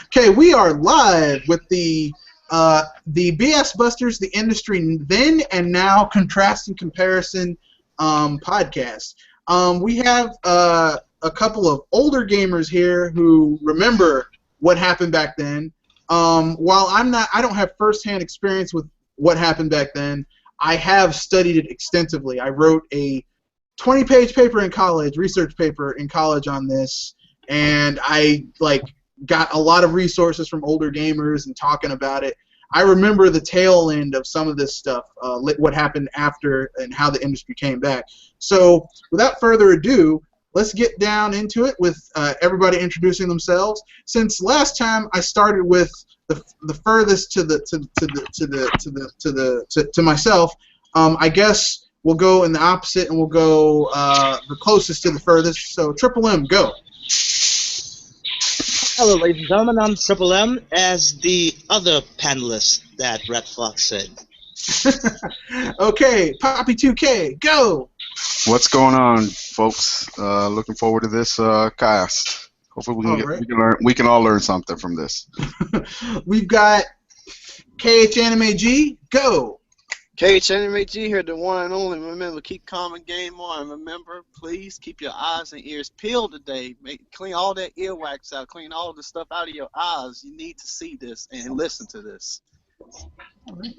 Okay, we are live with the BS Busters, the industry then and now contrasting comparison podcast. We have a couple of older gamers here who remember what happened back then. While I don't have firsthand experience with what happened back then. I have studied it extensively. I wrote a 20-page paper in college, research paper in college on this, and I got a lot of resources from older gamers and talking about it. I remember the tail end of some of this stuff, what happened after and how the industry came back. So without further ado, let's get down into it with everybody introducing themselves. Since last time I started with the furthest to myself, I guess we'll go in the opposite and we'll go the closest to the furthest. So Triple M, go. Hello, ladies and gentlemen. I'm Triple M, as the other panelist that Red Fox said. Okay, Poppy 2K, go. What's going on, folks? Looking forward to this cast. Hopefully we can all learn something from this. We've got KH Anime G, go. KH Anime G here, the one and only. Remember, keep calm and game on. Remember, please keep your eyes and ears peeled today. Clean all that earwax out. Clean all the stuff out of your eyes. You need to see this and listen to this. All right,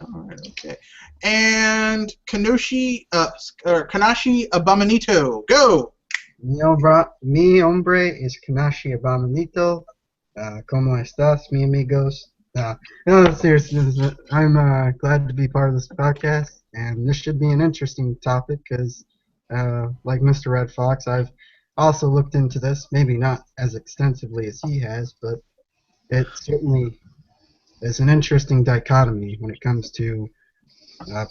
okay. And Kanashi Abominito, go. Mi hombre es Kanashi Abominito. ¿Cómo estás, mi amigos? No, seriously, I'm glad to be part of this podcast, and this should be an interesting topic because, like Mr. Red Fox, I've also looked into this, maybe not as extensively as he has, but it certainly is an interesting dichotomy when it comes to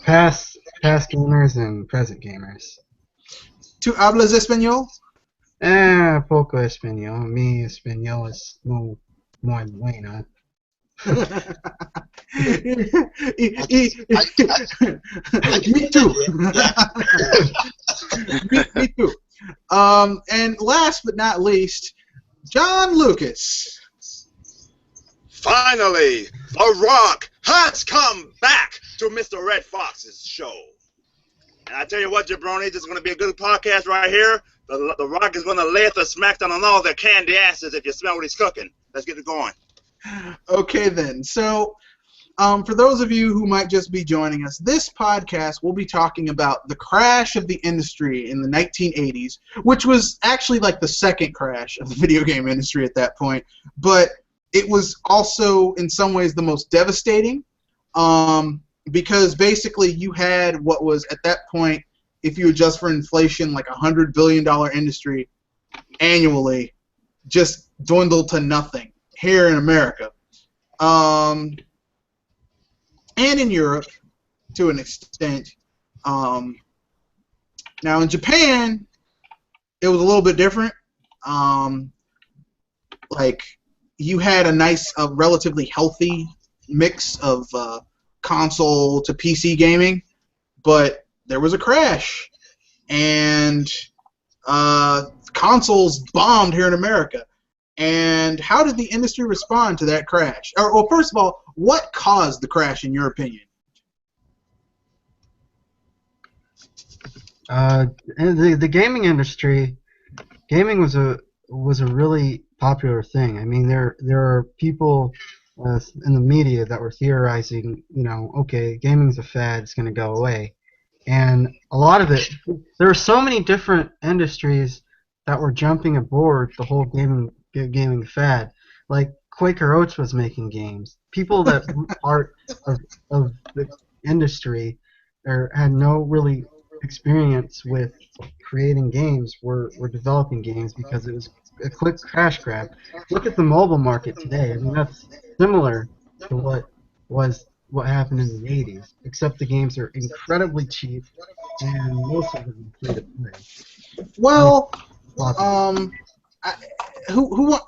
past gamers and present gamers. ¿Tú hablas español? Poco español. Mi español es muy bueno. Me too. me too. And last but not least, John Lucas. Finally, The Rock has come back to Mr. Red Fox's show. And I tell you what, jabronis, this is going to be a good podcast right here. The Rock is going to lay the smackdown on all their candy asses if you smell what he's cooking. Let's get it going. Okay, then. So, for those of you who might just be joining us, this podcast will be talking about the crash of the industry in the 1980s, which was actually like the second crash of the video game industry at that point. But it was also, in some ways, the most devastating. Because basically you had what was at that point, if you adjust for inflation, like $100 billion industry annually, just dwindled to nothing here in America, and in Europe to an extent. Now in Japan, it was a little bit different. Like you had a relatively healthy mix of console to PC gaming, but there was a crash, and consoles bombed here in America. And how did the industry respond to that crash? Well, first of all, what caused the crash in your opinion? The gaming industry, gaming was a really popular thing. I mean, there are people in the media that were theorizing, okay, gaming's a fad, it's going to go away. And a lot of it, there were so many different industries that were jumping aboard the whole gaming fad. Like Quaker Oats was making games. People that were part of the industry or had no really experience with creating games were developing games because it was a quick cash grab. Look at the mobile market today. I mean, that's similar to what happened in the 80s, except the games are incredibly cheap and most of them are free to play. Well,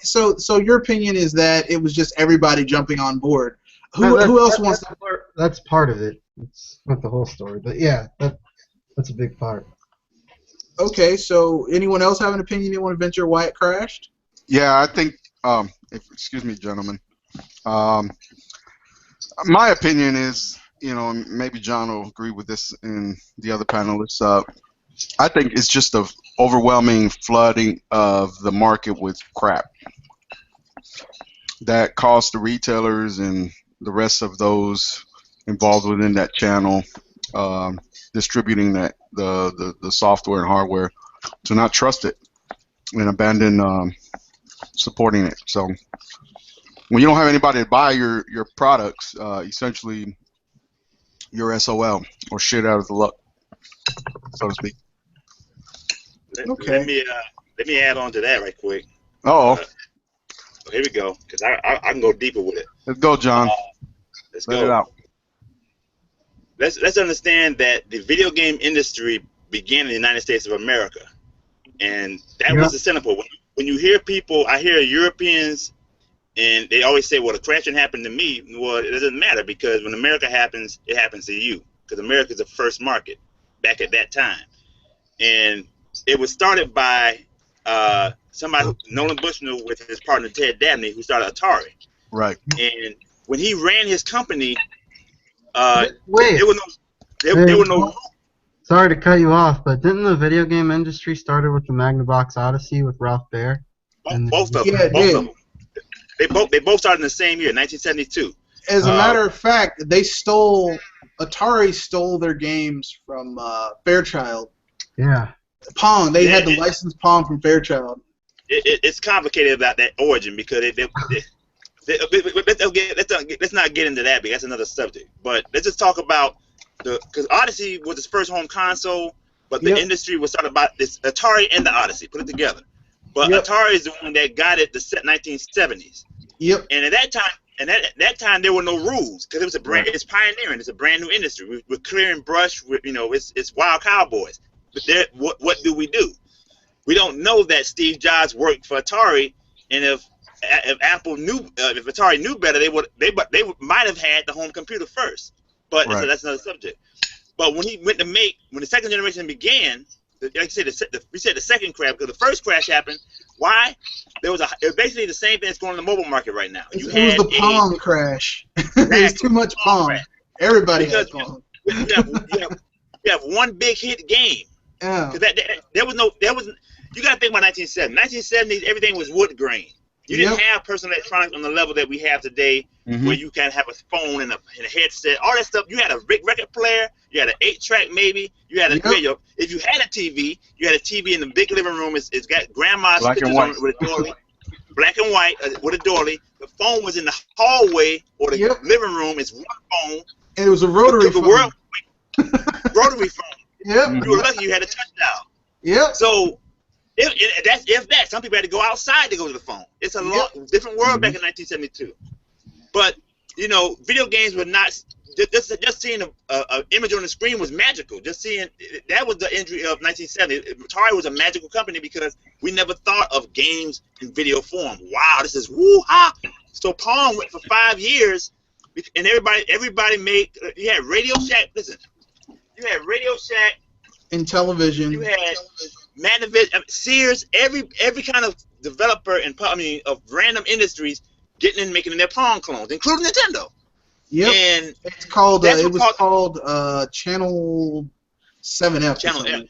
so your opinion is that it was just everybody jumping on board. Who else wants to? That's part of it. It's not the whole story, but yeah, that's a big part. Okay, so anyone else have an opinion they want to venture why it crashed? Yeah, I think Excuse me, gentlemen. Um, my opinion is, maybe John will agree with this and the other panelists. I think it's just a overwhelming flooding of the market with crap that cost the retailers and the rest of those involved within that channel, distributing the software and hardware, to not trust it and abandon supporting it. So when you don't have anybody to buy your products, essentially you're SOL or shit out of the luck, so to speak. Let me add on to that right quick. Here we go, because I can go deeper with it. Let's go, John. Let's Let go. it out. Let's understand that the video game industry began in the United States of America, and that was the centerpoint. When you hear people, I hear Europeans, and they always say, "Well, the crash didn't happen to me." Well, it doesn't matter, because when America happens, it happens to you, because America is the first market back at that time, and it was started by somebody, Nolan Bushnell, with his partner Ted Dabney, who started Atari. Right. And when he ran his company, Wait. There were no. Sorry to cut you off, but didn't the video game industry started with the Magnavox Odyssey with Ralph Baer? Both of them. They both started in the same year, 1972. As a matter of fact, Atari stole their games from Fairchild. Yeah. Pong. They had the licensed Pong from Fairchild. It's complicated about that origin, because let's not get into that, because that's another subject. But let's just talk about because Odyssey was his first home console, but the industry was started by this Atari and the Odyssey, put it together. But Atari is the one that got it the 1970s. Yep. And at that time, there were no rules, because it was it's pioneering. It's a brand new industry. We're clearing brush. It's wild cowboys. But what do? We don't know that Steve Jobs worked for Atari, and if Apple knew, if Atari knew better, they might have had the home computer first. But so that's another subject. But when he went to when the second generation began, like I said, we said the second crash, because the first crash happened. Why? It was basically the same thing that's going on in the mobile market right now. It was the Pong crash. There's too much Pong. Everybody has Pong. You have one big hit game. Yeah. There was. You got to think about 1970. 1970s, everything was wood grain. You didn't have personal electronics on the level that we have today, where you can have a phone and a headset, all that stuff. You had a record player, you had an 8-track maybe, you had a radio. If you had a TV, you had a TV in the big living room. It's got grandma's pictures on it with a doily, black and white with a doily. The phone was in the hallway or the living room. It's one phone. And it was a rotary phone. Rotary phone. Yep. You were lucky you had a touch dial. Yep. So if that, some people had to go outside to go to the phone. It's a different world back in 1972. But video games were not just seeing an image on the screen was magical. Just seeing that was the entry of 1970. Atari was a magical company because we never thought of games in video form. Wow, this is woo-ha! So Pong went for 5 years, and everybody made. You had Radio Shack. Listen, you had Radio Shack. In television. You had Manavision, Sears, every kind of developer of random industries getting in, making their Pong clones, including Nintendo. Yep. And it's called. It was called Channel 7F. Channel F.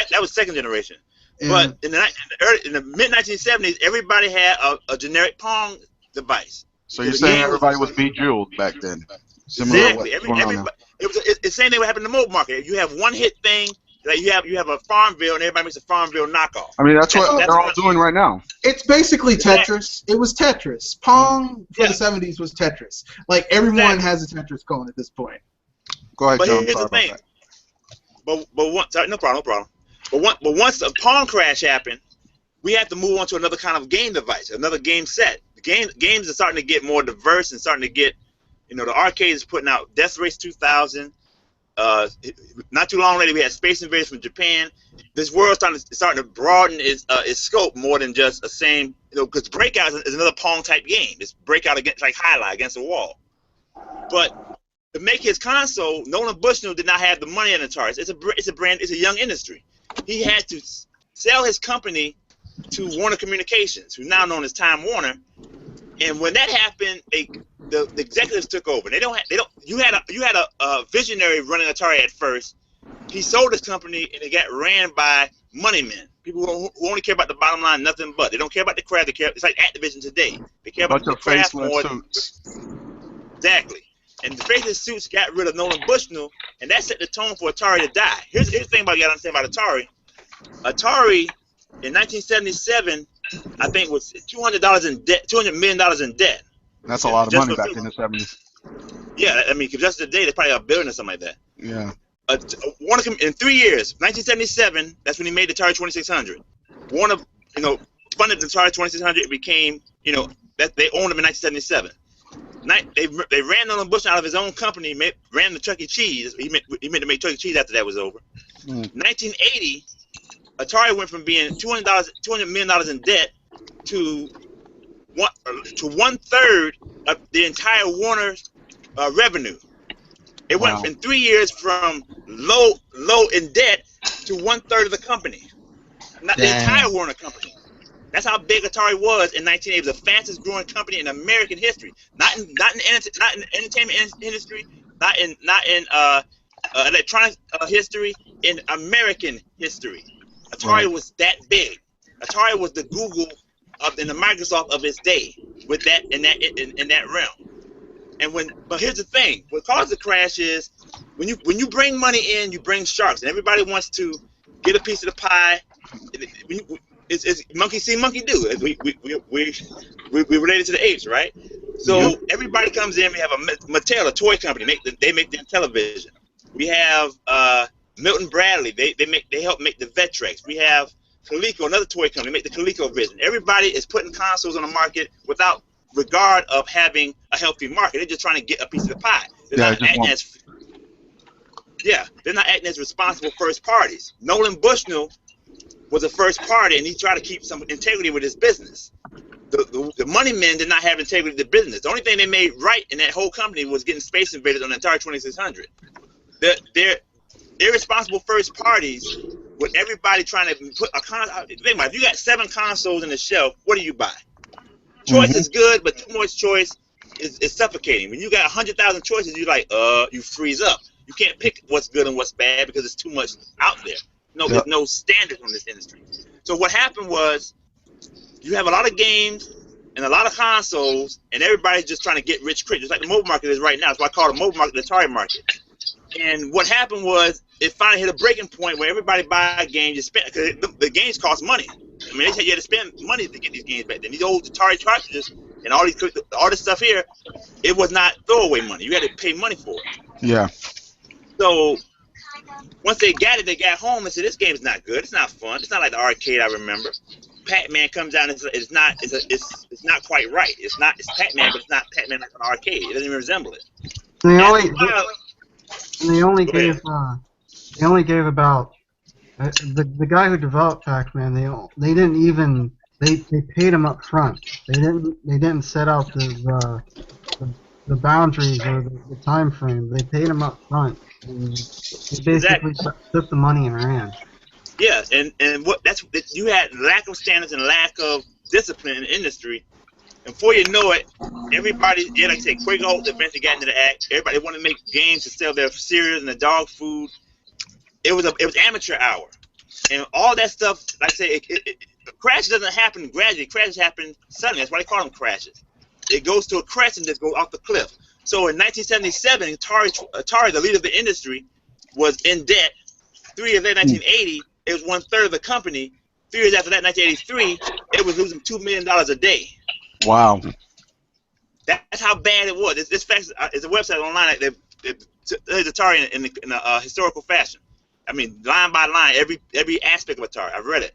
That was second generation. Yeah. But in the mid 1970s, everybody had a generic Pong device. So you're saying everybody was bejeweled back then? Exactly. It's the same thing what happened in the mobile market. You have one hit thing. Like you have a Farmville, and everybody makes a Farmville knockoff. I mean, that's what they're all doing right now. It's basically Tetris. It was Tetris. Pong for the 70s was Tetris. Like, everyone has a Tetris clone at this point. Go ahead, John. Here's the thing. No problem. But once a Pong crash happened, we have to move on to another kind of game device, another game set. Games are starting to get more diverse and starting to get, the arcade is putting out Death Race 2000. Not too long later, we had Space Invaders from Japan. This world is starting to broaden its scope more than just a same, because Breakout is another Pong type game. It's Breakout against like Highlight against the wall. But to make his console, Nolan Bushnell did not have the money at Atari. It's a young industry. He had to sell his company to Warner Communications, who's now known as Time Warner, And when that happened, the executives took over. You had a visionary running Atari at first. He sold his company and it got ran by money men. People who only care about the bottom line, nothing but. They don't care about the craft. It's like Activision today. They care about the craft more. Suits. Exactly. And the faceless suits got rid of Nolan Bushnell, and that set the tone for Atari to die. Here's the thing you got to understand about Atari. Atari in 1977, I think, was $200 in debt, $200 million in debt. That's a lot of money back in the 70s. Yeah, I mean, just today they're probably $1 billion or something like that. Yeah. In 3 years, 1977, that's when he made the Atari 2600. Warner, funded the Atari 2600. It became, that they owned him in 1977. They ran Nolan Bushnell out of his own company, ran the Chuck E. Cheese. He meant to make Chuck E. Cheese after that was over. 1980, Atari went from being $200 million in debt to 1/3 of the entire Warner's revenue. It went in 3 years from low in debt to 1/3 of the company, not the entire Warner company. That's how big Atari was in 1980. It was the fastest growing company in American history, not in entertainment industry, not in electronic history, in American history. Atari was that big. Atari was the Google and the Microsoft of its day, with that in that realm. But here's the thing: what caused the crash is when you bring money in, you bring sharks, and everybody wants to get a piece of the pie. It's monkey see, monkey do. We related to the apes, right? So everybody comes in. We have a Mattel, a toy company. They make their television. We have Milton Bradley. They help make the Vectrex. We have Coleco, another toy company, make the ColecoVision. Everybody is putting consoles on the market without regard of having a healthy market. They're just trying to get a piece of the pie. They're not acting as responsible first parties. Nolan Bushnell was a first party, and he tried to keep some integrity with his business. The money men did not have integrity with the business. The only thing they made right in that whole company was getting Space Invaders on the Atari 2600. They're irresponsible first parties with everybody trying to put a console. Think about it, if you got 7 consoles in the shelf, what do you buy? Choice is good, but too much choice is suffocating. When you got 100,000 choices, you're like, you freeze up. You can't pick what's good and what's bad because there's too much out there. There's no standards on this industry. So what happened was, you have a lot of games and a lot of consoles, and everybody's just trying to get rich quick, just like the mobile market is right now. That's why I call the mobile market the Atari market. And what happened was, it finally hit a breaking point where everybody buy a game, you spend, because the games cost money. I mean, you had to spend money to get these games back then. These old Atari cartridges and all this stuff here, it was not throwaway money. You had to pay money for it. Yeah. So once they got it, they got home and said, "This game's not good. It's not fun. It's not like the arcade I remember." Pac-Man comes out and it's not quite right. It's Pac-Man, but it's not Pac-Man like an arcade. It doesn't even resemble it. They only gave about the guy who developed Pac-Man. They didn't even they paid him up front. They didn't set out the boundaries or the time frame. They paid him up front. And they basically took the money and ran. Yeah, and you had lack of standards and lack of discipline in the industry, and before you know it, everybody, like I said, Quaker Holt eventually got into the act. Everybody wanted to make games to sell their cereals and the dog food. It was amateur hour, and all that stuff. Like I say, crashes doesn't happen gradually. Crashes happen suddenly. That's why they call them crashes. It goes to a crash and just goes off the cliff. So in 1977, Atari, the leader of the industry, was in debt. 3 years later, 1980, it was 1/3 of the company. 3 years after that, 1983, it was losing $2 million a day. Wow. That's how bad it was. It's a website online that there's Atari in a historical fashion. I mean, line by line, every aspect of Atari. I've read it.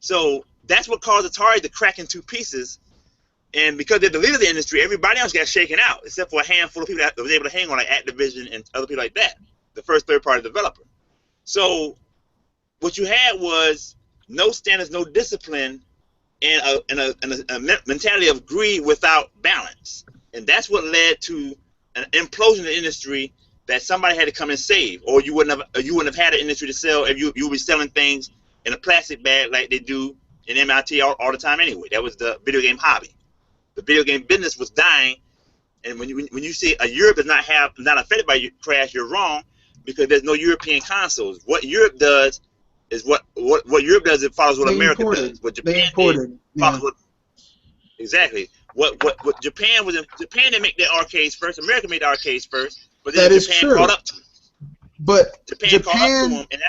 So that's what caused Atari to crack in 2 pieces. And because they're the leader of the industry, everybody else got shaken out, except for a handful of people that was able to hang on, like Activision and other people like that, the first third-party developer. So what you had was no standards, no discipline, and a mentality of greed without balance. And that's what led to an implosion in the industry that somebody had to come and save, or you wouldn't have had an industry to sell if you would be selling things in a plastic bag like they do in MIT all the time anyway. That was the video game hobby. the video game business was dying. And when you say a Europe is not affected by your crash, you're wrong, because there's no European consoles. What Europe does is what Europe does. It follows what America does. What Japan did follows what exactly. What Japan was in Japan, they make their arcades first. America made the arcades first, but then Japan caught up to them. But Japan caught up to them, and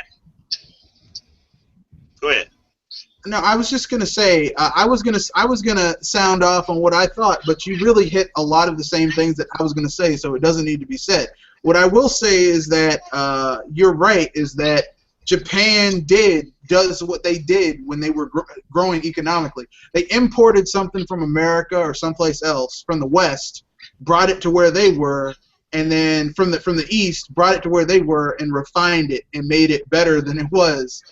go ahead. No, I was just gonna say I was gonna sound off on what I thought, but you really hit a lot of the same things that I was gonna say, so it doesn't need to be said. What I will say is that you're right. Is that Japan does what they did when they were growing economically. They imported something from America or someplace else from the West, brought it to where they were, and then from the East brought it to where they were and refined it and made it better than it was.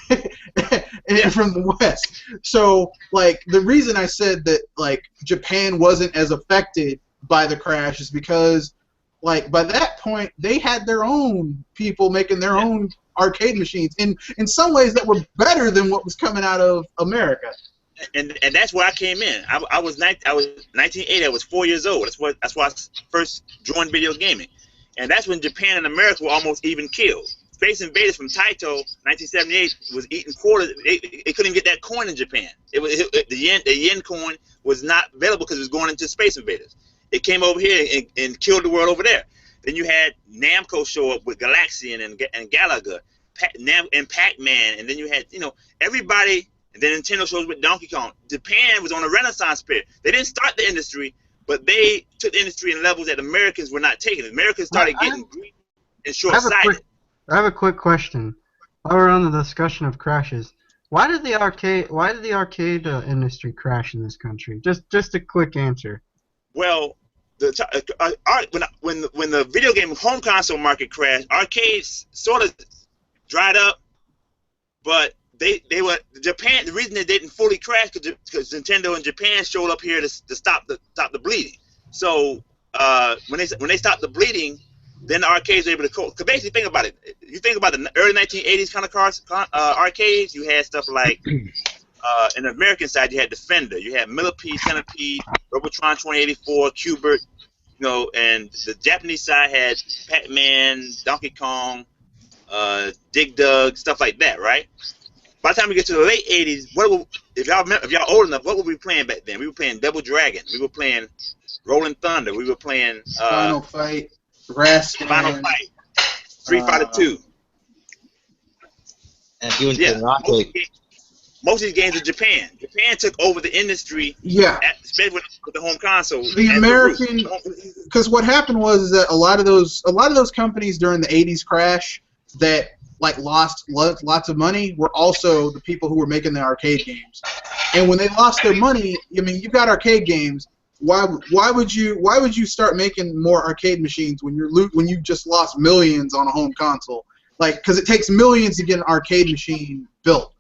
From the West. So, like, the reason I said that, like, Japan wasn't as affected by the crash is because, like, by that point, they had their own people making their own arcade machines in some ways that were better than what was coming out of America. And that's where I came in. I was 1980. I was 4 years old. That's why I first joined video gaming. And that's when Japan and America were almost even killed. Space Invaders from Taito, 1978, was eating quarters. They couldn't even get that coin in Japan. The yen coin was not available because it was going into Space Invaders. It came over here and killed the world over there. Then you had Namco show up with Galaxian and Galaga, and Pac-Man, and then you had everybody. And then Nintendo shows with Donkey Kong. Japan was on a renaissance period. They didn't start the industry, but they took the industry in levels that Americans were not taking. Americans started getting greedy and short-sighted. I have a quick question. While we're on the discussion of crashes, why did the arcade industry crash in this country? Just a quick answer. Well, when the video game home console market crashed, arcades sort of dried up, but they were Japan. The reason they didn't fully crash because Nintendo and Japan showed up here to stop the bleeding. So when they stopped the bleeding, then the arcades were able to cope. Because basically, think about it. You think about the early 1980s kind of arcades. You had stuff like, in the American side, you had Defender. You had Millipede, Centipede, Robotron 2084, Qbert. And the Japanese side had Pac-Man, Donkey Kong, Dig Dug, stuff like that, right? By the time we get to the late 80s, if y'all old enough, what were we playing back then? We were playing Double Dragon. We were playing Rolling Thunder. We were playing Final Fight. Final Fight, Street Fighter 2. And even most of these games are Japan. Japan took over the industry. Yeah. Especially with the home console. The American, because what happened was that a lot of those companies during the 80s crash that lost lots of money were also the people who were making the arcade games. And when they lost their money, you've got arcade games. Why would you start making more arcade machines when you just lost millions on a home console? Because it takes millions to get an arcade machine built.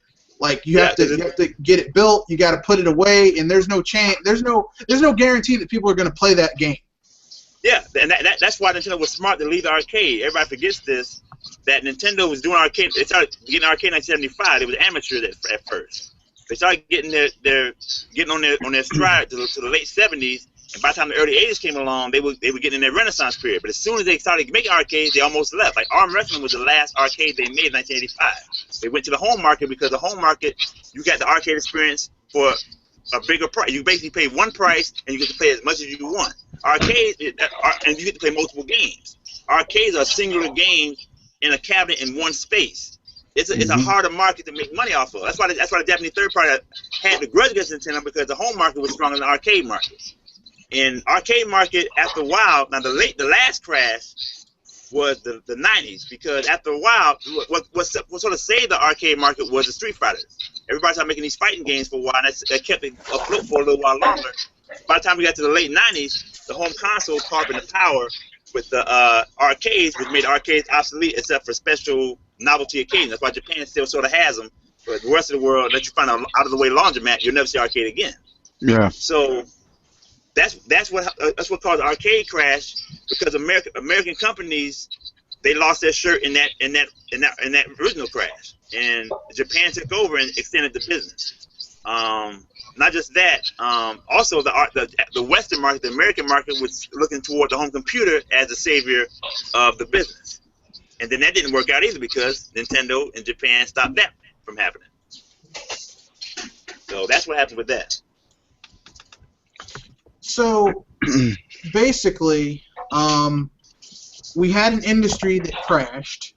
You have to get it built. You got to put it away, and there's no chance. There's no guarantee that people are going to play that game. Yeah, and that's why Nintendo was smart to leave the arcade. Everybody forgets this. That Nintendo was doing arcade. They started getting arcade in 1975. It was amateur at first. They started getting on their stride to the late 70s, and by the time the early 80s came along, they were getting in their renaissance period. But as soon as they started making arcades, they almost left. Arm Wrestling was the last arcade they made in 1985. They went to the home market because the home market, you got the arcade experience for a bigger price. You basically pay one price and you get to play as much as you want. Arcades, and you get to play multiple games. Arcades are singular games in a cabinet in one space. It's a harder market to make money off of. That's why the Japanese third party had the grudge against Nintendo, because the home market was stronger than the arcade market. In arcade market, after a while, now the last crash was the 90s, because after a while, what sort of saved the arcade market was the Street Fighters. Everybody started making these fighting games for a while, and that kept it afloat for a little while longer. By the time we got to the late 90s, the home console caught in the power with the arcades, which made arcades obsolete except for special novelty occasions. That's why Japan still sort of has them. But the rest of the world, unless you find an out-of-the-way laundromat, you'll never see arcade again. Yeah. So that's what caused the arcade crash, because American companies, they lost their shirt in that original crash, and Japan took over and extended the business. not just that, also the Western market, the American market, was looking toward the home computer as the savior of the business. And then that didn't work out either because Nintendo in Japan stopped that from happening. So that's what happened with that. So basically, we had an industry that crashed,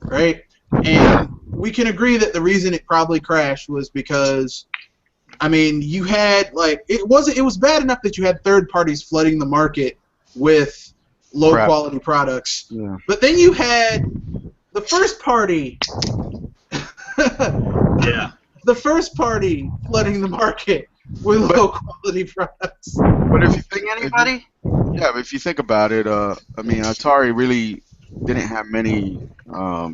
right? And we can agree that the reason it probably crashed was because, I mean, you had it was bad enough that you had third parties flooding the market with low quality products. Yeah. But then you had the first party the first party flooding the market with low quality products. But if you think Anybody? if you think about it, I mean, Atari really didn't have many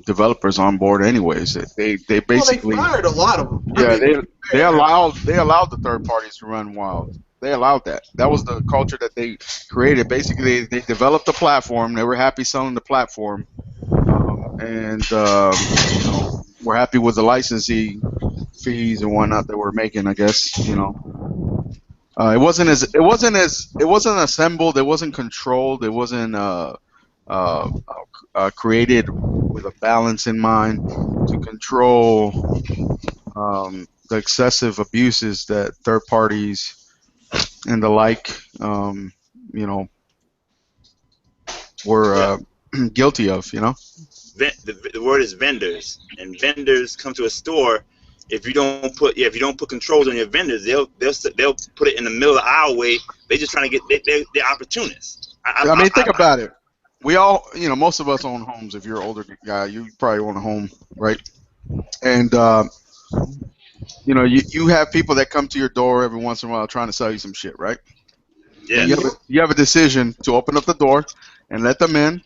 developers on board, anyways. They basically they fired a lot of them. yeah, I mean, they allowed the third parties to run wild. They allowed that. That was the culture that they created. Basically, they developed a platform. They were happy selling the platform, and we're happy with the licensing fees and whatnot that we're making. I guess it wasn't assembled. It wasn't controlled. It wasn't created with a balance in mind to control the excessive abuses that third parties and the like, were guilty of. The word is vendors, and vendors come to a store. If you don't put controls on your vendors, they'll put it in the middle of the aisleway. They're just trying to get they're opportunists. I mean, think about it. We all, most of us own homes. If you're an older guy, you probably own a home, right? And you have people that come to your door every once in a while trying to sell you some shit, right? Yeah. And you have a decision to open up the door and let them in,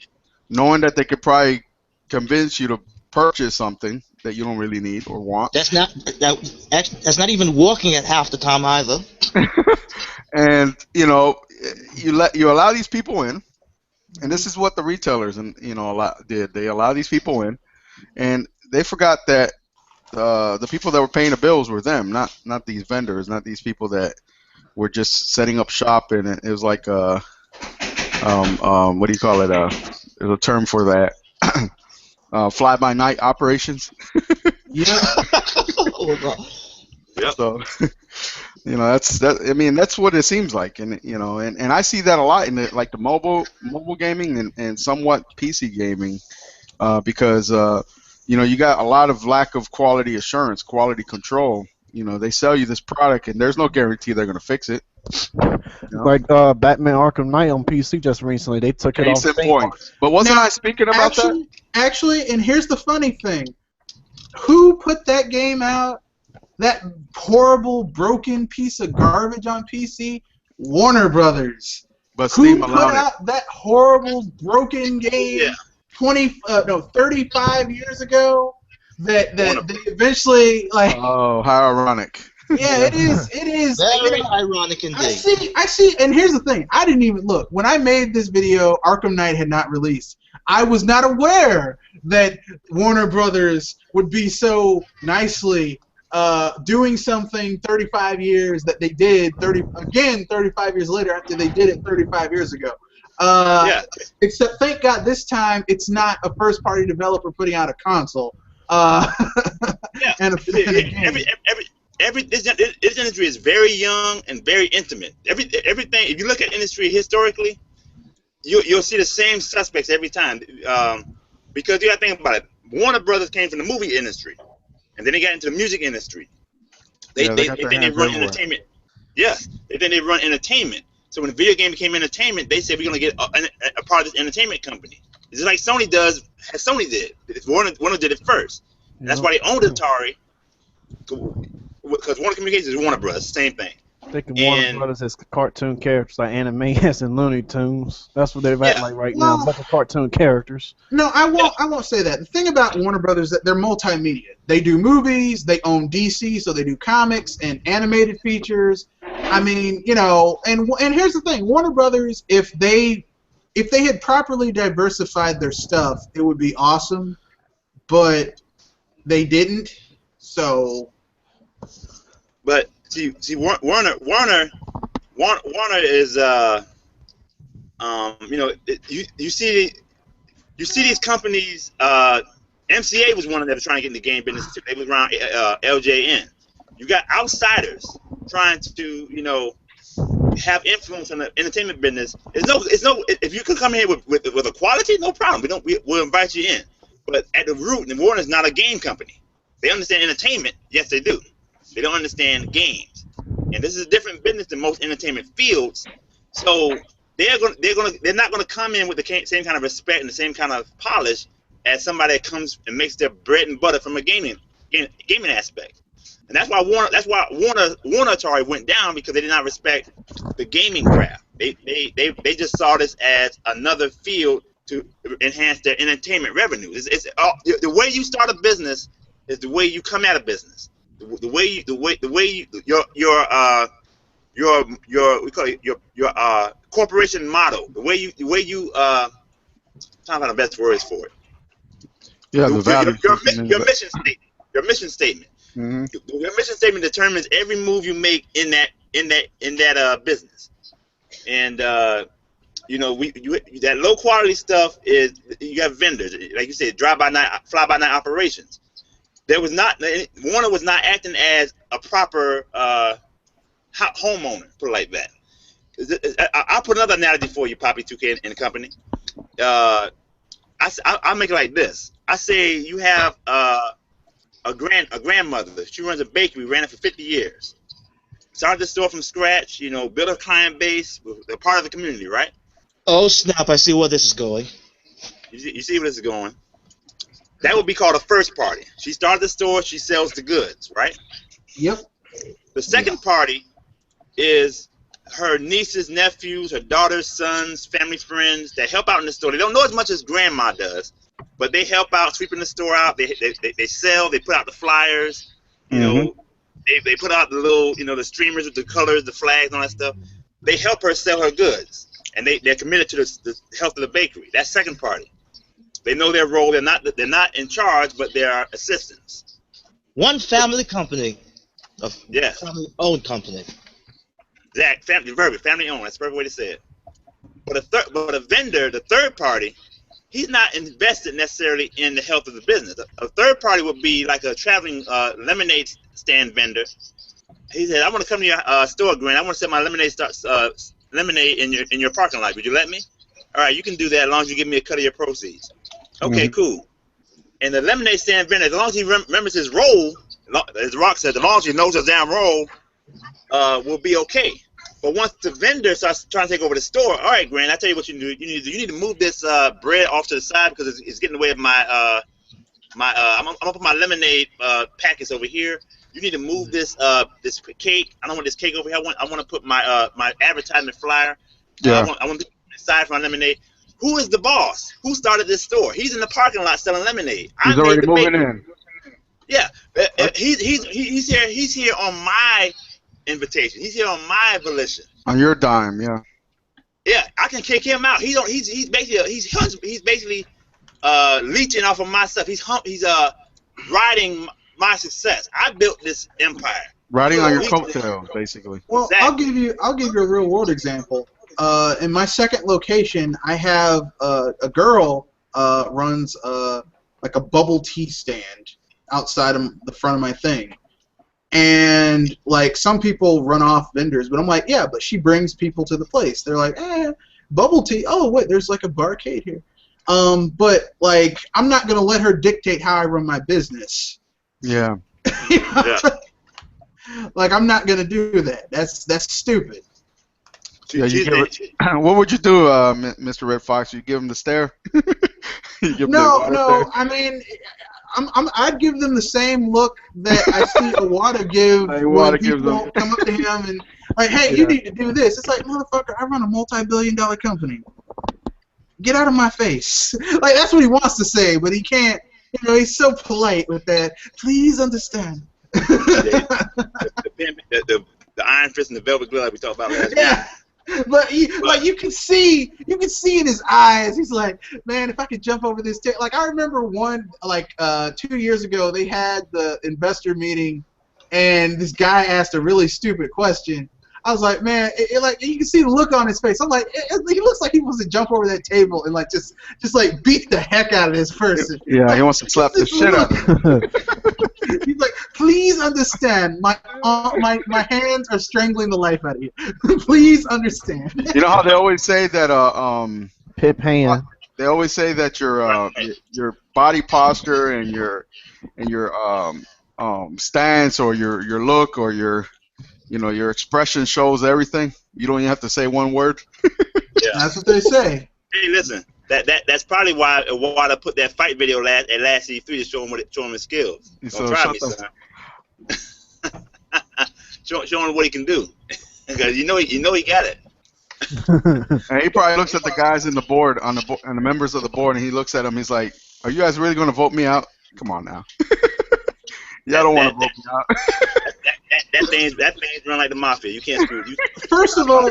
knowing that they could probably convince you to purchase something that you don't really need or want. That's not even working at half the time either. And you allow these people in, and this is what the retailers did. They allow these people in, and they forgot that the people that were paying the bills were them, not these vendors, not these people that were just setting up shop. And it was like what do you call it? There's a term for that. Fly-by-night operations. Yeah. Yep. So, I mean, that's what it seems like, and and I see that a lot in the mobile gaming and somewhat PC gaming, because you got a lot of lack of quality assurance, quality control. They sell you this product, and there's no guarantee they're gonna fix it. Like Batman Arkham Knight on PC just recently, they took it off. Case in point. But wasn't I speaking about that? Actually, and here's the funny thing: who put that game out? That horrible, broken piece of garbage on PC? Warner Brothers. But Steam Who put allowed it. out that horrible, broken game 35 years ago? That they eventually Oh, how ironic. Yeah, it is. It is. Very ironic indeed. I see. And here's the thing: I didn't even look when I made this video. Arkham Knight had not released. I was not aware that Warner Brothers would be so nicely doing something 35 years that they did 35 years later after they did it 35 years ago. Except, thank God, this time it's not a first-party developer putting out a console. And a game. This industry is very young and very intimate. Everything. If you look at industry historically, you'll see the same suspects every time. Because you got to think about it. Warner Brothers came from the movie industry, and then they got into the music industry. They run entertainment. Yeah, then they run entertainment. So when the video game became entertainment, they said we're gonna get a part of this entertainment company. It's just like Sony does, as Sony did. Warner did it first. And that's why they owned Atari. Because Warner Communications is Warner Brothers, same thing. Thinking Warner Brothers as cartoon characters like Animaniacs and Looney Tunes. That's what they're like right now. A bunch of cartoon characters. No, I won't say that. The thing about Warner Brothers is that they're multimedia. They do movies. They own DC, so they do comics and animated features. I mean, and here's the thing: Warner Brothers, if they had properly diversified their stuff, it would be awesome. But they didn't. So. But see Warner is you know, you see these companies. MCA was one of them that was trying to get in the game business too. They was around LJN. You got outsiders trying to, you know, have influence on the entertainment business. It's no. If you could come here with a quality, no problem. We'll invite you in. But at the root, the Warner's not a game company. They understand entertainment. Yes, they do. They don't understand games. And this is a different business than most entertainment fields. So they're not gonna come in with the same kind of respect and the same kind of polish as somebody that comes and makes their bread and butter from a gaming aspect. And that's why Warner Atari went down, because they did not respect the gaming craft. They just saw this as another field to enhance their entertainment revenue. The way you start a business is the way you come out of business. The way we call it your corporation motto. The way you trying to find the best words for it. Yeah, the value. Your mission statement. Your mission statement. Mm-hmm. Your mission statement determines every move you make in that business. And you know, that low quality stuff is, you have vendors, like you said, fly by night operations. Warner was not acting as a proper homeowner, put it like that. I'll put another analogy for you, Poppy 2K and company. I'll make it like this. I say you have a grandmother. She runs a bakery, ran it for 50 years. Started the store from scratch, you know, built a client base. They're part of the community, right? Oh snap! I see where this is going. You see where this is going. That would be called a first party. She started the store. She sells the goods, right? Yep. The second party is her nieces, nephews, her daughters, sons, family friends that help out in the store. They don't know as much as grandma does, but they help out, sweeping the store out. They sell. They put out the flyers. You know, they put out the little, you know, the streamers with the colors, the flags, and all that stuff. They help her sell her goods, and they're committed to the health of the bakery. That's second party. They know their role. They're not in charge, but they are assistants. One family company. Yes. Family-owned company. Exact. Family owned. That's the perfect way to say it. But a vendor, the third party, he's not invested necessarily in the health of the business. A third party would be like a traveling lemonade stand vendor. He said, "I want to come to your store, Grant. I want to sell my lemonade in your parking lot. Would you let me?" All right, you can do that as long as you give me a cut of your proceeds. Okay, cool. And the lemonade stand vendor, as long as he remembers his role, as Rock said, as long as he knows his damn role, will be okay. But once the vendor starts trying to take over the store, all right, Grant, I tell you what you need to do. You need to move this bread off to the side because it's getting in the way of my I'm gonna put my lemonade packets over here. You need to move this this cake. I don't want this cake over here. I want to put my my advertisement flyer. Yeah. I want to aside from my lemonade. Who is the boss? Who started this store? He's in the parking lot selling lemonade. He's already moving in. Yeah, he's here on my invitation. He's here on my volition. On your dime, yeah. Yeah, I can kick him out. He's basically leeching off of my stuff. He's riding my success. I built this empire. Riding on your coattails, basically. Well, exactly. I'll give you a real world example. In my second location, I have a girl runs like a bubble tea stand outside of the front of my thing. And like some people run off vendors, but I'm like, yeah, but she brings people to the place. They're like, bubble tea. Oh wait, there's like a barcade here. But like I'm not gonna let her dictate how I run my business. Yeah. You know? Yeah. Like I'm not gonna do that. That's stupid. Yeah, what would you do, Mr. Red Fox? You give him the stare? No. I mean, I'd give them the same look that I see Iwata give when people come up to him and like, hey, you need to do this. It's like, motherfucker, I run a multi-billion-dollar company. Get out of my face. Like that's what he wants to say, but he can't. You know, he's so polite with that. Please understand. The iron fist and the velvet glove we talked about last week. But you can see in his eyes. He's like, man, if I could jump over this like I remember 2 years ago they had the investor meeting and this guy asked a really stupid question. I was like, man, like you can see the look on his face. I'm like, he looks like he wants to jump over that table and like just like beat the heck out of this person. Yeah, like, he wants to slap the shit out of him. He's like, please understand, my hands are strangling the life out of you. Please understand. You know how they always say that Pip hand. they always say that your body posture and your stance or your look or your expression shows everything. You don't even have to say one word. Yeah. That's what they say. Hey, listen, that's probably why I put that fight video at last E3 to show him his skills. Don't try me, son. show him what he can do, because you know he got it. And he probably looks at the guys in the board and the members of the board, and he looks at them. He's like, "Are you guys really going to vote me out? Come on now." Y'all don't want to vote me out. That thing's run like the mafia. You can't screw. First of all,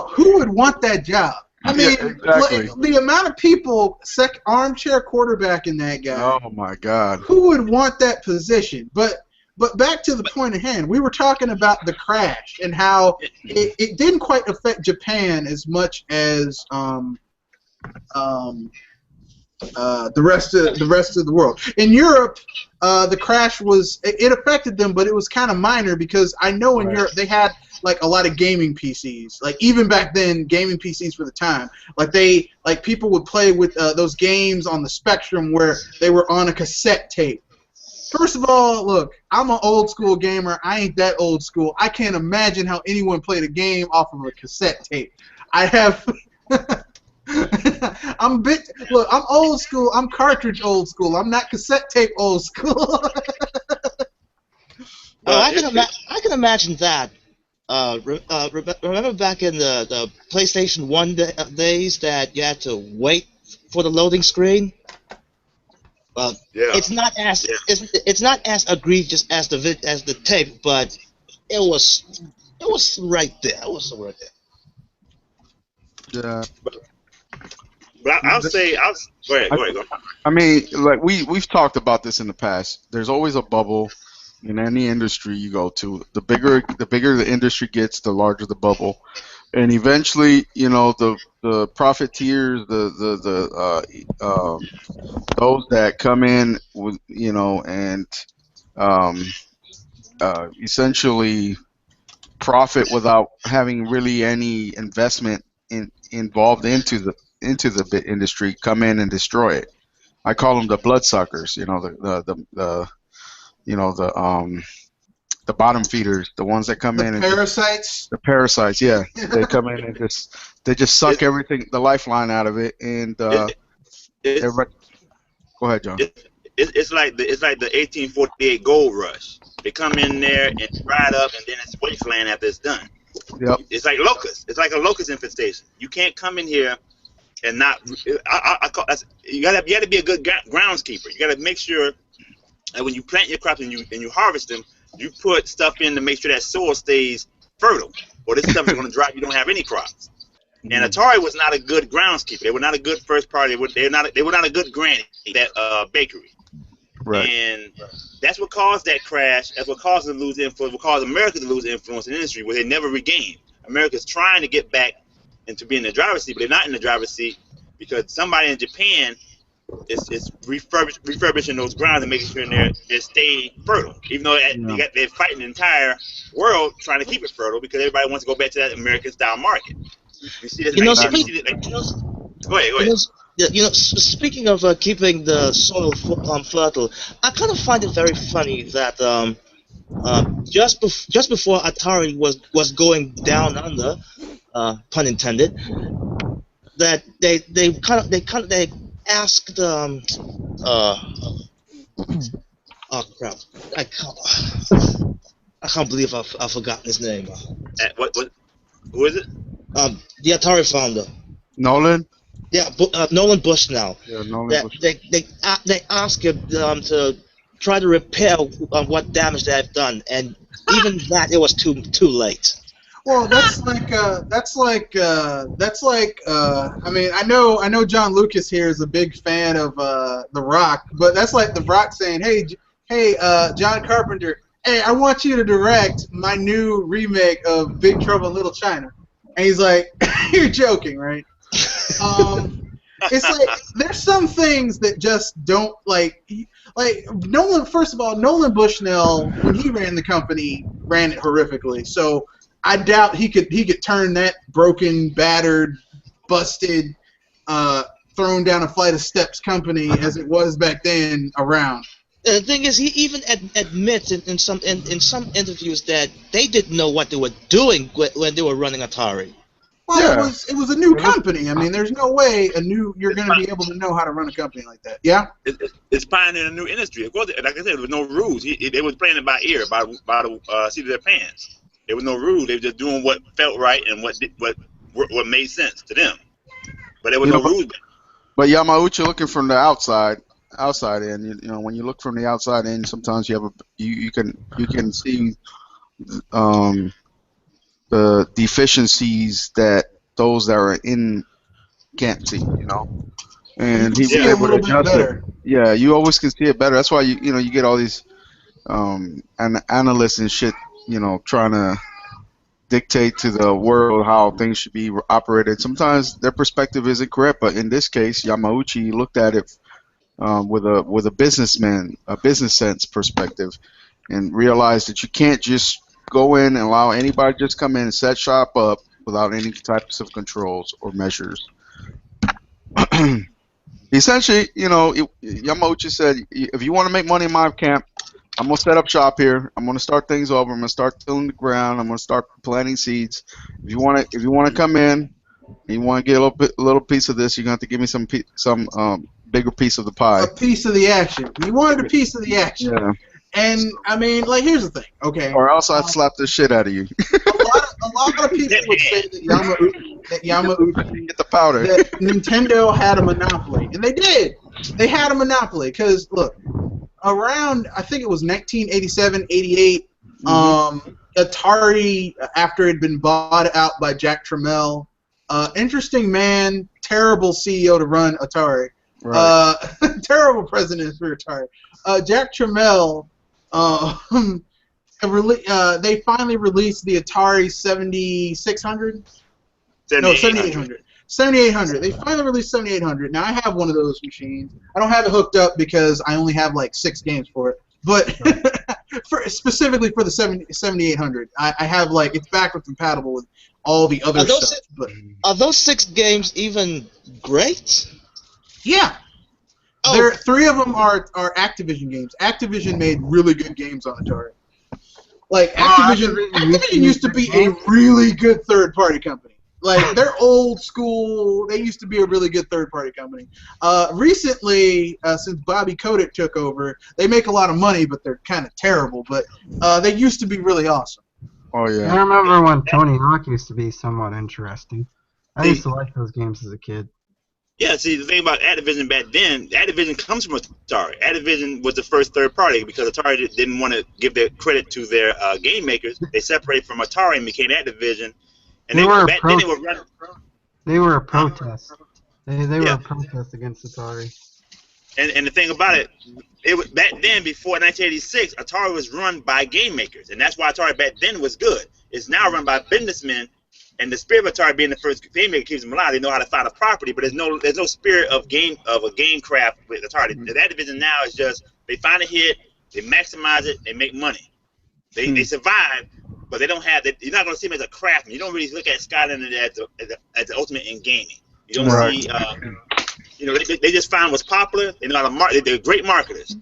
who would want that job? I mean, exactly. the amount of people armchair quarterback in that guy. Oh my God. Who would want that position? But back to the point at hand. We were talking about the crash and how it didn't quite affect Japan as much as the rest of the world. In Europe, the crash it affected them, but it was kind of minor because I know in Europe they had like a lot of gaming PCs. Like even back then, gaming PCs for the time, like people would play with those games on the Spectrum where they were on a cassette tape. First of all, look, I'm an old school gamer. I ain't that old school. I can't imagine how anyone played a game off of a cassette tape. I have. I'm old school. I'm cartridge old school. I'm not cassette tape old school. I can imagine that. Remember back in the PlayStation 1 days that you had to wait for the loading screen? It's not as egregious as the tape, but it was right there. It was right there. Yeah. But I'll say, go ahead. I mean, like we've talked about this in the past. There's always a bubble in any industry you go to. The bigger the industry gets, the larger the bubble, and eventually, the profiteers, those that come in with, and essentially profit without having really any investment involved into the bit industry, come in and destroy it. I call them the bloodsuckers. The bottom feeders, the ones that come in and parasites. The parasites, yeah, they come in and just suck everything, the lifeline out of it, and everybody. Go ahead, John. It's like the 1848 gold rush. They come in there and fry it up, and then it's wasteland after it's done. Yep. It's like locusts. It's like a locust infestation. You can't come in here and not. You gotta be a good groundskeeper. You gotta make sure that when you plant your crops and you harvest them, you put stuff in to make sure that soil stays fertile, or this stuff is going to dry. You don't have any crops. And Atari was not a good groundskeeper. They were not a good first party. They were not a good granny. That bakery. Right. And that's what caused that crash. That's what caused them to lose influence. What caused America to lose influence in the industry, where they never regained. America's trying to get back into being in the driver's seat, but they're not in the driver's seat because somebody in Japan is refurbishing those grounds and making sure they stay fertile. Even though they're fighting the entire world trying to keep it fertile because everybody wants to go back to that American style market. You see this? Go ahead. Speaking of keeping the soil fertile, I kind of find it very funny that just before Atari was going down under, pun intended, that they asked oh crap, I can't believe I've forgotten his name. What? Who is it? The Atari founder. Nolan. Yeah, Nolan Bushnell. Yeah, Nolan Bushnell. They asked him to try to repair what damage they have done, and even that, it was too late. Well, that's like I mean, I know John Lucas here is a big fan of The Rock, but that's like The Rock saying, hey, John Carpenter, hey, I want you to direct my new remake of Big Trouble in Little China. And he's like, you're joking, right? It's like there's some things that just don't like Nolan. First of all, Nolan Bushnell, when he ran the company, ran it horrifically. So I doubt he could turn that broken, battered, busted, thrown down a flight of steps company as it was back then around. The thing is, he even admits in some interviews that they didn't know what they were doing when they were running Atari. Well, Yeah. it was a new company. I mean, there's no way you're going to be able to know how to run a company like that. Yeah. It's pioneering a new industry. Of course, like I said, there was no rules. They was playing it by ear, by the seat of their pants. There was no rules. They were just doing what felt right and what made sense to them. But there was no rules. But Yamauchi, looking from the outside in, when you look from the outside in, sometimes you can see the deficiencies that those that are in can't see, and he was see it a able to little bit adjust better. it. Yeah, you always can see it better. That's why you get all these analysts and shit, trying to dictate to the world how things should be operated. Sometimes their perspective isn't correct, but in this case, Yamauchi looked at it with a business sense perspective, and realized that you can't just go in and allow anybody to just come in and set shop up without any types of controls or measures. Essentially, Yamauchi said, if you want to make money in my camp, I'm going to set up shop here. I'm going to start things over. I'm going to start tilling the ground. I'm going to start planting seeds. If you want to come in and you want to get a little piece of this, you're going to have to give me some bigger piece of the pie. A piece of the action. You wanted a piece of the action. Yeah. And I mean, like, here's the thing, okay? Or else I'd slap the shit out of you. a lot of people would say that Yamauchi Get the powder. that Nintendo had a monopoly, and they did. They had a monopoly because look, around I think it was 1987, 88, Atari, after it had been bought out by Jack Tramiel, interesting man, terrible CEO to run Atari, Right. terrible president for Atari. Jack Tramiel, they finally released the Atari 7600. No, 7800. 7800. They finally released 7800. Now I have one of those machines. I don't have it hooked up because I only have like 6 games for it. But specifically for the 7800, I have like it's backwards compatible with all the other stuff. But are those 6 games even great? yeah. Oh. 3 of them are Activision games. Activision made really good games on Atari. Like Activision used to be a really good third-party company. Like they're old school. They used to be a really good third-party company. Recently, since Bobby Kotick took over, they make a lot of money, but they're kind of terrible. But they used to be really awesome. Oh yeah. I remember when Tony Hawk used to be somewhat interesting. I used to like those games as a kid. Yeah, see, the thing about Activision back then, Activision comes from Atari. Activision was the first third party because Atari didn't want to give their credit to their game makers. They separated from Atari and became Activision. And They were a protest. They were a protest against Atari. And the thing about it was back then, before 1986, Atari was run by game makers, and that's why Atari back then was good. It's now run by businessmen. And the spirit of Atari being the first game maker keeps them alive. They know how to find a property, but there's no spirit of a game craft with Atari. That division now is just they find a hit, they maximize it, they make money. They survive, but they don't have. You're not going to see them as a craftsman. You don't really look at Skyland as the ultimate in gaming. You don't see. They just find what's popular. They know how to market. They're great marketers.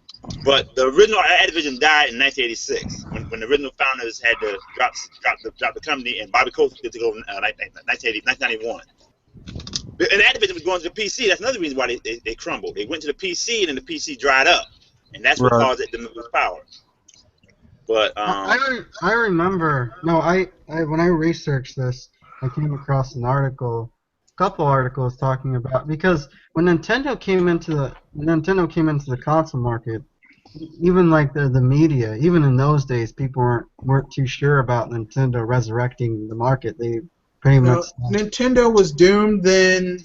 But the original Activision died in 1986 when the original founders had to drop the company, and Bobby Kotick took over in 1991. And Activision was going to the PC. That's another reason why they crumbled. They went to the PC, and then the PC dried up, and that's what caused it to lose power. But I remember. No, I when I researched this, I came across a couple articles talking about, because when Nintendo came into the console market, even like the media, even in those days, people weren't too sure about Nintendo resurrecting the market. They pretty much Nintendo was doomed then.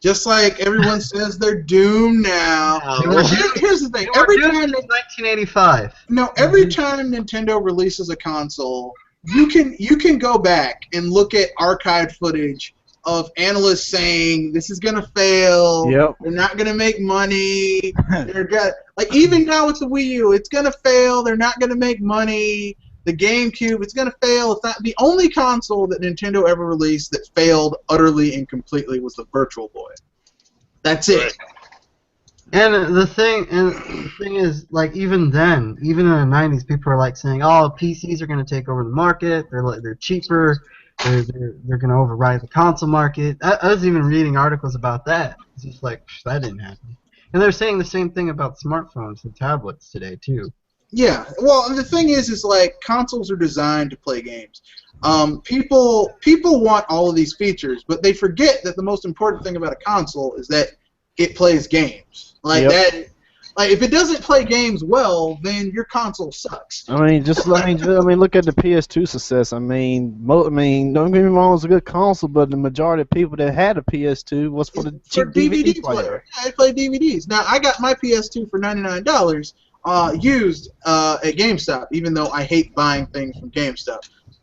Just like everyone says they're doomed now. Here's the thing. Every time 1985. No, every time Nintendo releases a console, you can go back and look at archived footage of analysts saying this is gonna fail. Yep. They're not gonna make money. Like even now with the Wii U, it's gonna fail. They're not gonna make money. The GameCube, it's gonna fail. It's not the only console that Nintendo ever released that failed utterly and completely was the Virtual Boy. That's it. And the thing is, like even then, even in the 90s, people are like saying, "Oh, PCs are going to take over the market. They're cheaper. They're going to override the console market." I was even reading articles about that. It's just like that didn't happen. And they're saying the same thing about smartphones and tablets today too. Yeah. Well, the thing is like consoles are designed to play games. People want all of these features, but they forget that the most important thing about a console is that it plays games. Like that. Like if it doesn't play games well, then your console sucks. I mean, look at the PS2 success. I mean, don't get me wrong, it's a good console, but the majority of people that had a PS2 was for the cheap DVD player. Yeah, I play DVDs. Now I got my PS2 for $99 used at GameStop, even though I hate buying things from GameStop.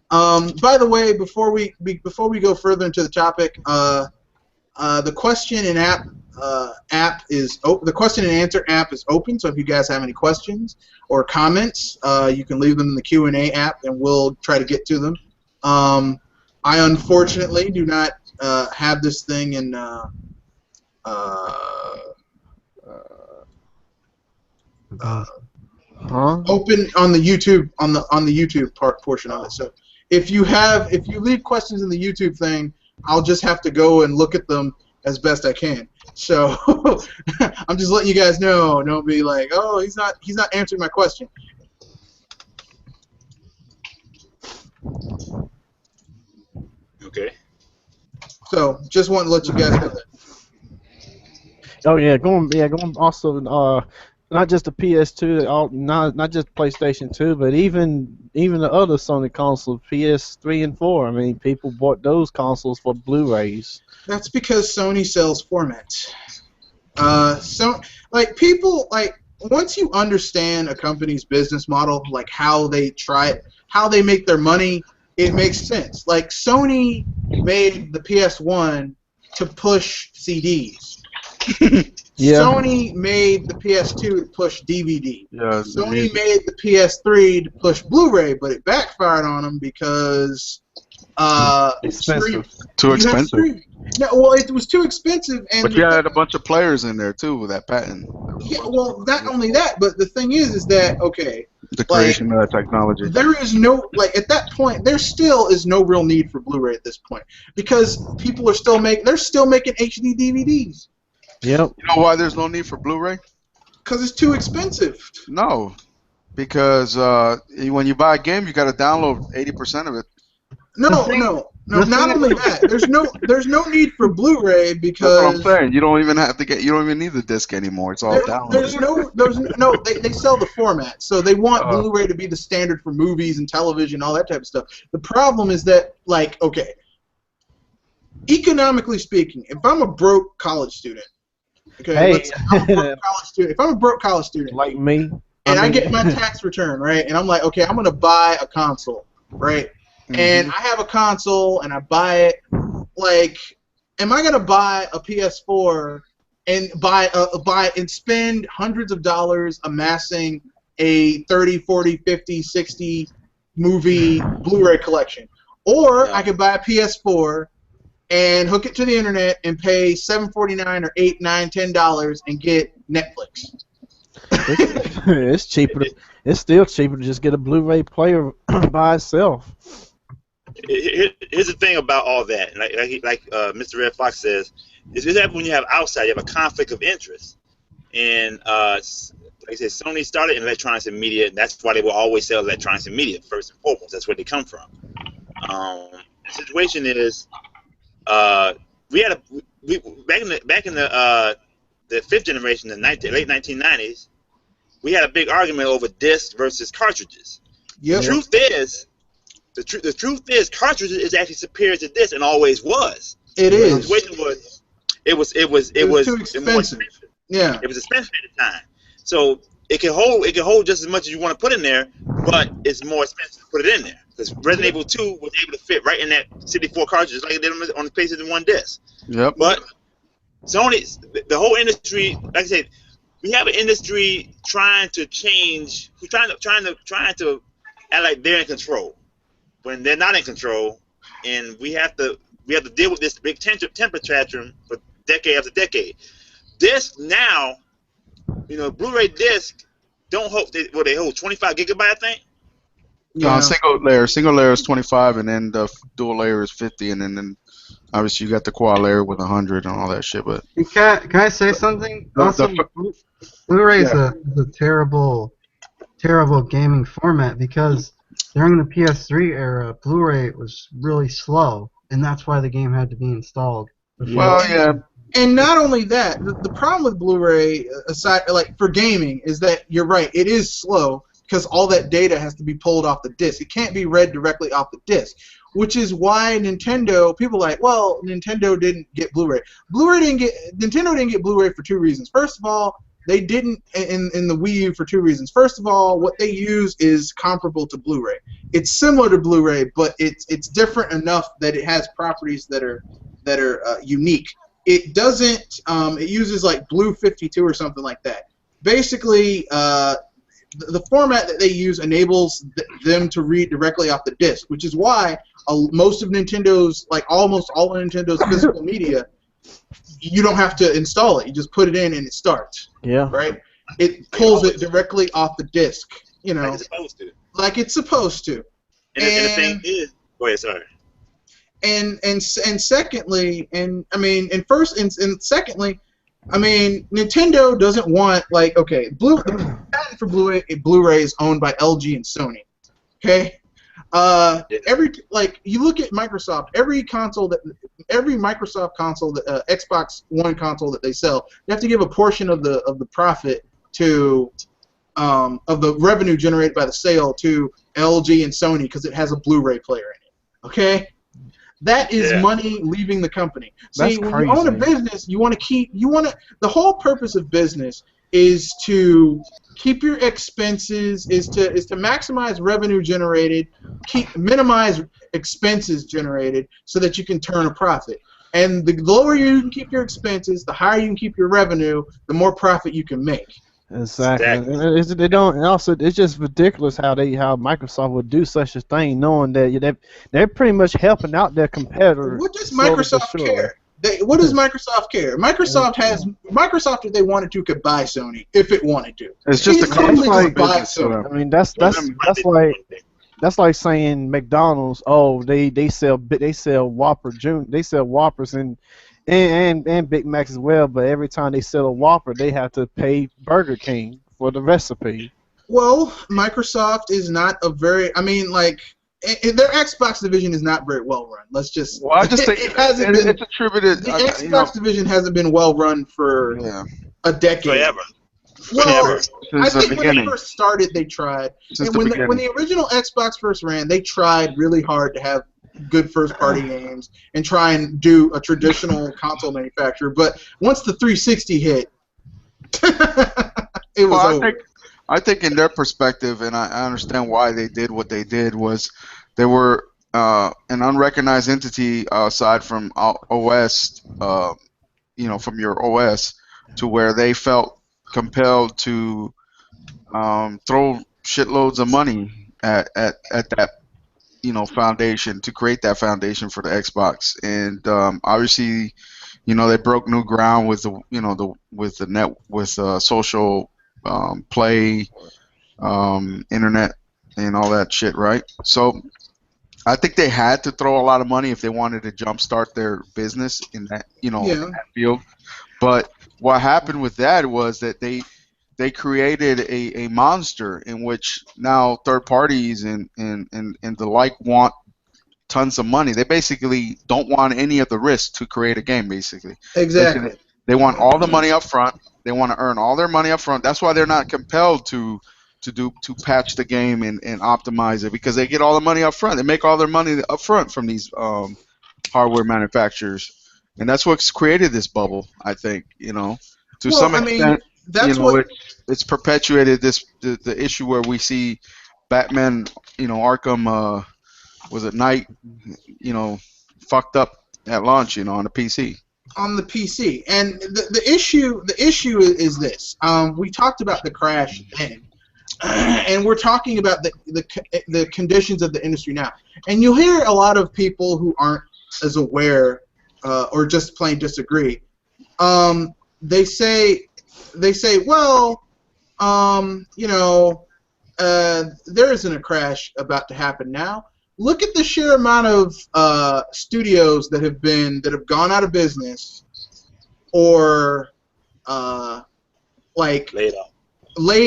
By the way, before we go further into the topic, the question and answer app is open. So if you guys have any questions or comments, you can leave them in the Q&A app, and we'll try to get to them. I unfortunately do not have this thing in open on the YouTube on the YouTube portion of it. So if you leave questions in the YouTube thing, I'll just have to go and look at them as best I can. So I'm just letting you guys know. Don't be like, oh, he's not answering my question. Okay. So just want to let you guys know that. Oh yeah, going also not just the PS2, not just PlayStation 2, but even the other Sony consoles, PS3 and 4. I mean, people bought those consoles for Blu-rays. That's because Sony sells formats. So people once you understand a company's business model, like how they make their money, it makes sense. Like Sony made the PS1 to push CDs. Yeah. Sony made the PS2 to push DVD. Yeah, Sony made the PS3 to push Blu-ray, but it backfired on them because expensive. Too expensive. No, well, it was too expensive, but you had a bunch of players in there too with that patent. Yeah, well, not only that, but the thing is that okay. The creation of that technology. There is no at that point. There still is no real need for Blu-ray at this point because people are still making HD DVDs. Yep. You know why there's no need for Blu-ray? Because it's too expensive. No, because when you buy a game, you got to download 80% of it. No. Not only that. There's no need for Blu-ray because. That's what I'm saying. You don't even need the disc anymore. It's all downloaded. They sell the format, so they want Blu-ray to be the standard for movies and television, all that type of stuff. The problem is that economically speaking, if I'm a broke college student. Okay, if I'm a broke college student, like me, and I get my tax return, right, and I'm like, okay, I'm gonna buy a console, right, and I have a console and I buy it, am I gonna buy a PS4 and buy and spend hundreds of dollars amassing a 30, 40, 50, 60 movie Blu-ray collection, or I could buy a PS4 and hook it to the internet and pay $7.49 or $8, $9, $10 and get Netflix. It's cheaper. It's still cheaper to just get a Blu-ray player by itself. Here's the thing about all that, like Mr. Red Fox says, is that when you have outside, you have a conflict of interest, and like I said, Sony started in electronics and media, and that's why they will always sell electronics and media first and foremost. That's where they come from. The situation is. Back in the fifth generation, the late 1990s, we had a big argument over discs versus cartridges. Yep. The truth is, cartridges is actually superior to discs and always was. It is. The situation was, It was too more expensive. expensive. Yeah. It was expensive at the time. So it can hold just as much as you want to put in there, but it's more expensive to put it in there. Because Resident Evil 2 was able to fit right in that 64 cartridges like it did on the PlayStation 1 disc. Yep. But Sony, the whole industry, like I said, we have an industry trying to change, who's trying to act like they're in control when they're not in control, and we have to deal with this big temper tantrum for decade after decade. This now, Blu-ray disc don't hold. They hold 25 gigabyte, I think. Yeah. Single layer is 25, and then the dual layer is 50, and then obviously you got the quad layer with 100 and all that shit. But Can I say something? Also, Blu-ray is a terrible gaming format because during the PS3 era, Blu-ray was really slow, and that's why the game had to be installed. And not only that, the problem with Blu-ray, aside like for gaming, is that you're right. It is slow because all that data has to be pulled off the disc. It can't be read directly off the disc, which is why people are like, well, Nintendo didn't get Blu-ray. Nintendo didn't get Blu-ray for two reasons. First of all, they didn't in the Wii U for two reasons. First of all, what they use is comparable to Blu-ray. It's similar to Blu-ray, but it's different enough that it has properties that are unique. It doesn't. It uses like Blue 52 or something like that. Basically, the format that they use enables them to read directly off the disc, which is why most of Nintendo's, like almost all of Nintendo's physical media, you don't have to install it. You just put it in and it starts. Yeah. Right. It pulls it directly off the disc. Like it's supposed to. Like it's supposed to. And the thing is, go ahead, sorry. And secondly, secondly, Nintendo doesn't want the patent for Blu-ray is owned by LG and Sony. Okay, you look at Microsoft, every Microsoft console, Xbox One console that they sell, they have to give a portion of the profit to of the revenue generated by the sale to LG and Sony because it has a Blu-ray player in it. Okay. That is money leaving the company. See, when you own a business, the whole purpose of business is to keep your expenses, is to maximize revenue generated, minimize expenses generated so that you can turn a profit. And the lower you can keep your expenses, the higher you can keep your revenue, the more profit you can make. Exactly. They don't. And also, it's just ridiculous how Microsoft would do such a thing, knowing that they're pretty much helping out their competitor. What does Microsoft care? What does Microsoft care? Microsoft, if they wanted to, could buy Sony if it wanted to. It's just a like buy Sony. I mean, that's like saying McDonald's. Oh, they sell Whopper they sell Whoppers and Big Macs as well, but every time they sell a Whopper, they have to pay Burger King for the recipe. Well, Microsoft is not their Xbox division is not very well run. Let's just. Well, I just think it's attributed. The Xbox division hasn't been well run for a decade. Forever. Well, I Since think when they first started, they tried. And when the original Xbox first ran, they tried really hard to have good first-party games and try and do a traditional console manufacturer. But once the 360 hit, it was over. I think in their perspective, and I understand why they did what they did, was they were an unrecognized entity aside from OS, from your OS, to where they felt compelled to throw shitloads of money at that foundation, to create that foundation for the Xbox. And obviously, they broke new ground with social play, internet, and all that shit, right? So I think they had to throw a lot of money if they wanted to jumpstart their business in that in that field. But what happened with that was that they created a monster in which now third parties and the like want tons of money. They basically don't want any of the risk to create a game, basically. Exactly. They want all the money up front. They want to earn all their money up front. That's why they're not compelled to patch the game and optimize it, because they get all the money up front. They make all their money up front from these hardware manufacturers. and that's what's created this bubble. I think, to Well, some I mean, extent, that's what it's perpetuated the issue where we see Batman, Arkham, was it Knight, you know, fucked up at launch, on the PC. on the PC. And the issue is this. We talked about the crash then, and we're talking about the conditions of the industry now. And you'll hear a lot of people who aren't as aware or just plain disagree. They say, well, there isn't a crash about to happen now. Look at the sheer amount of studios that have gone out of business, or laid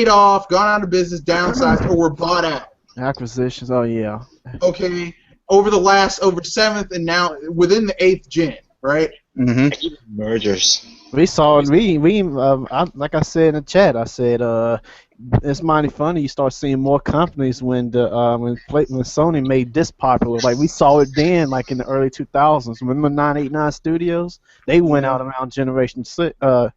off, gone out of business, downsized, or were bought out. Acquisitions. Oh yeah. Okay, over 7th and now within the 8th gen, right? Mm-hmm. Mergers. We saw it. Like I said in the chat, I said it's mighty funny. You start seeing more companies when Sony made this popular. Like we saw it then, like in the early 2000s. Remember 989 Studios? They went out around Generation 6. Well,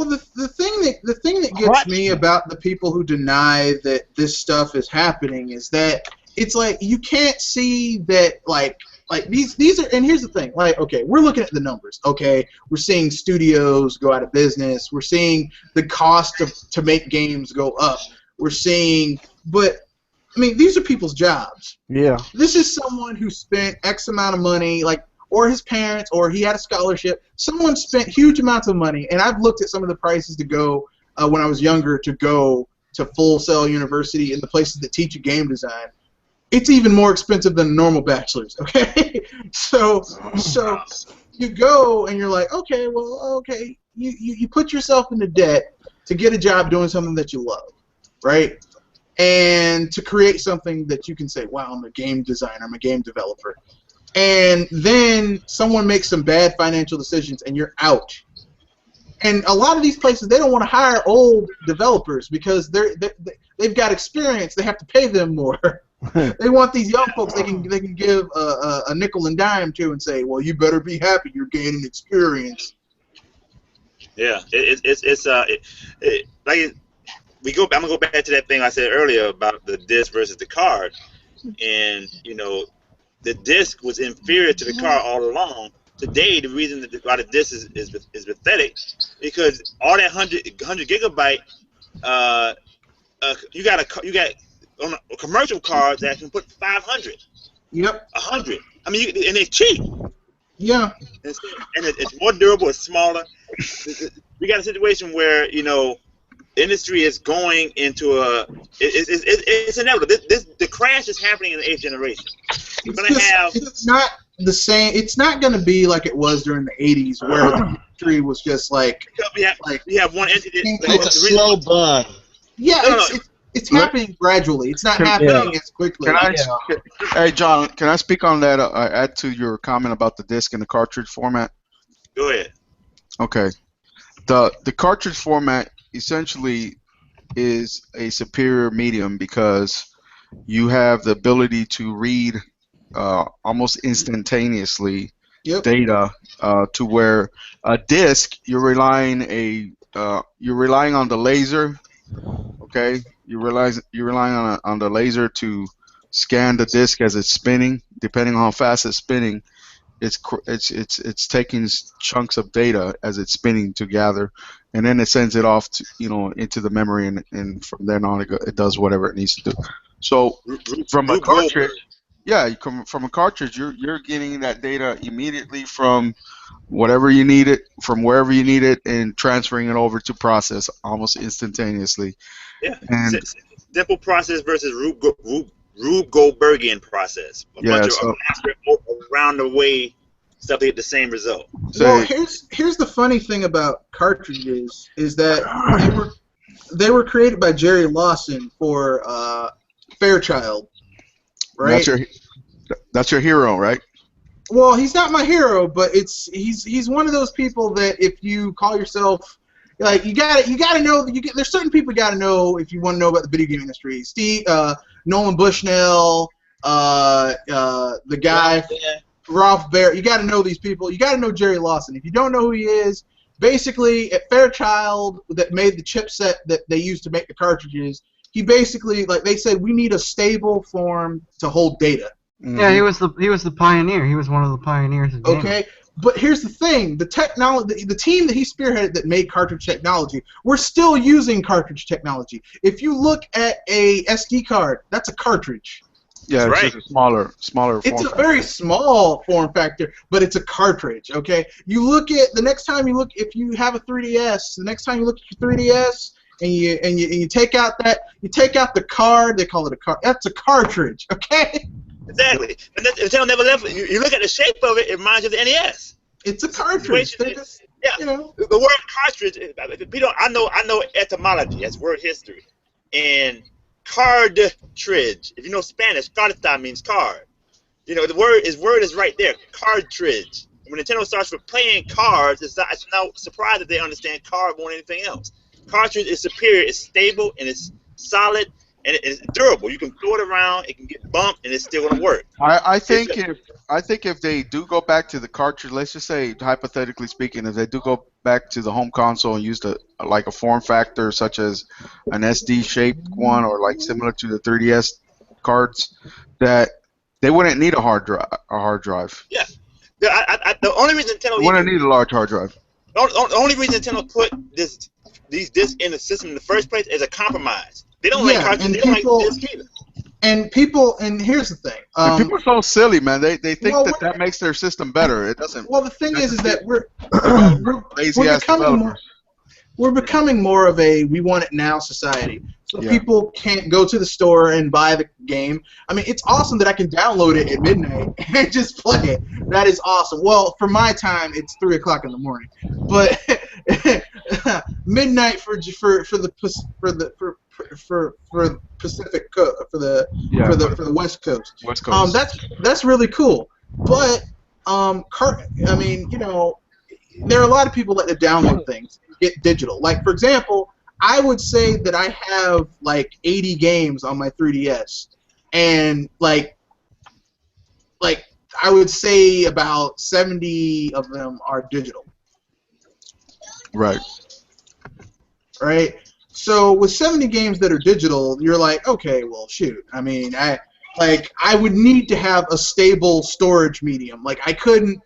the thing that gets me about the people who deny that this stuff is happening is that it's like you can't see that like these are, and here's the thing, like, okay, we're looking at the numbers, okay, we're seeing studios go out of business, we're seeing the cost to make games go up, but I mean, these are people's jobs. Yeah. This is someone who spent X amount of money, or his parents, or he had a scholarship. Someone spent huge amounts of money, and I've looked at some of the prices to go when I was younger to go to Full Sail University and the places that teach you game design. It's even more expensive than a normal bachelor's, okay? So you go and you're like, okay, you put yourself into debt to get a job doing something that you love, right? And to create something that you can say, wow, I'm a game designer, I'm a game developer. And then someone makes some bad financial decisions and you're out. And a lot of these places, they don't want to hire old developers because they've got experience. They have to pay them more. They want these young folks they can give a nickel and dime to and say, well, you better be happy you're gaining experience. Yeah, I'm gonna go back to that thing I said earlier about the disc versus the card, and the disc was inferior to the card all along. Today, the reason why the disc is pathetic because all that 100 gigabyte, you got on a commercial card that can put 500. Yep. 100. I mean, and it's cheap. Yeah. And it's more durable. It's smaller. We got a situation where the industry is going into it's inevitable. The crash is happening in the 8th generation. It's not the same. It's not going to be like it was during the 80s where the industry was just like. We have one entity. It's a slow burn. Yeah, it's happening gradually. It's not happening as quickly. Hey, John, can I speak on that? Add to your comment about the disc and the cartridge format. Go ahead. Okay, the cartridge format essentially is a superior medium because you have the ability to read almost instantaneously data to where a disc you're relying on the laser. Okay, you're relying on the laser to scan the disc as it's spinning. Depending on how fast it's spinning, it's taking chunks of data as it's spinning to gather, and then it sends it off to, into the memory, and from then on it does whatever it needs to do. So from a cartridge, from a cartridge, you're getting that data immediately from whatever you need it, from wherever you need it, and transferring it over to process almost instantaneously. Yeah, and simple process versus Rube Goldbergian process. A bunch of around the way stuff to get the same result. Well, here's the funny thing about cartridges is that they were created by Jerry Lawson for Fairchild, right? That's your hero, right? Well, he's not my hero, but he's one of those people that if you call yourself like you gotta know there's certain people you gotta know if you want to know about the video game industry. Nolan Bushnell, the guy Ralph Baer. You got to know these people. You got to know Jerry Lawson. If you don't know who he is, basically at Fairchild that made the chipset that they used to make the cartridges, he basically, like they said, we need a stable form to hold data. Yeah, he was the pioneer. He was one of the pioneers of gaming. Okay, but here's the thing: the team that he spearheaded that made cartridge technology, we're still using cartridge technology. If you look at a SD card, that's a cartridge. Yeah, it's right. just a smaller It's form a factor. very small form factor, but it's a cartridge. Okay, you look at the next time you look, if you have a 3DS, the next time you look at your 3DS and you take out the card, they call it a card. That's a cartridge. Okay. Exactly. And Nintendo never left. You look at the shape of it, it reminds you of the NES. It's a cartridge. Situation They're is- just, Yeah. you know. The word cartridge, people, I know etymology, that's word history. And cartridge, if you know Spanish, carta means card. You know, the word is right there, cartridge. When Nintendo starts with playing cards, it's no surprise that they understand card more than anything else. Cartridge is superior, it's stable, and it's solid, and it's durable. You can throw it around, it can get bumped, and it's still going to work. I think if they do go back to the cartridge, let's just say hypothetically speaking, if they do go back to the home console and use like a form factor such as an SD shaped one or like similar to the 3DS cards, that they wouldn't need a hard drive. Yeah. The only reason Nintendo They wouldn't need a large hard drive. the only reason Nintendo put these discs in the system in the first place is a compromise. They don't like Yeah, cartridges. and They don't people- like discs either. And here's the thing. And people are so silly, man. They think well, that makes their system better. It doesn't. Well, the thing is that we're Lazy ass developers. we're becoming more of a we want it now society. So Yeah. people can't go to the store and buy the game. I mean, it's awesome that I can download it at midnight and just play it. That is awesome. Well, for my time, it's 3 o'clock in the morning, but midnight for the Pacific for the West Coast. West Coast. That's really cool. But I mean, you know, there are a lot of people that download things, get digital. Like for example, I would say that I have like 80 games on my 3DS, and like I would say about 70 of them are digital. Right. Right? So with 70 games that are digital, you're like, okay, well, shoot. I mean, I would need to have a stable storage medium. Like I could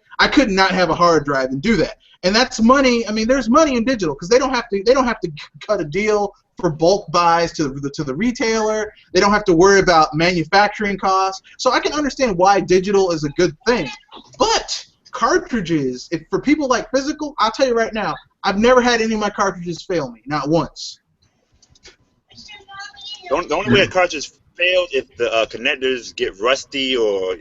not have a hard drive and do that. And that's money. I mean, there's money in digital because they don't have to cut a deal for bulk buys to the retailer. They don't have to worry about manufacturing costs. So I can understand why digital is a good thing. But cartridges, for people like physical, I'll tell you right now, I've never had any of my cartridges fail me, not once. The only way a cartridge fails if the connectors get rusty or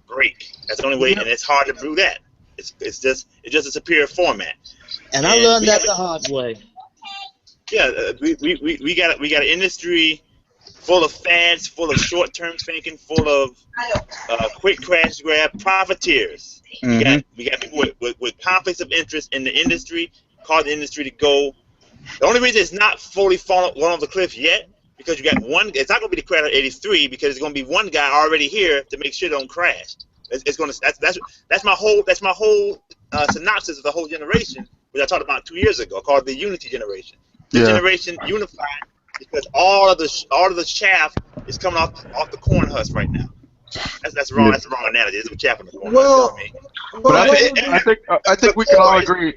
break. That's the only way, and it's hard to do that. It's just a superior format. And I learned that the hard way. Yeah, we got an industry full of fads, full of short-term thinking, full of quick crash grab profiteers. Mm-hmm. We got people with conflicts of interest in the industry, cause the industry to go. The only reason it's not fully fallen off the cliff yet, because you got one. It's not going to be the crash of '83 because there's going to be one guy already here to make sure it don't crash. It's going to. That's my whole synopsis of the whole generation, which I talked about 2 years ago, called the Unity generation. The generation unified because all of the chaff is coming off the corn husk right now. That's wrong. That's the wrong analogy. There's chaff on the corn husk. But I think we can all agree.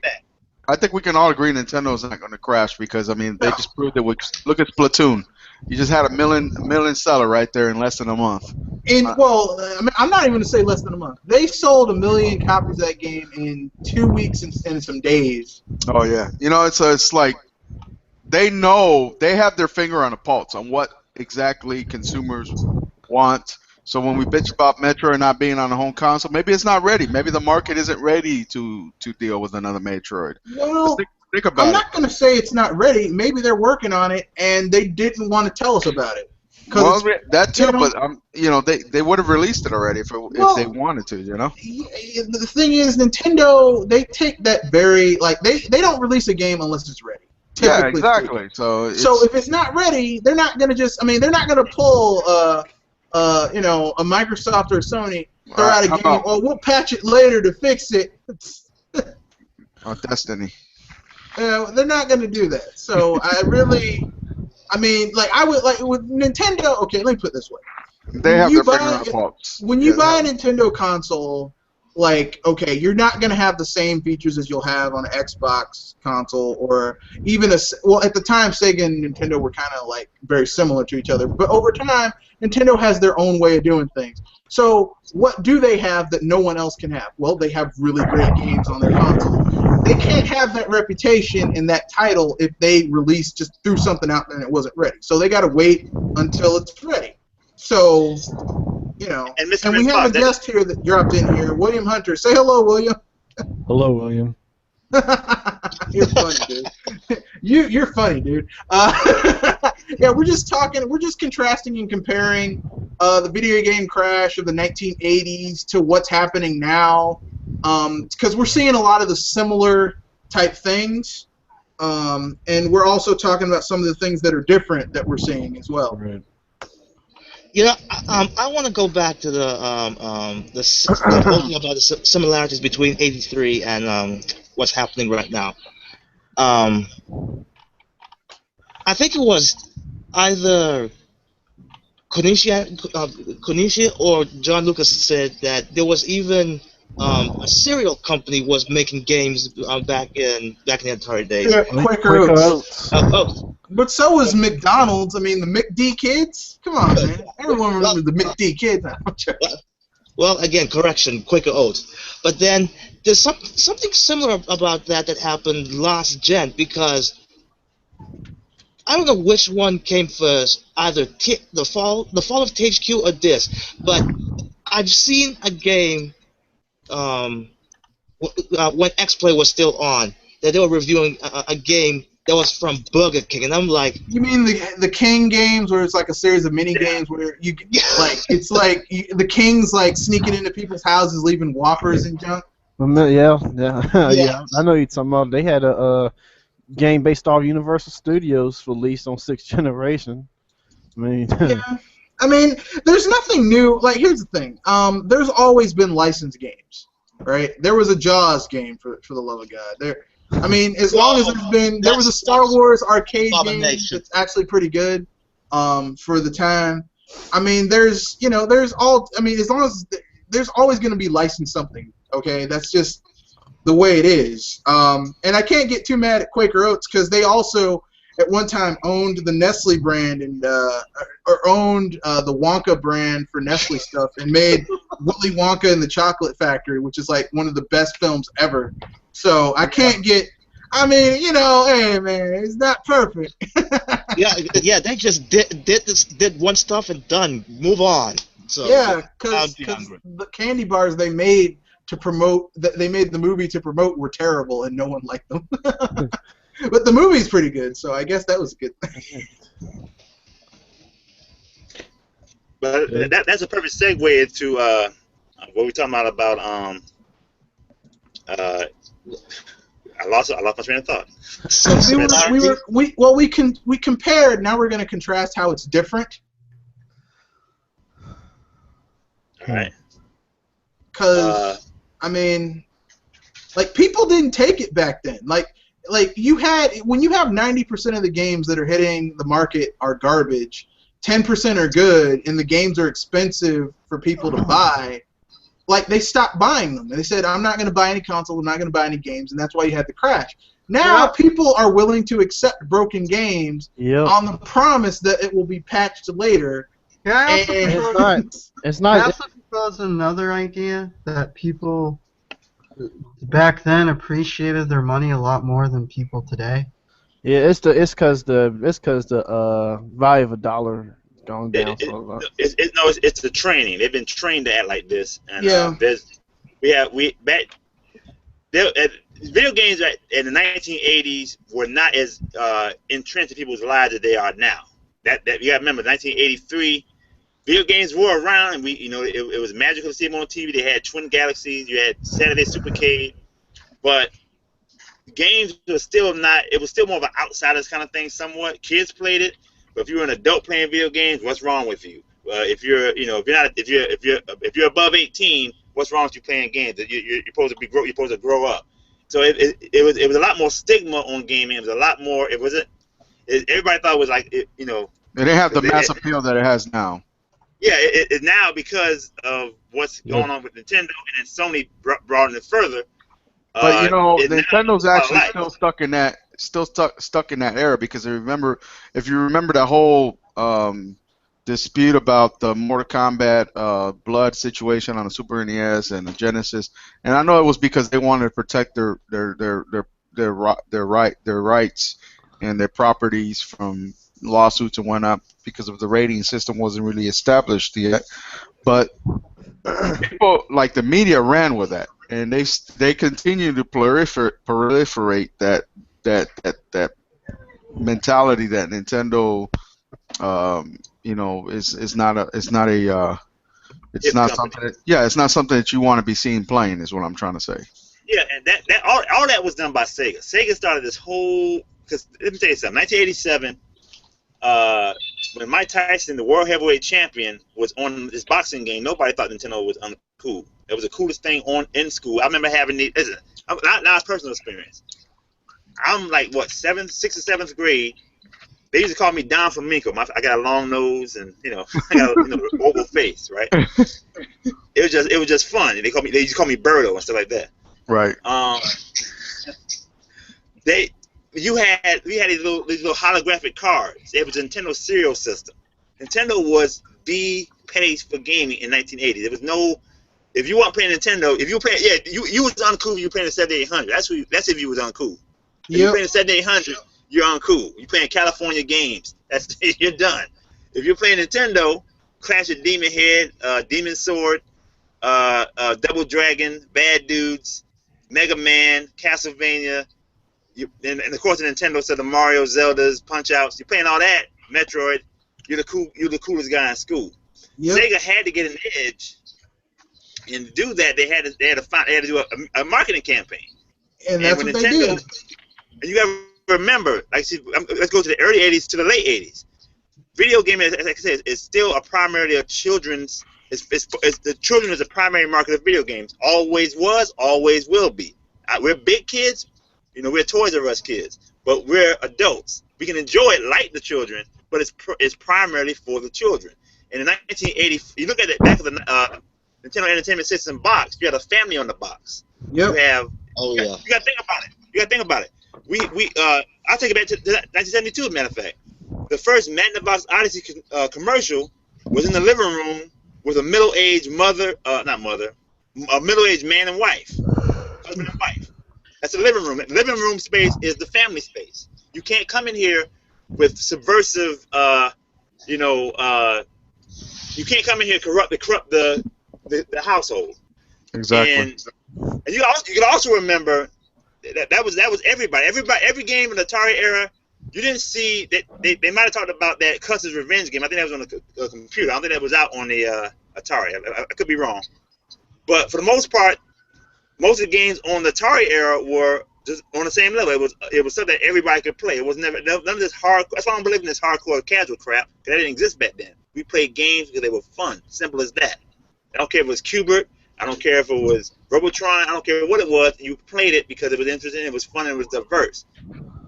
I think we can all agree Nintendo's not going to crash because I mean they just proved it. Look at Splatoon. You just had a million seller right there in less than a month. I mean, I'm not even going to say less than a month. They sold 1 million copies of that game in 2 weeks and some days. Oh yeah, it's like they know they have their finger on the pulse on what exactly consumers want. So when we bitch about Metroid not being on the home console, maybe it's not ready. Maybe the market isn't ready to deal with another Metroid. Well, think about I'm not going to say it's not ready. Maybe they're working on it and they didn't want to tell us about it. Well, that too, but they would have released it already if they wanted to, The thing is, Nintendo, they take that very they don't release a game unless it's ready. Yeah, exactly. So if it's not ready, they're not gonna they're not gonna pull a Microsoft or Sony throw out a How game. about Oh, we'll patch it later to fix it. Destiny? They're not going to do that. So I mean, like I would like with Nintendo. Okay, let me put it this way: They when have you their buy figuring out faults. when Yeah, you they buy a have. Nintendo console, like okay, you're not going to have the same features as you'll have on an Xbox console or even well at the time Sega and Nintendo were kind of like very similar to each other, but over time Nintendo has their own way of doing things. So what do they have that no one else can have? Well, they have really great games on their console. They can't have that reputation and that title if they just threw something out and it wasn't ready. So they got to wait until it's ready. So, And Mr. and we Red have a Fox, guest here that dropped in here, William Hunter. Say hello, William. Hello, William. You're funny, dude. You're funny, dude. Yeah, we're just talking. We're just contrasting and comparing the video game crash of the 1980s to what's happening now, because we're seeing a lot of the similar type things, and we're also talking about some of the things that are different that we're seeing as well. Right. I want to go back to the whole thing about the similarities between '83 and what's happening right now. Um, I think it was either Konishi or John Lucas said that there was even a cereal company was making games back in the Atari days. Yeah, Quaker Quaker Oats. Oats. Oh, But so was McDonald's. I mean, the McD kids. Come on, man. Everyone remembers the McD kids. well, again, correction, Quaker Oats. But then there's something similar about that happened last gen because I don't know which one came first, either the fall of THQ or this, but I've seen a game when X-Play was still on that they were reviewing a game that was from Burger King, and I'm like, You mean the King games, where it's like a series of mini games where it's like the King's like sneaking into people's houses, leaving Whoppers and junk. Yeah. Yeah. Yeah. I know you're talking about. They had a game based off Universal Studios released on 6th generation. I mean, Yeah. I mean, there's nothing new. Like, here's the thing. There's always been licensed games, right? There was a Jaws game for the love of God. I mean, as long as there was a Star Wars arcade game Abomination. that's actually pretty good, for the time. I mean, as long as there's always going to be licensed something. Okay, that's just the way it is. And I can't get too mad at Quaker Oats because they also at one time owned the Nestle brand and or owned the Wonka brand for Nestle stuff and made Willy Wonka and the Chocolate Factory, which is like one of the best films ever. So I can't get. I mean, hey man, it's not perfect. yeah, they just did one stuff and done, move on. So Yeah, I'd because be hungry. the candy bars they made to promote that they made the movie to promote were terrible and no one liked them. But the movie's pretty good, so I guess that was a good thing. But that's a perfect segue into what we're talking about I lost my train of thought. Some similarity. We compared. Now we're going to contrast how it's different. All right. Because I mean, like people didn't take it back then. Like when you have 90% of the games that are hitting the market are garbage, 10% are good, and the games are expensive for people to buy. Like they stopped buying them. They said, "I'm not going to buy any console. I'm not going to buy any games," and that's why you had the crash. Now people are willing to accept broken games on the promise that it will be patched later. Yeah, it's I not. also propose another idea that people back then appreciated their money a lot more than people today. Yeah, it's because the value of a dollar is going down so a lot. It's the training. They've been trained to act like this, and Yeah. Video games in the 1980s were not as entrenched in people's lives as they are now. That you got to remember, 1983, video games were around, and it was magical to see them on TV. They had Twin Galaxies, you had Saturday Supercade, but games was still not. It was still more of an outsiders kind of thing. Somewhat kids played it, but if you were an adult playing video games, what's wrong with you? if you're above 18, what's wrong with you playing games? You're supposed to grow up. So it was a lot more stigma on gaming. It was a lot more. It wasn't. Everybody thought it was like It didn't have the mass appeal that it has now. Yeah, it now because of what's going on with Nintendo, and then Sony brought it further. But Nintendo's actually still stuck in that era, because if you remember that whole dispute about the Mortal Kombat blood situation on the Super NES and the Genesis, and I know it was because they wanted to protect their rights and their properties from lawsuits and whatnot, because of the rating system wasn't really established yet. But people, like the media, ran with that, and they continue to proliferate that mentality that Nintendo, is not something. It's not something that you want to be seen playing. Is what I'm trying to say. Yeah, and that all that was done by Sega. Sega started this whole, because let me tell you something. 1987. When Mike Tyson, the world heavyweight champion, was on this boxing game, nobody thought Nintendo was uncool. It was the coolest thing in school. I remember having now it's personal experience. I'm like, what, 6th or 7th grade. They used to call me Don Flamenco. I got a long nose and I got an oval face, right? It was just fun. They used to call me Birdo and stuff like that. Right. We had these little holographic cards. It was a Nintendo serial system. Nintendo was the place for gaming in 1980. There was no, if you weren't playing Nintendo, if you were playing, you was uncool if you were playing the 7800. That's if you was uncool. If you're playing the 7800, you're uncool. You're playing California games. You're done. If you're playing Nintendo, Clash of Demon Head, Demon Sword, Double Dragon, Bad Dudes, Mega Man, Castlevania. And of course, the Nintendo said the Mario, Zeldas, Punch Outs. You're playing all that, Metroid. You're the coolest guy in school. Yep. Sega had to get an edge, and to do that, they had to do a marketing campaign. And that's what they did. And you got to remember, let's go to the early '80s to the late '80s. Video gaming, as I said, is still primarily a children's. The children is a primary market of video games. Always was, always will be. We're big kids. We're Toys R Us kids, but we're adults. We can enjoy it like the children, but it's primarily for the children. And in 1980, you look at it back of the Nintendo Entertainment System box. You had a family on the box. Yep. You have. You got to think about it. I'll take it back to 1972. As a matter of fact, the first Magnavox Odyssey commercial was in the living room with a middle-aged a middle-aged man and wife, husband and wife. That's the living room. The living room space is the family space. You can't come in here with subversive, you can't come in here corrupt the household. Exactly. And you can also remember that was everybody. Every game in the Atari era, you didn't see that they might have talked about that Custer's Revenge game. I think that was on the computer. I don't think that was out on the Atari. I could be wrong. But for the most part, most of the games on the Atari era were just on the same level. It was something that everybody could play. It was none of this hardcore. That's why I don't believe in this hardcore casual crap, because that didn't exist back then. We played games because they were fun. Simple as that. I don't care if it was Qbert. I don't care if it was Robotron. I don't care what it was. You played it because it was interesting. It was fun. It was diverse.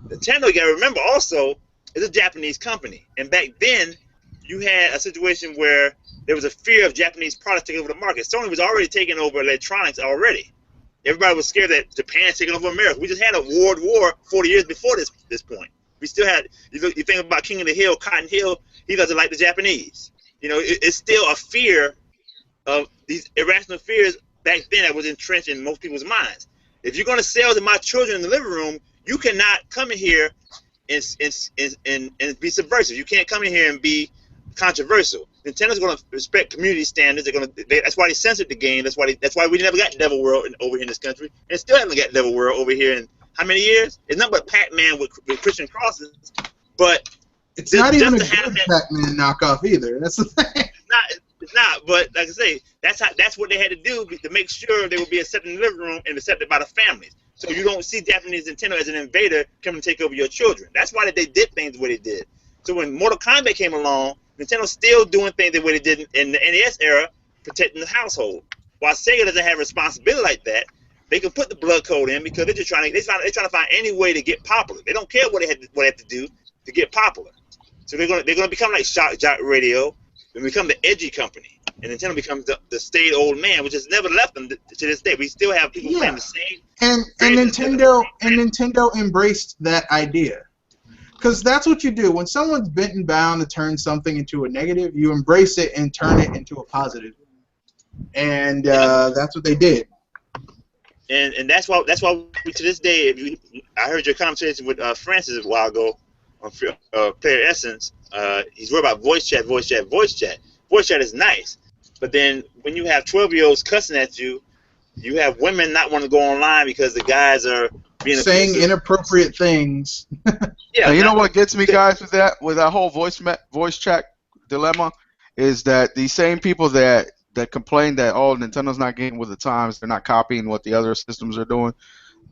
Nintendo, you got to remember also, is a Japanese company, and back then you had a situation where there was a fear of Japanese products taking over the market. Sony was already taking over electronics already. Everybody was scared that Japan's taking over America. We just had a world war 40 years before this point. We still had, you think about King of the Hill, Cotton Hill, he doesn't like the Japanese. It's still a fear of these irrational fears back then that was entrenched in most people's minds. If you're going to sell to my children in the living room, you cannot come in here and be subversive. You can't come in here and be controversial. Nintendo's going to respect community standards. That's why they censored the game. That's why we never got Devil World over here in this country, and still haven't got Devil World over here in how many years? It's nothing but Pac-Man with Christian crosses. But it's not even a good Pac-Man knockoff either. That's the thing. It's not. But like I say, that's what they had to do to make sure they would be accepted in the living room and accepted by the families. So you don't see Japanese Nintendo as an invader coming to take over your children. That's why they did things the way they did. So when Mortal Kombat came along, Nintendo's still doing things the way they did in the NES era, protecting the household. While Sega doesn't have responsibility like that, they can put the blood code in because they're just trying to find any way to get popular. They don't care what they have to do to get popular. So they're gonna become like Shock Jock Radio and become the edgy company. And Nintendo becomes the staid old man, which has never left them to this day. We still have people playing the same. And Nintendo embraced that idea. Because that's what you do. When someone's bent and bound to turn something into a negative, you embrace it and turn it into a positive. And that's what they did. And that's why we, to this day, I heard your conversation with Francis a while ago on Player Essence. He's worried about voice chat. Voice chat is nice. But then when you have 12-year-olds cussing at you, you have women not wanting to go online because the guys are being saying inappropriate things. Yeah, you know what gets me, guys, with that whole voice chat dilemma is that these same people that complain that Nintendo's not getting with the times, they're not copying what the other systems are doing.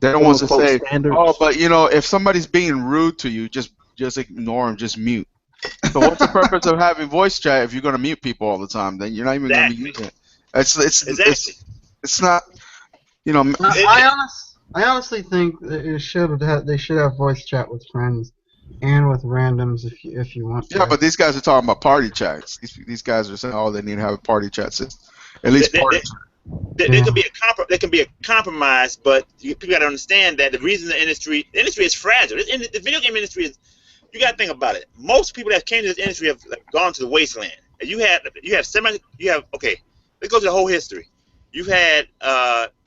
They're the ones that say, standards. "Oh, but if somebody's being rude to you, just ignore them, just mute." So what's the purpose of having voice chat if you're going to mute people all the time? Then you're not even going to be using it. It's not. I honestly think that they should have voice chat with friends and with randoms if you want to. Yeah, but these guys are talking about party chats. These guys are saying, they need to have a party chat system. At least party. There can be a compromise, but people got to understand that the reason the industry is fragile. The video game industry is. You got to think about it. Most people that came to this industry have gone to the wasteland. And let's go to the whole history. You've had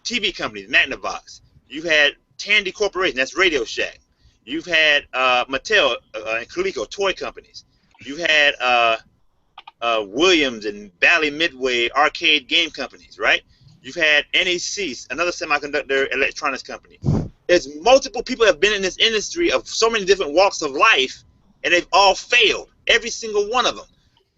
TV companies, Magnavox. You've had Tandy Corporation, that's Radio Shack. You've had Mattel and Coleco, toy companies. You've had Williams and Bally Midway arcade game companies, right? You've had NEC, another semiconductor electronics company. There's multiple people that have been in this industry of so many different walks of life, and they've all failed. Every single one of them.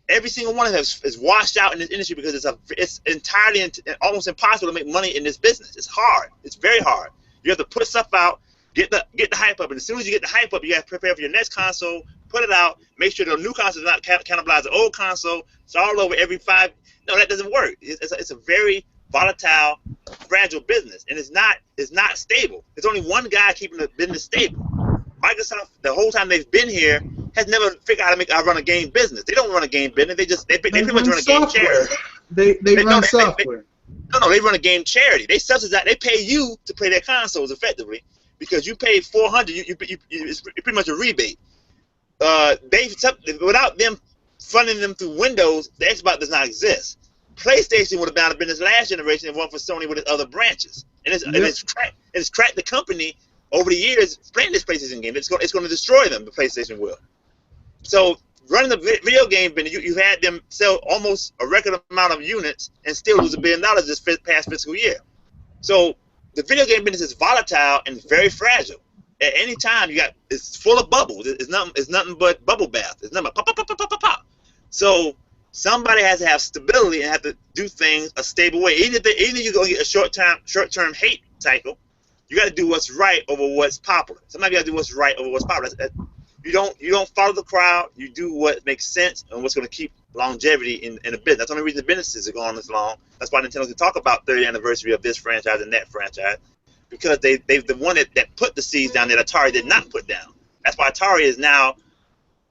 Every single one of them is washed out in this industry because it's entirely almost impossible to make money in this business. It's hard. It's very hard. You have to put stuff out, get the hype up, and as soon as you get the hype up, you got to prepare for your next console, put it out, make sure the new console does not cannibalize the old console. It's all over every 5. No, that doesn't work. It's a very volatile, fragile business, and it's not stable. There's only one guy keeping the business stable. Microsoft, the whole time they've been here, has never figured out how to run a game business. They don't run a game business. They pretty much run a game charity. They run software. No, they run a game charity. They subsidize. They pay you to play their consoles effectively because you paid $400. It's pretty much a rebate. Without them funding them through Windows, the Xbox does not exist. PlayStation would have been out of business last generation if it weren't for Sony with its other branches. And it's cracked the company over the years playing this PlayStation game. It's going to destroy them, the PlayStation will. So running the video game business, you had them sell almost a record amount of units and still lose $1 billion this past fiscal year. So the video game business is volatile and very fragile. At any time, it's full of bubbles. It's nothing but bubble bath. It's nothing but pop, pop, pop, pop, pop, pop. So somebody has to have stability and have to do things a stable way. Even if you're going to get a short-term hate cycle, you got to do what's right over what's popular. Sometimes you got to do what's right over what's popular. You don't follow the crowd. You do what makes sense and what's going to keep longevity in a business. That's the only reason the businesses are going this long. That's why Nintendo can talk about 30th anniversary of this franchise and that franchise, because they've the one that put the seeds down that Atari did not put down. That's why Atari is now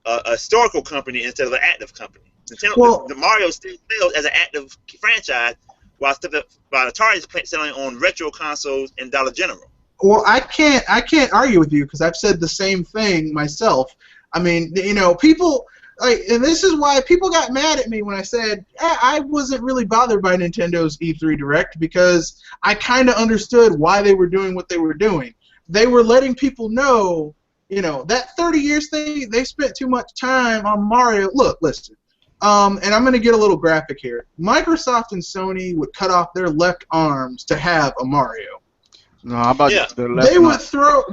a historical company instead of an active company. Nintendo, the Mario still sells as an active franchise, while Atari is selling on retro consoles and Dollar General. Well, I can't argue with you because I've said the same thing myself. I mean, people and this is why people got mad at me when I said I wasn't really bothered by Nintendo's E3 Direct, because I kind of understood why they were doing what they were doing. They were letting people know, that 30 years thing, they spent too much time on Mario. Look, listen. And I'm going to get a little graphic here. Microsoft and Sony would cut off their left arms to have a Mario. No, how about their left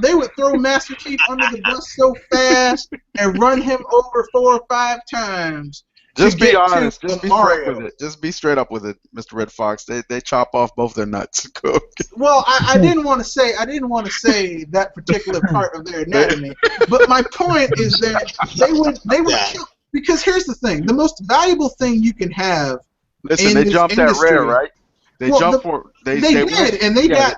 they would throw Master Chief under the bus so fast and run him over 4 or 5 times. Just be honest. Just be straight with it. Just be straight up with it, Mr. Red Fox. They chop off both their nuts. Well, I didn't want to say that particular part of their anatomy, but my point is that they would kill. because here's the thing: the most valuable thing you can have Listen, in they this jumped at Rare, industry. right? They Well, jumped for they went, did, and they yeah,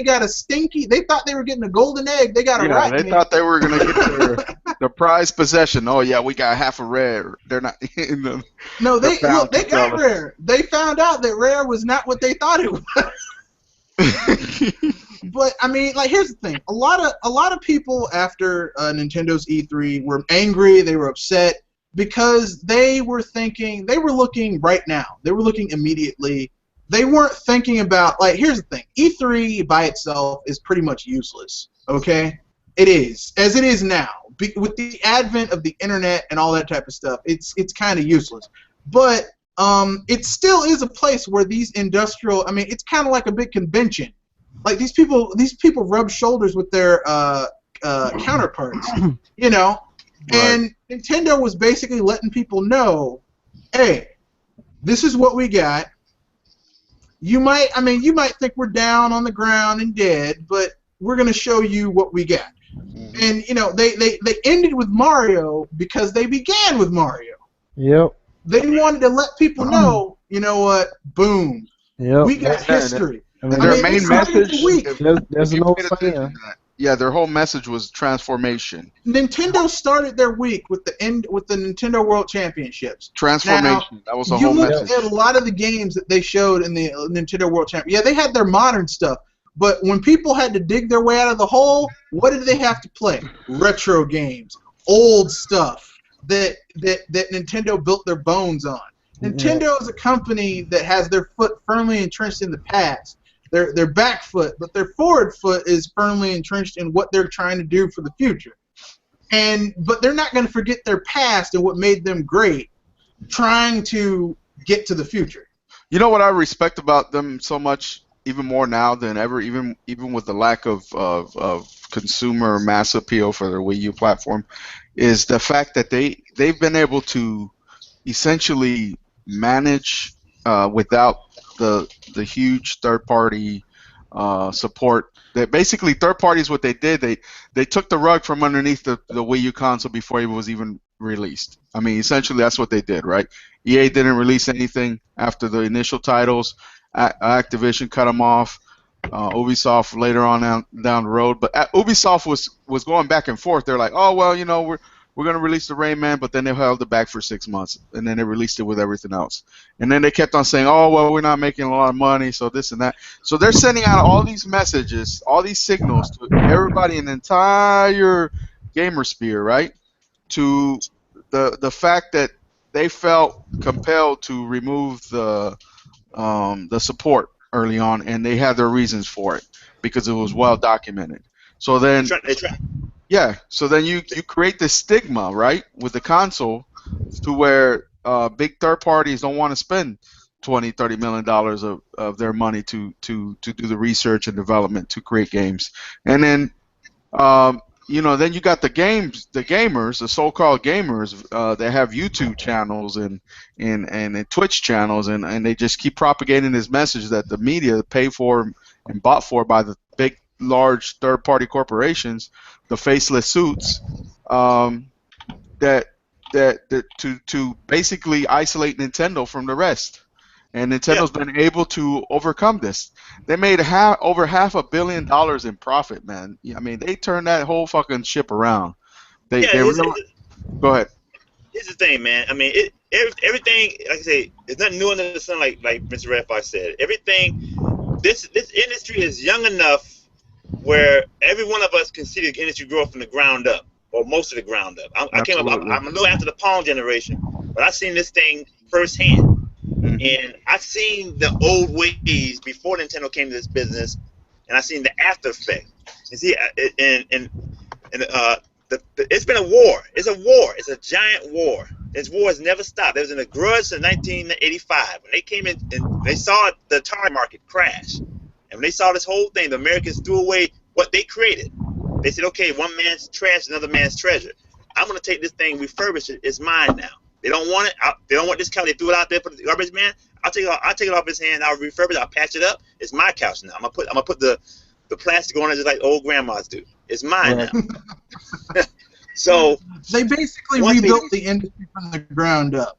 got a stinky. They thought they were getting a golden egg. They got a yeah. rat They game. thought they were gonna get their prized possession. Oh yeah, we got half a Rare. They're not. No, They're they bound look. to They sell got it. Rare. They found out that Rare was not what they thought it was. But I mean, like, here's the thing: a lot of people after Nintendo's E3 were angry. They were upset because they were looking right now. They were looking immediately. They weren't thinking about, like, here's the thing: E3 by itself is pretty much useless. Okay, it is as it is now. With the advent of the internet and all that type of stuff, it's kind of useless. But it still is a place where these industrial. I mean, it's kind of like a big convention. Like these people rub shoulders with their counterparts, you know. Right. And Nintendo was basically letting people know, hey, this is what we got. You might think we're down on the ground and dead, but we're gonna show you what we got. Mhm. And you know, they ended with Mario because they began with Mario. Yep. They wanted to let people know, you know what? Boom, Yep. we got history. I mean, I Their mean, they main started the message, week. there's if an you old paid attention saying. to that, yeah, their whole message was transformation. Nintendo started their week with the Nintendo World Championships. Transformation. That was the You whole look message. at a lot of the games that they showed in the Nintendo World Championships. Yeah, they had their modern stuff, but when people had to dig their way out of the hole, what did they have to play? Retro games, old stuff that Nintendo built their bones on. Nintendo is a company that has their foot firmly entrenched in the past. Their back foot, but their forward foot is firmly entrenched in what they're trying to do for the future. But they're not going to forget their past and what made them great, trying to get to the future. You know what I respect about them so much, even more now than ever, even with the lack of consumer mass appeal for their Wii U platform, is the fact that they've been able to essentially manage without the huge third party support. That basically third parties, what they did, they took the rug from underneath the Wii U console before it was even released. I mean, essentially that's what they did, right? EA didn't release anything after the initial titles. Activision cut them off. Ubisoft later on down the road, but Ubisoft was going back and forth. They're like, oh well, you know, we're gonna release the Rayman, but then they held it back for 6 months, and then they released it with everything else. And then they kept on saying, oh well, we're not making a lot of money, so this and that. So they're sending out all these messages, all these signals to everybody in the entire gamer sphere, right? To the fact that they felt compelled to remove the support early on, and they had their reasons for it because it was well documented. So then, yeah, so then you create this stigma, right, with the console, to where big third parties don't want to spend 20-30 million dollars of their money to do the research and development to create games, and then then you got the gamers, the so-called gamers, they have YouTube channels and Twitch channels, and they just keep propagating this message that the media paid for and bought for by the big, large third-party corporations, the faceless suits, that to basically isolate Nintendo from the rest. And Nintendo's been able to overcome this. They made over $500 million in profit, man. I mean, they turned that whole fucking ship around. They really. Go ahead. Here's the thing, man. I mean, everything, like I say, it's nothing new under the sun, like Mr. Red Fox said. Everything, this industry is young enough where every one of us can see the industry grow from the ground up, or most of the ground up. I'm a little after the Palm generation, but I've seen this thing firsthand. And I've seen the old ways before Nintendo came to this business, and I've seen the after effect. And see, it's been a war. It's a war. It's a giant war. This war has never stopped. There was in a grudge since 1985 when they came in and they saw the Atari market crash, and when they saw this whole thing, the Americans threw away what they created. They said, "Okay, one man's trash, another man's treasure. I'm going to take this thing, refurbish it. It's mine now." They don't want it. They don't want this couch. They threw it out there for the garbage man. I'll take it off his hand. I'll refurbish it. I'll patch it up. It's my couch now. I'm gonna put the plastic on it just like old grandmas do. It's mine now. So They basically once they rebuilt the industry from the ground up.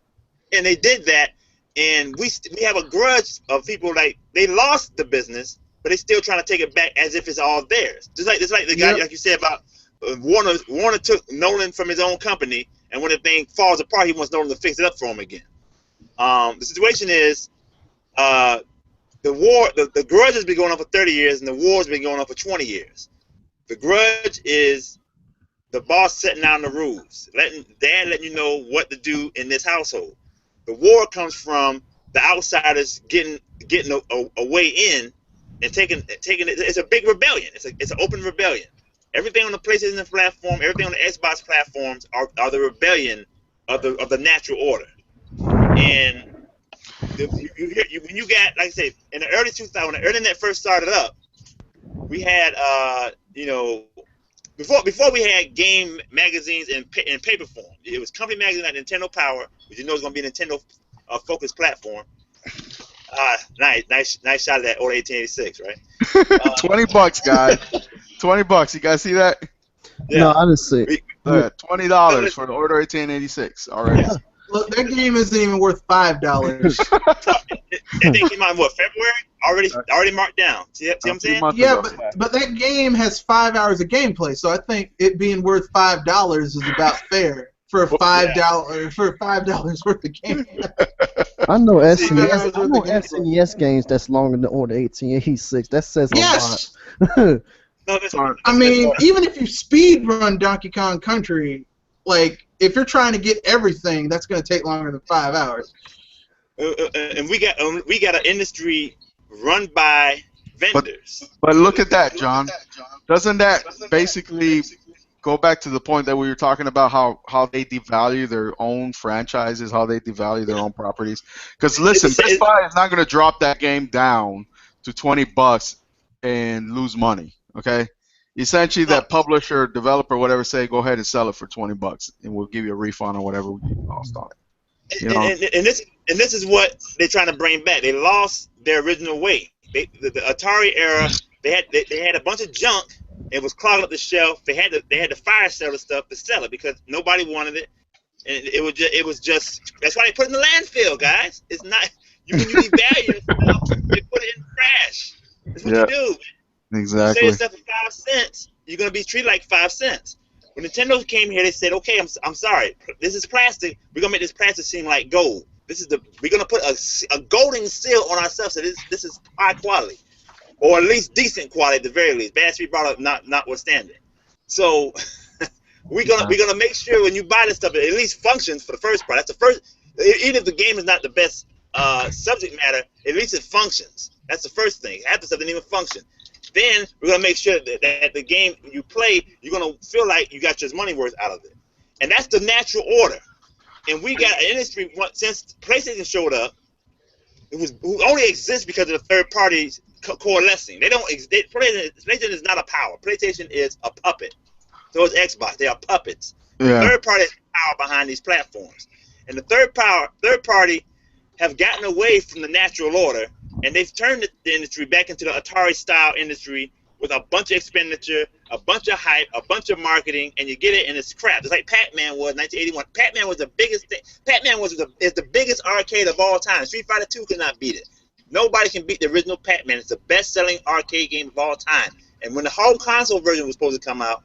and they did that, and we have a grudge of people like they lost the business, but they still trying to take it back as if it's all theirs. Just like the guy, Yep. like you said about Warner. Warner took Nolan from his own company, and when the thing falls apart, he wants Nolan to fix it up for him again. The situation is, the war, the grudge has been going on for 30 years, and the war has been going on for 20 years. The grudge is the boss setting down the rules, letting you know what to do in this household. The war comes from the outsiders getting a way in and taking it. It's a big rebellion. It's an open rebellion. Everything on the PlayStation platform, everything on the Xbox platforms are the rebellion of the natural order. And when you got, like I say, in the early 2000s, when the internet first started up, we had before we had game magazines in paper form. It was company magazine like Nintendo Power, which you know is going to be a Nintendo focused platform. Nice shot at that old 1886, right? $20, guys. $20. You guys see that? Yeah. No, I didn't see it. $20 for the Order 1886 already. Look, that game isn't even worth $5. That thing came out in what, February? Already marked down. See what I'm saying? Yeah, but that game has 5 hours of gameplay, so I think it being worth $5 is about fair for $5 worth of game. I know See, SNES. guys, I know SNES games that's longer than Order 1886. That says a Yes. lot. No, I mean, even if you speed run Donkey Kong Country, like if you're trying to get everything, that's going to take longer than 5 hours. And we got an industry run by vendors. But look at that, John. Doesn't that basically go back to the point that we were talking about how they devalue their own franchises, how they devalue their own properties? Because listen, Best Buy is not going to drop that game down to $20 and lose money. Okay, essentially that publisher, developer, whatever, say go ahead and sell it for $20 and we'll give you a refund or whatever we lost on it. You know? And this is what they're trying to bring back. They lost their original way. The Atari era, they had a bunch of junk. It was clogging up the shelf. They had to fire sell the stuff to sell it because nobody wanted it, and it was just that's why they put it in the landfill, guys. It's not when you devalue stuff, you put it in trash. That's what you do. Exactly. You sell yourself for 5 cents, you're gonna be treated like 5 cents. When Nintendo came here, they said, "Okay, I'm sorry. This is plastic. We're gonna make this plastic seem like gold. We're gonna put a golden seal on ourselves. So this is high quality, or at least decent quality at the very least. Bad Street product notwithstanding. So we're gonna make sure when you buy this stuff, it at least functions for the first part. That's the first. Even if the game is not the best subject matter, at least it functions. That's the first thing. Half the stuff didn't even function. Then we're gonna make sure that the game you play, you're gonna feel like you got your money worth out of it, and that's the natural order. And we got an industry since PlayStation showed up. It only exists because of the third parties coalescing. PlayStation is not a power. PlayStation is a puppet. So is Xbox. They are puppets. Yeah. The third party is power behind these platforms, and the third party have gotten away from the natural order. And they've turned the industry back into the Atari-style industry with a bunch of expenditure, a bunch of hype, a bunch of marketing, and you get it, and it's crap. It's like Pac-Man was 1981. Pac-Man was the biggest thing. Pac-Man is the biggest arcade of all time. Street Fighter 2 cannot beat it. Nobody can beat the original Pac-Man. It's the best-selling arcade game of all time. And when the home console version was supposed to come out,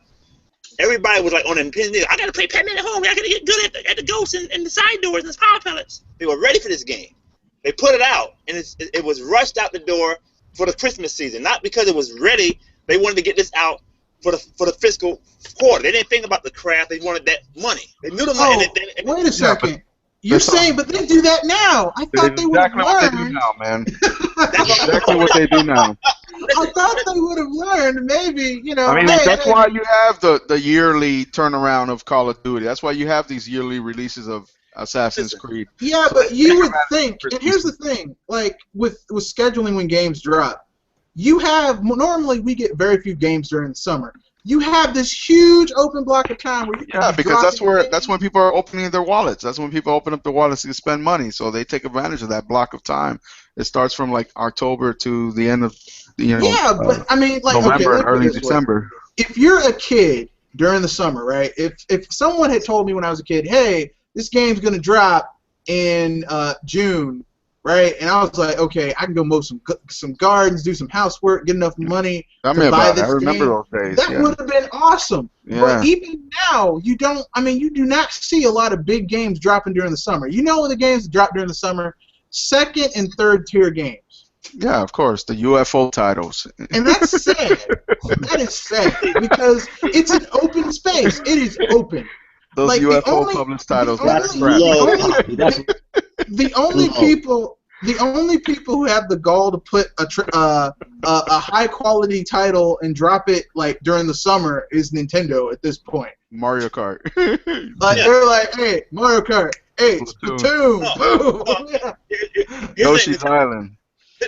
everybody was like on the pin. I got to play Pac-Man at home. I got to get good at the ghosts and the side doors and the power pellets. They were ready for this game. They put it out, and it was rushed out the door for the Christmas season. Not because it was ready. They wanted to get this out for the fiscal quarter. They didn't think about the craft. They wanted that money. They knew the money. Wait a second. You're saying, but they do that now. I thought they would have exactly what they do learned. now, man. That's exactly what they do now. I thought they would have learned. Maybe, I mean, that's why you have the yearly turnaround of Call of Duty. That's why you have these yearly releases of Assassin's Creed. Yeah, but you would think, and here's the thing, like with scheduling when games drop, normally we get very few games during the summer. You have this huge open block of time where you can because that's when people are opening their wallets. That's when people open up their wallets to spend money. So they take advantage of that block of time. It starts from like October to the end of but I mean, like November, and early December. If you're a kid during the summer, right? If someone had told me when I was a kid, hey, this game's gonna drop in June, right? And I was like, okay, I can go mow some gardens, do some housework, get enough money Tell me to buy about it. I this remember game. those days. That Yeah. would have been awesome. Yeah. But even now, you don't. I mean, you do not see a lot of big games dropping during the summer. You know, the games that drop during the summer, second and third tier games. Yeah, of course, the UFO titles. And that's sad. That is sad because it's an open space. It is open. Those Like UFO published titles. That's the low, only, Poppy. That's the only low. people who have the gall to put a high quality title and drop it like during the summer is Nintendo at this point. Mario Kart. Like they're like, hey, Mario Kart, hey, Splatoon. Splatoon, boom. Here's the Yoshi's thing, Island.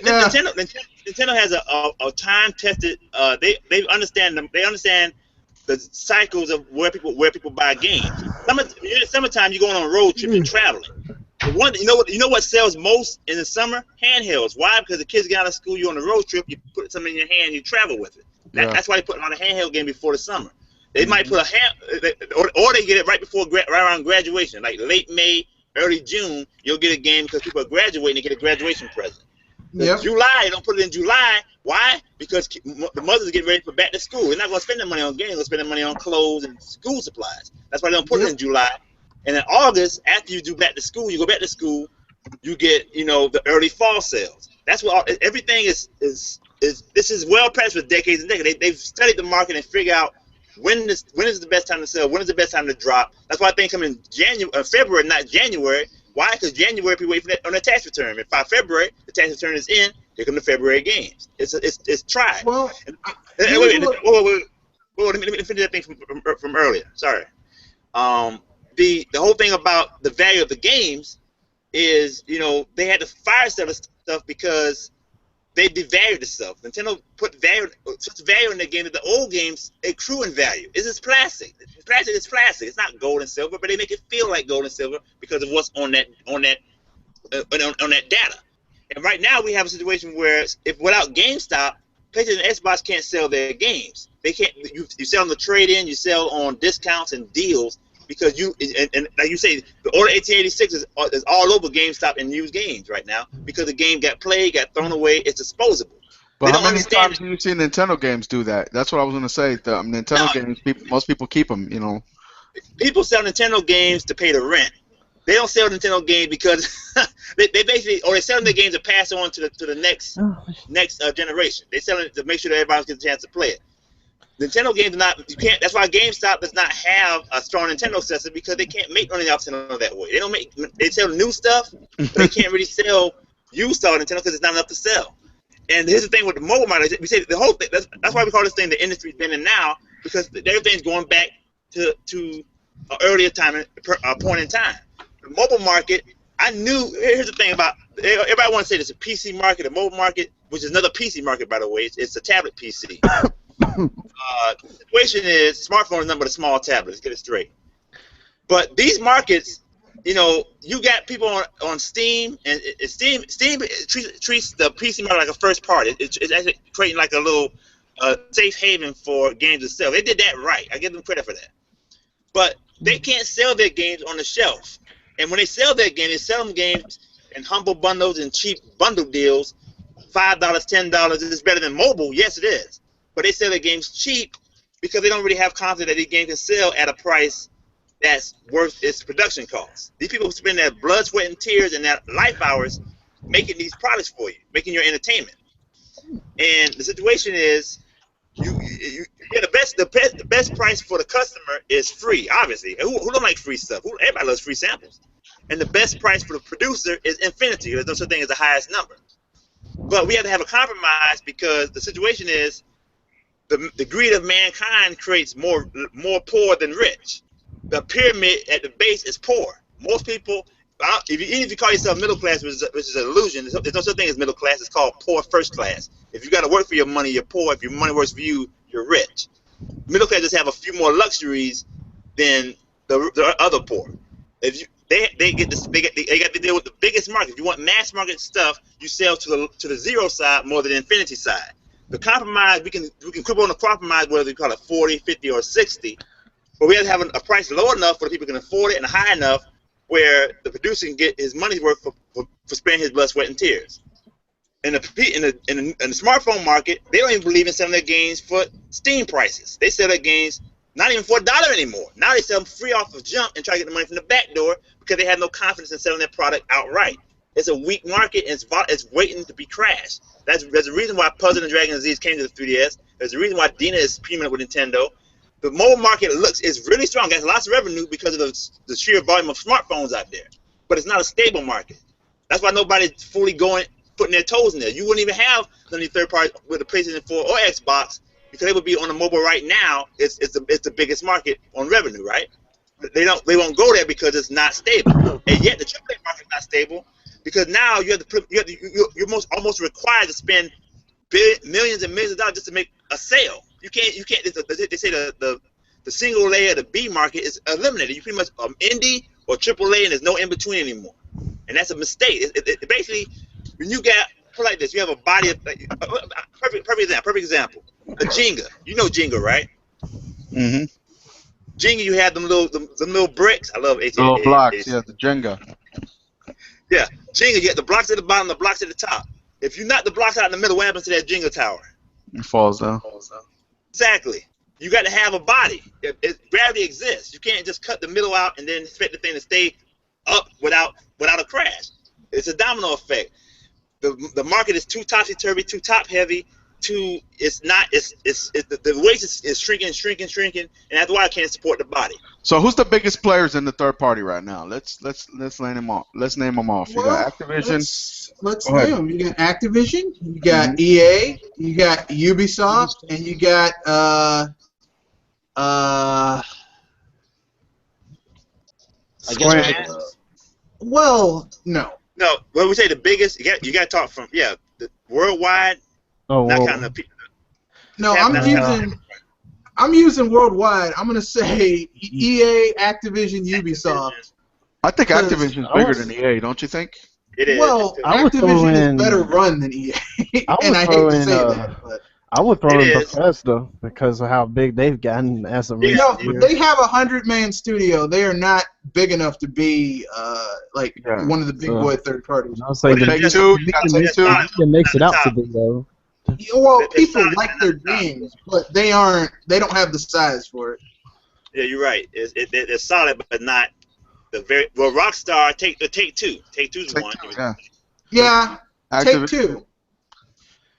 Yeah. Nintendo has a time tested. They understand them. They understand the cycles of where people buy games. Summertime, you're going on a road trip, you're traveling. You know what sells most in the summer? Handhelds. Why? Because the kids get out of school, you're on a road trip, you put something in your hand, you travel with it. That's why they put on a handheld game before the summer. They might put or they get it right around graduation, like late May, early June. You'll get a game because people are graduating. They get a graduation present. Yep. July, they don't put it in July. Why? Because the mothers get ready for back to school. They're not going to spend their money on games. They're going to spend their money on clothes and school supplies. That's why they don't put it in July. And in August, after you do back to school, you go back to school, you get, the early fall sales. That's what everything is. This is well past for decades and decades. They've studied the market and figured out when is the best time to sell, when is the best time to drop. That's why things come in February, not January. Why? Because January people wait for that on their tax return. And by February, the tax return is in. Here come the February games. It's tried. Well, wait, let me finish that thing from earlier. Sorry. The whole thing about the value of the games is, they had to fire sell stuff because they devalued the stuff. Nintendo put such value in the game that the old games accrue in value. It's just plastic. It's plastic. It's not gold and silver, but they make it feel like gold and silver because of what's on that data. And right now we have a situation where if without GameStop, PlayStation and Xbox can't sell their games. They can't. You sell on the trade-in. You sell on discounts and deals because and like you say, the Order 1886 is all over GameStop and used games right now because the game got played, got thrown away. It's disposable. But how many times do you see Nintendo games do that? That's what I was going to say. The Nintendo games, most people keep them. People sell Nintendo games to pay the rent. They don't sell Nintendo games because they basically, or they sell the games to pass on to the next generation. They sell it to make sure that everybody gets a chance to play it. Nintendo games are not. You can't. That's why GameStop does not have a strong Nintendo system because they can't make money off Nintendo that way. They sell new stuff, but they can't really sell used stuff on Nintendo because it's not enough to sell. And here's the thing with the mobile market. We say the whole thing. That's why we call this thing the industry's been in now because everything's going back to an earlier point in time. The mobile market. I knew. Here's the thing about everybody wants to say there's a PC market, a mobile market, which is another PC market by the way. It's a tablet PC. The situation is smartphone is nothing but a small tablet. Let's get it straight. But these markets, you got people on Steam, and Steam treats the PC market like a first party. It's actually creating like a little safe haven for games to sell. They did that right. I give them credit for that. But they can't sell their games on the shelf. And when they sell their games, they sell them games in humble bundles and cheap bundle deals. $5, $10 is better than mobile. Yes, it is. But they sell their games cheap because they don't really have confidence that these games can sell at a price that's worth its production costs. These people spend their blood, sweat, and tears and their life hours making these products for you, making your entertainment. And the situation is, you get the best price for the customer is free. Obviously, who don't like free stuff? Everybody loves free samples. And the best price for the producer is infinity. There's no such thing as the highest number. But we have to have a compromise because the situation is, the greed of mankind creates more poor than rich. The pyramid at the base is poor. Most people, even if you call yourself middle class, which is an illusion, there's no such thing as middle class. It's called poor first class. If you got to work for your money, you're poor. If your money works for you, you're rich. Middle class just have a few more luxuries than the other poor. If they got to deal with the biggest market. If you want mass market stuff, you sell to the zero side more than the infinity side. The compromise, we can quibble on the compromise whether we call it 40, 50, or 60, but we have to have a price low enough where people can afford it and high enough where the producer can get his money's worth for spending his blood, sweat, and tears. In the smartphone market, they don't even believe in selling their games for Steam prices. They sell their games not even for $1 anymore. Now they sell them free off of jump and try to get the money from the back door because they have no confidence in selling their product outright. It's a weak market and it's waiting to be crashed. There's a reason why Puzzle and Dragon Disease came to the 3DS. There's a reason why Dina is premium with Nintendo. The mobile market is really strong. It has lots of revenue because of the sheer volume of smartphones out there. But it's not a stable market. That's why nobody's fully putting their toes in there. You wouldn't even have any third party with the PlayStation 4 or Xbox because they would be on the mobile right now. It's the biggest market on revenue, right? They won't go there because it's not stable. And yet the AAA market is not stable because now you're almost required to spend millions and millions of dollars just to make a sale. You can't. They say the single layer, the B market is eliminated. You pretty much indie or AAA, and there's no in between anymore. And that's a mistake. It basically, when you got like this, you have a body of perfect example. A Jenga. You know Jenga, right? Mm-hmm. Jenga, you have them little bricks. I love the little blocks. Yeah, the Jenga. Yeah, Jenga. You got the blocks at the bottom, the blocks at the top. If you knock the blocks out in the middle, what happens to that Jenga tower? It falls down. Exactly. You got to have a body. Gravity exists. You can't just cut the middle out and then expect the thing to stay up without a crash. It's a domino effect. The market is too topsy-turvy, too top-heavy, the waste is shrinking, and that's why I can't support the body. So who's the biggest players in the third party right now? Let's name them off. Let's name them off. You got Activision. Let's name them. You got Activision, you got EA, you got Ubisoft, and you got Square. Well, no. No, when we say the biggest, you got to talk from the worldwide. Oh, not well, kind of. No, I'm using worldwide. I'm gonna say EA, Activision, Ubisoft. I think Activision's bigger than EA, don't you think? It is. Well, I would throw Activision in- is better run than EA, I would and I hate throw to in, say that. But. I would throw It in is. Bethesda because of how big they've gotten as of Yeah. recent No, years. they have a 100-man studio. They are not big enough to be one of the big boy third parties. I'll say Take Two, you got Take Two. it makes it out to be though. Well, It's people not- like their games, but they don't have the size for it. Yeah, you're right. It's solid, but not the very well. Rockstar Take Two. Take Two's Take one. Two, yeah. Yeah, Activision. Take Two.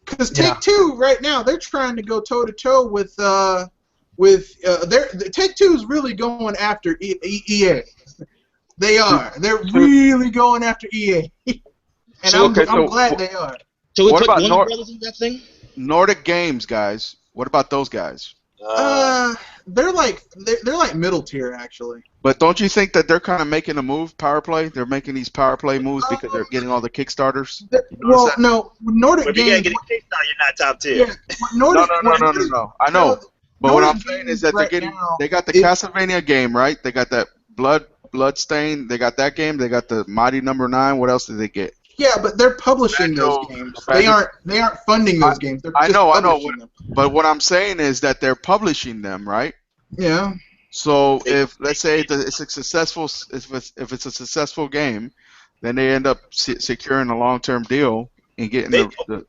Because Take Two right now they're trying to go toe to toe with Take Two is really going after EA. They are. They're really going after EA, and So, I'm glad they are. So we What put about Warner Nord- Brothers in that thing? Nordic Games, guys. What about those guys? They're like middle tier actually. But don't you think that they're kind of making a move, Power Play? They're making these Power Play moves because they're getting all the Kickstarters? Well, no, Nordic But if you gotta Games. get a Kickstarter, you're not top tier. Yeah, Nordic, No. I know. But what I'm saying is that right they're getting. now, They got the Castlevania game, right? They got that Bloodstain. They got that game. They got the Mighty Number 9. What else did they get? Yeah, but they're publishing those games. They aren't funding those games. They're I just know. publishing them. But what I'm saying is that they're publishing them, right? Yeah. So if let's say that it's a successful, if it's a successful game, then they end up securing a long-term deal and getting the.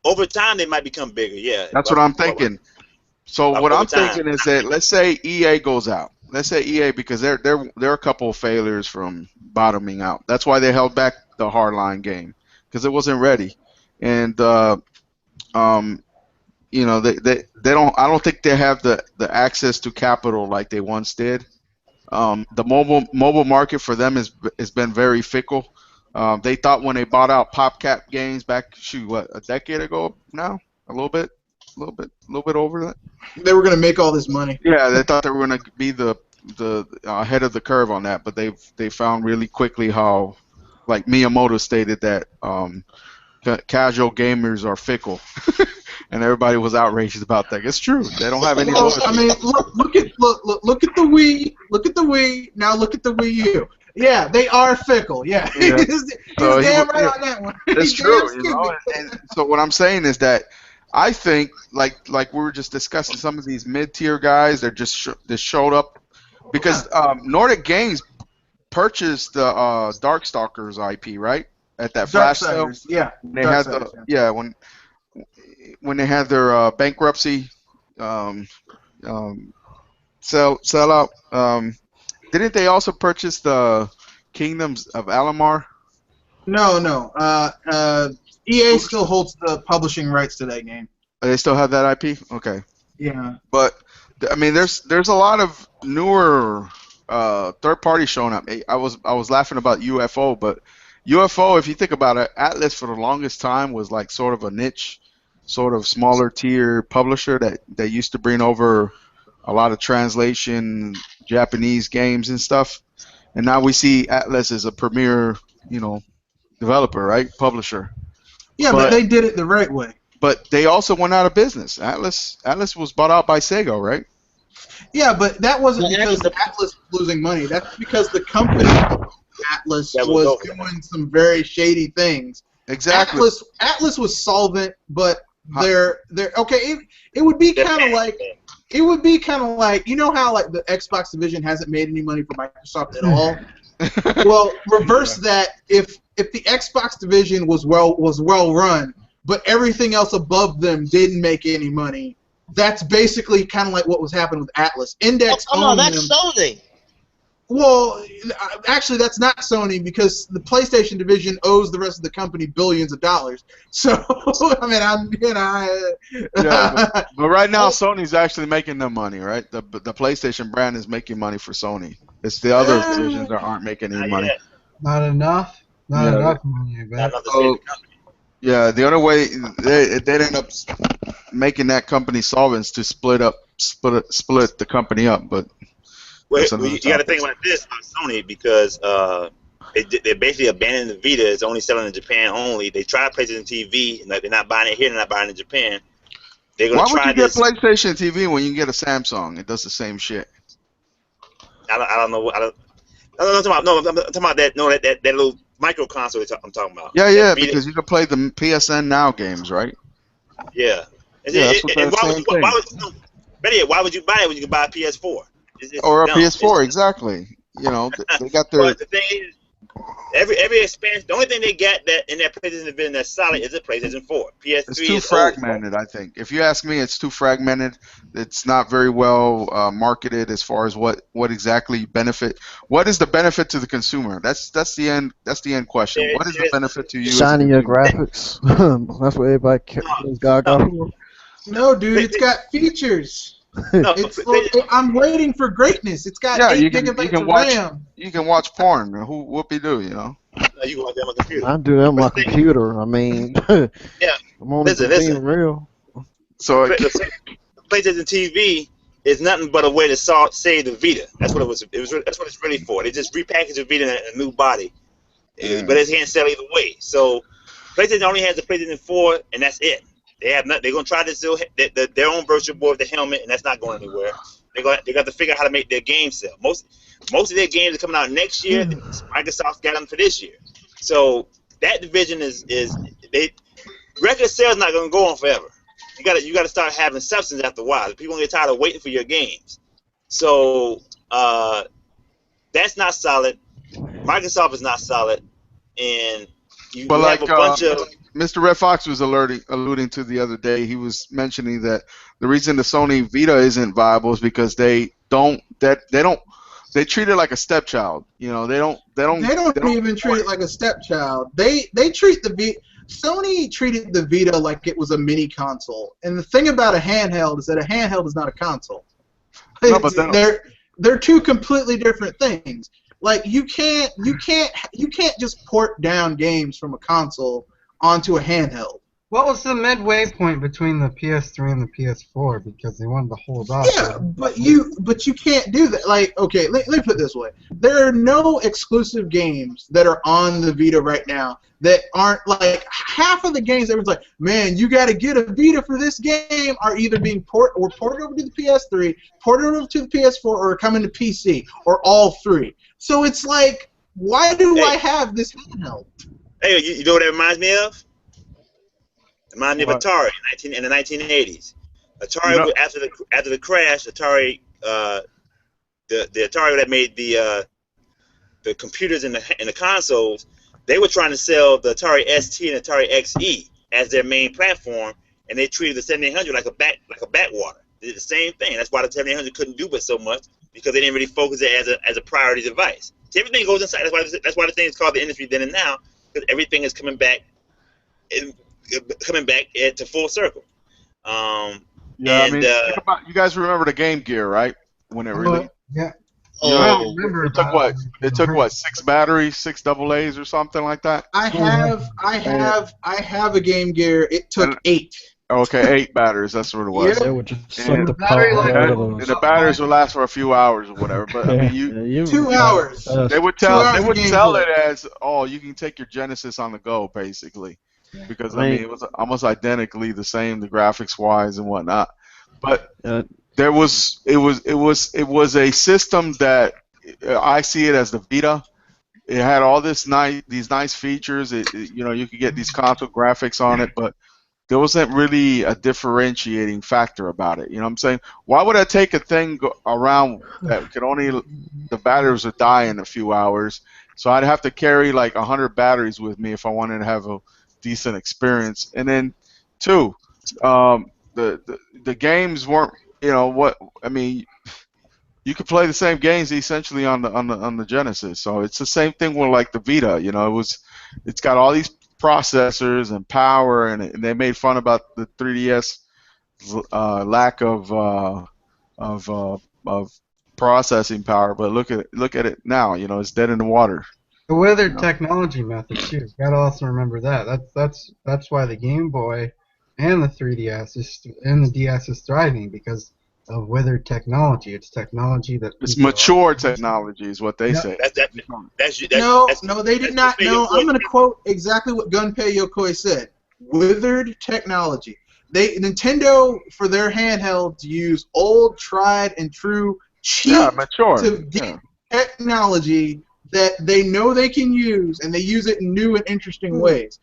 Over time, they might become bigger. Yeah. That's what I'm thinking. So what Over I'm time. thinking is that let's say EA goes out. Let's say EA because they're a couple of failures from bottoming out. That's why they held back the hardline game because it wasn't ready, and you know they don't. I don't think they have the access to capital like they once did. The mobile market for them has been very fickle. They thought when they bought out PopCap Games back a decade ago now, a little bit over that. They were gonna make all this money. Yeah, they thought they were going to be the ahead of the curve on that, but they found really quickly how, like Miyamoto stated that casual gamers are fickle, and everybody was outraged about that. It's true. They don't have any Well, loyalty. I mean, look at the Wii. Look at the Wii. Now look at the Wii U. Yeah, they are fickle. Yeah, Yeah. he's So damn right on that one. It's He's true, damn you know. stupid. And so what I'm saying is that I think, like we were just discussing, some of these mid-tier guys, they just showed up because Nordic Games purchased the Darkstalkers IP, right? At that flash sale. Darksiders, yeah. When they had Darksiders, the yeah. when they had their bankruptcy um, sell out. Didn't they also purchase the Kingdoms of Alamar? No. EA still holds the publishing rights to that game. They still have that IP. Okay. Yeah. But I mean, there's a lot of newer third parties showing up. I was laughing about UFO, but UFO, if you think about it, Atlas for the longest time was like sort of a niche, sort of smaller tier publisher that used to bring over a lot of translation Japanese games and stuff. And now we see Atlas as a premier, developer, right? Publisher. Yeah, but they did it the right way. But they also went out of business. Atlas was bought out by Sega, right? Yeah, but that wasn't because Atlas was losing money. That's because the company Atlas was doing some very shady things. Exactly. Atlas was solvent, but they're okay. It would be kind of like you know how like the Xbox division hasn't made any money for Microsoft at all. Well, reverse that. If the Xbox division was well run, but everything else above them didn't make any money, that's basically kind of like what was happening with Atlas. Index owned them. That's Sony. Well, actually, that's not Sony because the PlayStation division owes the rest of the company billions of dollars. So, I mean, but right now, Sony's actually making them money, right? The PlayStation brand is making money for Sony. It's the other divisions that aren't making any money. Not enough. Not enough money, but. Yeah, the only way they'd end up making that company solvents to split the company up, but. Well, you got to think about this on Sony because they basically abandoned the Vita. It's only selling in Japan only. They tried PlayStation TV, and they're not buying it here. They're not buying it in Japan. They're gonna Why try would you this. get PlayStation TV when you can get a Samsung? It does the same shit. I don't know. I'm talking about. No, I'm talking about that. No, that little micro console I'm talking about. Yeah, because you can play the PSN Now games, right? Yeah. That's what they're saying. Why would you buy it when you can buy a PS4? Or a PS4, exactly. They got their. But the thing is, every expansion, the only thing they got that in that PlayStation division that's solid is a PlayStation 4. PS3 it's too fragmented, I think. If you ask me, it's too fragmented. It's not very well marketed as far as what exactly benefit. What is the benefit to the consumer? That's the end. That's the end question. What is the benefit to you? Shinier graphics. That's what everybody got. No, dude, it's got features. No, I'm waiting for greatness. It's got 8 gigabytes of RAM. You can watch porn. Whoopie do, No, you can watch that on my computer. I do that on my computer. I mean, yeah. I'm only being real. So PlayStation TV is nothing but a way to save the Vita. That's what it was. That's what it's really for. They just repackaged the Vita in a new body, but it can't sell either way. So PlayStation only has the PlayStation 4, and that's it. They have not. They're gonna try to sell their own virtual board with the helmet, and that's not going anywhere. They got to figure out how to make their games sell. Most of their games are coming out next year. Microsoft's got them for this year. So that division record sales not gonna go on forever. You got to start having substance after a while. People get tired of waiting for your games. So that's not solid. Microsoft is not solid, and you have a bunch of. Mr. Red Fox was alluding to the other day. He was mentioning that the reason the Sony Vita isn't viable is because they treat it like a stepchild. They don't even treat it like a stepchild. They treat the Vita. Sony treated the Vita like it was a mini console. And the thing about a handheld is that a handheld is not a console. No, but they're two completely different things. Like you can't just port down games from a console onto a handheld. What was the midway point between the PS3 and the PS4? Because they wanted to hold off. Yeah, but you can't do that. Like, okay, let me put it this way: there are no exclusive games that are on the Vita right now that aren't like half of the games. Everyone's like, man, you got to get a Vita for this game. Are either being ported over to the PS3, ported over to the PS4, or are coming to PC, or all three. So it's like, why do I have this handheld? Hey, you know what that reminds me of? It reminds me of Atari in the 1980s. Atari, after the crash, Atari the Atari that made the computers in the consoles, they were trying to sell the Atari ST and Atari XE as their main platform, and they treated the 7800 like a backwater. They did the same thing. That's why the 7800 couldn't do but so much, because they didn't really focus it as a priority device. So everything goes inside. That's why the thing is called the industry then and now, because everything is coming back to full circle. Yeah, I And mean, think about, you guys remember the Game Gear, right? When it released, Yeah. you know, I Oh, don't remember it took about what? It took it. what? 6 batteries, 6 AA's or something like that. I have a Game Gear. It took And 8. okay, 8 batteries. That's what it was. They Yep. would just suck And the Battery power life out that, of was and those. the about 5 batteries would last for a few hours or whatever. But I Yeah, mean, you 2 drive hours. fast. they would 2 tell hours they of would sell gameplay. it as, oh, you can take your Genesis on the go, basically, because I I mean mean, it was almost identically the same, the graphics wise and whatnot. But uh, it was a system that I see it as the Vita. It had all these nice features. You could get these console graphics on it, but there wasn't really a differentiating factor about it. You know what I'm saying? Why would I take a thing around that could only, the batteries would die in a few hours? So I'd have to carry like 100 batteries with me if I wanted to have a decent experience. And then, two, the games weren't, what I mean. You could play the same games essentially on the Genesis. So it's the same thing with like the Vita. It's got all these processors and power, and they made fun about the 3DS lack of of processing power. But look at it now. It's dead in the water. The You weathered know, technology method too. You gotta also remember that. That's why the Game Boy and the 3DS and the DS is thriving, because of weathered technology. It's technology that it's people are mature using. technology, is what they Yep. say. that's that that's No, that's no, they did that's not. Gunpei No, I'm Yokoi. going to quote exactly what Gunpei Yokoi said. Withered technology. Nintendo, for their handhelds, use old, tried and true, Yeah, cheap mature. to Yeah. get technology that they know they can use, and they use it in new and interesting ways.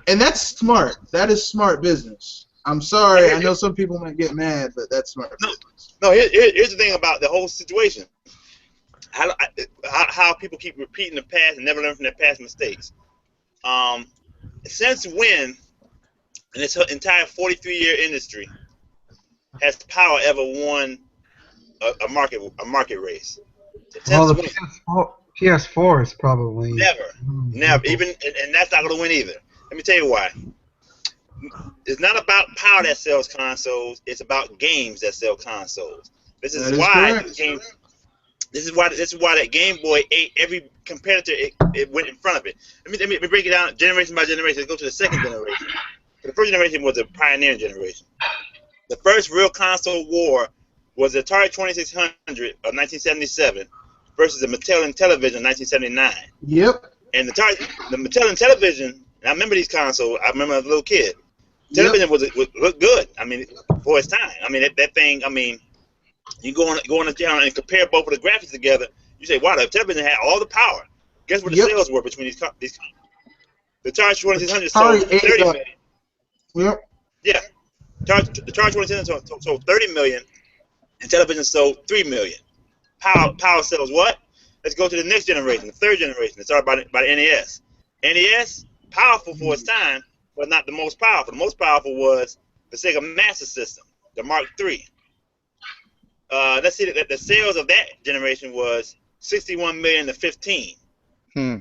And that's smart. That is smart business. I'm sorry. I know some people might get mad, but that's smart No, business. no. Here's the thing about the whole situation. How people keep repeating the past and never learn from their past mistakes. Um, since when, in this entire 43-year industry, has power ever won a market race? Well, Since the when? PS4 is probably Never, never. Even and that's not going to win either. Let me tell you why. It's not about power that sells consoles. It's about games that sell consoles. This is That is why correct. This is why that Game Boy ate every competitor it went in front of it. Let me break it down generation by generation. Let's go to the second generation. The first generation was a pioneering generation. The first real console war was the Atari 2600 of 1977 versus the Mattel Intellivision of 1979. Yep. And the Mattel Intellivision, and I remember these consoles. I remember as a little kid. Yep. Television looked good. I mean, for its time. I mean, that thing. I mean, you go on the channel and compare both of the graphics together. You say, wow, the television had all the power. Guess what the Yep. sales were between these? The Atari 2600 Atari sold ate 30 up. million. Yep. Yeah, the Atari 2600 sold 30 million, and television sold 3 million. Power sells what? Let's go to the next generation, the third generation. It started by the NES. NES, powerful for its time, but not the most powerful. The most powerful was the Sega Master System, the Mark III. Let's see that the sales of that generation was 61 million to 15. Hmm.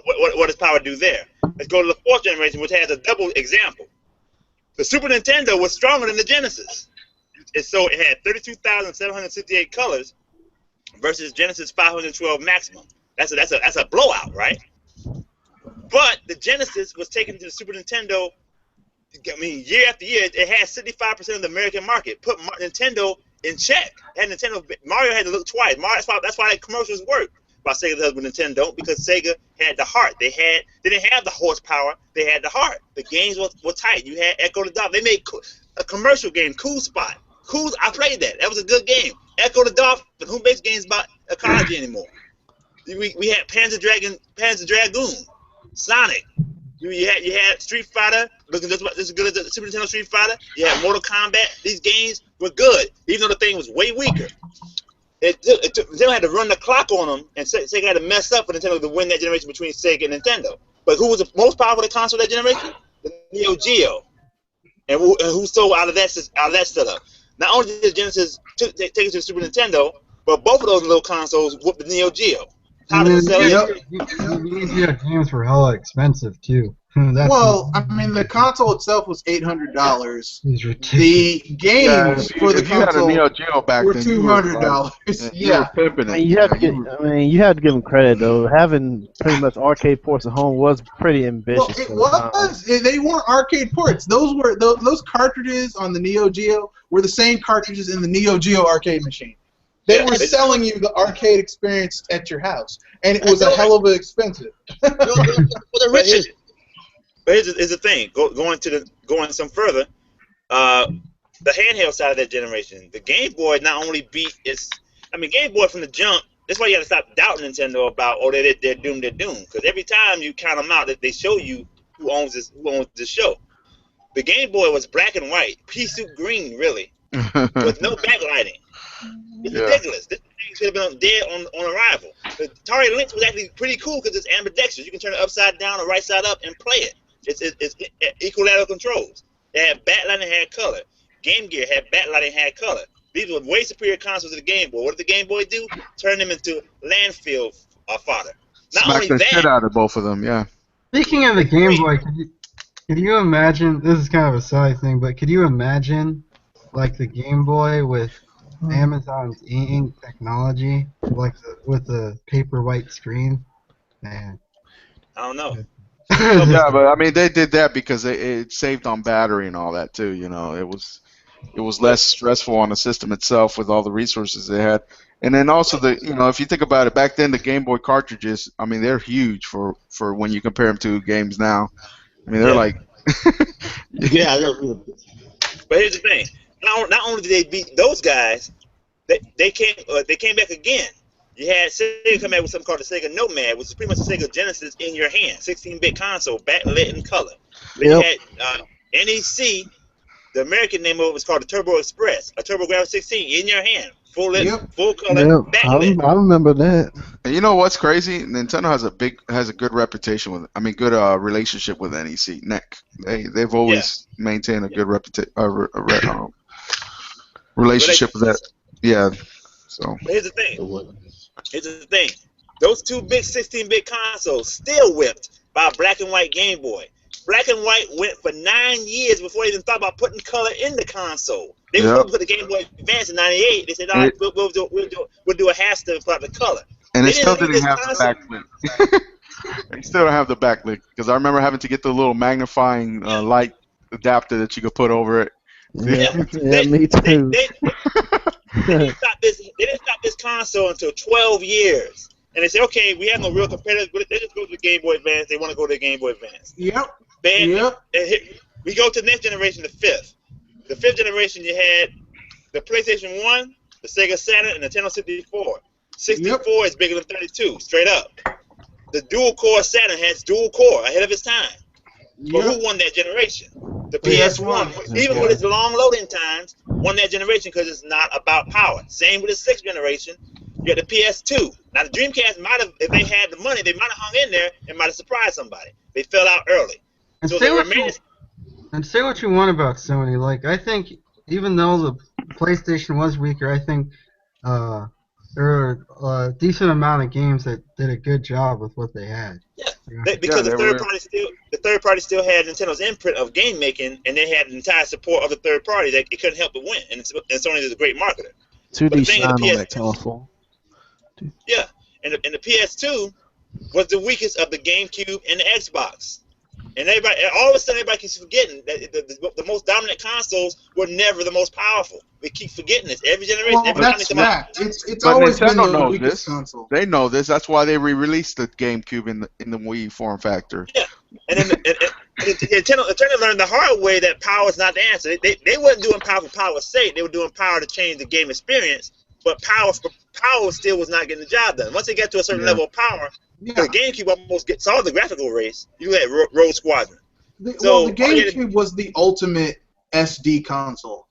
What does power do there? Let's go to the fourth generation, which has a double example. The Super Nintendo was stronger than the Genesis. It had 32,768 colors versus Genesis 512 maximum. That's a blowout, right? But the Genesis was taken to the Super Nintendo. I mean, year after year, it had 65% of the American market. Put Nintendo in check. Mario had to look twice. That's why that commercials work. By Sega does with Nintendo, because Sega had the heart. They didn't have the horsepower. They had the heart. The games were tight. You had Echo the Dolphin. They made a commercial game, Cool Spot. I played that. That was a good game. Echo the Dolphin. Who makes games about ecology anymore? We had Panzer Dragoon, Sonic. You had Street Fighter, looking just as good as the Super Nintendo Street Fighter. You had Mortal Kombat. These games were good, even though the thing was way weaker. Nintendo had to run the clock on them, and Sega had to mess up for Nintendo to win that generation between Sega and Nintendo. But who was the most powerful console that generation? The Neo Geo. And who sold out of that setup? Not only did Genesis take it to the Super Nintendo, but both of those little consoles whooped the Neo Geo. How did it sell it? Neo Geo games were hella expensive too. Well, I mean, the console itself was $800. It's ridiculous. The games for the if you had a console Neo Geo back were then, you were $200. like, you Yeah. were pimping I it. mean, you have to give them credit though. Having pretty much arcade ports at home was pretty ambitious. Well, it for the time. was. They weren't arcade ports. Those cartridges on the Neo Geo were the same cartridges in the Neo Geo arcade machine. They were selling you the arcade experience at your house, and it was a hell of a expensive. Well, the riches. But here's the thing. Going some further, the handheld side of that generation, the Game Boy not only beat its. I mean, Game Boy from the jump. That's why you got to stop doubting Nintendo about they're doomed, because every time you count them out, they show you who owns this show. The Game Boy was black and white, pea soup green, really, with no backlighting. It's ridiculous. This thing should have been dead on arrival. The Atari Lynx was actually pretty cool because it's ambidextrous. You can turn it upside down or right side up and play it. It's equilateral controls. It had backlighting, had color. Game Gear had backlighting, had color. These were way superior consoles to the Game Boy. What did the Game Boy do? Turn them into landfill fodder. Not Smack only the that, shit out of both of them, yeah. Speaking of the Game Boy, could you imagine? This is kind of a side thing, but could you imagine like the Game Boy with Amazon's e-ink technology, like with the paper white screen? Man. I don't know. Yeah, but I mean, they did that because it saved on battery and all that too. You know, it was less stressful on the system itself with all the resources they had. And then also if you think about it, back then the Game Boy cartridges, I mean, they're huge for when you compare them to games now. I mean, they're like. Yeah. But here's the thing: not only did they beat those guys, they came back again. You had Sega come out with something called the Sega Nomad, which is pretty much the Sega Genesis in your hand, 16-bit console, backlit in color. Then you had NEC, the American name of it was called the Turbo Express, a TurboGrafx 16 in your hand, full color, backlit. I remember that. And you know what's crazy? Nintendo has a good reputation with. I mean, good relationship with NEC. They've always maintained a good relationship with that. Yeah. So. But here's the thing. Those two big 16-bit consoles still whipped by a black and white Game Boy. Black and white went for 9 years before they even thought about putting color in the console. They were going to put the Game Boy Advance in '98. They said, "All right, we'll do a half step without the color." And they still didn't have the backlit. They still don't have the backlit because I remember having to get the little magnifying light adapter that you could put over it. Yeah, me too. They didn't stop this console until 12 years. And they say, okay, we have no real competitors, but they just go to the Game Boy Advance. They want to go to the Game Boy Advance. Yep. We go to the next generation, the fifth. The fifth generation, you had the PlayStation 1, the Sega Saturn, and the Nintendo 64. 64 is bigger than 32, straight up. The dual-core Saturn has dual-core ahead of its time. But who won that generation? The PS1, even with its long loading times, won that generation because it's not about power. Same with the sixth generation. You got the PS2. Now the Dreamcast might have, if they had the money, they might have hung in there and might have surprised somebody. They fell out early. And say what you want about Sony. Like, I think even though the PlayStation was weaker, I think there were a decent amount of games that did a good job with what they had. Yeah, because the third party still had Nintendo's imprint of game making, and they had the entire support of the third party that it couldn't help but win. And Sony is a great marketer. 2D shine on that console. Yeah, and the PS2 was the weakest of the GameCube and the Xbox. And all of a sudden, everybody keeps forgetting that the most dominant consoles were never the most powerful. We keep forgetting this every generation. Well, that's fact. It's but always Nintendo been the knows weakest this. console. They know this. That's why they re-released the GameCube in the Wii form factor. Yeah, and then Nintendo learned the hard way that power is not the answer. They wasn't doing power for power's sake. They were doing power to change the game experience. But power still was not getting the job done. Once they got to a certain level of power, the GameCube almost saw the graphical race. You had Rogue Squadron. The GameCube was the ultimate SD console.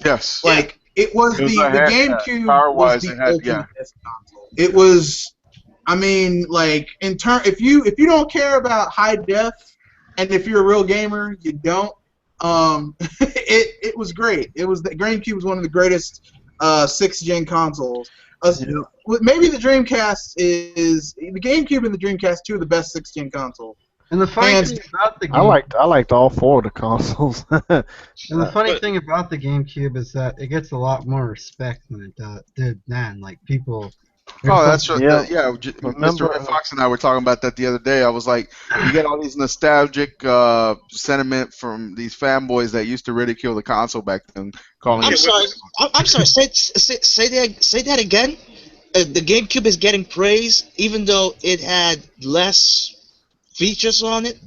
Yes. Like it was It was the ahead, GameCube was power-wise, the it had, ultimate best console. It was, I mean, like if you don't care about high def, and if you're a real gamer, you don't. It was great. It was the GameCube was one of the greatest 6th-gen consoles. Yeah. Maybe the Dreamcast is the GameCube and the Dreamcast, two of the best 6th-gen consoles. And the funny Hands thing about the I liked all 4 of the consoles. And the funny But- thing about the GameCube is that it gets a lot more respect than it did then. Like people. Oh, that's what. Yeah. Mr. Red Fox and I were talking about that the other day. I was like, you get all these nostalgic sentiment from these fanboys that used to ridicule the console back then, calling I'm it. sorry. I'm sorry. Say that again. The GameCube is getting praise, even though it had less features on it.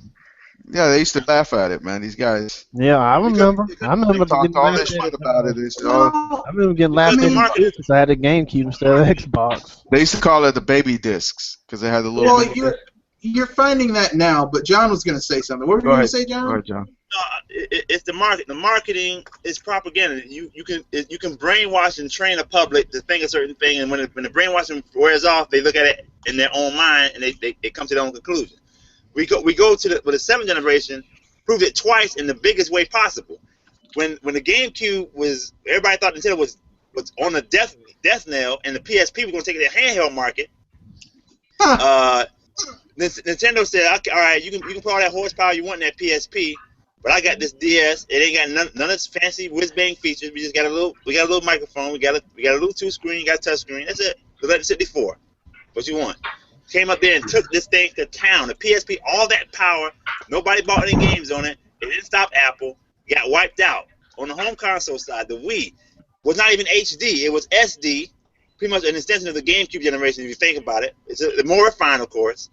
Yeah, they used to laugh at it, man. These guys. Yeah, I remember. I remember They talked getting all laughed this at. shit about it. They said, oh, Well, I remember getting laughed the at market- because I had a GameCube instead of Xbox. they used to call it the baby discs because they had the little. well, you're finding that now, but John was going to say something. What were you going to say, John? Go ahead, John. No, it's the market. The marketing is propaganda. You can brainwash and train a public to think a certain thing, and when the brainwashing wears off, they look at it in their own mind and they come to their own conclusion. We go to the 7th generation, proved it twice in the biggest way possible. When the GameCube was, everybody thought Nintendo was on the death knell, and the PSP was going to take the handheld market. Nintendo said, okay, all right, you can put all that horsepower you want in that PSP, but I got this DS. It ain't got none of its fancy whiz bang features. We just got a little microphone. We got a little 2-screen. Got a touch screen. That's it. The Legend 64. What you want? Came up there and took this thing to town. The PSP, all that power. Nobody bought any games on it. It didn't stop Apple. Got wiped out. On the home console side, the Wii was not even HD. It was SD. Pretty much an extension of the GameCube generation, if you think about it. It's more refined, of course.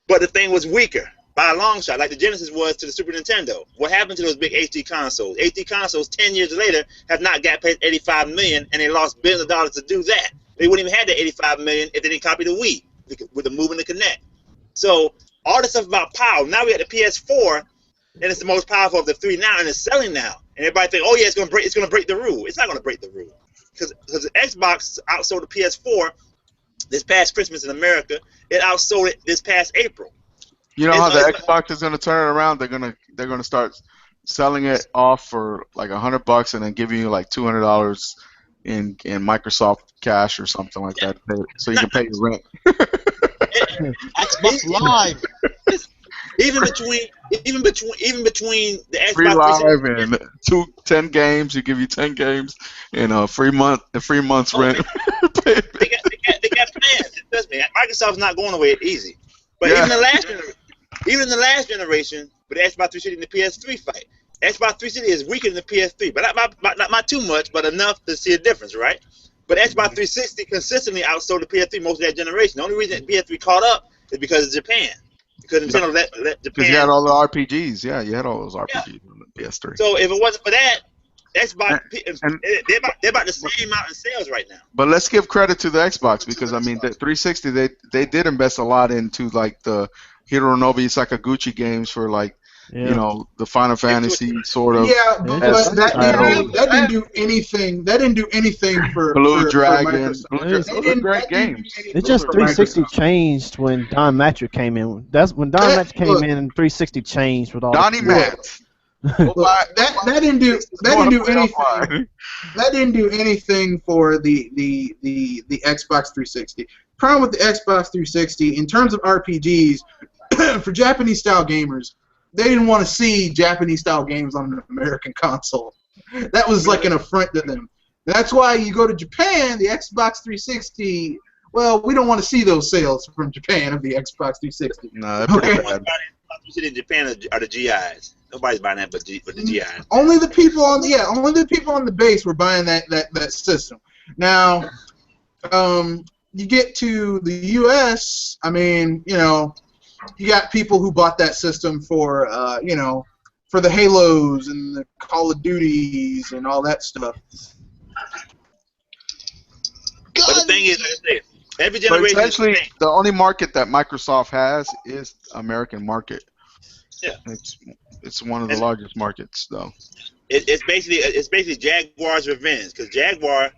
But the thing was weaker by a long shot, like the Genesis was to the Super Nintendo. What happened to those big HD consoles? HD consoles 10 years later have not got paid $85 million, and they lost billions of dollars to do that. They wouldn't even have that $85 million if they didn't copy the Wii with the Move and the Connect. So all this stuff about power. Now we got the PS4, and it's the most powerful of the 3 now, and it's selling now. And everybody think, oh yeah, it's gonna break the rule. It's not gonna break the rule because the Xbox outsold the PS4 this past Christmas in America. It outsold it this past April. You know how the Xbox is going to turn it around? They're gonna start selling it off for like $100 and then giving you like $200 in Microsoft cash or something like that, so you can pay your rent. Xbox Live. Even between the Xbox Free live 360 and 10 games. You give you 10 games and a free month's rent. They got plans. Trust me, Microsoft's not going away easy. But Yeah. even in the last generation, with the Xbox 360 and the PS3 fight, Xbox 360 is weaker than the PS3, but not too much, but enough to see a difference, right? But Xbox 360 consistently outsold the PS3 most of that generation. The only reason the PS3 caught up is because of Japan. Because Nintendo let Japan. Because you had all the RPGs. Yeah, you had all those RPGs on the PS3. So if it wasn't for that, Xbox, they're about the same amount in sales right now. But let's give credit to the Xbox because I mean the 360 they did invest a lot into like the Hironobu Sakaguchi games for like you know the Final Fantasy sort of. Yeah, but that didn't do anything. That didn't do anything for Blue for Dragon. Microsoft. Blue Those Dragon. They Those are didn't- great that didn't do games. anything It's just for 360 Microsoft. changed when Don Mattrick came in. That's when Don That- Mattrick came look. in and 360 changed with all Donnie the Matt. Look, that didn't do anything. That didn't do anything for the Xbox 360. Problem with the Xbox 360 in terms of RPGs for Japanese style gamers, they didn't want to see Japanese style games on an American console. That was like an affront to them. That's why you go to Japan, the Xbox 360. Well, we don't want to see those sales from Japan of the Xbox 360. No, they're pretty Okay. bad. You see in Japan are the GIs. Nobody's buying that but the GIs. Only the people on the base were buying that system. Now, you get to the U.S. I mean, you know, you got people who bought that system for for the Halos and the Call of Duties and all that stuff. But the thing is, like I said, every But generation is essentially, the same. the only market that Microsoft has is American market. Yeah. It's one of the And largest markets, though. it's basically Jaguar's revenge, because Jaguar,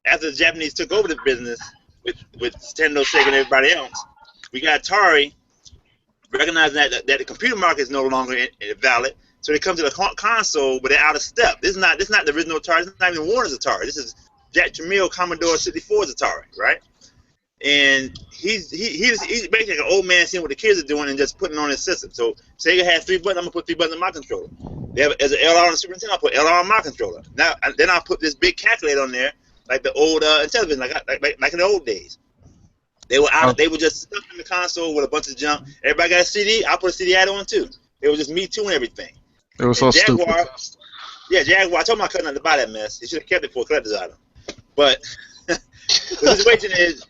after the Japanese took over the business with Nintendo, Sega, and everybody else, we got Atari recognizing that the computer market is no longer valid. So they come to the console, but they're out of step. This is not the original Atari. This is not even Warner's Atari. This is Jack Tramiel Commodore 64's Atari, right? And he's basically like an old man seeing what the kids are doing and just putting it on his system. So Sega has 3 buttons. I'm gonna put 3 buttons on my controller. They have as an LR on the Super Nintendo. I'll put LR on my controller. Now then I'll put this big calculator on there, like the old television, like in the old days. They were just stuck in the console with a bunch of junk. Everybody got a CD. I put a CD ad on too. It was just me too and everything. It was so Jaguar, stupid. yeah, Jaguar. I told my cousin not to buy that mess. He should have kept it for a collector's item. But the situation is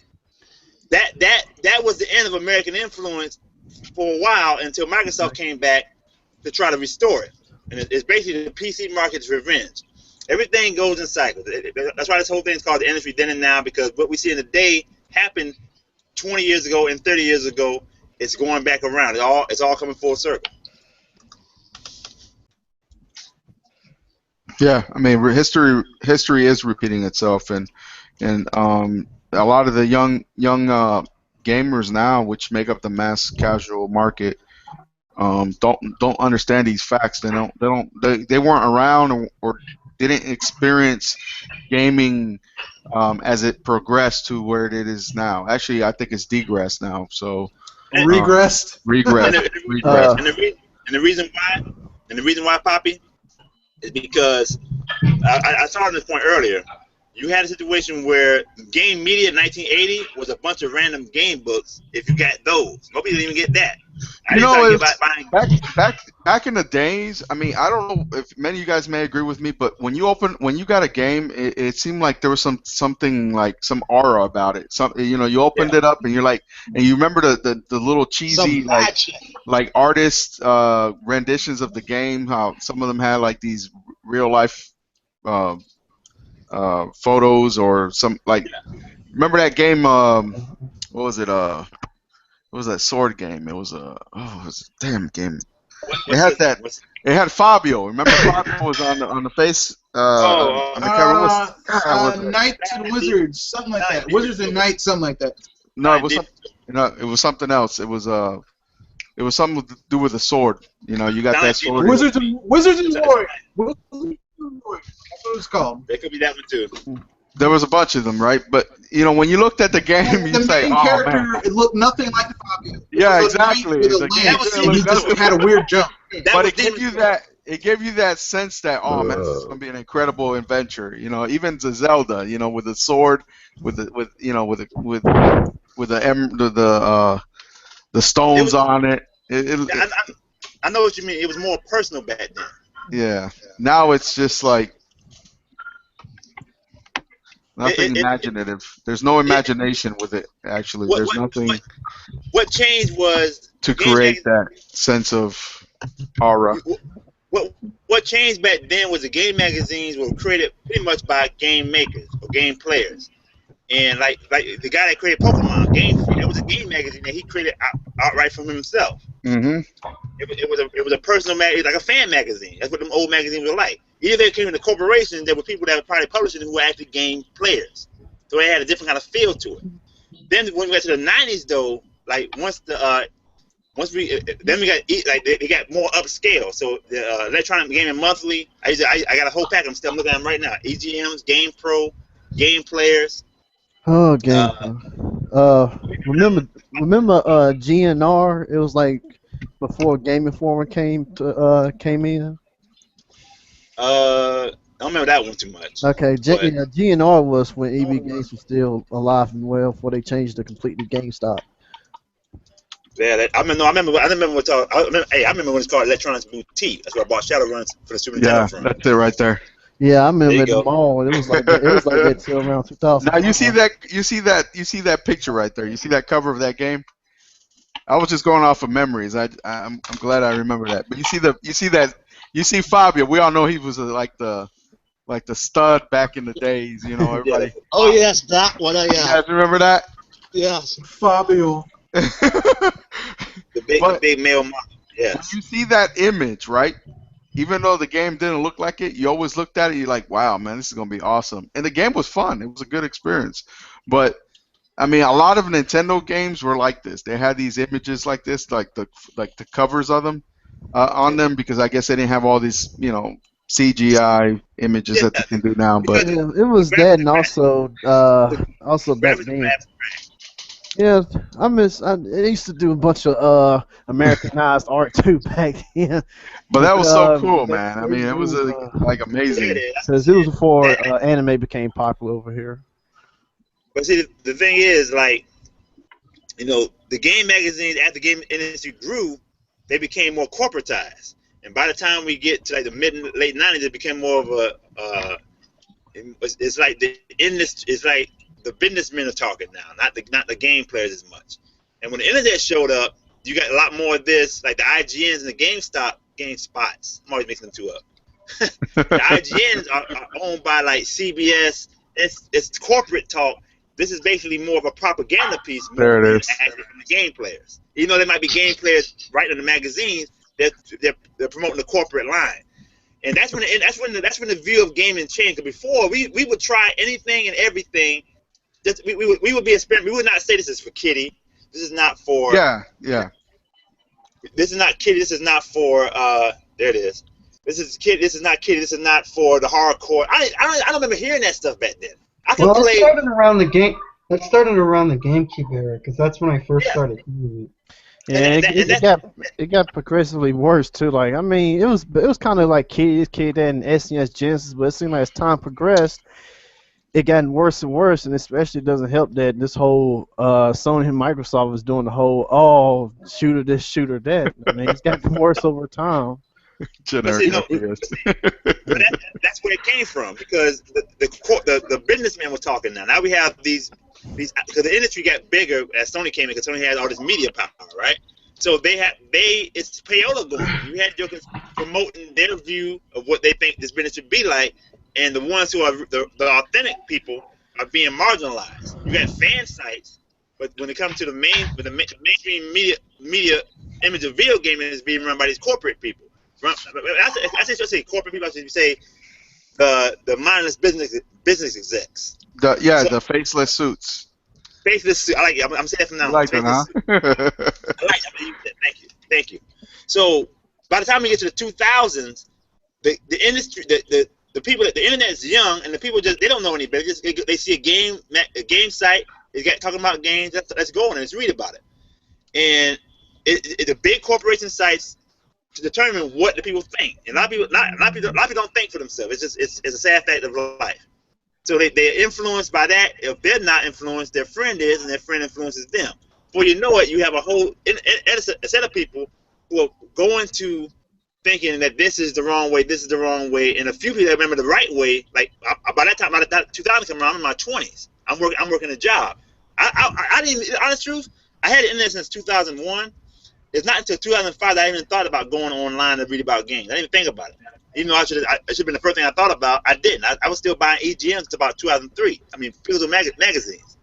that was the end of American influence for a while until Microsoft came back to try to restore it. And it's basically the PC market's revenge. Everything goes in cycles. That's why this whole thing is called the industry then and now, because what we see in the day happened 20 years ago and 30 years ago. It's going back around. It's all coming full circle. Yeah, I mean, history is repeating itself, and a lot of the young gamers now, which make up the mass casual market, don't understand these facts. They weren't around or didn't experience gaming as it progressed to where it is now. Actually, I think it's degressed now. So Regressed. regressed. And the reason why, Poppy, is because I started this point earlier. You had a situation where game media in 1980 was a bunch of random game books. If you got those, nobody didn't even get that. Back in the days, I mean, I don't know if many of you guys may agree with me, but when you got a game, it seemed like there was something like some aura about it. You opened it up and you're like, and you remember the little cheesy like artist renditions of the game. How some of them had like these real life photos or some like. Remember that game? What was it? What was that sword game? It was it was a damn game. It had Fabio. Remember Fabio was on the face on the cover. Knights and Wizards, something like that. Wizards and Knights, something like that. No, it was something else. It was something to do with a sword. You got that sword. Wizards and Warriors. That's what it's called. They could be that one too. There was a bunch of them, right? But when you looked at the game, you say, the main character, it looked nothing like the Fabio. Yeah, exactly. He just had a weird jump. But it gave you that sense that man, this is gonna be an incredible adventure. Even the Zelda, with the sword, with the stones on it. I know what you mean. It was more personal back then. Yeah. Now it's just like nothing imaginative. There's no imagination with it. Actually, there's nothing. What changed was to create that sense of aura. What changed back then was the game magazines were created pretty much by game makers or game players, and like the guy that created Pokemon, Game Freak, that was a game magazine that he created outright from himself. Mm-hmm. It was a personal magazine, like a fan magazine. That's what them old magazines were like. Either they came into corporations, there were people that were probably publishing who were actually game players, so they had a different kind of feel to it. Then when we got to the '90s, though, like then we got they got more upscale. So the Electronic Gaming Monthly, I got a whole pack. I'm looking at them right now. EGMs, Game Pro, Game Players. Oh, Game Pro. Remember GNR? It was like before Game Informer came in. I don't remember that one too much. Okay, GNR was when EB Games was still alive and well before they changed to completely GameStop. Yeah, I remember when it's called Electronics Boutique. That's where I bought Shadowruns for the Super Nintendo. Yeah, that's it right there. Yeah, I remember at the mall. It was like that till around 2000. Now you see that picture right there. You see that cover of that game. I was just going off of memories. I'm glad I remember that. But you see Fabio. We all know he was like the stud back in the days. Everybody. Yeah. Oh yes, that one. You guys remember that? Yes. Fabio. The big male model. when Yes. you see that image, right? Even though the game didn't look like it, you always looked at it. You're like, "Wow, man, this is gonna be awesome." And the game was fun. It was a good experience. But I mean, a lot of Nintendo games were like this. They had these images like this, like the covers of them on them, because I guess they didn't have all these, CGI images Yeah, that they can do now. because But Yeah, it was graphics, that, and also the back graphics were then. abstract. Yeah, I used to do a bunch of Americanized art too back then. but that was so cool, They, man. I they mean, it was moved like Yeah, it amazing. is. That's what I'm because it was saying. before That, anime became popular over here. but see, the thing is, like, the game magazines as the game industry grew, they became more corporatized. And by the time we get to like the mid and late '90s, it became more of a. It's like the industry. It's like the businessmen are talking now, not the game players as much. And when the internet showed up, you got a lot more of this, like the IGNs and the GameSpots. I'm always mixing them two up. The IGNs are owned by like CBS. It's corporate talk. This is basically more of a propaganda piece more There than it is. actually from the game players. Even though there might be game players writing in the magazines, they're promoting the corporate line. And that's when the view of gaming changed. Because before we would try anything and everything. We would be experimenting. We would not say this is for kiddie. This is not for. Yeah, yeah. This is not kiddie. This is not for. There it is. This is kid. This is not kiddie. This is not for the hardcore. I don't remember hearing that stuff back then. I could Well, that play. started around the game. That started around the GameCube era because that's when I first Yeah. started using it. Yeah, And it got progressively worse too. Like I mean, it was kind of like kid and SNES Genesis, but it seemed like as time progressed, it gotten worse and worse, and especially doesn't help that this whole Sony and Microsoft was doing the whole shooter this shooter that. I mean, it's gotten worse over time. But see, Generic no, FPS. but that's where it came from because the businessman was talking now. Now we have these because the industry got bigger as Sony came in because Sony had all this media power, right? So it's payola going. You had jokers promoting their view of what they think this business should be like, and the ones who are the authentic people are being marginalized. You got fan sites, but when it comes to the mainstream media image of video gaming is being run by these corporate people. I say corporate people. I should say the mindless business execs. So The faceless suits. faceless. I like it. I'm saying it from You now on. like that, Faceless. huh? I like that. Thank you. So by the time we get to the 2000s, the industry, the people, the internet is young, and the people they don't know any better. They see a game site. They got talking about games. Let's go and let's read about it. And the big corporation sites to determine what the people think. And a lot of people don't think for themselves. It's a sad fact of life. So they're influenced by that. If they're not influenced, their friend is, and their friend influences them. Before you know it, you have a set of people who are going to thinking that this is the wrong way, and a few people that remember the right way. Like by that time, 2000 come around, I'm in my 20s. I'm working a job. I didn't. Honest truth, I had the internet since 2001. It's not until 2005 that I even thought about going online to read about games. I didn't even think about it. Even though it should have been the first thing I thought about, I didn't. I was still buying EGMs until about 2003. I mean, physical magazines.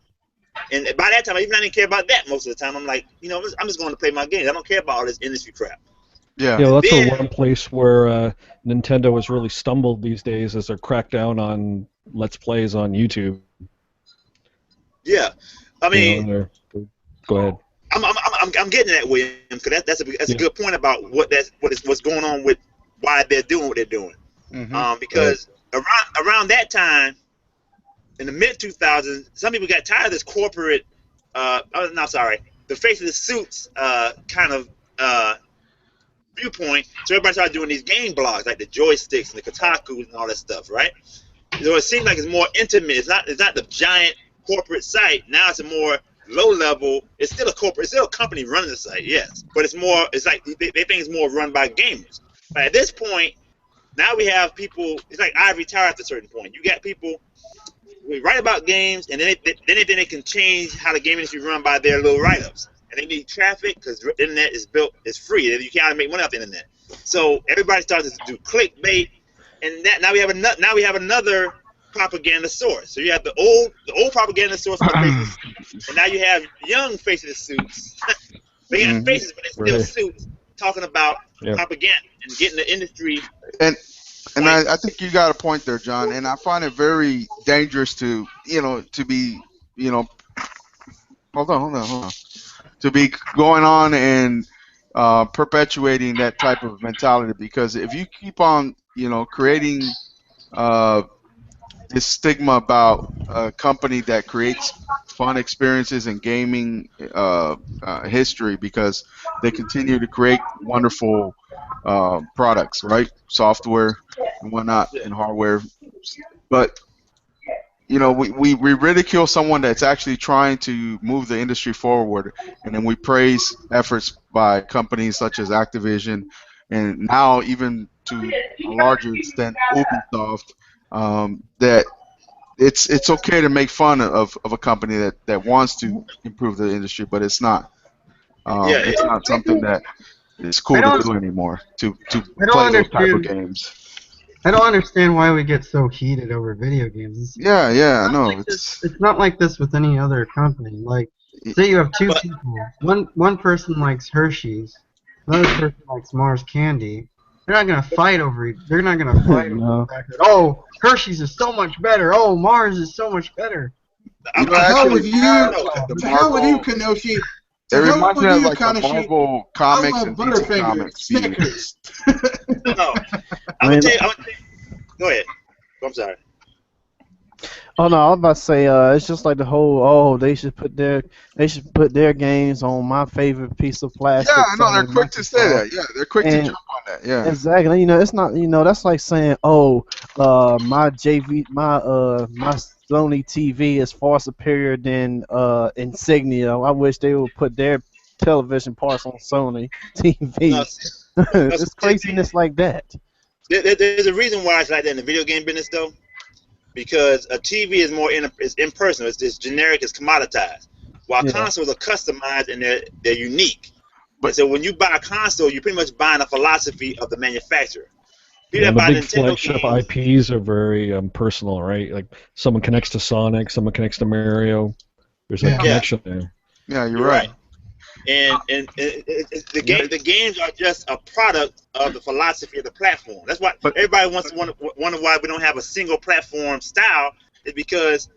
And by that time, even I didn't care about that most of the time. I'm like, I'm just going to play my games. I don't care about all this industry crap. Yeah. Yeah, well, that's Then, one place where Nintendo has really stumbled these days as their crackdown on Let's Plays on YouTube. yeah, I mean, Go ahead. I'm getting that, William, because that's a good point about what's going on with why they're doing what they're doing. Mm-hmm. Because around that time, in the mid 2000s, some people got tired of this corporate. The face of the suits kind of viewpoint. So everybody started doing these game blogs, like the joysticks and the Kotakus and all that stuff, right? So it seems like it's more intimate. It's not the giant corporate site. Now it's a more low level. It's still a company running the site, yes, but it's like they think it's more run by gamers. But at this point, now we have people. It's like ivory tower at a certain point. You got people who write about games, and then they can change how the game industry run by their little write-ups. And they need traffic because the internet is free. You can't make money off the internet. So everybody starts to do clickbait, and now we have another propaganda source. So you have the old propaganda source for the faces, and now you have young faces suits. They got faces, but they're still suits. talking about Yeah. propaganda and getting the industry. And I think you got a point there, John. And I find it very dangerous to to be hold on, to be going on and perpetuating that type of mentality, because if you keep on creating this stigma about a company that creates fun experiences and gaming history because they continue to create wonderful products, right? Software and whatnot Yeah. and hardware. But we ridicule someone that's actually trying to move the industry forward, and then we praise efforts by companies such as Activision, and now even to a larger extent Ubisoft, that it's okay to make fun of a company that wants to improve the industry, but it's not. Yeah, It's not something that is I cool to don't do anymore to I don't play those type of understand. games. I don't understand why we get so heated over video games. Yeah, no, It's not like this with any other company. Like, say you have two but people. One person likes Hershey's, another person likes Mars candy. They're not gonna fight over it. They're not gonna fight over No. the fact that Hershey's is so much better. Oh, Mars is so much better. I'm, To hell actually with you. no, the To hell with you, Marvel. Kenoshi. It To hell reminds with me of you, like the Kanashi. Marvel I comics love and DC Butterfinger, comics. Being, Snickers. no. I I'm mean, gonna tell you. Go ahead. I'm sorry. oh no, I was about to say, it's just like the whole, they should put their games on my favorite piece of yeah, plastic, I know they're Sony quick to say Microsoft, that. Yeah, they're quick to and jump on that. Yeah, exactly, it's not, that's like saying, my Sony TV is far superior than Insignia. I wish they would put their television parts on Sony No, TVs. no, It's craziness like that. there's a reason why it's like that in the video game business, though, because a TV is more it's impersonal. It's generic. It's commoditized. While Yeah. consoles are customized and they're unique. And but so when you buy a console, you're pretty much buying a philosophy of the manufacturer. People Yeah, that the buy big Nintendo flagship games, IPs are very personal, right? Like someone connects to Sonic, someone connects to Mario. There's a Yeah. yeah, connection there. yeah, you're you're right. right. And Yep. the games are just a product of the philosophy of the platform. That's why But everybody wonder why we don't have a single platform style. Is because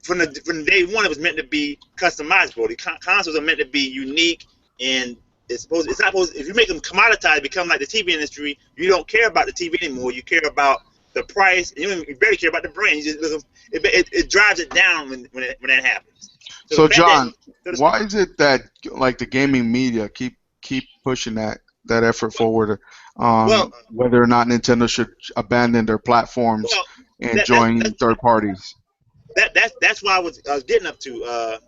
from the day one it was meant to be customizable. The consoles are meant to be unique, and it's not supposed. If you make them commoditized, become like the TV industry. You don't care about the TV anymore. You care about the price. And you barely care about the brand. You just it drives it down when that happens. So so the fact John, that why is it that like the gaming media keep pushing that effort forward well, on whether or not Nintendo should abandon their platforms well, and that, join third parties? that's why I was getting up to.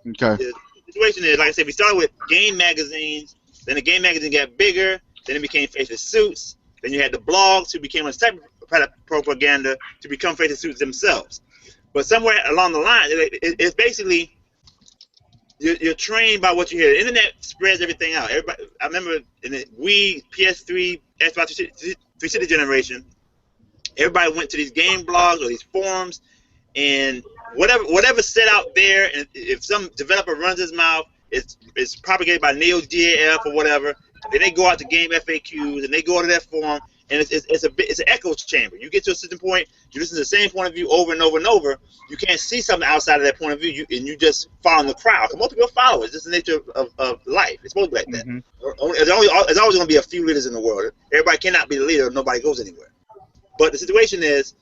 Okay. The situation is, like I said, we started with game magazines. Then the game magazine got bigger. Then it became Faces Suits. Then you had the blogs, who became a type of propaganda to become Faces Suits themselves. But somewhere along the line, it's basically you're trained by what you hear. The internet spreads everything out. Everybody, I remember in the Wii, PS3, Xbox 360 generation, everybody went to these game blogs or these forums, and whatever's said out there, and if some developer runs his mouth, it's propagated by Neo GAF or whatever. Then they go out to game FAQs and they go to that forum, and it's an echo chamber. You get to a certain point, you listen to the same point of view over and over and over. You can't see something outside of that point of view, and you just follow the crowd. Most people follow it. It's just the nature of life. It's supposed to be like that. Hmm. There's always going to be a few leaders in the world. Everybody cannot be the leader. Nobody goes anywhere. But the situation is,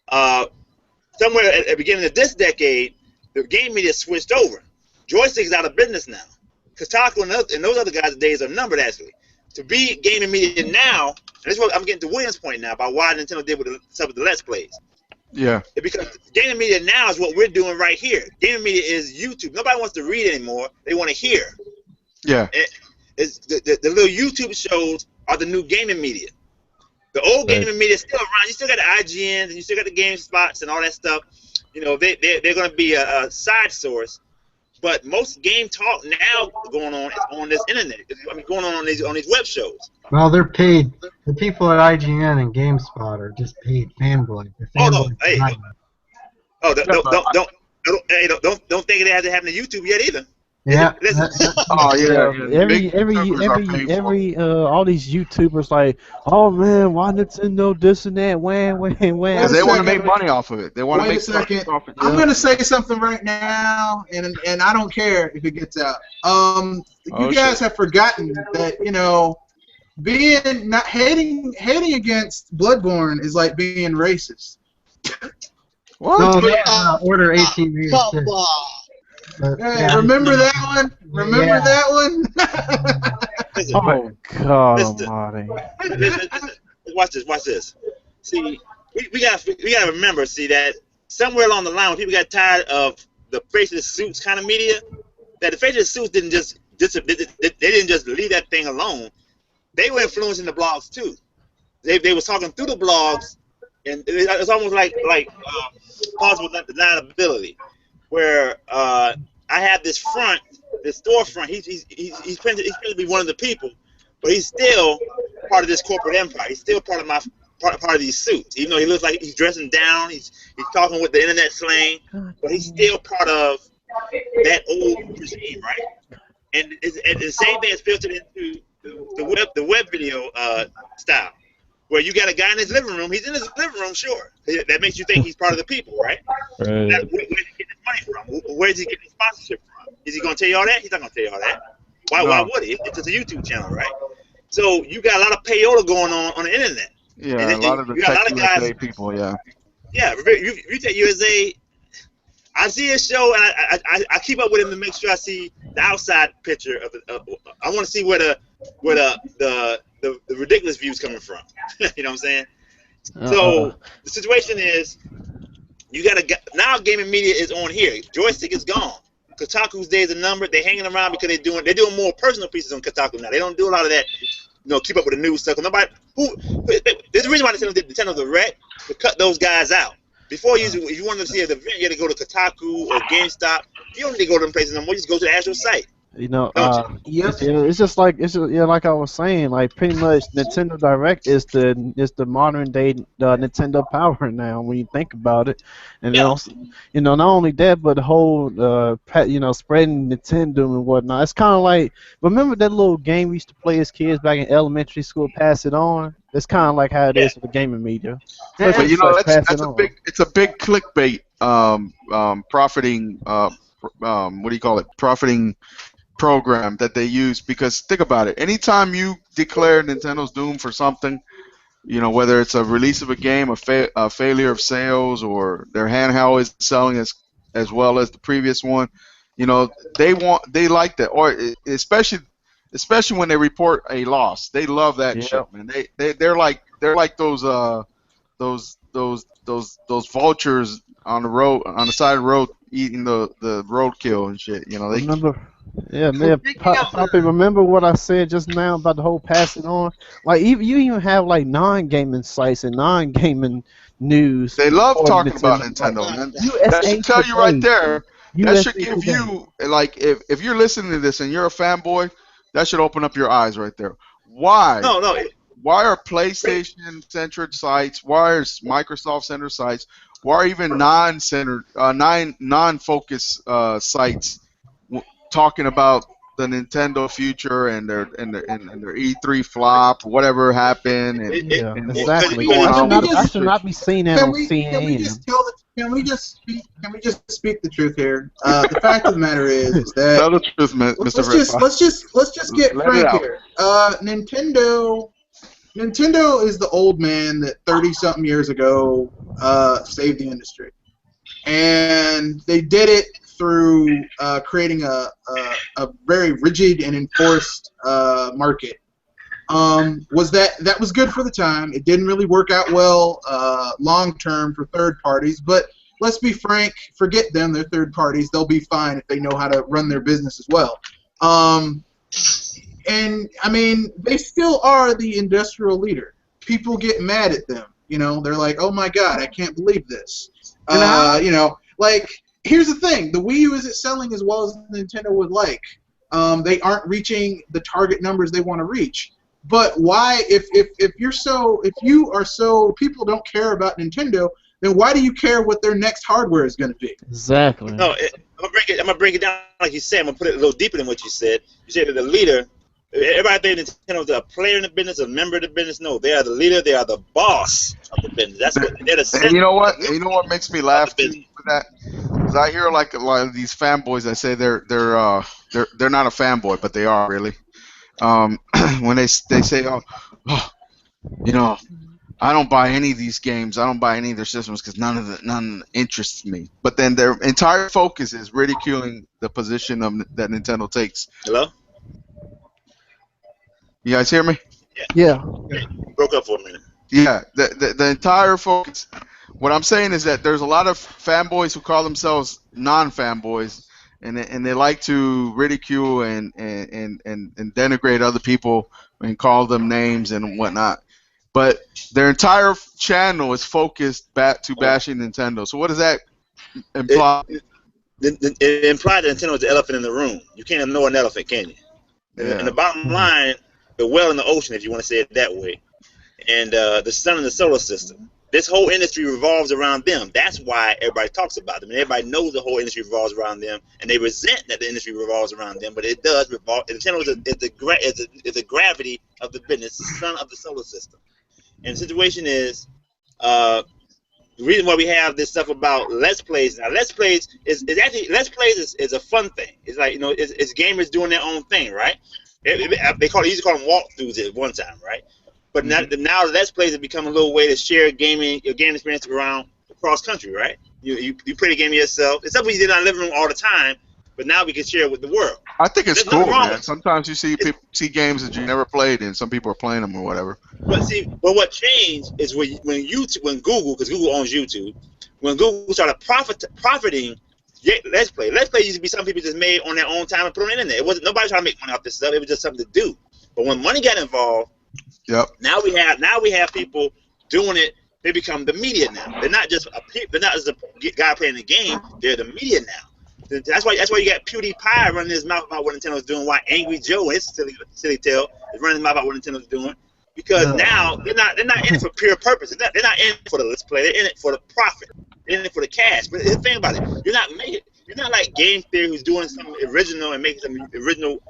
somewhere at the beginning of this decade, the game media switched over. Joystick's out of business now. Kotaku and those other guys' days are numbered, actually. To be gaming media now, and this is what I'm getting to William's point now about why Nintendo did with the Let's Plays. Yeah. Because gaming media now is what we're doing right here. Gaming media is YouTube. Nobody wants to read anymore. They want to hear. Yeah. It's the little YouTube shows are the new gaming media. The old Right. gaming media is still around. You still got the IGNs and you still got the GameSpots and all that stuff. They're going to be a side source. But most game talk now going on is on this internet. Going on these web shows. Well, they're paid. The people at IGN and GameSpot are just paid fanboys. The Oh no! fanboys Hey, behind them. don't think it hasn't happened to YouTube yet either. Yeah. Listen, Oh yeah, yeah. Every Big YouTubers are painful. all these YouTubers like, oh man, why Nintendo this and that, wham, Wait Because a they want to second. make money off of it. They want to Wait a make second. profit. I'm Yeah. gonna say something right now, and I don't care if it gets out. You Oh guys shit. have forgotten that being not hating against Bloodborne is like being racist. No, What? that's Order Come 1886. on. But Hey, yeah, remember that one? Remember yeah. that one? listen, Oh God listen, Almighty. listen. Watch this. Watch this. See, we gotta remember. See that somewhere along the line, when people got tired of the faceless suits kind of media, that the faceless suits didn't just they didn't just leave that thing alone. They were influencing the blogs too. They was talking through the blogs, and it's almost like possible deniability, where I have this storefront. He's trying to be one of the people, but he's still part of this corporate empire. He's still part of my part of these suits. Even though he looks like he's dressing down, he's talking with the internet slang, but he's still part of that old regime, right? And the same thing is filtered into the web video style, where you got a guy in his living room. He's in his living room, sure. That makes you think he's part of the people, right? Right. Where's he getting his money from? Where's he getting his sponsorship from? Is he going to tell you all that? He's not going to tell you all that. Why No. would he? It's just a YouTube channel, right? So you got a lot of payola going on the internet. Yeah, And a lot of the you got a lot tech of USA guys. people. Yeah. Yeah, you take USA. I see his show, and I keep up with him to make sure I see the outside picture of it. I want to see where the ridiculous views coming from. You know what I'm saying? So the situation is, you got to now gaming media is on here. Joystick is gone. Kotaku's days are numbered. They're hanging around because they're doing more personal pieces on Kotaku now. They don't do a lot of that, keep up with the news stuff. Nobody there's the reason why Nintendo Direct to cut those guys out. Before if you wanted to see an event, you had to go to Kotaku or GameStop. You don't need to go to them places no more. You just go to the actual site. Don't Yep. it's just like like I was saying, like pretty much Nintendo Direct is the modern day Nintendo Power now when you think about it, and then Yeah. also, not only that, but the whole spreading Nintendo and whatnot. It's kind of like, remember that little game we used to play as kids back in elementary school, Pass It On. It's kind of like how it Yeah. is with the gaming media. Yeah. But It's like Pass that's It a On. it's a big clickbait profiting what do you call it, profiting program that they use, because think about it, anytime you declare Nintendo's doom for something, whether it's a release of a game, a failure of sales, or their handheld is selling as well as the previous one, they like that, or especially when they report a loss, they love that Yeah. shit, man. They're like those vultures on the side of the road eating the roadkill and shit. They Remember, yeah, man, Speaking of Poppy, remember what I said just now about the whole passing on? Like, you even have like non-gaming sites and non-gaming news. They love for talking about Nintendo. Nintendo, man. That USA should tell you right Today. there. That should USA give Today. you, like, if you're listening to this and you're a fanboy, that should open up your eyes right there. Why? No. Why are PlayStation-centered sites? Why are Microsoft-centered sites? Why are even non-focus sites talking about the Nintendo future and their E3 flop, whatever happened, and Yeah, and exactly. what's going on with the I should Switch? not be seeing that Can on we CNN. just can we just speak the truth here? The fact of the matter is that Tell the truth, Mr. let's just get Let it frank out. here. Nintendo is the old man that 30-something years ago saved the industry, and they did it through creating a very rigid and enforced market. That was good for the time. It didn't really work out well long term for third parties, but let's be frank, forget them. They're third parties. They'll be fine if they know how to run their business as well. And I mean, they still are the industrial leader. People get mad at them. They're like, "Oh my God, I can't believe this." Like, here's the thing: the Wii U isn't selling as well as Nintendo would like. They aren't reaching the target numbers they want to reach. But why, if you are so people don't care about Nintendo, then why do you care what their next hardware is going to be? Exactly. No, break it down like you said. I'm gonna put it a little deeper than what you said. You said that the leader. Everybody thinks Nintendo's a player in the business, a member of the business. No, they are the leader. They are the boss of the business. That's what they're the And center you know what? of And you know what makes me the laugh too business. with that? Because I hear like a lot of these fanboys that say they're not a fanboy, but they are really. When they say, oh, you know, I don't buy any of these games. I don't buy any of their systems because none interests me. But then their entire focus is ridiculing the position that Nintendo takes. Hello? You guys hear me? Yeah. You broke up for a minute. Yeah, the entire focus. What I'm saying is that there's a lot of fanboys who call themselves non-fanboys, and they like to ridicule and denigrate other people and call them names and whatnot. But their entire channel is focused back to bashing Nintendo. So what does that imply? It implied that Nintendo is the elephant in the room. You can't ignore an elephant, can you? And the bottom line, the well in the ocean, if you want to say it that way, and the sun in the solar system. This whole industry revolves around them. That's why everybody talks about them. And everybody knows the whole industry revolves around them, and they resent that the industry revolves around them. But it does revolve. Nintendo is the gravity of the business, the sun of the solar system. And the situation is, the reason why we have this stuff about Let's Plays now. Let's Plays is a fun thing. It's like, it's gamers doing their own thing, right? They used to call them walkthroughs at one time, right? But now Let's Plays have become a little way to share your gaming experience around across country, right? You play the game yourself. It's something you did in our living room all the time, but now we can share it with the world. I think it's There's nothing cool, wrong man. with it. Sometimes you see games that you never played, and some people are playing them or whatever. But what changed is when Google, because Google owns YouTube, when Google started profiting Let's Play. Let's Play used to be something people just made on their own time and put on the internet. It wasn't nobody trying to make money off this stuff. It was just something to do. But when money got involved, now we have people doing it. They become the media now. They're not just a guy playing the game. They're the media now. That's why you got PewDiePie running his mouth about what Nintendo's doing. Why Angry Joe, his silly tail, is running his mouth about what Nintendo's doing. Because now they're not in it for pure purpose. They're not in it for the Let's Play. They're in it for the profit. They're in it for the cash. But the thing about it, you're not like Game Theory who's doing something original and making some original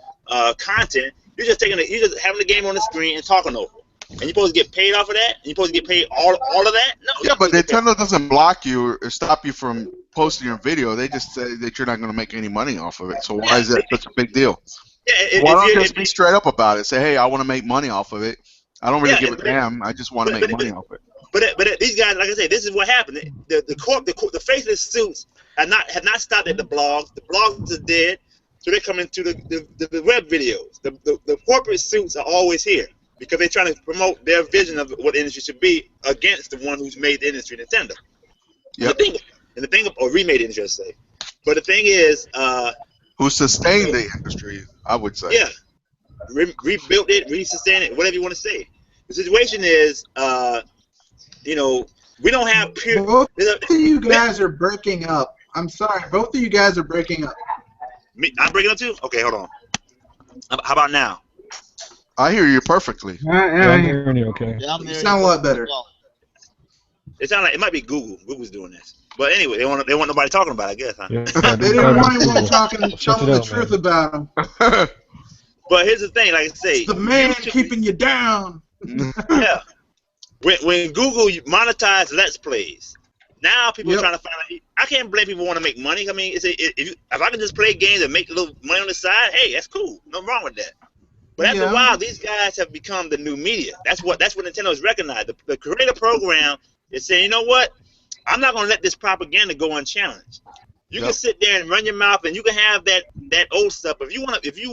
content. You're just having the game on the screen and talking over it. And you're supposed to get paid off of that? And you're supposed to get paid all of that? No. Yeah, but Nintendo doesn't block you or stop you from posting your video. They just say that you're not going to make any money off of it. So why is that such a big deal? Yeah, Why don't you just be straight up about it? Say, hey, I want to make money off of it. I don't really give a damn. I just want to make money off it. But these guys, like I said, this is what happened. The faceless suits have not stopped at the blogs. The blogs are dead, so they're coming to the web videos. The corporate suits are always here because they're trying to promote their vision of what the industry should be against the one who's made the industry, Nintendo. Yep. Or remade the industry, I say. But the thing is, who sustained the industry, I would say. Yeah, rebuilt it, resustained it, whatever you want to say. The situation is, we don't have pure. Both of you guys are breaking up. I'm sorry, both of you guys are breaking up. I'm breaking up too? Okay, hold on. How about now? I hear you perfectly. I'm hearing you okay. Yeah, You sound a lot better. It sounds like it might be Google. Google's doing this. But anyway, they want nobody talking about it, I guess, huh? Yeah, They didn't want anyone telling the truth about them. But here's the thing, like I say, It's the man keeping you down. Yeah. When Google monetized Let's Plays, now people are trying to find out. I can't blame people who want to make money. I mean, if I can just play games and make a little money on the side, hey, that's cool. Nothing wrong with that. But after a while, these guys have become the new media. That's what Nintendo has recognized. The creator program is saying, you know what? I'm not going to let this propaganda go unchallenged. You can sit there and run your mouth, and you can have that old stuff. If you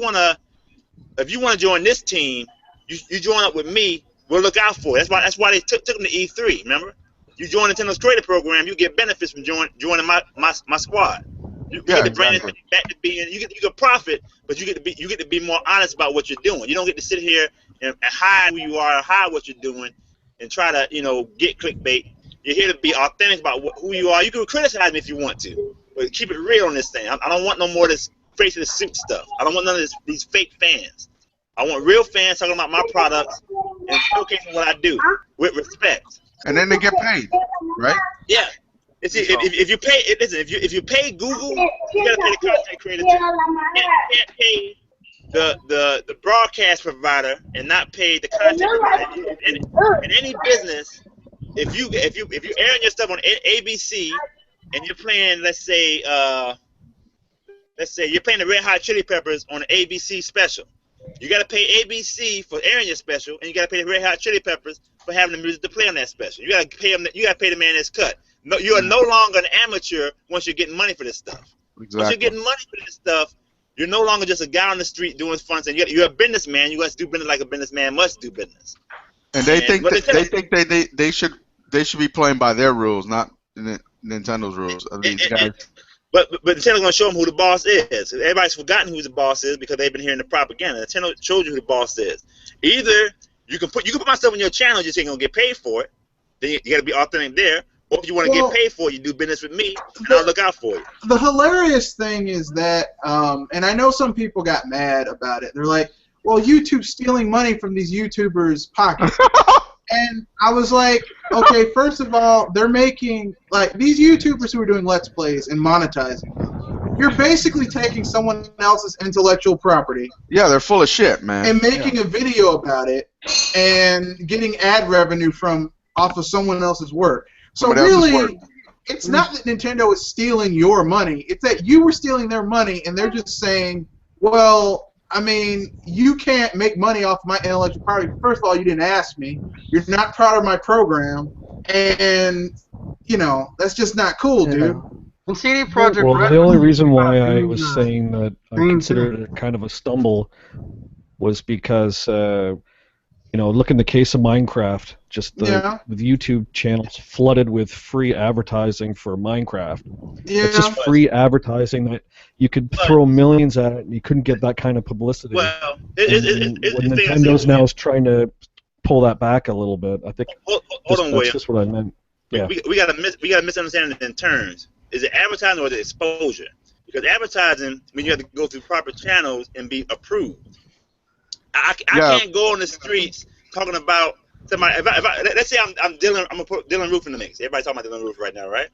want to join this team, you join up with me. We'll look out for it. That's why they took them to E3. Remember, you join Nintendo's creator program, you get benefits from joining my squad. You get the brand back to being. You get profit, but you get to be more honest about what you're doing. You don't get to sit here and hide who you are, hide what you're doing, and try to get clickbait. You're here to be authentic about who you are. You can criticize me if you want to, but keep it real on this thing. I don't want no more of this face of the suit stuff. I don't want none of these fake fans. I want real fans talking about my products and showcasing what I do with respect. And then they get paid, right? Yeah. if you pay, listen, if you pay Google, you gotta pay the content creator too. You can't pay the broadcast provider and not pay the content provider. In any business, if you airing your stuff on ABC and you're playing, let's say you're playing the Red Hot Chili Peppers on an ABC special, you got to pay ABC for airing your special, and you got to pay the Red Hot Chili Peppers for having the music to play on that special. You got to pay them. You got to pay the man his cut. No, you are no longer an amateur once you're getting money for this stuff. Exactly. Once you're getting money for this stuff, you're no longer just a guy on the street doing fun. And you're a businessman. You got to do business like a businessman must do business. And they think they should be playing by their rules, not Nintendo's rules. But Nintendo's gonna show them who the boss is. Everybody's forgotten who the boss is because they've been hearing the propaganda. Nintendo showed you who the boss is. Either you can put my stuff on your channel, just so you're gonna get paid for it. Then you got to be authentic there. Or if you want to get paid for it, you do business with me, and I'll look out for you. The hilarious thing is that, and I know some people got mad about it. They're like, "Well, YouTube's stealing money from these YouTubers' pockets." And I was like, okay, first of all, they're making, like, these YouTubers who are doing Let's Plays and monetizing them, you're basically taking someone else's intellectual property. Yeah, they're full of shit, man. And making a video about it and getting ad revenue off of someone else's work. So really, it's not that Nintendo is stealing your money. It's that you were stealing their money, and they're just saying, well, I mean, you can't make money off my intellectual property. First of all, you didn't ask me. You're not proud of my program, and that's just not cool, dude. And CD Projekt Well, Red the only reason why I was saying that I considered it kind of a stumble was because, look in the case of Minecraft, just the YouTube channels flooded with free advertising for Minecraft. Yeah. It's just free advertising that you could throw millions at it, and you couldn't get that kind of publicity. Well, Nintendo's now is trying to pull that back a little bit. I think that's just what I meant. Yeah. We got a misunderstanding in terms. Is it advertising or is it exposure? Because advertising, you have to go through proper channels and be approved. I can't go on the streets talking about somebody. Let's say I'm Dylan. I'm gonna put Dylan Roof in the mix. Everybody's talking about Dylan Roof right now, right?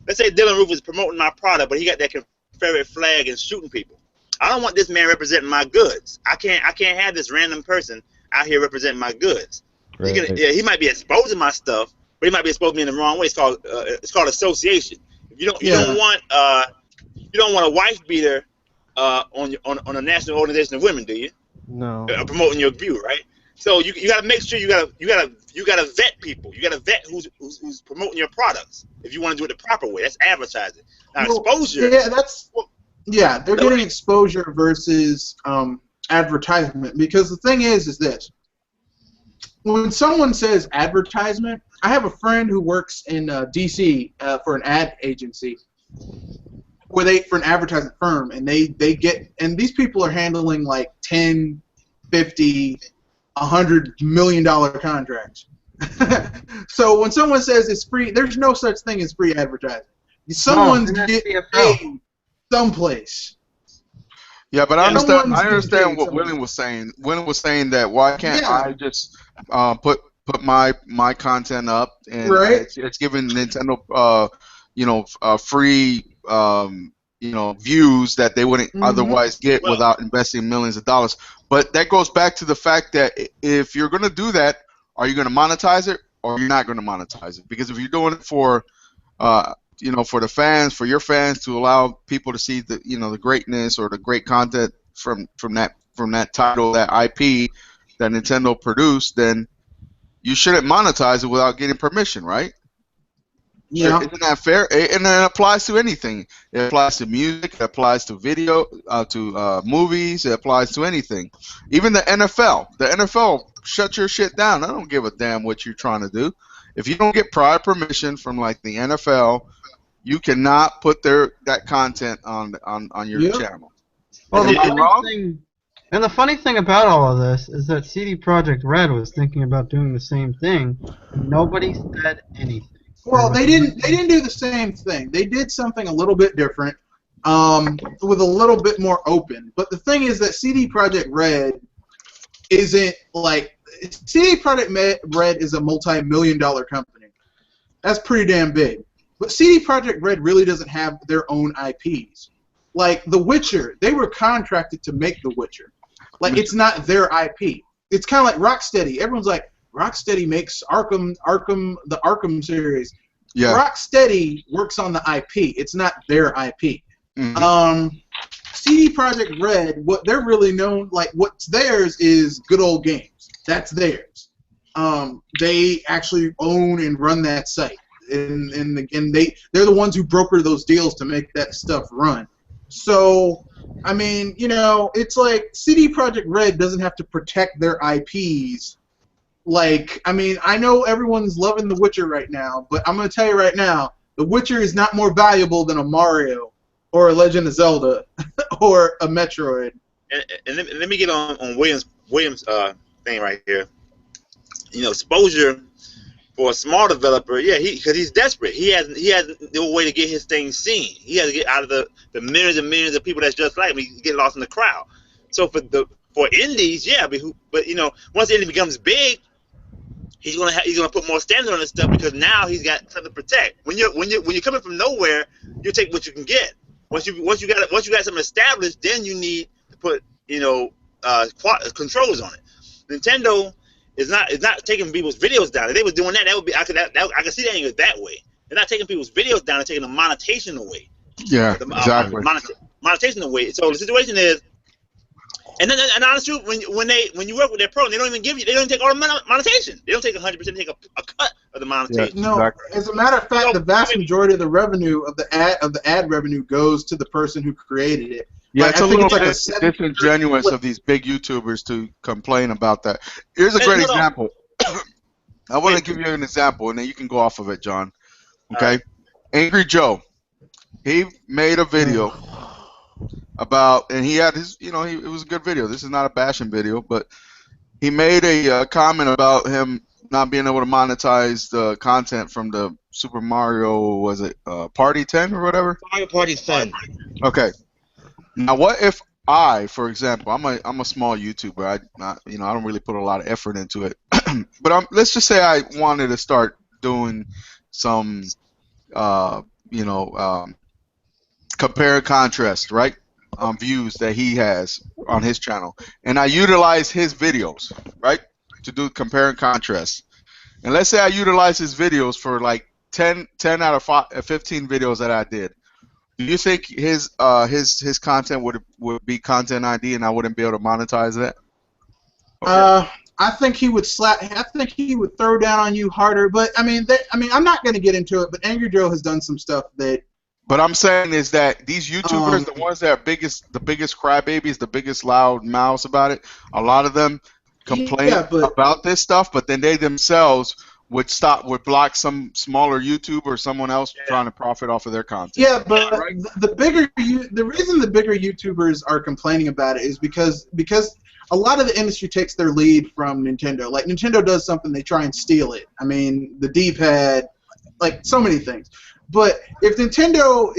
Let's say Dylan Roof is promoting my product, but he got that Confederate flag and shooting people. I don't want this man representing my goods. I can't have this random person out here representing my goods. Right. He might be exposing my stuff, but he might be exposing me in the wrong way. It's called association. If you don't want a wife beater on a national organization of women, do you? No. Promoting your view, right? So you got to make sure you got to vet people. You got to vet who's promoting your products. If you want to do it the proper way, that's advertising. Now exposure. Yeah, they're getting exposure versus advertisement, because the thing is this: when someone says advertisement, I have a friend who works in D.C. For an ad agency, for an advertising firm, and they get, and these people are handling like 10, 50, $100 million contracts. So when someone says it's free, there's no such thing as free advertising. Someone's getting paid someplace. Yeah, but I understand what William was saying. William was saying that why can't I just put my content up, and it's giving Nintendo free views that they wouldn't otherwise get without investing millions of dollars. But that goes back to the fact that if you're going to do that, are you going to monetize it or you're not going to monetize it? Because if you're doing it for for the fans, for your fans, to allow people to see the greatness or the great content from that title, that IP that Nintendo produced, then you shouldn't monetize it without getting permission, right? Yeah. Isn't that fair? And it applies to anything. It applies to music. It applies to video, to movies. It applies to anything. Even the NFL. The NFL, shut your shit down. I don't give a damn what you're trying to do. If you don't get prior permission from like the NFL, you cannot put that content on your channel. Well, the funny thing about all of this is that CD Projekt Red was thinking about doing the same thing. Nobody said anything. Well, they didn't do the same thing. They did something a little bit different, with a little bit more open. But the thing is that CD Projekt Red isn't like CD Projekt Red is a multi-million-dollar company. That's pretty damn big. But CD Projekt Red really doesn't have their own IPs. Like The Witcher, they were contracted to make The Witcher. Like, it's not their IP. It's kind of like Rocksteady. Everyone's like, Rocksteady makes the Arkham series. Yeah. Rocksteady works on the IP. It's not their IP. Mm-hmm. CD Projekt Red, what they're really known, like what's theirs is good old games. That's theirs. They actually own and run that site, and they're the ones who broker those deals to make that stuff run. So, I mean, you know, it's like CD Projekt Red doesn't have to protect their IPs. Like, I mean, I know everyone's loving The Witcher right now, but I'm going to tell you right now, The Witcher is not more valuable than a Mario or a Legend of Zelda or a Metroid. And let me get on Williams' thing right here. You know, exposure for a small developer, yeah, because he's desperate. He has no way to get his thing seen. He has to get out of the millions and millions of people that's just like him. He get lost in the crowd. So for indies, yeah, but you know, once the indie becomes big, he's gonna put more standards on this stuff because now he's got something to protect. When you're coming from nowhere, you take what you can get. Once you got something established, then you need to put controls on it. Nintendo is not taking people's videos down. If they was doing that, that would be I could see that that way. They're not taking people's videos down; they're taking the monetization away. Yeah, exactly. Monetization away. So the situation is, and honestly, when you work with their pro, they don't even take all the monetization. They don't take 100%. They take a cut of the monetization. No, exactly. As a matter of fact, the vast majority of the revenue of the ad revenue goes to the person who created it. Yeah, like, it's a little disingenuous of these big YouTubers to complain about that. Here's a great example. I want to give you an example, and then you can go off of it, John. Okay? Right. Angry Joe. He made a video about, and he had his, it was a good video. This is not a bashing video, but he made a comment about him not being able to monetize the content from the Super Mario, was it Party 10 or whatever? Mario Party 10. Okay. Now, what if I, for example, I'm a small YouTuber. I don't really put a lot of effort into it. But let's just say I wanted to start doing some, compare and contrast, right? Views that he has on his channel, and I utilize his videos, right, to do compare and contrast. And let's say I utilize his videos for like 10 out of 15 videos that I did. Do you think his content would be content ID, and I wouldn't be able to monetize that? Okay. I think he would throw down on you harder. But I mean, I'm not going to get into it. But Angry Joe has done some stuff that. But I'm saying is that these YouTubers, the ones that are the biggest crybabies, the biggest loud mouths about it, a lot of them complain about this stuff, but then they themselves would block some smaller YouTuber or someone else trying to profit off of their content. Yeah, but the reason the bigger YouTubers are complaining about it is because a lot of the industry takes their lead from Nintendo. Like, Nintendo does something, they try and steal it. I mean, the D-pad, like, so many things. But if Nintendo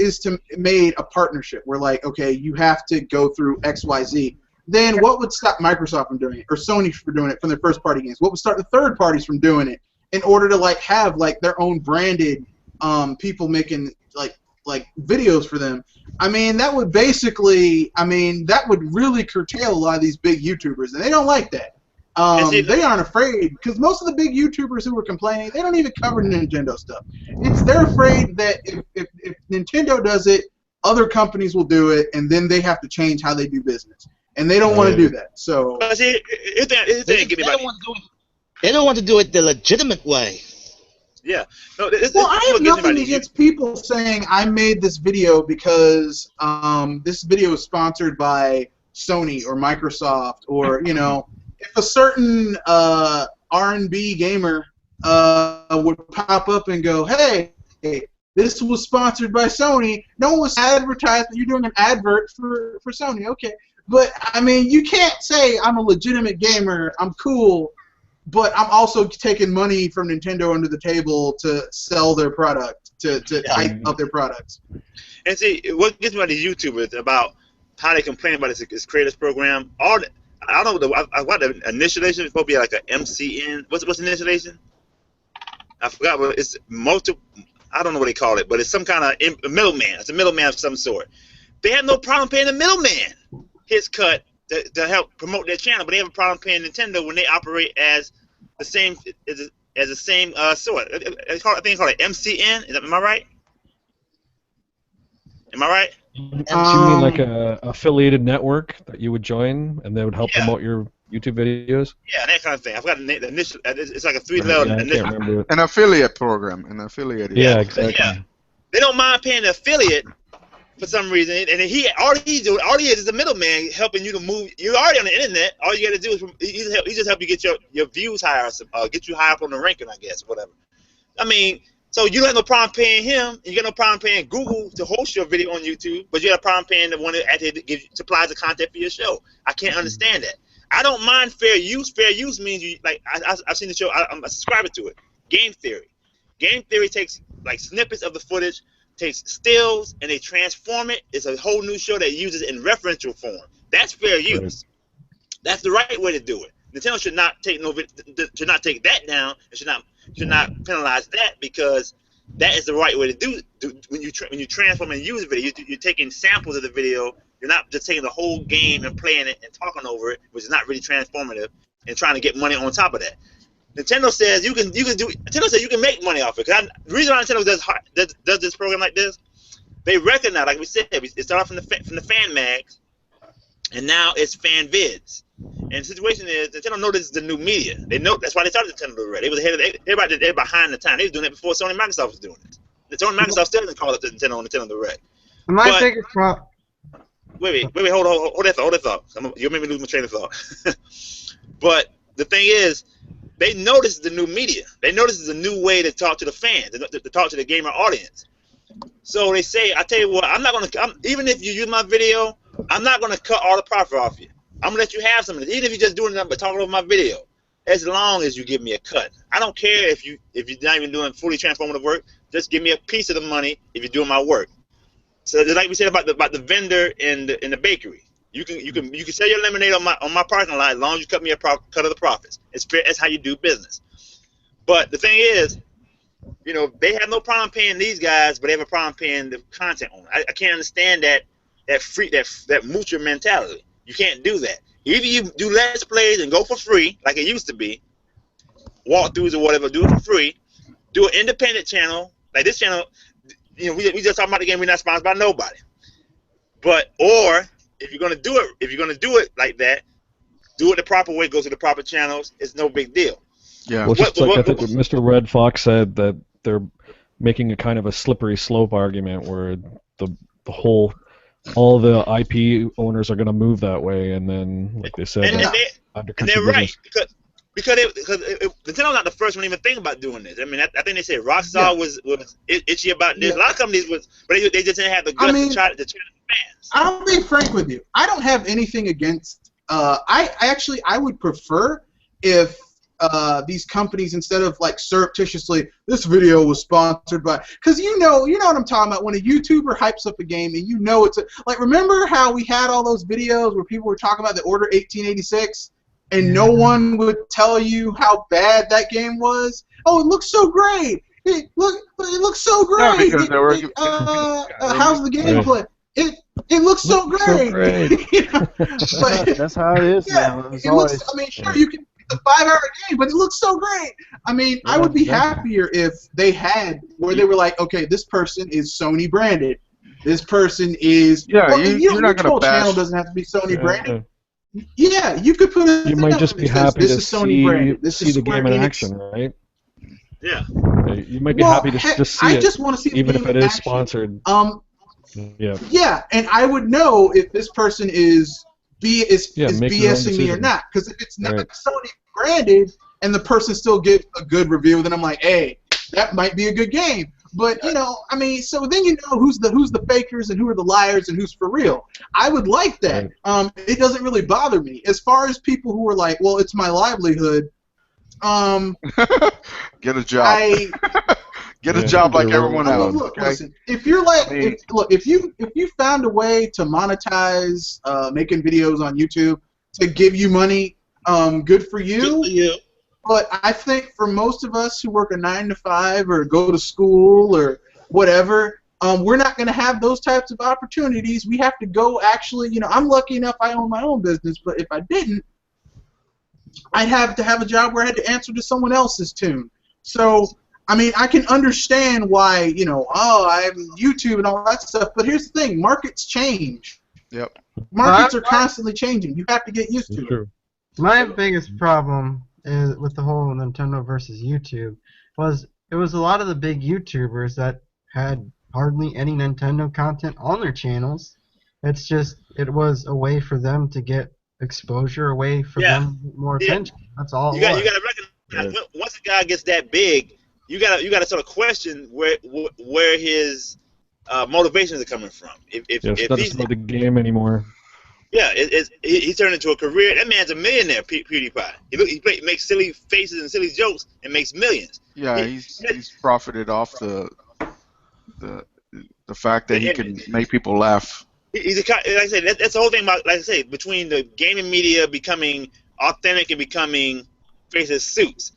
made a partnership where, like, okay, you have to go through XYZ, then what would stop Microsoft from doing it, or Sony from doing it from their first-party games? What would start the third parties from doing it in order to, like, have, like, their own branded people making, like videos for them? I mean, that would really curtail a lot of these big YouTubers, and they don't like that. They aren't afraid, because most of the big YouTubers who were complaining, they don't even cover Nintendo stuff. They're afraid that if Nintendo does it, other companies will do it, and then they have to change how they do business. And they don't want to do that. So they don't want to do it the legitimate way. Yeah. No, I have nothing against people saying I made this video because this video is sponsored by Sony or Microsoft, or if a certain R&B gamer would pop up and go, hey, this was sponsored by Sony. No one was advertised, but you're doing an advert for Sony. Okay. But, I mean, you can't say I'm a legitimate gamer, I'm cool, but I'm also taking money from Nintendo under the table to sell their product, to hype up their products. And see, what gets me about the YouTubers about how they complain about this creators program, I don't know what the initialization is supposed to be, like a MCN. What's the initialization? I forgot, but it's multiple. I don't know what they call it, but it's some kind of middleman. It's a middleman of some sort. They have no problem paying the middleman his cut to help promote their channel, but they have a problem paying Nintendo when they operate as the same as the same sort. I think they call it MCN. Am I right? Am I right? Do you mean like a affiliated network that you would join and they would help promote your YouTube videos? Yeah, that kind of thing. I've got the initial. It's like a 3-level. I can't remember it. An affiliate program. An affiliate. Yeah, exactly. Yeah. They don't mind paying the affiliate for some reason, and all he is a middleman helping you to move. You're already on the internet. All you got to do is he just help you get your views higher, get you higher up on the ranking, I guess, whatever. I mean, so you don't have no problem paying him, and you got no problem paying Google to host your video on YouTube, but you got a problem paying the one that actually supplies the content for your show. I can't understand that. I don't mind fair use. Fair use means you like I've seen the show. I'm a subscriber to it. Game Theory. Game Theory takes like snippets of the footage, takes stills, and they transform it. It's a whole new show that uses it in referential form. That's fair use. That's the right way to do it. Nintendo should not take that down. It should not penalize that, because that is the right way to do it. When you transform and use a video, you're taking samples of the video. You're not just taking the whole game and playing it and talking over it, which is not really transformative, and trying to get money on top of that. Nintendo says you can do. Nintendo says you can make money off it. The reason why Nintendo does this program like this, they recognize, like we said, it started from the fan mags, and now it's fan vids. And the situation is, Nintendo knows this is the new media. They know that's why they started Nintendo Direct. They was ahead of they're behind the time. They was doing it before Sony and Microsoft was doing it. Sony and Microsoft still doesn't call it Nintendo Direct. My biggest problem. Wait, hold that thought. You'll make me lose my train of thought. But the thing is, they know this is the new media. They know this is a new way to talk to the fans, to talk to the gamer audience. So they say, I tell you what, even if you use my video, I'm not gonna cut all the profit off you. I'm gonna let you have some of it, even if you're just doing nothing but talking over my video, as long as you give me a cut. I don't care if you're not even doing fully transformative work. Just give me a piece of the money if you're doing my work. So like we said about the vendor in the bakery, you can sell your lemonade on my parking lot as long as you cut me a cut of the profits. It's fair. That's how you do business. But the thing is, they have no problem paying these guys, but they have a problem paying the content owner. I can't understand that moocher mentality. You can't do that. Either you do Let's Plays and go for free, like it used to be, walkthroughs or whatever, do it for free. Do an independent channel, like this channel. We just talking about the game. We're not sponsored by nobody. Or if you're gonna do it like that, do it the proper way. Go to the proper channels. It's no big deal. Yeah. Well, just like I think what Mr. Red Fox said, that they're making a kind of a slippery slope argument where all the IP owners are going to move that way, and then, like they said, and they're right, because Nintendo's not the first one to even think about doing this. I mean, I think they said Rockstar was itchy about this. A lot of companies but they just didn't have the guts to try to the fans. I'll be frank with you. I don't have anything against. I would prefer if these companies, instead of like surreptitiously, this video was sponsored by, because you know what I'm talking about, when a YouTuber hypes up a game and it's like, remember how we had all those videos where people were talking about the Order 1886 and no one would tell you how bad that game was? Oh, it looks so great. It looks so great. No, because how's the gameplay? It looks so great. But that's how it is now. It looks. I mean, sure, you can. It's a 5-hour game, but it looks so great. I mean, I would be happier if they had where they were like, okay, this person is Sony branded. This person is. Yeah, you're not going to bash. Channel doesn't have to be Sony branded. Yeah, you could put it. You might just be happy to see the game in Enix. action, right? Yeah. You might be happy to just see it, just want to see the even game if it in is action. sponsored. Yeah. Yeah, and I would know if this person is BSing me or not. Because if it's not Sony branded and the person still gives a good review, then I'm like, hey, that might be a good game. But I mean, so then who's the fakers and who are the liars and who's for real. I would like that. Right. It doesn't really bother me. As far as people who are like, well, it's my livelihood. Get a job. Get a job like everyone else. Look, listen. If you're like, if you found a way to monetize making videos on YouTube to give you money, good for you. But I think for most of us who work a 9 to 5 or go to school or whatever, we're not going to have those types of opportunities. We have to go actually, I'm lucky enough I own my own business, but if I didn't, I'd have to have a job where I had to answer to someone else's tune. So, I mean, I can understand why, I'm YouTube and all that stuff, but here's the thing, markets change. Yep. Markets are constantly changing. You have to get used to it. My biggest problem is with the whole Nintendo versus YouTube was it was a lot of the big YouTubers that had hardly any Nintendo content on their channels. It's just it was a way for them to get exposure, a way for them to get more attention. That's all. You got to recognize once a guy gets that big, you got to sort of question where his motivations are coming from. If it's not just about the game anymore. Yeah, he's turned into a career. That man's a millionaire, PewDiePie. He makes silly faces and silly jokes and makes millions. Yeah, he's profited off the fact that he can make people laugh. He's like I said, that's the whole thing about, like I say, between the gaming media becoming authentic and becoming faceless suits.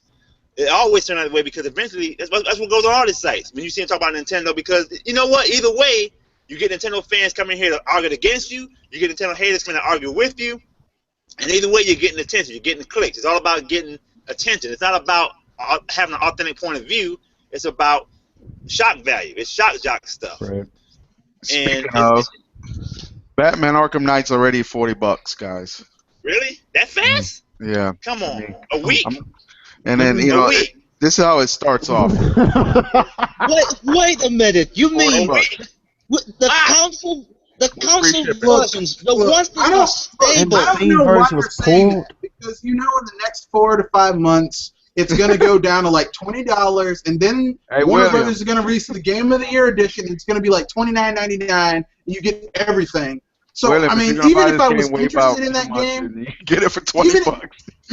It always turns out that way because eventually that's what goes on all these sites. When you see him talk about Nintendo, because you know what, either way, you get Nintendo fans coming here to argue against you. You get Nintendo haters coming to argue with you. And either way, you're getting attention. You're getting clicks. It's all about getting attention. It's not about having an authentic point of view. It's about shock value. It's shock jock stuff. Right. Speaking of, Batman Arkham Knight's already $40, guys. Really? That fast? Yeah. Come on. A week? And then, this is how it starts off. Wait a minute. You mean the console versions, the ones that are stable? I don't know why you're saying that, because in the next 4 to 5 months, it's going to go down to like $20, and then Warner Brothers is going to release the Game of the Year edition, and it's going to be like $29.99, and you get everything. So, I mean, even if I was interested in that game, you get it for $20.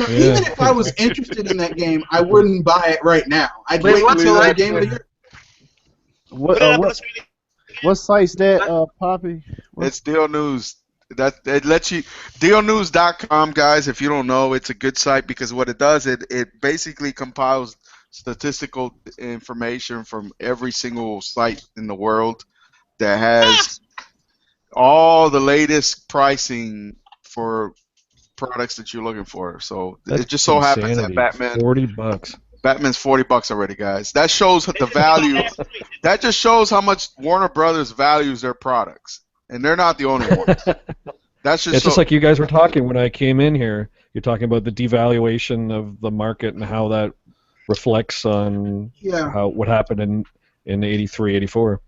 Even if I was interested in that game, I wouldn't buy it right now. I'd wait until that Game of the Year. What site's that, Poppy? It's Deal News. It lets you dealnews.com, guys. If you don't know, it's a good site because what it does, it basically compiles statistical information from every single site in the world that has all the latest pricing for products that you're looking for. So it just so happens that Batman's $40 already, guys. That shows the value. That just shows how much Warner Brothers values their products, and they're not the only ones. That's just. It's just like you guys were talking when I came in here. You're talking about the devaluation of the market and how that reflects on what happened in '83, '84.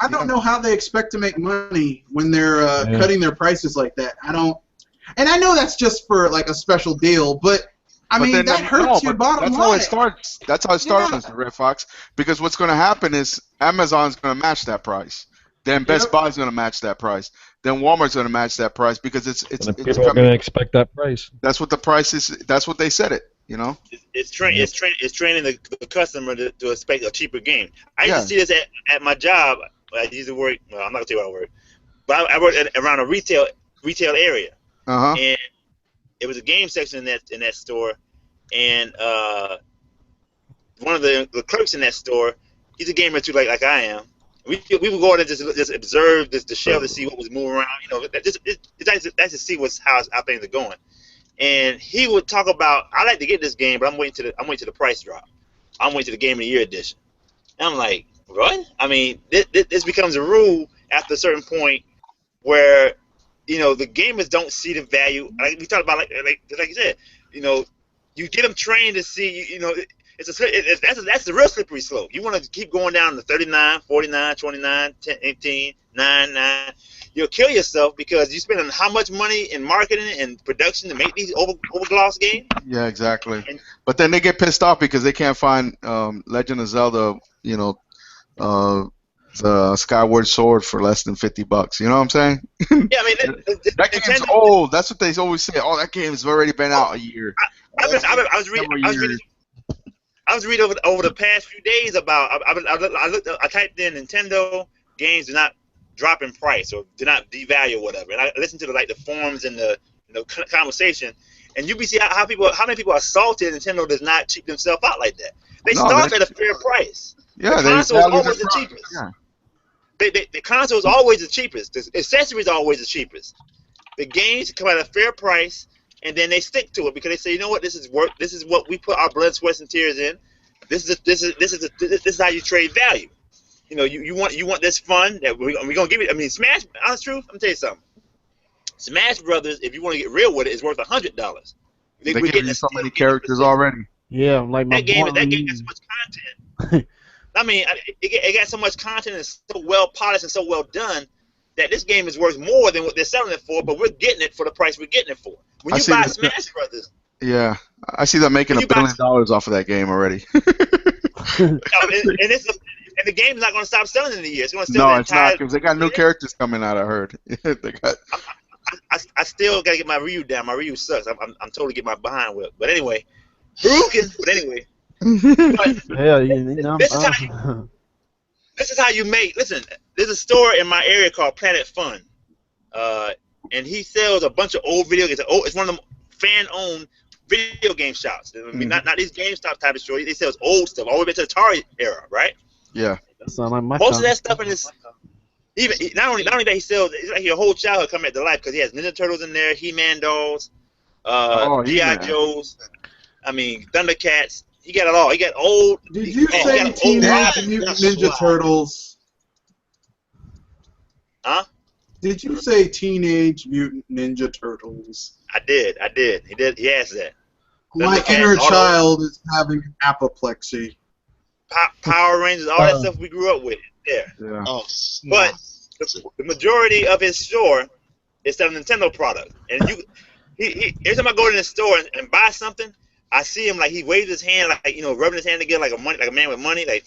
I don't know how they expect to make money when they're cutting their prices like that. I don't, and I know that's just for like a special deal, but I mean that hurts your bottom line. That's how it starts. That's how it starts, Mr. Red Fox. Because what's going to happen is Amazon's going to match that price. Then Best Buy's going to match that price. Then Walmart's going to match that price because it's people are going to expect that price. That's what the price is. That's what they said it. It's training the customer to expect a cheaper game. I used to see this at my job. I used to work. Well, I'm not gonna tell you where I work, but I worked around a retail area, and it was a game section in that store, and one of the clerks in that store, he's a gamer too, like I am. We would go in and just observe the shelf to see what was moving around. It's nice to see how things are going. And he would talk about, I like to get this game, but I'm waiting to the price drop. I'm waiting to the Game of the Year edition. And I'm like, what? I mean, this becomes a rule after a certain point where, the gamers don't see the value. Like we talked about, like you said, you get them trained to see, that's the real slippery slope. You want to keep going down to 39, 49, 29, 10, 18, 9, 9. You'll kill yourself because you're spending how much money in marketing and production to make these overgloss games? Yeah, exactly. But then they get pissed off because they can't find Legend of Zelda, the Skyward Sword for less than $50. You know what I'm saying? Yeah, I mean that game's old. That's what they always say. Oh, that game's already been out a year. I was reading over the past few days about. I typed in Nintendo games do not drop in price or do not devalue or whatever, and I listened to the forums and the conversation, and you be see how many people are salty Nintendo does not cheap themselves out like that. They No, start at a fair price. Yeah, the they console is value always their the product. cheapest. Yeah. The console is always the cheapest. The accessories are always the cheapest. The games come at a fair price, and then they stick to it because they say, you know what, this is what we put our blood, sweat, and tears in. This is how you trade value. You know, you want this fun that we're gonna give you. I mean, Smash. Honest truth, I'm gonna tell you something. Smash Brothers, if you want to get real with it, is worth $100. They give you so many characters already. Yeah, like my that game boy, got so much content. I mean, it got so much content and so well polished and so well done that this game is worth more than what they're selling it for, but we're getting it for the price we're getting it for. When you buy Smash Brothers, yeah, I see them making $1 billion off of that game already. And the game's not going to stop selling in a year. It's going to no, it's not because they got new characters coming out. I heard. They got. I still got to get my Ryu down. My Ryu sucks. I'm totally getting my behind with. But anyway, Haruken. But anyway. Yeah, this is how you make. Listen, there's a store in my area called Planet Fun, and he sells a bunch of old video games. It's one of them fan-owned video game shops. I mean, not these GameStop type of stores. They sell old stuff all the way back to the Atari era, right? Yeah. Like most of that stuff in this. Even not only that he sells, it's like your whole childhood coming back to life because he has Ninja Turtles in there, He-Man dolls, G.I. Joes. I mean, Thundercats. He got it all. He got old. Did you say Teenage Mutant Ninja Turtles? Huh? Did you say Teenage Mutant Ninja Turtles? I did. He has that. My inner child is having apoplexy. Power Rangers, all that stuff we grew up with. Yeah. Oh, but the majority of his store is a Nintendo product, and every time I go to the store and buy something, I see him like he waves his hand like rubbing his hand together like a man with money like.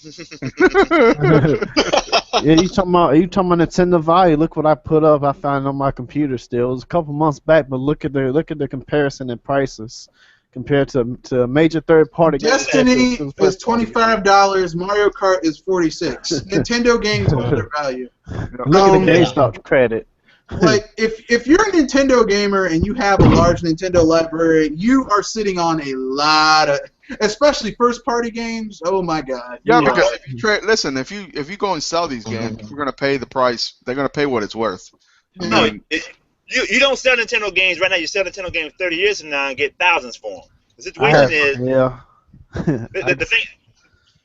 Yeah, you talking about Nintendo value? Look what I put up. I found on my computer still. It was a couple months back, but look at the comparison in prices compared to a major third-party. Destiny is $25. Mario Kart is $46. Nintendo games hold their value. Look at the GameStop credit. Like if you're a Nintendo gamer and you have a large Nintendo library, you are sitting on a lot of, especially first-party games. Oh my God! Yeah, because if you go and sell these games, you're gonna pay the price. They're gonna pay what it's worth. No, you don't sell Nintendo games right now. You sell Nintendo games 30 years from now and get thousands for them. The situation is,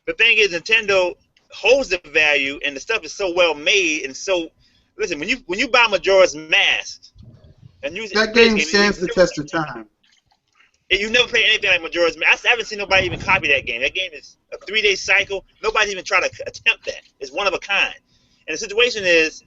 the thing is, Nintendo holds the value, and the stuff is so well made and so. Listen, when you buy Majora's Mask, and that game stands the test of time. You never play anything like Majora's Mask. I haven't seen nobody even copy that game. That game is a 3-day cycle. Nobody's even tried to attempt that. It's one of a kind. And the situation is,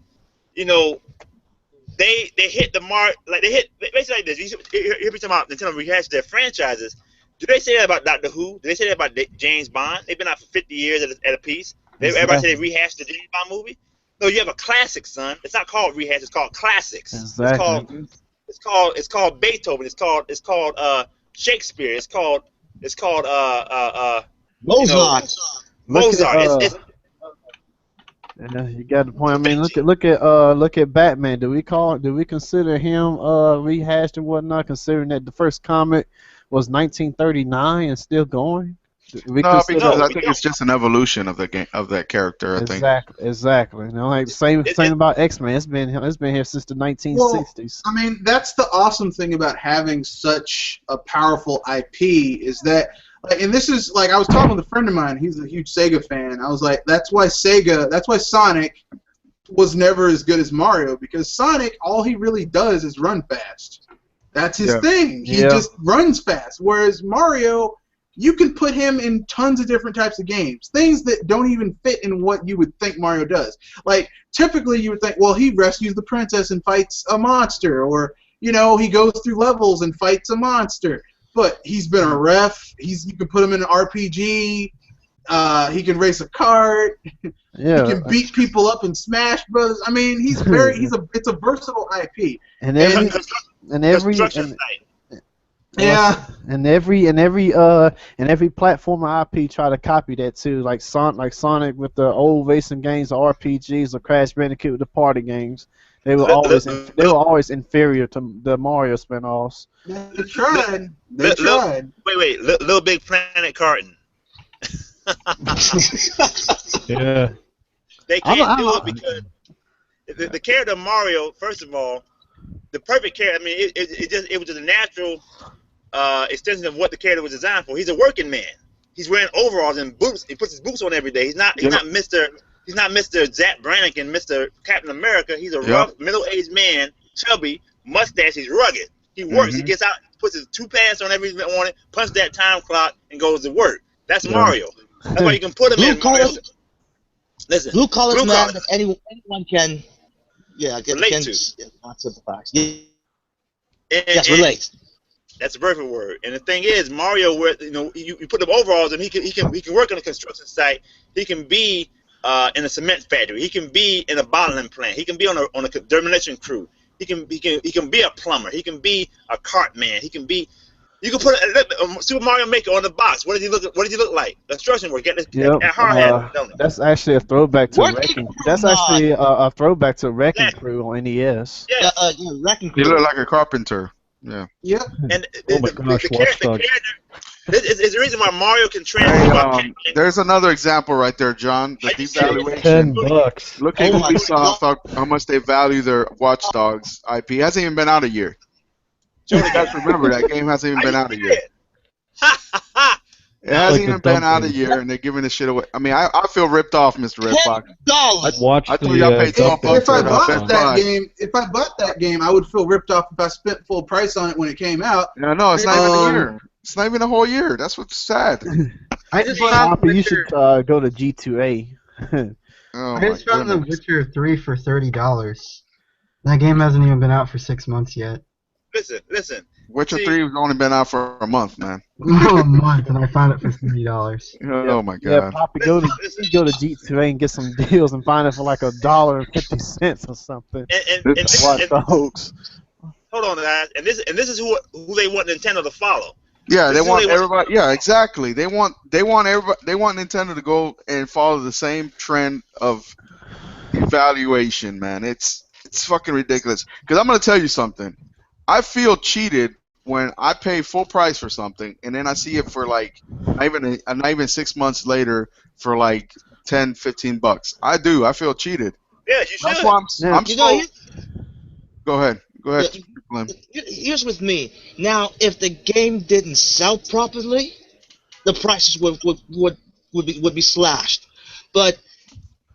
they hit the mark, like they hit basically like this. You hear me talking about Nintendo rehash their franchises. Do they say that about Doctor Who? Do they say that about James Bond? They've been out for 50 years at a piece. Everybody say they rehashed the James Bond movie. No, you have a classic, son. It's not called rehash. It's called classics. Exactly. It's called Beethoven. It's called Shakespeare. It's called Mozart. Mozart. Yeah, you got the point. I mean, look at Batman. Do we consider him rehashed and whatnot? Considering that the first comic was 1939 and still going. Because I think it's just an evolution of the game of that character. I think exactly. Like same about X-Men. It's been here since the 1960s. Well, I mean, that's the awesome thing about having such a powerful IP is that, like, and this is like I was talking with a friend of mine. He's a huge Sega fan. I was like, that's why Sonic was never as good as Mario because Sonic, all he really does is run fast. That's his thing. He just runs fast. Whereas Mario, you can put him in tons of different types of games, things that don't even fit in what you would think Mario does. Like, typically you would think, well, he rescues the princess and fights a monster, or, he goes through levels and fights a monster. But he's been a ref. You can put him in an RPG. He can race a kart. Yeah. He can beat people up in Smash Brothers. I mean, it's a versatile IP. And every platformer IP try to copy that too, like Sonic with the old racing games, the RPGs, or Crash Bandicoot with the party games. They were Li- li- always they were always inferior to the Mario spinoffs. They tried. They li- li- tried. wait, Little Big Planet Carton. Yeah. They I'm, can't I'm, do it because the character of Mario, first of all, the perfect character. I mean, it was just a natural extension of what the character was designed for. He's a working man. He's wearing overalls and boots. He puts his boots on every day. He's not Mr. Zach Brannigan, Mr. Captain America. He's a rough, middle-aged man, chubby, mustache. He's rugged. He works. He gets out, puts his 2 pants on every morning, punches that time clock, and goes to work. That's Mario. That's why you can put him in Mario. Listen, blue collar man that anyone can, relate to. Not sympathize. Yeah. Yes, relate. That's a perfect word. And the thing is, Mario, where you put him overalls, and he can work on a construction site. He can be in a cement factory. He can be in a bottling plant. He can be on a demolition crew. He can be a plumber. He can be a cart man. He can be. You can put a Super Mario Maker on the box. What does he look like? Construction work. That's actually a throwback to Wrecking Wrecking. That's actually a throwback to Wrecking Crew on NES. Yeah, Wrecking Crew. You look like a carpenter. Yeah. Yep. And Oh my gosh, the Watch character Dogs. is the reason why Mario can transform. Hey, there's another example right there, John. The devaluation. $10. Look at Oh my Ubisoft, how much they value their Watch Dogs IP. It hasn't even been out a year. You guys remember that game hasn't even been out a year. It hasn't even been out a year, and they're giving this shit away. I mean, I feel ripped off, Mr. Red Fox. Watch I told you I paid $12 If I for bought Best that Buy. game, I would feel ripped off if I spent full price on it when it came out. Yeah, no, it's not even a year. It's not even a whole year. That's what's sad. I just You should go to G2A. Oh I my just found The goodness. Witcher 3 for $30. That game hasn't even been out for 6 months yet. Listen. Witcher 3 has only been out for a month, man. A month, and I found it for $30. Oh my Yeah, god. Poppy, go to G2A and get some deals and find it for like $1.50 or something. And Watch Dogs. hold on, guys. And this is who they want Nintendo to follow. Yeah, they This is want what they everybody. Yeah, exactly. They want everybody. They want Nintendo to go and follow the same trend of evaluation, man. It's fucking ridiculous. Because I'm gonna tell you something. I feel cheated when I pay full price for something and then I see it for like not even 6 months later for like $10-15. I do. I feel cheated. Yeah, you should. That's why I'm so. Go ahead. Glenn. Here's with me. Now, if the game didn't sell properly, the prices would be slashed. But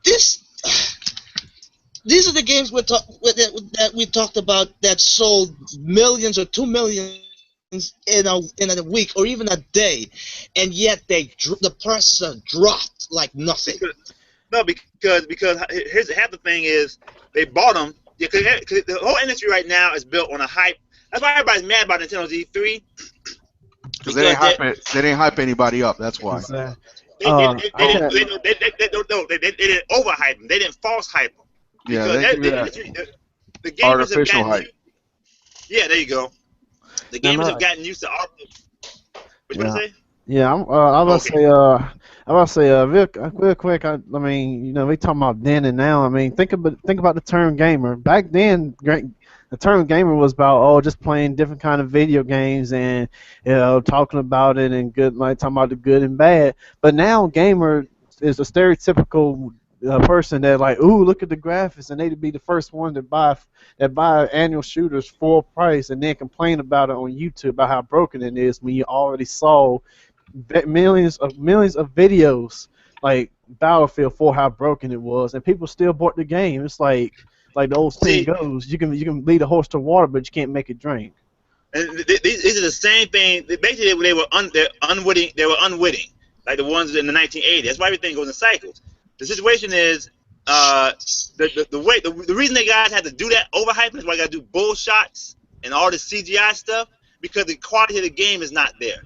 these are the games that we talked about that sold millions or 2 million in a week or even a day, and yet the prices are dropped like nothing. No, because here's half the thing is they bought them. Yeah, cause the whole industry right now is built on a hype. That's why everybody's mad about Nintendo's E3. Because they didn't hype anybody up. That's why. They didn't overhype them. They didn't false hype them. Yeah, the gamers artificial have hype. Yeah, there you go. The gamers have gotten used to what you want to say? Yeah, I'm about to say real quick. I mean, we talking about then and now. I mean, think about the term gamer. Back then, the term gamer was about just playing different kind of video games and talking about it and talking about the good and bad. But now, gamer is a stereotypical person that like, ooh, look at the graphics, and they'd be the first one to buy annual shooters full price and then complain about it on YouTube about how broken it is when you already saw millions of videos like Battlefield for how broken it was, and people still bought the game. It's like the old saying goes, you can lead a horse to water, but you can't make it drink. And these are the same thing. Basically, they were unwitting. They were unwitting, like the ones in the 1980s. That's why everything goes in cycles. The situation is the reason they guys had to do that overhyping is why you got to do bull shots and all this CGI stuff, because the quality of the game is not there.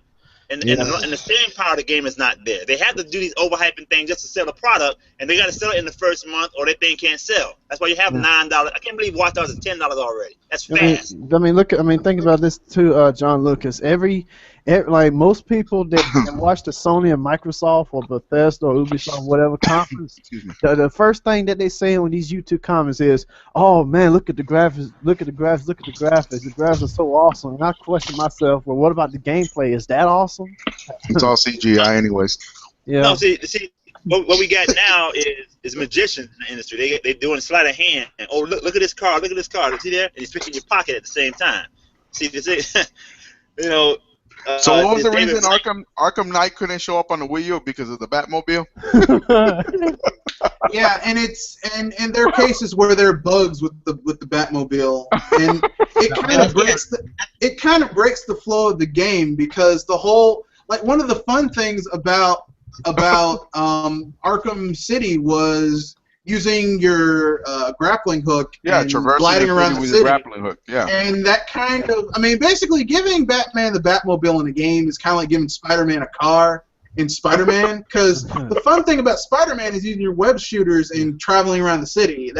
And the staying power of the game is not there. They have to do these overhyping things just to sell a product, and they got to sell it in the first month, or that thing can't sell. That's why you have $9. I can't believe Watch Dogs is $10 already. That's fast. Think about this too, John Lucas. Every like most people that watch the Sony or Microsoft or Bethesda or Ubisoft, whatever conference, the first thing that they say on these YouTube comments is, "Oh man, look at the graphics, look at the graphics, look at the graphics. The graphics are so awesome." And I question myself, well, what about the gameplay? Is that awesome? It's all CGI, anyways. Yeah. No, see, what we got now is magicians in the industry. They doing sleight of hand. And, oh, look at this card. Look at this card. See there? And he's picking your pocket at the same time. See, you know. So what was the reason Arkham Knight couldn't show up on the Wii U? Because of the Batmobile? Yeah, and it's and there are cases where there are bugs with the Batmobile, and it kind of breaks the flow of the game, because the whole, like, one of the fun things about Arkham City was using your grappling hook and gliding around the city. Grappling hook, yeah. And that kind of, I mean, basically giving Batman the Batmobile in a game is kind of like giving Spider-Man a car in Spider-Man, because the fun thing about Spider-Man is using your web shooters and traveling around the city.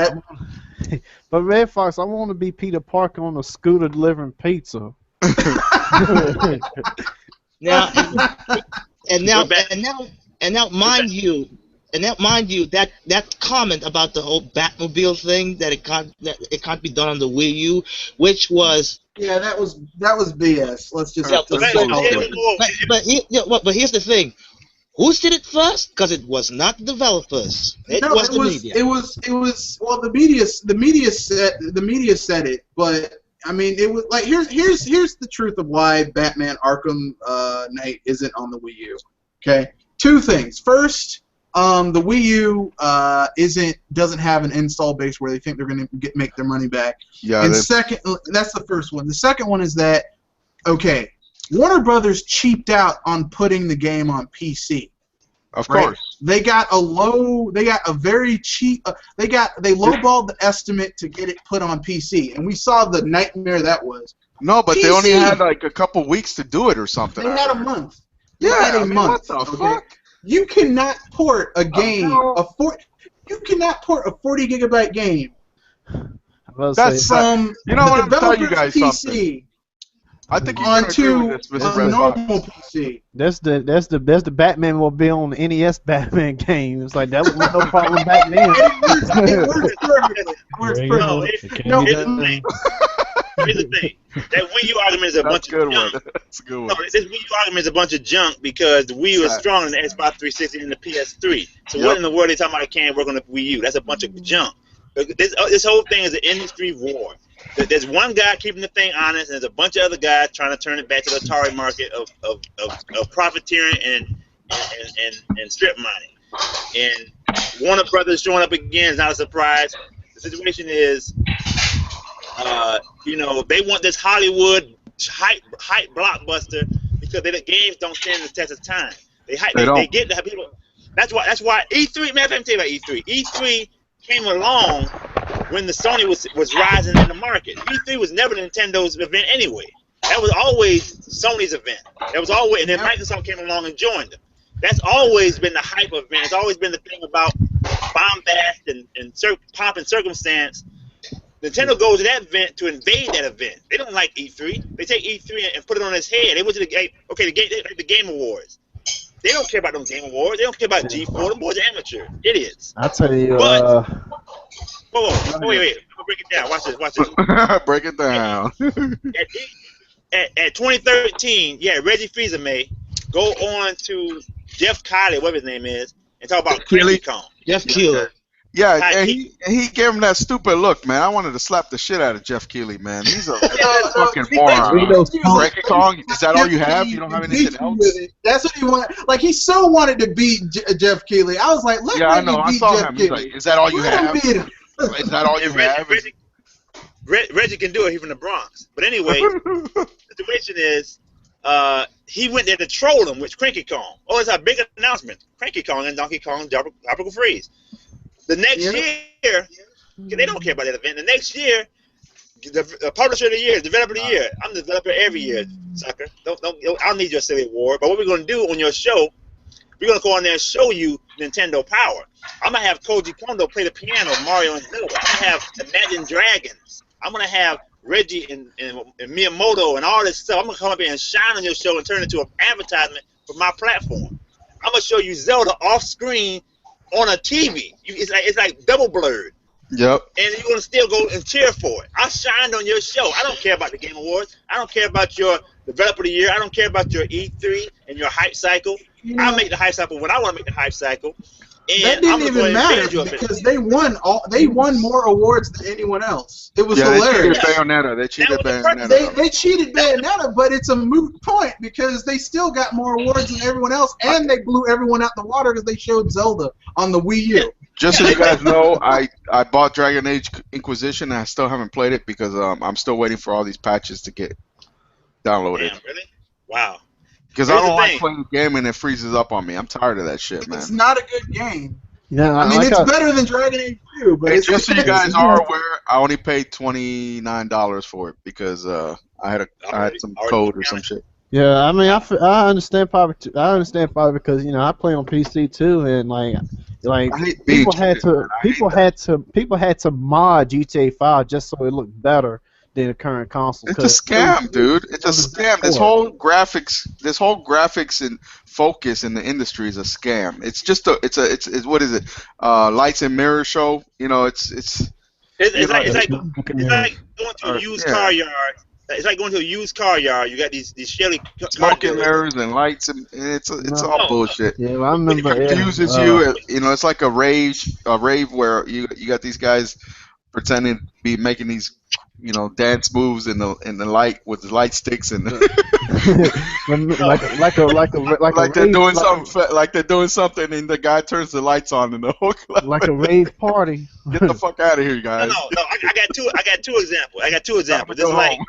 But Red Fox, I want to be Peter Parker on a scooter delivering pizza. Now, mind you, that comment about the whole Batmobile thing, that it can't be done on the Wii U, which was, yeah, that was BS. Let's just. But here's the thing. Who did it first? Because it was not the developers. It was the media. It was well, the media said it, but I mean, it was like, here's the truth of why Batman Arkham Knight isn't on the Wii U. Okay, two things. First, the Wii U doesn't have an install base where they think they're going to make their money back. Yeah. And second, that's the first one. The second one is that, okay, Warner Brothers cheaped out on putting the game on PC. Of course. They got a very cheap. They lowballed the estimate to get it put on PC, and we saw the nightmare that was. No, but PC, they only had like a couple weeks to do it or something. They had a month. What the fuck? You cannot port a game You cannot port a 40 gigabyte game. That's from you know what, I'm telling you guys PC something. I think you onto a normal PC. That's the Batman will be on the NES Batman game. It's like that was no problem back then. It works perfectly. No, here's the thing. That Wii U argument is a bunch of junk. That's a good one. No, this Wii U argument is a bunch of junk because the Wii U is stronger than the Xbox 360 and the PS3. So what in the world are they talking about? It can't work on the Wii U. That's a bunch of junk. This whole thing is an industry war. There's one guy keeping the thing honest, and there's a bunch of other guys trying to turn it back to the Atari market of profiteering and strip mining. And Warner Brothers showing up again is not a surprise. The situation is, they want this Hollywood hype blockbuster because the games don't stand the test of time. They get the people. That's why E3. Man, let me tell you about E3. E3 came along when the Sony was rising in the market. E3 was never Nintendo's event anyway. That was always Sony's event. That was always, and then Microsoft came along and joined them. That's always been the hype event. It's always been the thing about bombast and pomp and circumstance. Nintendo goes to that event to invade that event. They don't like E3. They take E3 and put it on its head. They went to the Game Awards. They don't care about them Game Awards. They don't care about G4. Them boys are amateur idiots. I'll tell you. But, wait. I'm gonna break it down. Watch this. Break it down. At 2013, Reggie Fils-Aimé go on to Jeff Keighley, whatever his name is, and talk about Cranky Kong. Jeff Keighley. Yeah, and he gave him that stupid look, man. I wanted to slap the shit out of Jeff Keighley, man. He's a fucking moron. Cranky Kong, is that all you have? You don't have anything else? That's what he wanted. Like, he so wanted to beat Jeff Keighley. I was like, let me beat Jeff Keighley. Like, is that all you have? Is that all you have? Reggie can do it. He's from the Bronx. But anyway, the situation is, he went there to troll him with Cranky Kong. Oh, it's a big announcement. Cranky Kong and Donkey Kong Tropical Freeze. The next year, they don't care about that event. The next year, the publisher of the year, developer of the year. I'm the developer every year, sucker. I don't need your silly award. But what we're going to do on your show, we're going to go on there and show you Nintendo power. I'm going to have Koji Kondo play the piano, Mario and Zelda. I'm going to have Imagine Dragons. I'm going to have Reggie and Miyamoto and all this stuff. I'm gonna come up here and shine on your show and turn it into an advertisement for my platform. I'm gonna show you Zelda off screen on a TV. It's like double blurred. Yep. And you're gonna still go and cheer for it. I shined on your show. I don't care about the Game Awards. I don't care about your Developer of the Year. I don't care about your E3 and your hype cycle. I make the hype cycle when I want to make the hype cycle. And that didn't even matter because they won more awards than anyone else. It was hilarious. They cheated Bayonetta. They cheated Bayonetta, but it's a moot point because they still got more awards than everyone else, and they blew everyone out the water because they showed Zelda on the Wii U. Just so you guys know, I bought Dragon Age Inquisition and I still haven't played it because I'm still waiting for all these patches to get downloaded. Damn, really? Wow. Because I don't like playing the game and it freezes up on me. I'm tired of that shit, man. It's not a good game. Yeah, I mean, it's better than Dragon Age 2, but it's just so you guys are aware, I only paid $29 for it because I had some code or some shit. Yeah, I mean, I understand probably. I understand probably because I play on PC too, and like people had to mod GTA 5 just so it looked better than the current console. It's a scam, dude. It's a scam. This whole graphics and focus in the industry is a scam. It's just it's what is it? Lights and mirror show. It's like going to a used car yard. It's like going to a used car yard. You got these Shelly smoking mirrors and lights, and it's all bullshit. Yeah, I remember. It confuses you. It's like a rave where you got these guys pretending to be making these dance moves in the light with the light sticks and like they're doing something and the guy turns the lights on and the whole like a rave party. Get the fuck out of here, guys. No, I got two examples. It's like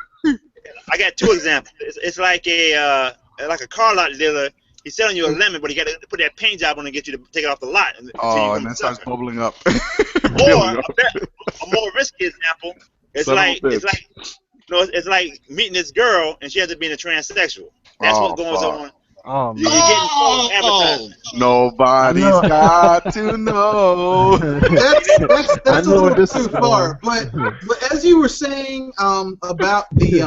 I got two examples. It's like a car lot dealer. He's selling you a lemon, but he got to put that paint job on and get you to take it off the lot. And that starts bubbling up. Or a more risky example. It's like meeting this girl and she ends up being a transsexual. That's what goes on. Oh, you're getting false advertising. Nobody's got to know. That's a little too far. But as you were saying about the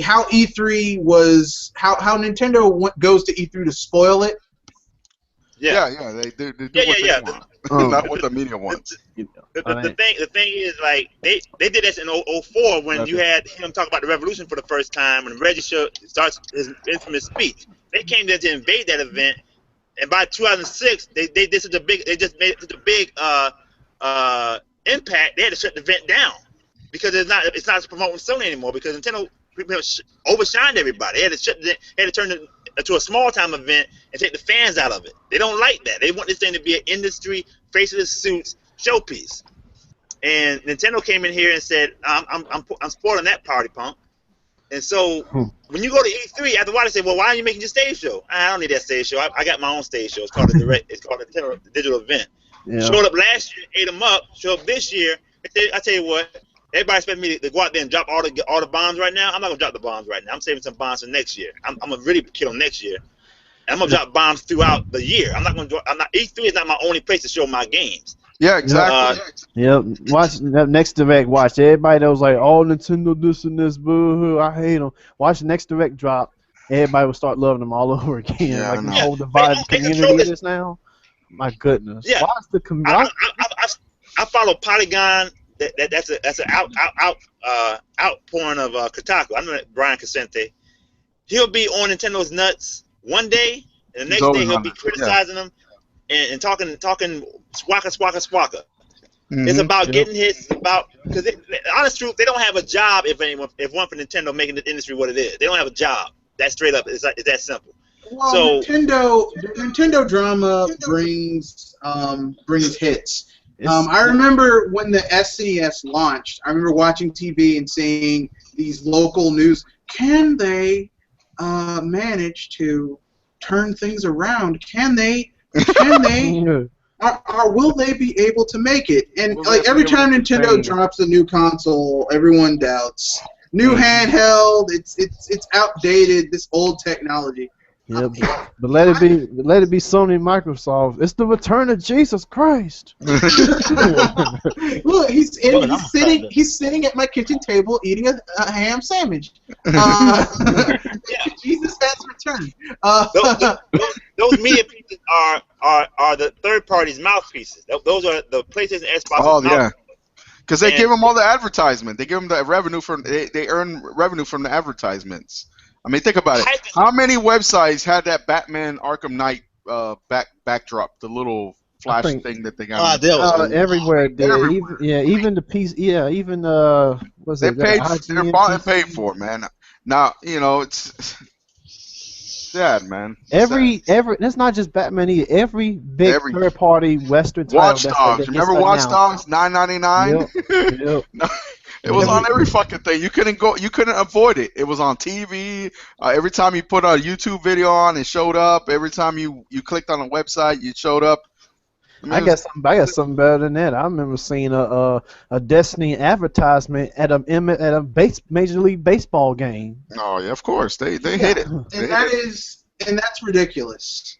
how E3 was how Nintendo goes to E3 to spoil it. Yeah, they do what they want. Not what the media wants. The thing is, like, they did this in 2004 when you had him talk about the revolution for the first time when Reggie starts his infamous speech. They came there to invade that event, and by 2006, they just made such a big impact. They had to shut the event down because it's not promoting Sony anymore because Nintendo pretty much overshined everybody. They had to turn it to a small time event and take the fans out of it. They don't like that. They want this thing to be an industry face of the suits showpiece. And Nintendo came in here and said, I'm spoiling that party, punk. And so when you go to E3, after a while they say, well, why aren't you making your stage show? I don't need that stage show. I got my own stage show. It's called the Nintendo Digital Event. Yeah. Showed up last year, ate them up. Showed up this year. I tell you what, everybody expects me to go out there and drop all the bombs right now. I'm not gonna drop the bombs right now. I'm saving some bombs for next year. I'm gonna really kill them next year. And I'm gonna drop bombs throughout the year. E3 is not my only place to show my games. Yeah, exactly. Watch that next direct. Watch everybody that was like, "Oh, Nintendo this and this, boo-hoo, I hate them." Watch the next direct drop. Everybody will start loving them all over again. Yeah, like the whole divided community is now. My goodness. Yeah. Watch the community. I follow Polygon. That's an outpouring of Kotaku. I know that Brian Casente. He'll be on Nintendo's nuts one day, and the next day he'll be criticizing them and talking swaka. Mm-hmm. It's about getting hits. Because the honest truth, they don't have a job if one for Nintendo making the industry what it is. They don't have a job. That's straight up. It's that simple. Well, so Nintendo drama brings hits. I remember when the SNES launched. I remember watching TV and seeing these local news. Can they manage to turn things around? Can they? Will they be able to make it? And every time Nintendo drops a new console, everyone doubts. New handheld, it's outdated. This old technology. Yeah, but let it be Sony and Microsoft. It's the return of Jesus Christ. Look, he's sitting at my kitchen table eating a ham sandwich. Jesus has returned. Those media pieces are the third party's mouthpieces. Those are the PlayStation Xbox. Oh yeah, because they give them all the advertisement. They give them the revenue from they earn revenue from the advertisements. I mean, think about it. How many websites had that Batman Arkham Knight backdrop, the little flash thing that they got? Everywhere. Even the piece. Yeah, even was they it? They're bought and paid for, man. Now it's sad, man. That's not just Batman either. Every big third party Western title. Watch Dogs. Remember Watch Dogs? $9.99. Yep. No, it was on every fucking thing. You couldn't avoid it. It was on TV. Every time you put a YouTube video on, it showed up. Every time you clicked on a website, it showed up. I got something better than that. I remember seeing a Destiny advertisement at a Major League Baseball game. Oh yeah, of course they hit it. And that's ridiculous.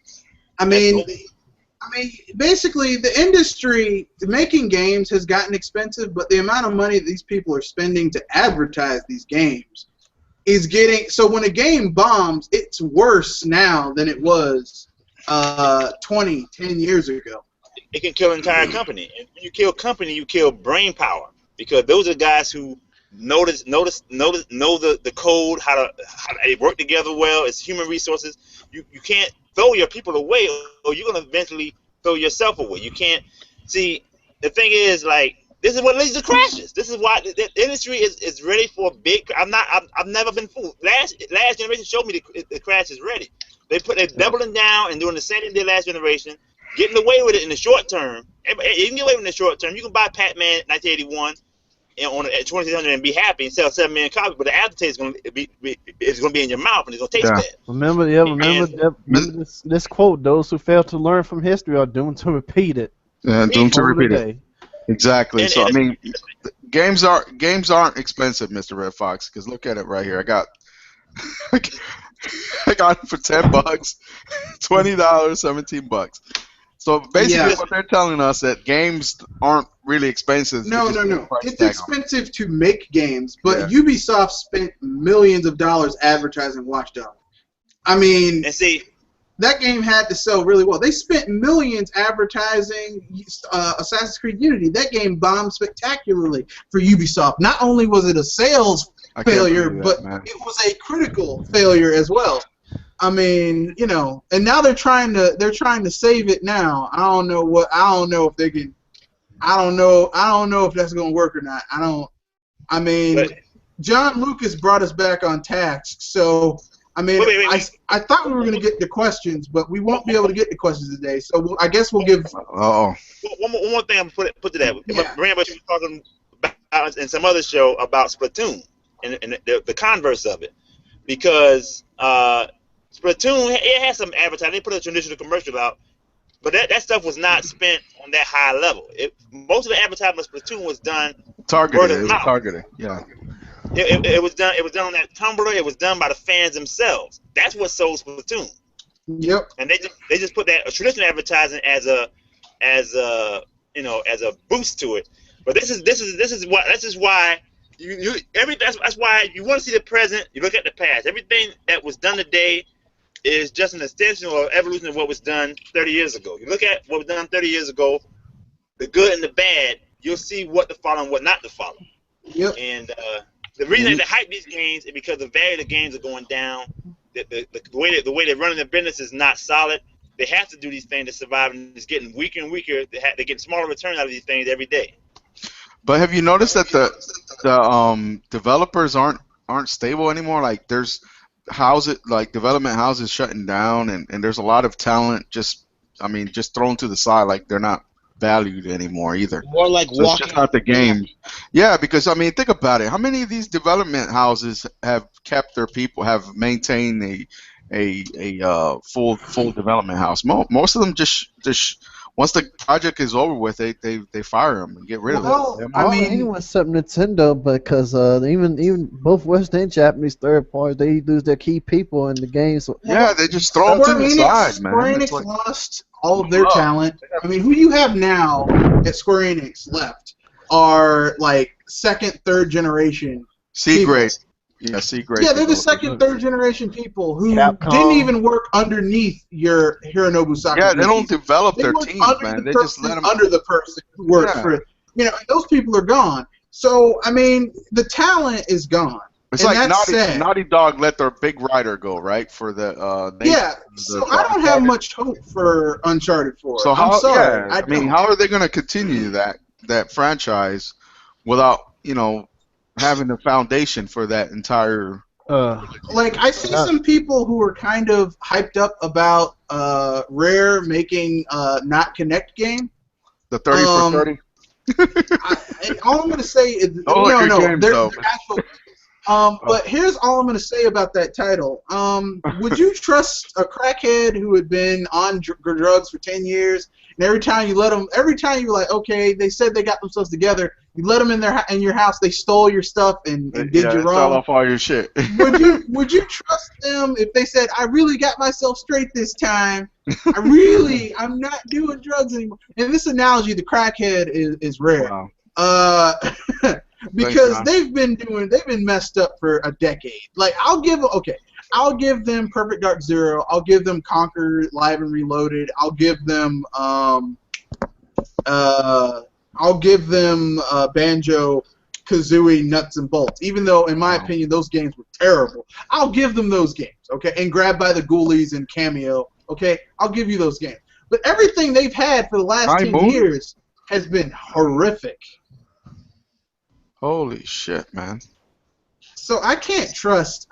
I mean, basically, the industry making games has gotten expensive, but the amount of money that these people are spending to advertise these games is getting. So when a game bombs, it's worse now than it was 10 years ago. It can kill an entire company. And when you kill company, you kill brain power, because those are guys who know the code, how they work together well. It's human resources. You can't throw your people away, or you're gonna eventually throw yourself away. You can't see. The thing is, like, this is what leads to crashes. This is why the industry is ready for big. I've never been fooled. Last generation showed me the crash is ready. They're doubling down and doing the same thing they did last generation, getting away with it in the short term. You can get away with it in the short term. You can buy Pac-Man 1981 on at 2600 and be happy and sell 7 million copies, but the aftertaste is going to be in your mouth and it's going to taste bad. Remember this quote: "Those who fail to learn from history are doomed to repeat it." Yeah, doomed to repeat it. Exactly. So I mean, games aren't expensive, Mr. Red Fox. Because look at it right here. I got it for $10, $20, $17. So basically, what they're telling us that games aren't really expensive. No. It's expensive to make games, but Ubisoft spent millions of dollars advertising Watch Dogs. I mean, that game had to sell really well. They spent millions advertising Assassin's Creed Unity. That game bombed spectacularly for Ubisoft. Not only was it a sales failure, but it was a critical failure as well. I mean, and now they're trying to save it now. I don't know if they can. I don't know if that's gonna work or not. John Lucas brought us back on task, so I thought we were gonna get the questions, but we won't be able to get the questions today. So I guess we'll give. One more thing I'm put to that. Remember, you were talking about in some other show about Splatoon and the converse of it, because Splatoon, it has some advertising. They put a traditional commercial out, but that stuff was not spent on that high level. Most of the advertising of Splatoon was done targeted. Yeah. It was done on that Tumblr. It was done by the fans themselves. That's what sold Splatoon. Yep. And they just put that traditional advertising as a boost to it. But this is why that's why you want to see the present. You look at the past. Everything that was done today is just an extension or evolution of what was done 30 years ago. You look at what was done 30 years ago, the good and the bad, you'll see what to follow and what not to follow. Yep. And the reason they hype these games is because the value of the games are going down. The way they're running their business is not solid. They have to do these things to survive, and it's getting weaker and weaker. They're getting smaller returns out of these things every day. But have you noticed that the developers aren't stable anymore? Like there's development houses shutting down, and there's a lot of talent just thrown to the side, like they're not valued anymore either. More like so it's just not the game. Yeah, because think about it. How many of these development houses have kept their people, have maintained a full development house? Most of them just once the project is over with, they fire him and get rid of Well, him. I mean, anyone except Nintendo, because even both Western and Japanese third parties, they lose their key people in the game. So Yeah, they just throw them to the side, man. Square It's Enix like, lost all of their talent. I mean, who you have now at Square Enix left are like second, third generation C people. grade. Yeah, C grade. Yeah, they're the second, third generation people who Capcom. didn't even work underneath your Hironobu Sakaguchi. Yeah, they don't develop They their work teams, under man. the They just let person, them. under the person who works Yeah. for it. You know, those people are gone. So I mean, the talent is gone. It's and like that's sad. Naughty Dog let their big writer go, right? For the Yeah, so I don't have much hope for Uncharted 4. So I'm how? sorry. Yeah, I mean, don't. how are they going to continue that franchise without having the foundation for that entire? Like, I see some people who are kind of hyped up about Rare making not Connect game. The 30 for 30. All I'm going to say is they're actual. But here's all I'm going to say about that title. Would you trust a crackhead who had been on drugs for 10 years, and every time you're like, okay, they said they got themselves together, you let them in your house, they stole your stuff and did you wrong. Sell off all your shit. would you trust them if they said, I really got myself straight this time? I'm not doing drugs anymore. In this analogy, the crackhead is Rare. Wow. Because they've been messed up for a decade. Like, I'll give them Perfect Dark Zero. I'll give them Conquer Live and Reloaded. I'll give them Banjo Kazooie Nuts and Bolts. Even though, in my opinion, those games were terrible. I'll give them those games. Okay, and Grab by the Ghoulies and Cameo. Okay, I'll give you those games. But everything they've had for the last 10 years has been horrific. Holy shit, man! So I can't trust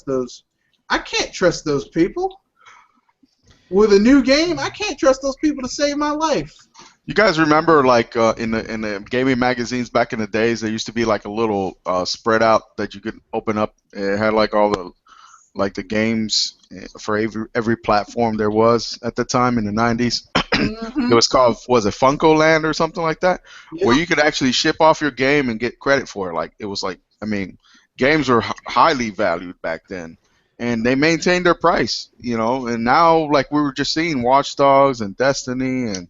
those people with a new game. I can't trust those people to save my life. You guys remember, like, in the gaming magazines back in the days, there used to be like a little spread out that you could open up. It had like all the games for every platform there was at the time in the 90s. Mm-hmm. It was called, was it Funko Land or something like that? Yeah. Where you could actually ship off your game and get credit for it. Like, it was like, I mean, games were highly valued back then, and they maintained their price, and now, like we were just seeing, Watch Dogs and Destiny and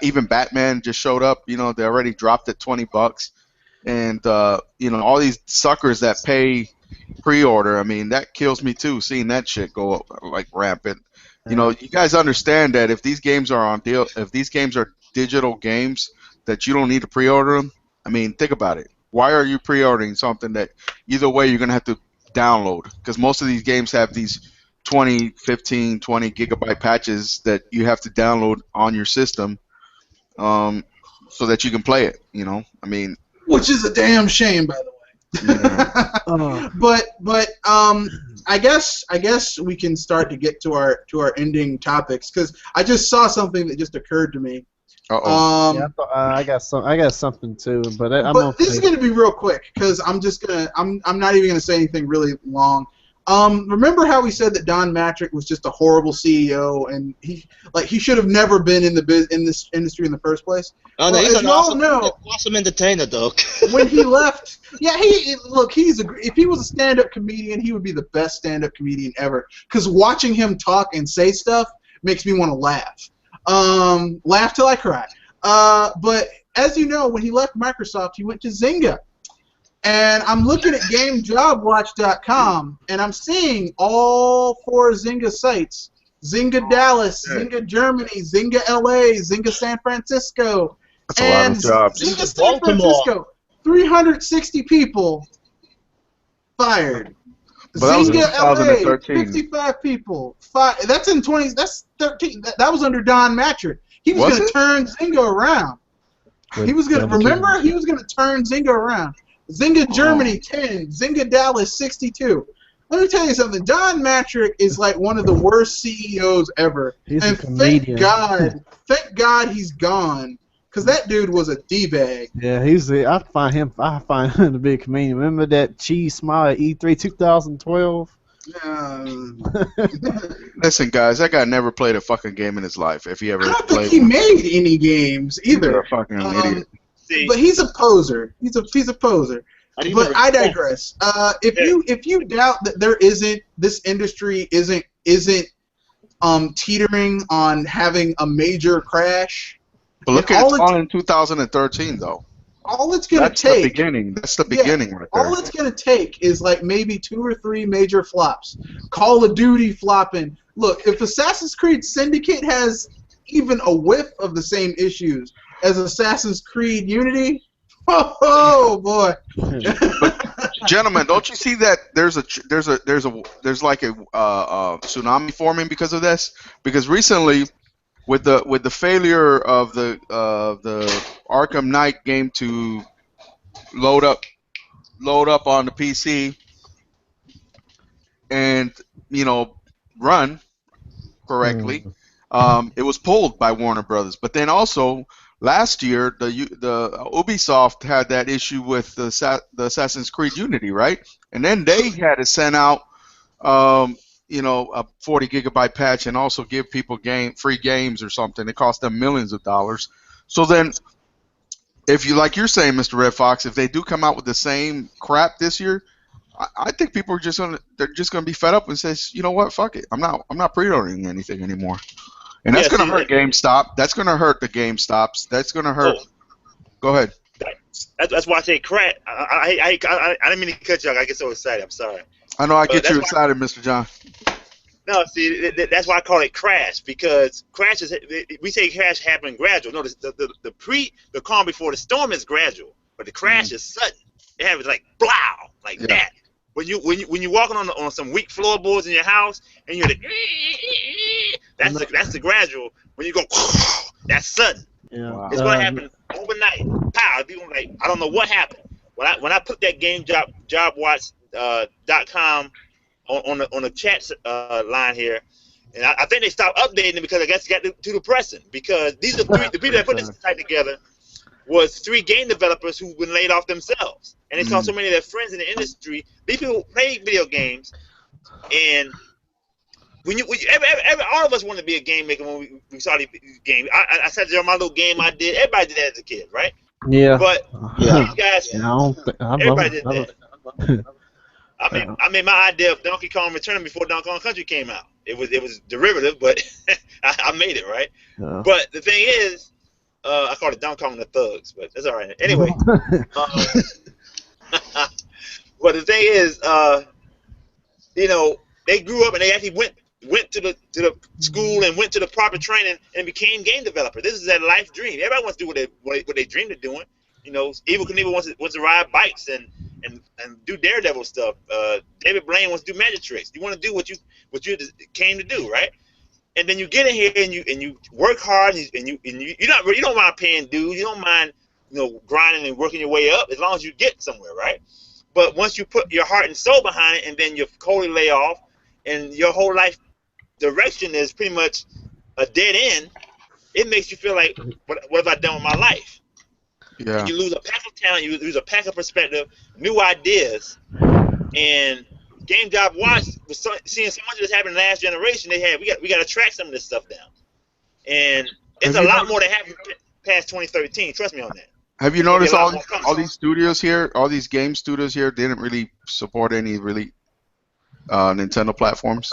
even Batman just showed up. They already dropped it $20, and all these suckers that pay pre-order. I mean, that kills me too, seeing that shit go up like rampant. You guys understand that if these games are digital games, that you don't need to pre-order them. I mean, think about it. Why are you pre-ordering something that either way you're gonna have to download? Because most of these games have these 20, 15, 20 gigabyte patches that you have to download on your system, so that you can play it. I mean, which is a damn shame, by the way. Yeah. But I guess we can start to get to our ending topics, because I just saw something that just occurred to me. I got something too, but this is gonna be real quick, because I'm not even gonna say anything really long. Remember how we said that Don Matrick was just a horrible CEO, and he should have never been in this industry in the first place? Oh, no, he's an awesome entertainer, though. When he left, if he was a stand-up comedian, he would be the best stand-up comedian ever. Because watching him talk and say stuff makes me want to laugh. Laugh till I cry. But as you know, when he left Microsoft, he went to Zynga. And I'm looking at GameJobWatch.com, and I'm seeing all 4 Zynga sites: Zynga Dallas, Zynga Germany, Zynga LA, Zynga San Francisco. That's a lot of jobs. Zynga San Francisco, 360 people fired. But Zynga LA, 2013. 55 people fired. That's in 20. That's 13. That was under Don Matrick. He was going to turn Zynga around. He was going to turn Zynga around. Zynga Germany 10, Zynga Dallas 62. Let me tell you something. Don Matrick is like one of the worst CEOs ever. He's a comedian. Thank God he's gone, because that dude was a D-bag. Yeah, I find him to be a comedian. Remember that cheese smile at E3 2012? Listen, guys, that guy never played a fucking game in his life. If he ever I don't played think he one. made any games either. He's a fucking idiot. See, But he's a poser. He's a poser. I didn't But even I respect- digress. If you doubt that this industry isn't teetering on having a major crash, But look and at all it's all in 2013 though. all it's gonna That's the take. beginning. That's the beginning right there. All it's gonna take is like maybe 2 or 3 major flops. Call of Duty flopping. Look, if Assassin's Creed Syndicate has even a whiff of the same issues as Assassin's Creed Unity, oh boy. Gentlemen, don't you see that there's like a tsunami forming because of this? Because recently, with the failure of the Arkham Knight game to load up on the PC and run correctly, it was pulled by Warner Brothers. But then also last year, the Ubisoft had that issue with the Assassin's Creed Unity, right? And then they had to send out a 40 gigabyte patch and also give people free games or something. It cost them millions of dollars. So then, if you like you're saying, Mr. Red Fox, if they do come out with the same crap this year, I think people are just gonna be fed up and says, you know what, fuck it, I'm not pre-ordering anything anymore. And that's gonna hurt GameStop. That's gonna hurt the GameStops. That's gonna hurt. Go ahead. That's why I say crap. I didn't mean to cut you off. I get so excited. I'm sorry. I know I get you excited, Mr. John. No, see, that's why I call it crash, because crashes. We say crash happen gradual. No, the calm before the storm is gradual, but the crash is sudden. It happens like blow, like that. When you're walking on some weak floorboards in your house and you hear the that's the gradual. When you go, that's sudden. Yeah. Wow. It's gonna happen overnight. Pow! People like, I don't know what happened. When I put that game jobwatch.com on the chat line here, and I think they stopped updating it because I guess it got too depressing. Because these are the people that put this site together was 3 game developers who've been laid off themselves, and they saw so many of their friends in the industry. These people play video games, and when all of us wanted to be a game maker when we saw these games. I said my little game I did. Everybody did that as a kid, right? Yeah. But these guys, everybody did that. I made my idea of Donkey Kong Return before Donkey Kong Country came out. It was derivative, but I made it, right? Yeah. But the thing is, I called it Donkey Kong and the Thugs, but that's all right. Anyway, but the thing is, they grew up and they actually went to the school and went to the proper training and became game developers. This is their life dream. Everybody wants to do what they dreamed of doing. Evel Knievel wants to ride bikes and do daredevil stuff. David Blaine wants to do magic tricks. You want to do what you came to do, right? And then you get in here and you work hard and you don't mind paying dues. You don't mind grinding and working your way up as long as you get somewhere, right? But once you put your heart and soul behind it and then you totally lay off and your whole life direction is pretty much a dead end, it makes you feel like, what have I done with my life? Yeah. And you lose a pack of talent, you lose a pack of perspective, new ideas, and Game Job Watch was seeing so much of this happen in the last generation. We got to track some of this stuff down, and it's a lot more that happened past 2013. Trust me on that. Have you noticed all these studios here, all these game studios here, didn't really support any really Nintendo platforms?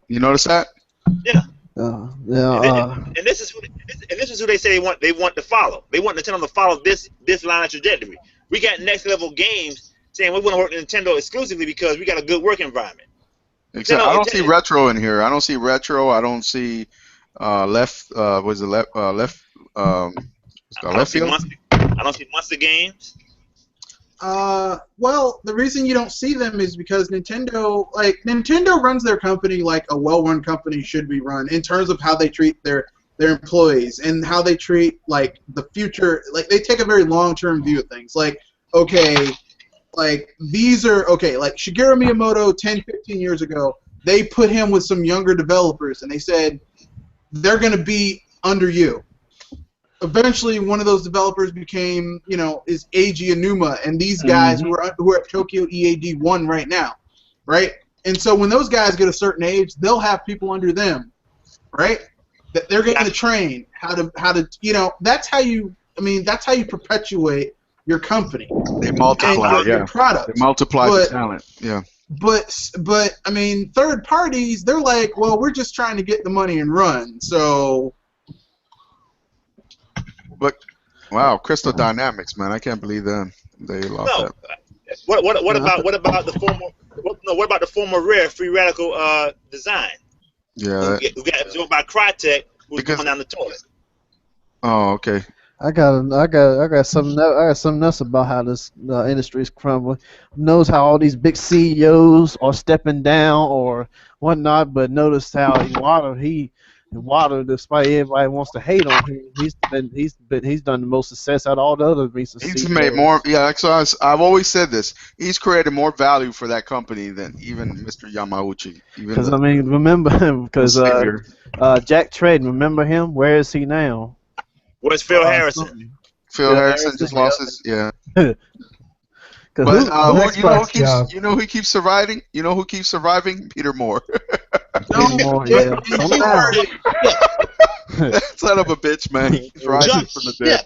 You notice that? Yeah. Yeah. And this is who they say they want to follow. They want Nintendo to follow this line of trajectory. We got next level games saying we want to work with Nintendo exclusively because we got a good work environment. Except I don't see retro in here. I don't see retro. I don't see left field. I don't see Monster games. Well, the reason you don't see them is because Nintendo runs their company like a well-run company should be run in terms of how they treat their employees and how they treat like the future. Like they take a very long-term view of things. Like these are like Shigeru Miyamoto 10, 15 years ago, they put him with some younger developers and they said they're going to be under you. Eventually, one of those developers became, is Eiji Aonuma, and these guys who are at Tokyo EAD 1 right now. right? And so when those guys get a certain age, they'll have people under them, right? That they're going to train how to that's how you perpetuate your company. They multiply, and your product. They multiply the talent, yeah. But I mean, third parties, they're like, well, we're just trying to get the money and run. So. But wow, Crystal Dynamics, man, I can't believe they lost that. What about the former Rare Free Radical Design? Yeah. Who got absorbed by Crytek, who's going down the toilet. Oh, okay. I got something else about how this industry is crumbling. Knows how all these big CEOs are stepping down or whatnot, but notice how Iwata, despite everybody wants to hate on him, he's done the most success out of all the other recent CEOs. He's made more. Yeah, so I've always said this. He's created more value for that company than even Mr. Yamauchi. Because I mean, remember him? Because Jack Trade, remember him? Where is he now? Where's Phil Harrison? Phil Harrison just lost his. Yeah. But you know who keeps surviving? You know who keeps surviving? Peter Moore. Peter Moore, yeah. That son of a bitch, man. He's rising from the dead.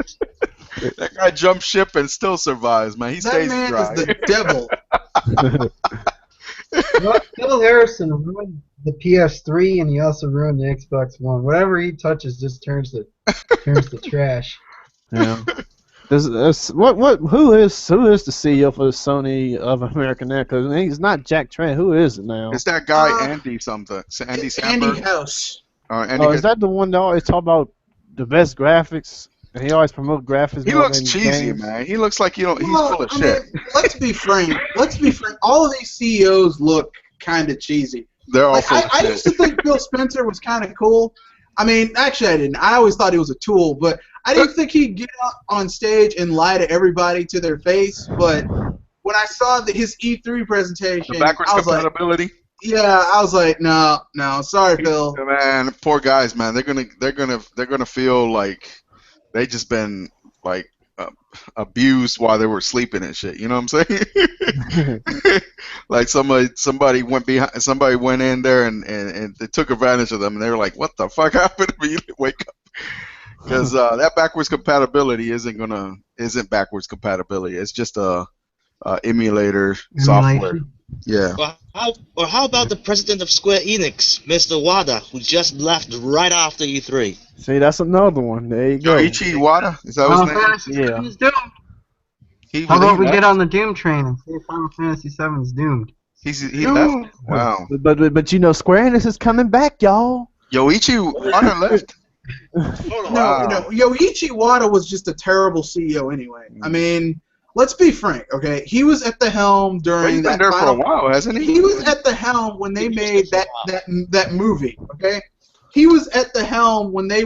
That guy jumped ship and still survives, man. He stays dry. That man is the devil. Phil Harrison ruined the PS3 and he also ruined the Xbox One. Whatever he touches just turns to trash. Yeah. Who is the CEO for the Sony of America now? Because he's not Jack Trent. Who is it now? It's that guy Andy something. Andy Samberg. Andy House. Is that the one that always talk about the best graphics? And he always promotes graphics. He looks cheesy, man. He looks like he's full of shit. Let's be frank. All of these CEOs look kind of cheesy. They're all full of shit. I used to think Phil Spencer was kind of cool. I mean, actually, I didn't. I always thought he was a tool, but I didn't think he'd get up on stage and lie to everybody to their face. But when I saw his E3 presentation, the backwards compatibility. I was like, no, sorry, Phil. Man, poor guys, man. They're gonna feel like they just been like abused while they were sleeping and shit. You know what I'm saying? Like somebody went in there and they took advantage of them, and they were like, "What the fuck happened to me?" Wake up, because that backwards compatibility isn't backwards compatibility. It's just a emulator software. Yeah. How about the president of Square Enix, Mr. Wada, who just left right after E3? See, that's another one. There you go. Yoichi Wada? Is that his name? Yeah. He's doomed. How about we get on the Doom train and say Final Fantasy VII is doomed? He left? Wow. But you know, Square Enix is coming back, y'all. Yoichi Wada left? No, Yoichi Wada was just a terrible CEO anyway. I mean, let's be frank, okay? He was at the helm during he's been there for a while, hasn't he? He was at the helm when they made that movie, okay? He was at the helm when they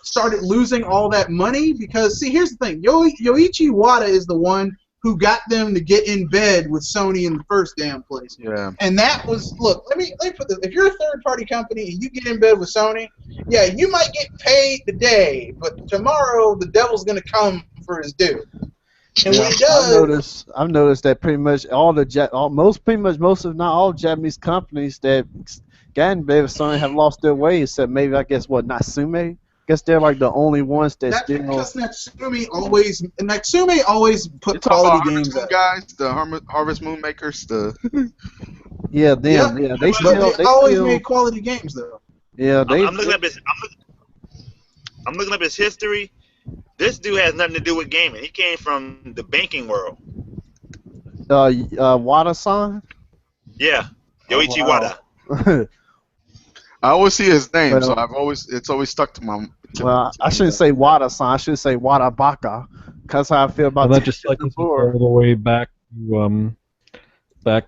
started losing all that money because, see, here's the thing. Yoichi Wada is the one who got them to get in bed with Sony in the first damn place. Yeah. And that was, look, let me put this. If you're a third-party company and you get in bed with Sony, yeah, you might get paid today, but tomorrow the devil's going to come for his due. And when he does, I've noticed that pretty much most if not all Japanese companies that got in bed with Sony have lost their way, except maybe Natsume. I guess they're like the only ones that still. Because Natsume always put quality games out. Guys, the Harvest Moon makers, Yeah, them. Yeah, they always made quality games though. Yeah, I'm looking up his history. This dude has nothing to do with gaming. He came from the banking world. Wada-san? Yeah, Yoichi Wada. I always see his name, so it's always stuck to my. I shouldn't say Wada-san. I should say Wada-baka. That's how I feel about that. Just like all the way back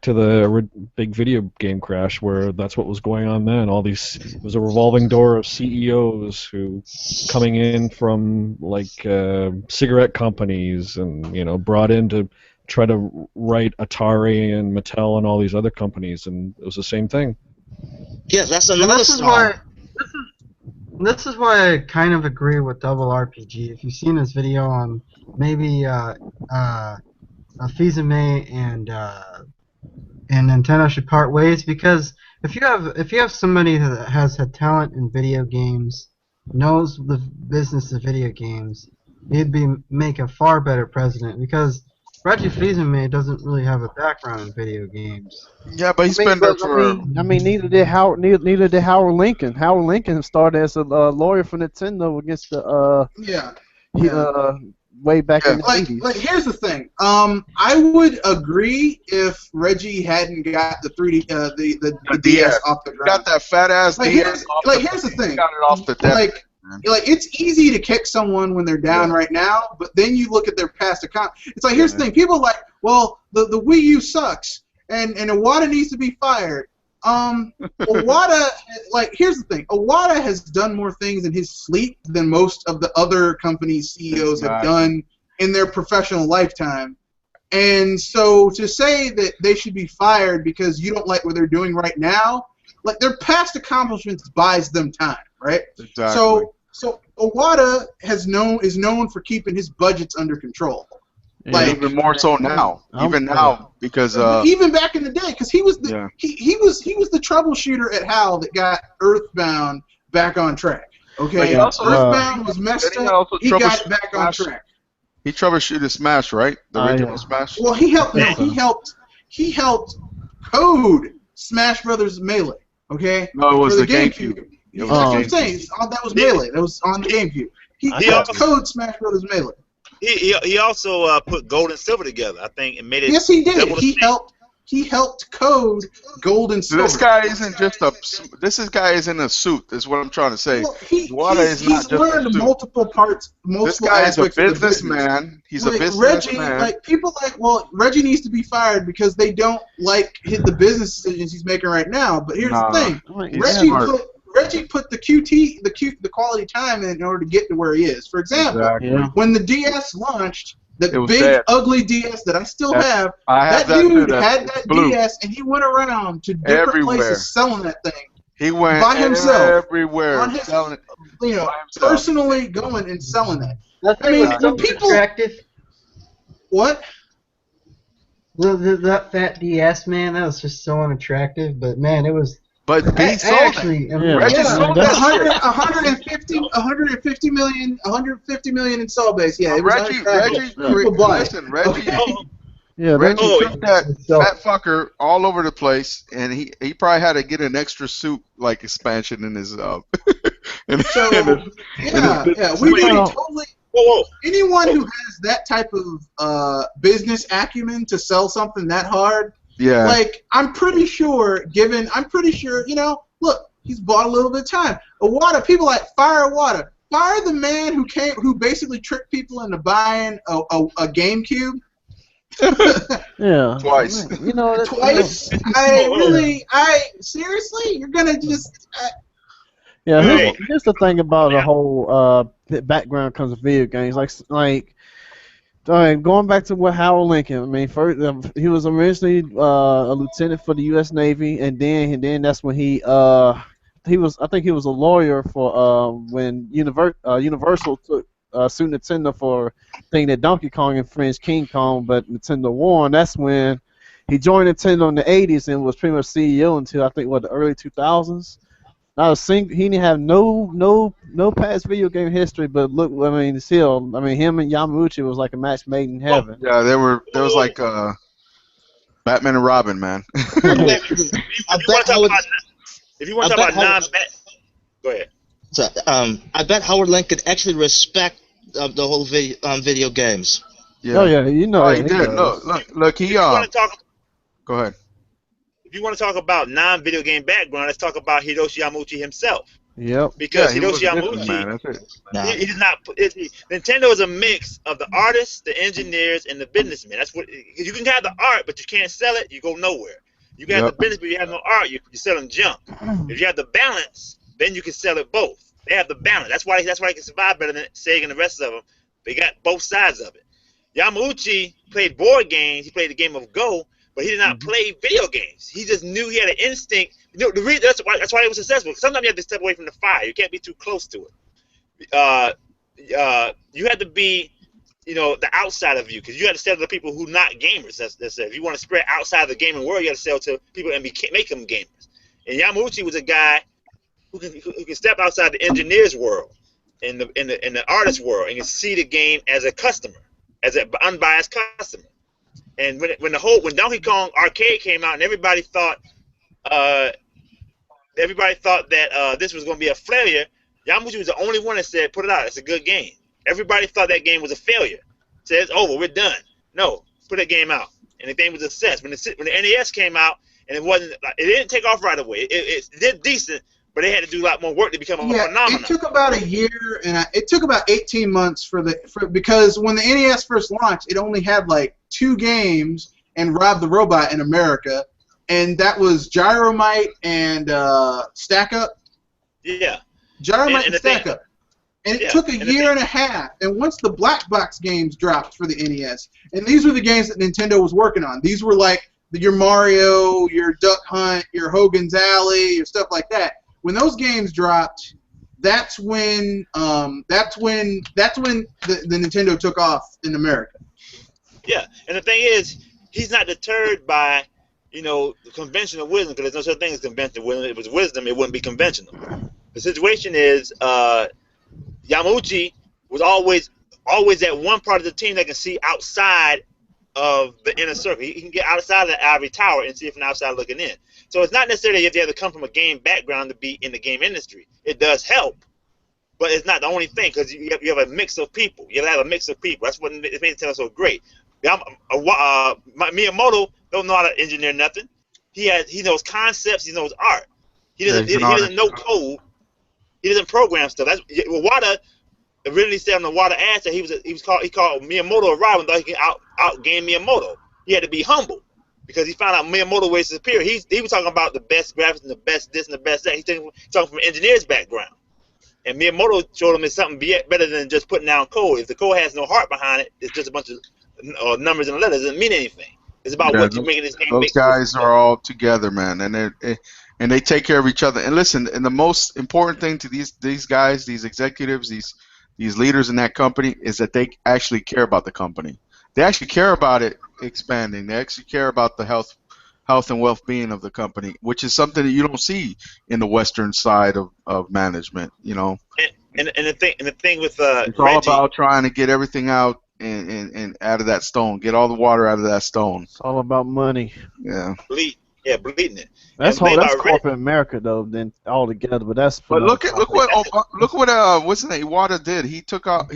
to the big video game crash, where that's what was going on then. It was a revolving door of CEOs who coming in from like cigarette companies and brought in to try to write Atari and Mattel and all these other companies, and it was the same thing. Yeah, that's another story. This is why I kind of agree with Double RPG. If you've seen this video on maybe Fizame and and Nintendo should part ways, because if you have somebody that has had talent in video games, knows the business of video games, he'd make a far better president, because Reggie Fils-Aimé doesn't really have a background in video games. Yeah, but he's been there for. Neither did Howard Lincoln. Howard Lincoln started as a lawyer for Nintendo against the way back in the 80s. Like, here's the thing. I would agree if Reggie hadn't got the 3D, the DS off the ground. Got that fat ass DS. Here's the thing. Got it off the deck. Like, it's easy to kick someone when they're down right now, but then you look at their past account. It's like, here's the thing. People are like, well, the Wii U sucks, and Iwata needs to be fired. Iwata, like, here's the thing. Iwata has done more things in his sleep than most of the other companies' CEOs have done in their professional lifetime. And so to say that they should be fired because you don't like what they're doing right now, like, their past accomplishments buys them time, right? Exactly. So Iwata is known for keeping his budgets under control. Yeah. Like, even more so now. Now, because even back in the day, because he was he was the troubleshooter at HAL that got Earthbound back on track. Okay, Earthbound was messed up. He got it back on track. He troubleshooted Smash, right? The original Smash. Well, he helped code Smash Brothers Melee. Okay. No, it was the GameCube. That's what I'm saying. That was Melee. That was on the GameCube. He helped code Smash Brothers Melee. He also put gold and silver together, I think, and made it. Yes, he did. He helped code gold and silver. This guy isn't just this guy is in a suit. Is what I'm trying to say. Well, he's learned multiple parts, multiple aspects. This guy's a businessman. He's a businessman. Like, people Reggie needs to be fired because they don't like the business decisions he's making right now. But here's the thing: Reggie put the quality time in order to get to where he is. For example, when the DS launched, the big ugly DS that I still have, that dude had that DS, and he went around to different places selling that thing. He went by himself, everywhere, on his, selling it. Personally going and selling that. I mean, so attractive. What? That fat DS, man, that was just so unattractive. But man, it was. But he sold it. Reggie sold that shit. 150 million in sell base. Yeah, it was Reggie took that fat fucker all over the place, and he probably had to get an extra suit like expansion in his we totally. Anyone who has that type of business acumen to sell something that hard. Yeah. Like, I'm pretty sure, look, he's bought a little bit of time. People like fire Iwata. Fire the man who basically tricked people into buying a GameCube. Twice. Twice. Seriously, you're gonna just. Here's the thing about the whole background comes with video games. Going back to what Howard Lincoln. I mean, first he was originally a lieutenant for the U.S. Navy, and then that's when he was a lawyer for when Universal took sued Nintendo for thinking that Donkey Kong infringed King Kong, but Nintendo won. That's when he joined Nintendo in the '80s and was pretty much CEO until I think the early 2000s. He didn't have no past video game history, but look, I mean, him and Yamauchi was like a match made in heaven. Yeah, there was like Batman and Robin, man. If you want to talk about non-bet, go ahead. So, I bet Howard Lincoln actually respect the whole video games. Yeah. Oh yeah, he did. Look, he go ahead. If you want to talk about non-video game background, let's talk about Hiroshi Yamauchi himself. Yep. Because Hiroshi Yamauchi, he's not. Nintendo is a mix of the artists, the engineers, and the businessmen. That's what you can have the art, but you can't sell it. You go nowhere. You can have the business, but you have no art. You're selling junk. If you have the balance, then you can sell it both. They have the balance. That's why he can survive better than Sega and the rest of them. They got both sides of it. Yamauchi played board games. He played the game of Go. But he did not play video games. He just knew he had an instinct. That's why he was successful. Sometimes you have to step away from the fire. You can't be too close to it. You have to be. the outside of you, because you got to sell to the people who not gamers. That's if you want to spread outside the gaming world, you got to sell to people and make them gamers. And Yamauchi was a guy who can step outside the engineer's world, in the artist world, and can see the game as a customer, as an unbiased customer. And when Donkey Kong Arcade came out, and everybody thought that this was going to be a failure, Yamauchi was the only one that said, "Put it out. It's a good game." Everybody thought that game was a failure. Said, "It's over. We're done." No, put that game out, and the game was a success. When the NES came out, and it didn't take off right away. It did decent, but they had to do a lot more work to become a phenomenon. It took about a year, and it took about 18 months because when the NES first launched, it only had like 2 games and Rob the Robot in America, and that was Gyromite and Stack Up. Yeah. Gyromite and Stack Up. And it took a year and a half. And once the black box games dropped for the NES, and these were the games that Nintendo was working on. These were like your Mario, your Duck Hunt, your Hogan's Alley, your stuff like that. When those games dropped, that's when the Nintendo took off in America. Yeah, and the thing is, he's not deterred by conventional wisdom, because there's no such thing as conventional wisdom. If it was wisdom, it wouldn't be conventional. The situation is, Yamauchi was always that one part of the team that can see outside of the inner circle. He can get outside of the ivory tower and see it from outside looking in. So it's not necessarily you have to come from a game background to be in the game industry. It does help, but it's not the only thing, because you have a mix of people. You have a mix of people. That's what makes Nintendo so great. Miyamoto don't know how to engineer nothing. He knows concepts. He knows art. He doesn't know code. He doesn't program stuff. That's Wada originally said on the Wada answer. He called Miyamoto a rival and thought he could outgame Miyamoto. He had to be humble, because he found out Miyamoto was superior. He was talking about the best graphics and the best this and the best that. He's talking from an engineer's background. And Miyamoto showed him it's something better than just putting down code. If the code has no heart behind it, it's just a bunch of numbers and letters. It doesn't mean anything. It's about what you're making this game. Those guys are all together, man, and they take care of each other. And listen, and the most important thing to these guys, these executives, these leaders in that company, is that they actually care about the company. They actually care about it expanding. They actually care about the health and well-being of the company, which is something that you don't see in the Western side of management. And the thing with it's all about trying to get everything out and out of that stone, get all the water out of that stone. It's all about money. Yeah. Bleeding it. That's corporate America though. Then altogether, but that's. But look what what's his name? Iwata did. He took a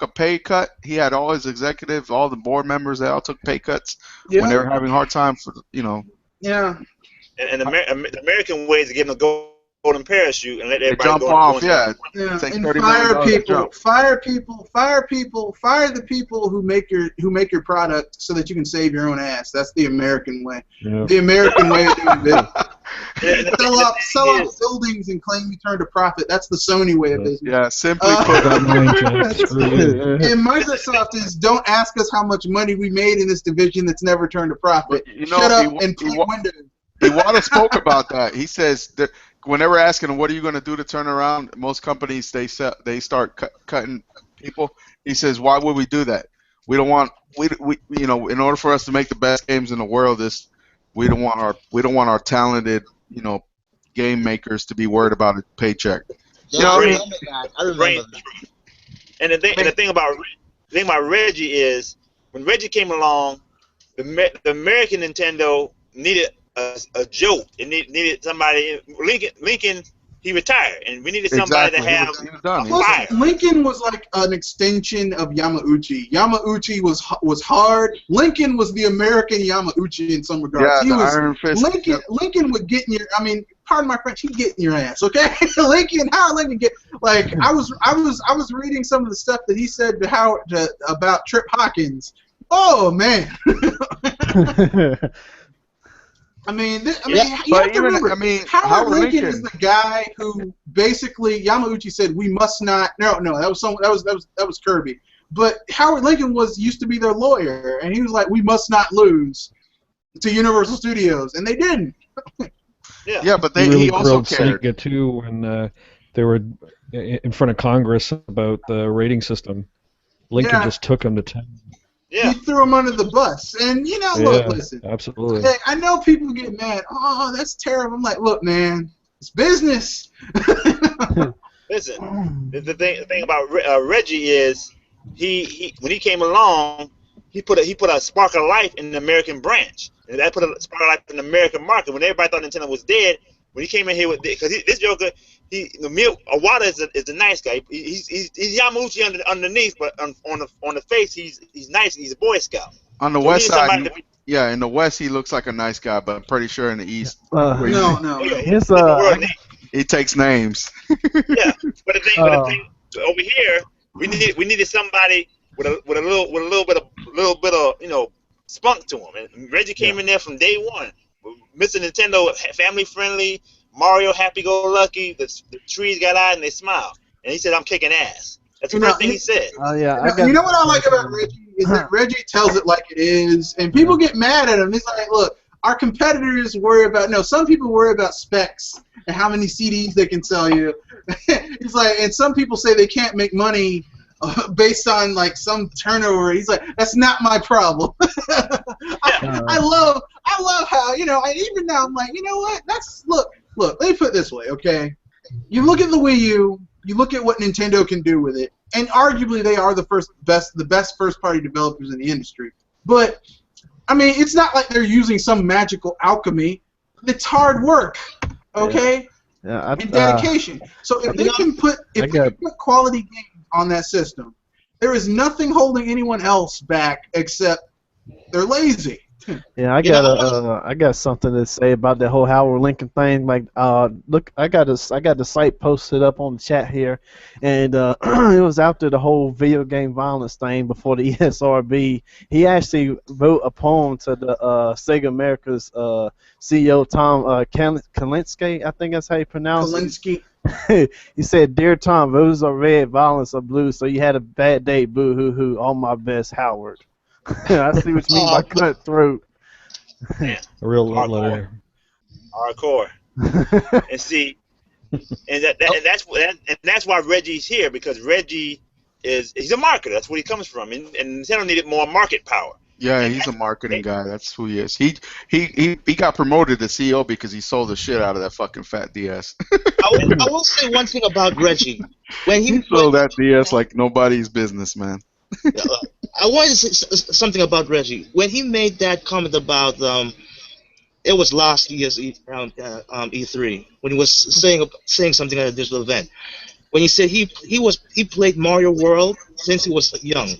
pay cut. He had all his executives, all the board members. They all took pay cuts when they were having a hard time for. Yeah. And the American way is to give them a golden parachute and let everybody jump go off. And fire the people who make your product so that you can save your own ass. That's the American way. Yeah. The American way of doing business. Sell off buildings and claim you turned a profit. That's the Sony way of business. Yeah, simply put. And Microsoft is, don't ask us how much money we made in this division that's never turned a profit. Shut up and play Windows. Iwata spoke about that. He says that when they were asking him, what are you going to do to turn around, most companies, they start cutting people. He says, why would we do that? We don't want in order for us to make the best games in the world, we don't want our talented game makers to be worried about a paycheck. I remember that. And the thing about Reggie is, when Reggie came along, the American Nintendo needed a joke. It needed somebody. Lincoln, he retired, and we needed somebody to have fire. Lincoln was like an extension of Yamauchi. Yamauchi was hard. Lincoln was the American Yamauchi in some regards. Yeah, Iron Fist. Lincoln would get in your. I mean, pardon my French. He'd get in your ass. Okay, Lincoln. How Lincoln get? Like I was reading some of the stuff that he said about Trip Hawkins. Oh man. You have to remember, Howard Lincoln is the guy who basically Yamauchi said we must not. No, that was Kirby. But Howard Lincoln used to be their lawyer, and he was like, we must not lose to Universal Studios, and they didn't. Yeah, but he also cared. Sega too when they were in front of Congress about the rating system. Lincoln just took him to town. He threw him under the bus. And, look, listen. Absolutely. I know people get mad. Oh, that's terrible. I'm like, look, man, it's business. Listen, the thing about Reggie is he when he came along, he put a spark of life in the American branch, and that put a spark of life in the American market. When everybody thought Nintendo was dead, when he came in here with because this Joker, Iwata is a nice guy. He's Yamuchi underneath, but on the face he's nice. He's a Boy Scout. On the west side, in the west he looks like a nice guy, but I'm pretty sure in the east, no. He takes names. Yeah, but the thing over here, we needed somebody with a little bit of spunk to him. And Reggie came in there from day one. Mr. Nintendo, family friendly, Mario happy go lucky. The trees got out and they smile. And he said, "I'm kicking ass." That's the first thing he said. You know what I like about Reggie is that Reggie tells it like it is, and people get mad at him. He's like, look. Our competitors worry about some people worry about specs and how many CDs they can sell you. He's like, and some people say they can't make money based on like some turnover. He's like, that's not my problem. I love how even now I'm like, you know what? Look. Let me put it this way, okay? You look at the Wii U, you look at what Nintendo can do with it, and arguably they are the best first party developers in the industry, but. I mean, it's not like they're using some magical alchemy. It's hard work, okay? And dedication. So if they can put quality games on that system, there is nothing holding anyone else back except they're lazy. Yeah, I got something to say about that whole Howard Lincoln thing. Like, look, I got the site posted up on the chat here, and it was after the whole video game violence thing before the ESRB. He actually wrote a poem to the Sega America's CEO Tom Kalinske, I think that's how you pronounce it. He said, "Dear Tom, roses are red, violence are blue. So you had a bad day, boo hoo hoo. All my best, Howard." I see what you mean by cutthroat. A real love letter. Hardcore. And see, and that's why Reggie's here, because Reggie he's a marketer. That's where he comes from, and Nintendo needed more market power. Yeah, he's a marketing guy. That's who he is. He got promoted to CEO because he sold the shit out of that fucking fat DS. I will say one thing about Reggie. When he sold that DS like nobody's business, man. I wanted to say something about Reggie. When he made that comment about it was last year's E3 when he was saying something at a digital event. When he said he played Mario World since he was young.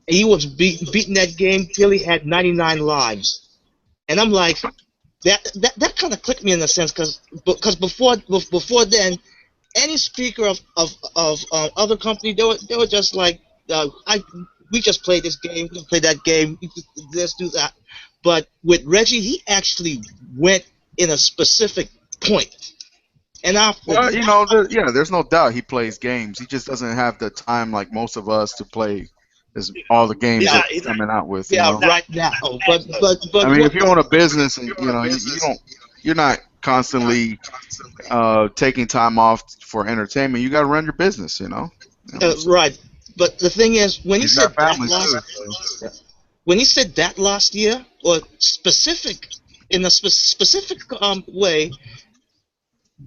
He was beating that game till he had 99 lives, and I'm like, that kind of clicked me in a sense, because before then, any speaker of other company, they were just like, we just play this game, we play that game, let's do that. But with Reggie, he actually went in a specific point. And there's no doubt he plays games. He just doesn't have the time like most of us to play all the games that he's coming out with. Right now. But I mean, if you own a business and you're not constantly taking time off for entertainment, you got to run your business. Right. But the thing is, when he said that last year, or in a specific way,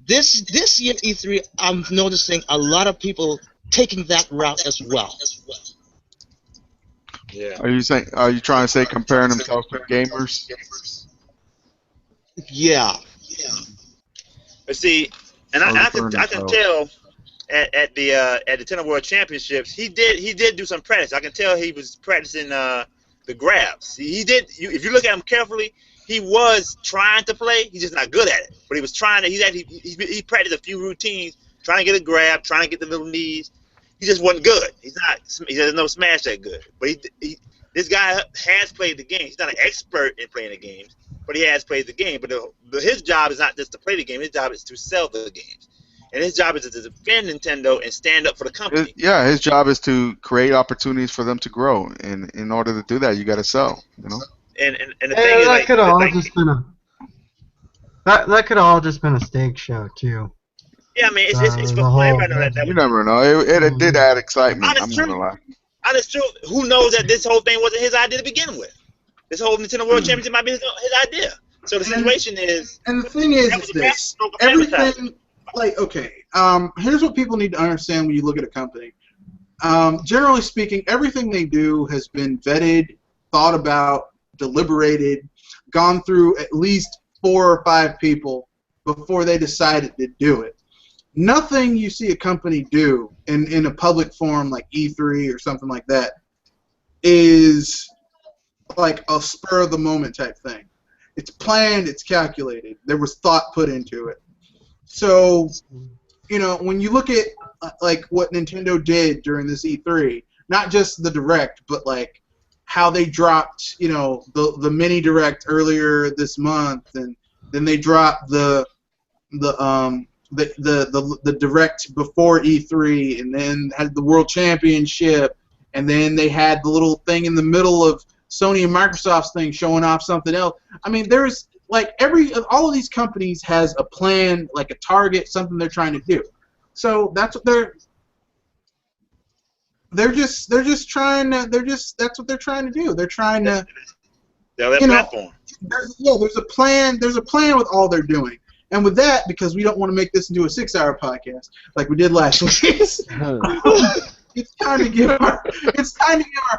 this year E3, I'm noticing a lot of people taking that route as well. Yeah. Are you trying to say comparing themselves to gamers? Yeah. But see, and I can tell at the Nintendo World Championships, he did do some practice. I can tell he was practicing the grabs. He did. If you look at him carefully, he was trying to play. He's just not good at it. But he was trying to. He practiced a few routines, trying to get a grab, trying to get the little knees. He just wasn't good. He doesn't know smash that good. But this guy has played the game. He's not an expert in playing the games, but he has played the game. But his job is not just to play the game. His job is to sell the games. And his job is to defend Nintendo and stand up for the company. His job is to create opportunities for them to grow. And in order to do that, you got to sell. And the thing is, that could have all just been a stage show too. Yeah, I mean, it's for fun. Everybody know that. You never know. It did add excitement. I'm not gonna lie. honest truth, who knows that this whole thing wasn't his idea to begin with? This whole Nintendo World Championship might be his idea. So the situation is, and the thing is that was a this: stroke of advertising. everything. Like, okay, here's what people need to understand when you look at a company. Generally speaking, everything they do has been vetted, thought about, deliberated, gone through at least 4 or 5 people before they decided to do it. Nothing you see a company do in a public forum like E3 or something like that is like a spur of the moment type thing. It's planned, it's calculated. There was thought put into it. So, you know, when you look at like what Nintendo did during this E3, not just the Direct, but like how they dropped, you know, the mini Direct earlier this month, and then they dropped the Direct before E3, and then had the World Championship, and then they had the little thing in the middle of Sony and Microsoft's thing showing off something else. I mean, there's like all of these companies has a plan, like a target, something they're trying to do. So that's what that's what they're trying to do. They're trying to, that you know, platform. There's a plan. There's a plan with all they're doing. And with that, because we don't want to make this into a 6-hour podcast like we did last week, it's time to give our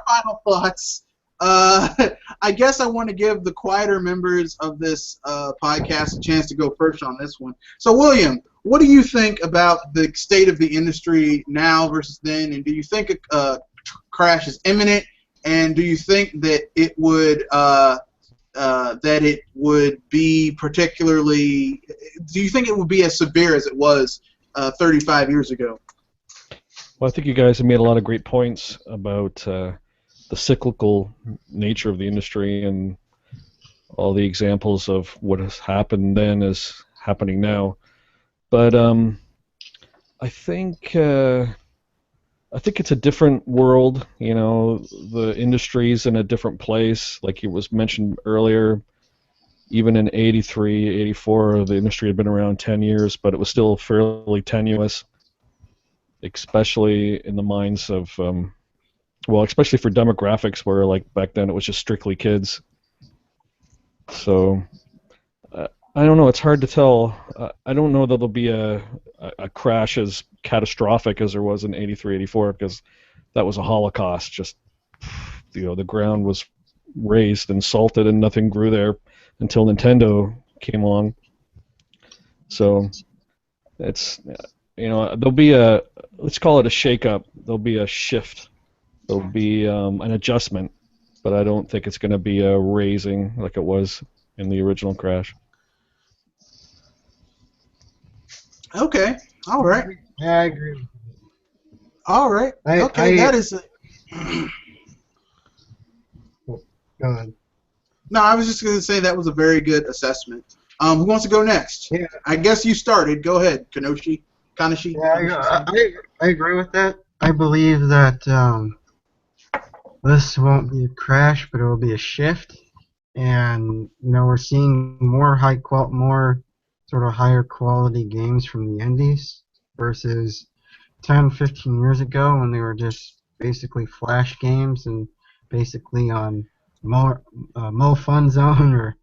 final thoughts. I guess I want to give the quieter members of this podcast a chance to go first on this one. So, William, what do you think about the state of the industry now versus then? And do you think a crash is imminent? And do you think that it would be particularly? Do you think it would be as severe as it was 35 years ago? Well, I think you guys have made a lot of great points about the cyclical nature of the industry, and all the examples of what has happened then is happening now. But I think it's a different world. You know, the industry's in a different place. Like it was mentioned earlier, even in 83, 84, the industry had been around 10 years, but it was still fairly tenuous, especially in the minds of, especially for demographics where, like, back then it was just strictly kids. So, I don't know. It's hard to tell. I don't know that there'll be a crash as catastrophic as there was in 83, 84, because that was a holocaust. Just, you know, the ground was raised and salted and nothing grew there until Nintendo came along. So, it's, you know, there'll be let's call it a shake-up. There'll be a shift. There'll be an adjustment, but I don't think it's going to be a raising like it was in the original crash. Okay. All right. Yeah, I agree. All right. That is. Go ahead. No, I was just going to say that was a very good assessment. Who wants to go next? Yeah. I guess you started. Go ahead, Kanoshi. Yeah, I agree with that. I believe that this won't be a crash, but it will be a shift. And you know, we're seeing more more sort of higher quality games from the indies versus 10, 15 years ago when they were just basically flash games and basically on Mo Fun Zone or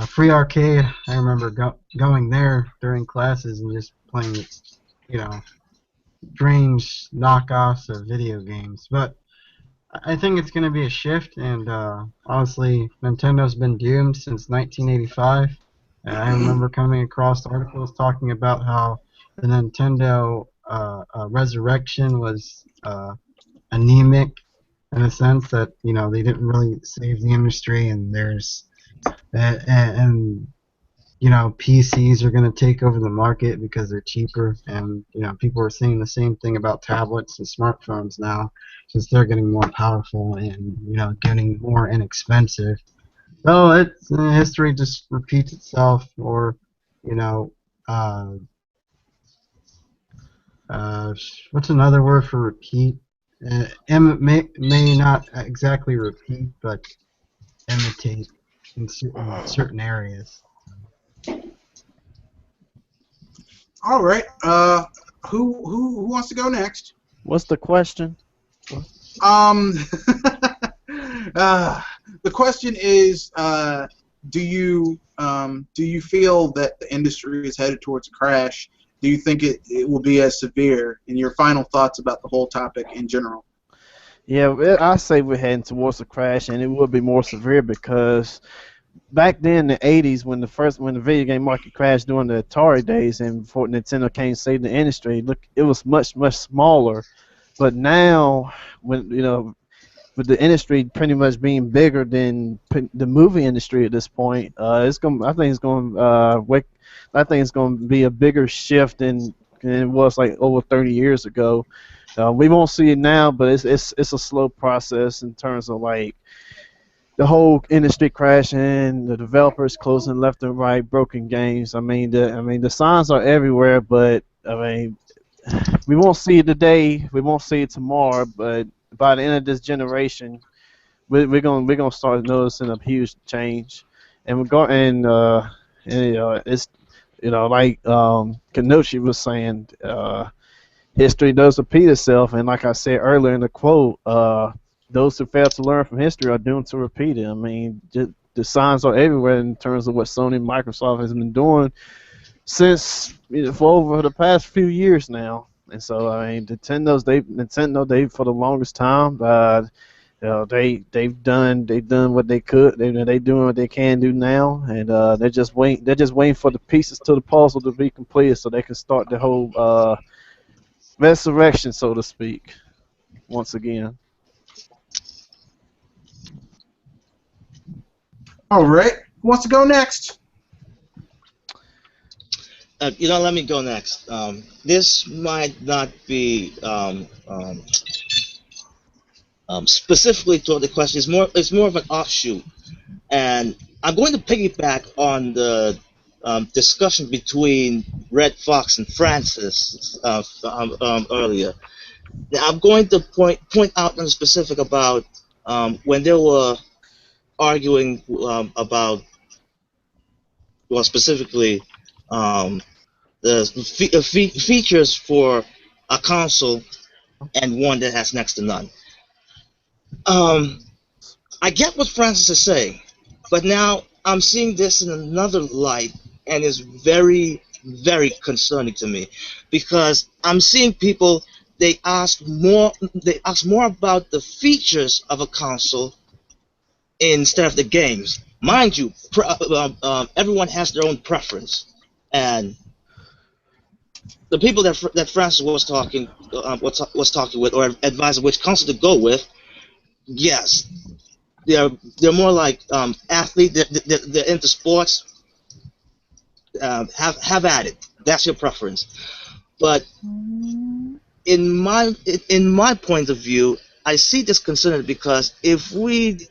Free Arcade. I remember going there during classes and just playing, you know, strange knockoffs of video games. But I think it's going to be a shift, and honestly, Nintendo's been doomed since 1985. And I remember coming across articles talking about how the Nintendo resurrection was anemic in a sense that, you know, they didn't really save the industry, and and you know, PCs are going to take over the market because they're cheaper, and you know, people are saying the same thing about tablets and smartphones now, since they're getting more powerful and, you know, getting more inexpensive. So history just repeats itself, or, you know, what's another word for repeat? May not exactly repeat, but imitate in certain areas. All right. Who wants to go next? What's the question? The question is, do you feel that the industry is headed towards a crash? Do you think it will be as severe? And your final thoughts about the whole topic in general? Yeah, I say we're heading towards a crash, and it will be more severe because back then in the '80s, when the video game market crashed during the Atari days, and before Nintendo came to save the industry, look, it was much smaller. But now, when with the industry pretty much being bigger than the movie industry at this point, it's going. I think it's going. I think it's going to be a bigger shift than it was like over 30 years ago. We won't see it now, but it's a slow process in terms of like the whole industry crashing, the developers closing left and right, broken games. I mean the signs are everywhere, but I mean we won't see it today, we won't see it tomorrow, but by the end of this generation, we're gonna start noticing a huge change, and we're going and it's like Kanochi was saying, history does repeat itself, and like I said earlier in the quote, those who fail to learn from history are doomed to repeat it. I mean, the signs are everywhere in terms of what Sony and Microsoft has been doing since for over the past few years now. And so I mean, Nintendo they for the longest time, they've done what they could. They doing what they can do now, and they're just waiting for the pieces to the puzzle to be completed so they can start the whole resurrection, so to speak, once again. All right. Who wants to go next? Let me go next. This might not be specifically toward the question. It's more of an offshoot, and I'm going to piggyback on the discussion between Red Fox and Francis earlier. Now, I'm going to point out in specific about when they were arguing about, well, specifically the features for a console and one that has next to none. I get what Francis is saying, but now I'm seeing this in another light, and it's very, very concerning to me, because I'm seeing people, they ask more about the features of a console instead of the games. Mind you, everyone has their own preference, and the people that Francis was talking with, or advising which console to go with, yes, they're more like athletes. They're into sports. Have at it. That's your preference. But in my point of view, I see this concern because if we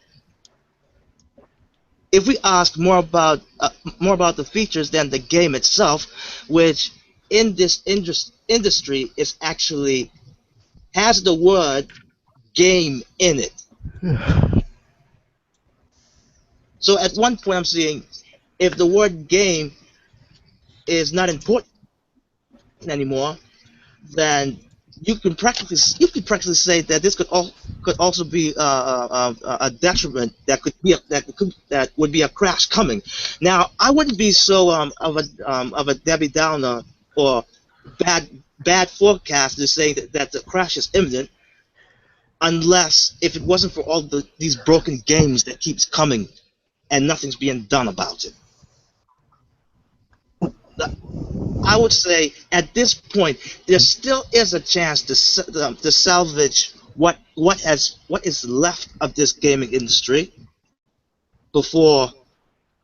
ask more about the features than the game itself, which in this industry is actually has the word game in it. So at one point I'm seeing, if the word game is not important anymore, then you could practically say that this could also be a detriment, that would be a crash coming. Now, I wouldn't be so of a Debbie Downer or bad forecast to say that the crash is imminent, unless if it wasn't for all these broken games that keeps coming and nothing's being done about it. I would say at this point there still is a chance to salvage what is left of this gaming industry before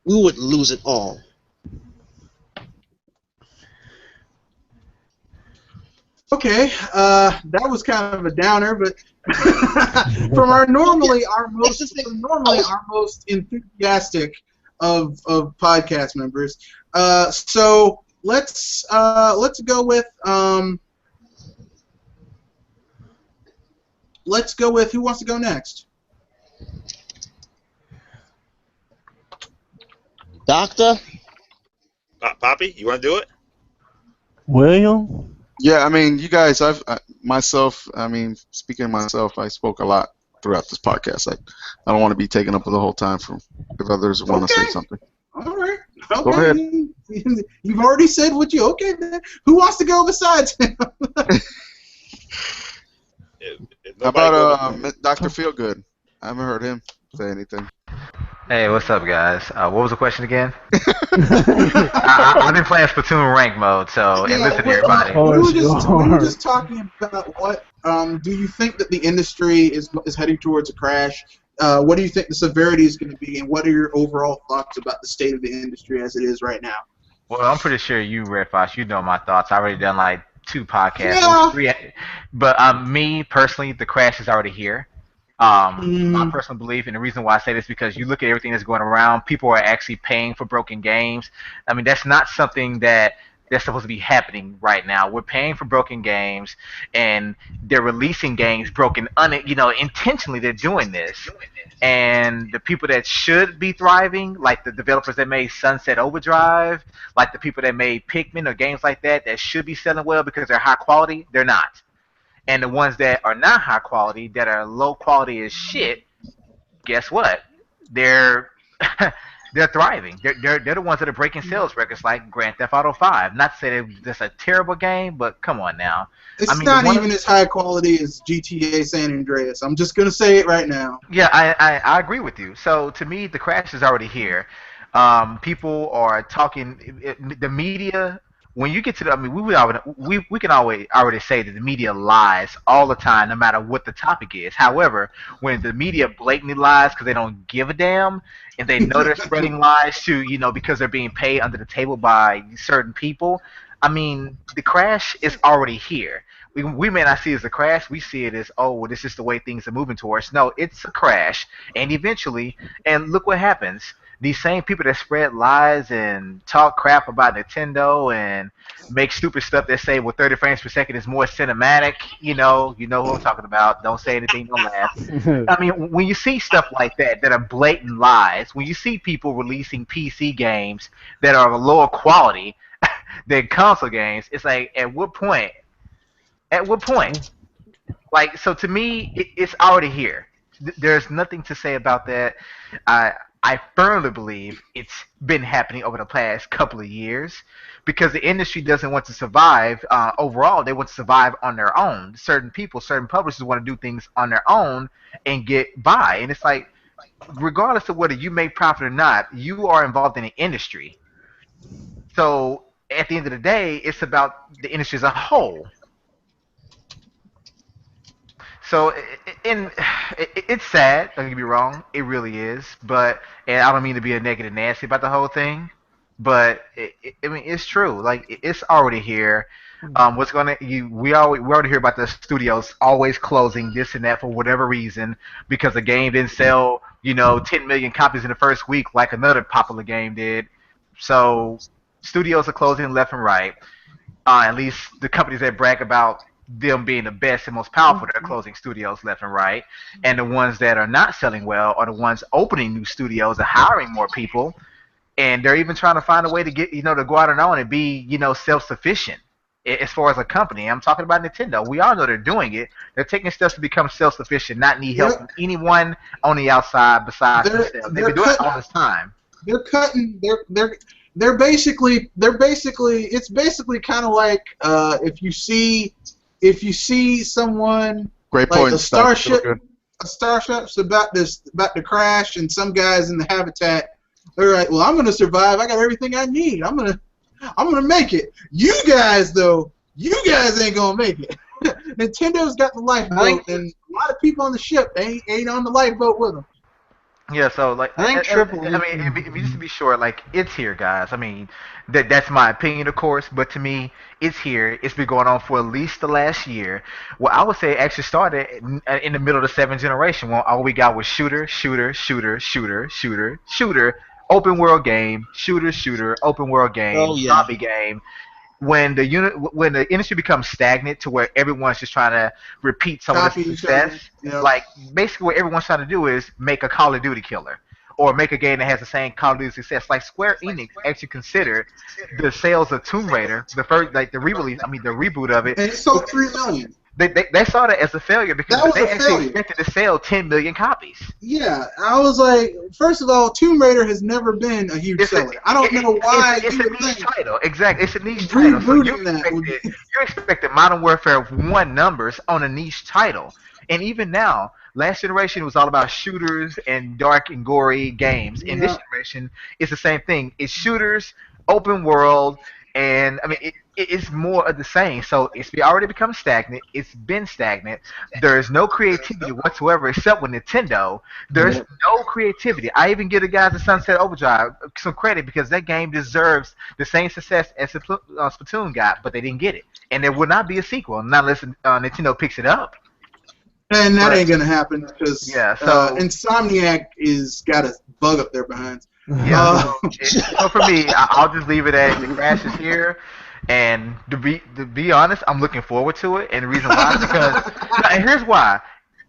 we would lose it all. Okay, that was kind of a downer, but from our most enthusiastic of podcast members. So let's go with who wants to go next? Doctor? Poppy, you want to do it? William? Yeah, I mean, you guys, speaking of myself, I spoke a lot throughout this podcast. I don't want to be taken up with the whole time for if others want to say Okay. something. All right. Go ahead. Okay. You've already said what you. Okay, man. Who wants to go besides him? How about Dr. Feelgood? I haven't heard him say anything. Hey, what's up, guys? What was the question again? I've been playing Splatoon rank mode, so and listen to everybody. We were just talking about what do you think that the industry is heading towards a crash? What do you think the severity is going to be, and what are your overall thoughts about the state of the industry as it is right now? Well, I'm pretty sure you, Red Fox, you know my thoughts. I already done like 2 podcasts, Yeah. 3. But me personally, the crash is already here. My personal belief, and the reason why I say this is because you look at everything that's going around, people are actually paying for broken games. I mean, that's not something that's supposed to be happening right now. We're paying for broken games, and they're releasing games broken, intentionally. They're doing this, and the people that should be thriving, like the developers that made Sunset Overdrive, like the people that made Pikmin or games like that, that should be selling well because they're high quality, they're not. And the ones that are not high quality, that are low quality as shit, guess what? They're they're thriving. They're the ones that are breaking sales records, like Grand Theft Auto 5. Not to say that that's a terrible game, but come on now. It's not even as high quality as GTA San Andreas. I'm just gonna say it right now. Yeah, I agree with you. So to me, the crash is already here. People are talking. The media. When you get to the, I mean, we can always already say that the media lies all the time, no matter what the topic is. However, when the media blatantly lies because they don't give a damn, and they know they're spreading lies to, because they're being paid under the table by certain people. I mean, the crash is already here. We may not see it as a crash. We see it as, oh, well, this is the way things are moving towards. No, it's a crash, and eventually, and look what happens. These same people that spread lies and talk crap about Nintendo and make stupid stuff that say, well, 30 frames per second is more cinematic. You know who I'm talking about. Don't say anything, don't laugh. I mean, when you see stuff like that are blatant lies, when you see people releasing PC games that are of lower quality than console games, it's like, at what point? At what point? Like, so to me, it's already here. There's nothing to say about that. I I firmly believe it's been happening over the past couple of years because the industry doesn't want to survive overall. They want to survive on their own. Certain people, certain publishers want to do things on their own and get by. And it's like, regardless of whether you make profit or not, you are involved in the industry. So at the end of the day, it's about the industry as a whole. So, and it's sad. Don't get me wrong, it really is. But and I don't mean to be a negative Nancy about the whole thing, but I mean it's true. Like it's already here. What's gonna we already hear about the studios always closing this and that for whatever reason because the game didn't sell 10 million copies in the first week like another popular game did. So studios are closing left and right. At least the companies that brag about them being the best and most powerful, they're closing studios left and right. And the ones that are not selling well are the ones opening new studios and hiring more people. And they're even trying to find a way to get, to go out and on and be, self-sufficient as far as a company. I'm talking about Nintendo. We all know they're doing it. They're taking steps to become self-sufficient, not need help from anyone on the outside besides themselves. They've been doing it all this time. They're cutting. They're basically. It's basically kind of like if you see someone Great like point. a starship's about to crash, and some guys in the habitat. They're like, well, I'm gonna survive. I got everything I need. I'm gonna make it. You guys ain't gonna make it. Nintendo's got the lifeboat, and a lot of people on the ship ain't on the lifeboat with them. Yeah, so like I think triple. I mean, just to be sure, like it's here, guys. I mean, that's my opinion, of course, but to me, it's here. It's been going on for at least the last year. Well, I would say it actually started in the middle of the seventh generation when all we got was shooter, open world game, shooter, open world game, zombie game. When the industry becomes stagnant to where everyone's just trying to repeat some of the success, like basically what everyone's trying to do is make a Call of Duty killer or make a game that has the same Call of Duty success. Like Square Enix actually considered the sales of Tomb Raider, the first, like the re-release, I mean the reboot of it. And it sold 3 million. They saw that as a failure because That was they a actually failure. expected to sell 10 million copies. Yeah, I was like, first of all, Tomb Raider has never been a huge seller. I don't know why it's you a would niche think title. Exactly, it's a niche title. So rebooting that would be. you expected Modern Warfare 1 numbers on a niche title. And even now, last generation was all about shooters and dark and gory games. And this Yeah. generation is the same thing. It's shooters, open world, and I mean it's more of the same. So it's already become stagnant. It's been stagnant. There's no creativity whatsoever except with Nintendo. There's no creativity. I even give the guys at Sunset Overdrive some credit because that game deserves the same success as Splatoon got, but they didn't get it. And there will not be a sequel unless Nintendo picks it up. And that But- ain't gonna happen because Yeah, so- Insomniac is got a bug up their behinds. Yeah. So for me, I'll just leave it at the crash is here. And to be honest, I'm looking forward to it. And the reason why is because and here's why.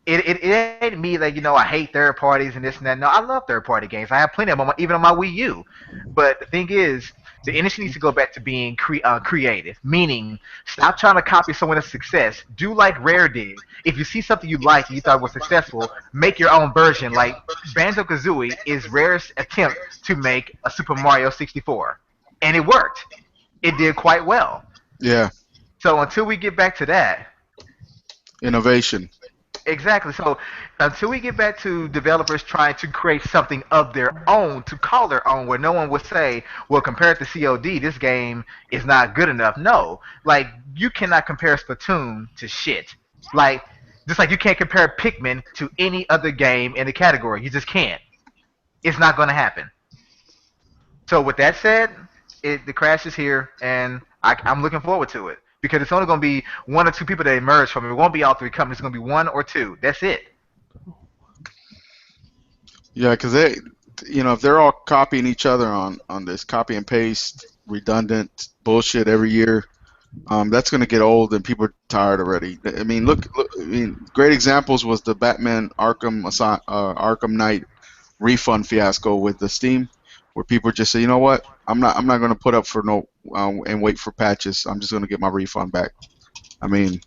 It ain't me like, I hate third parties and this and that. No, I love third party games. I have plenty of them, even on my Wii U. But the thing is, the industry needs to go back to being creative, meaning stop trying to copy someone else's success. Do like Rare did. If you see something you like and you thought was successful, make your own version. Like Banjo-Kazooie is Rare's attempt to make a Super Mario 64. And it worked. It did quite well. Yeah, So until we get back to that, innovation. exactly. So until we get back to developers trying to create something of their own, to call their own, where no one would say, well, compared to COD, this game is not good enough. No. Like, you cannot compare Splatoon to shit. Like, just like you can't compare Pikmin to any other game in the category. You just can't. It's not going to happen. So with that said, the crash is here, and I'm looking forward to it. Because it's only going to be one or two people that emerge from it. It won't be all three companies. It's going to be one or two. That's it. Yeah, because if they're all copying each other on this copy and paste, redundant bullshit every year, that's going to get old and people are tired already. I mean, look. I mean, great examples was the Batman Arkham Knight refund fiasco with the Steam, where people just say, you know what, I'm not going to put up for no and wait for patches. I'm just going to get my refund back. I mean,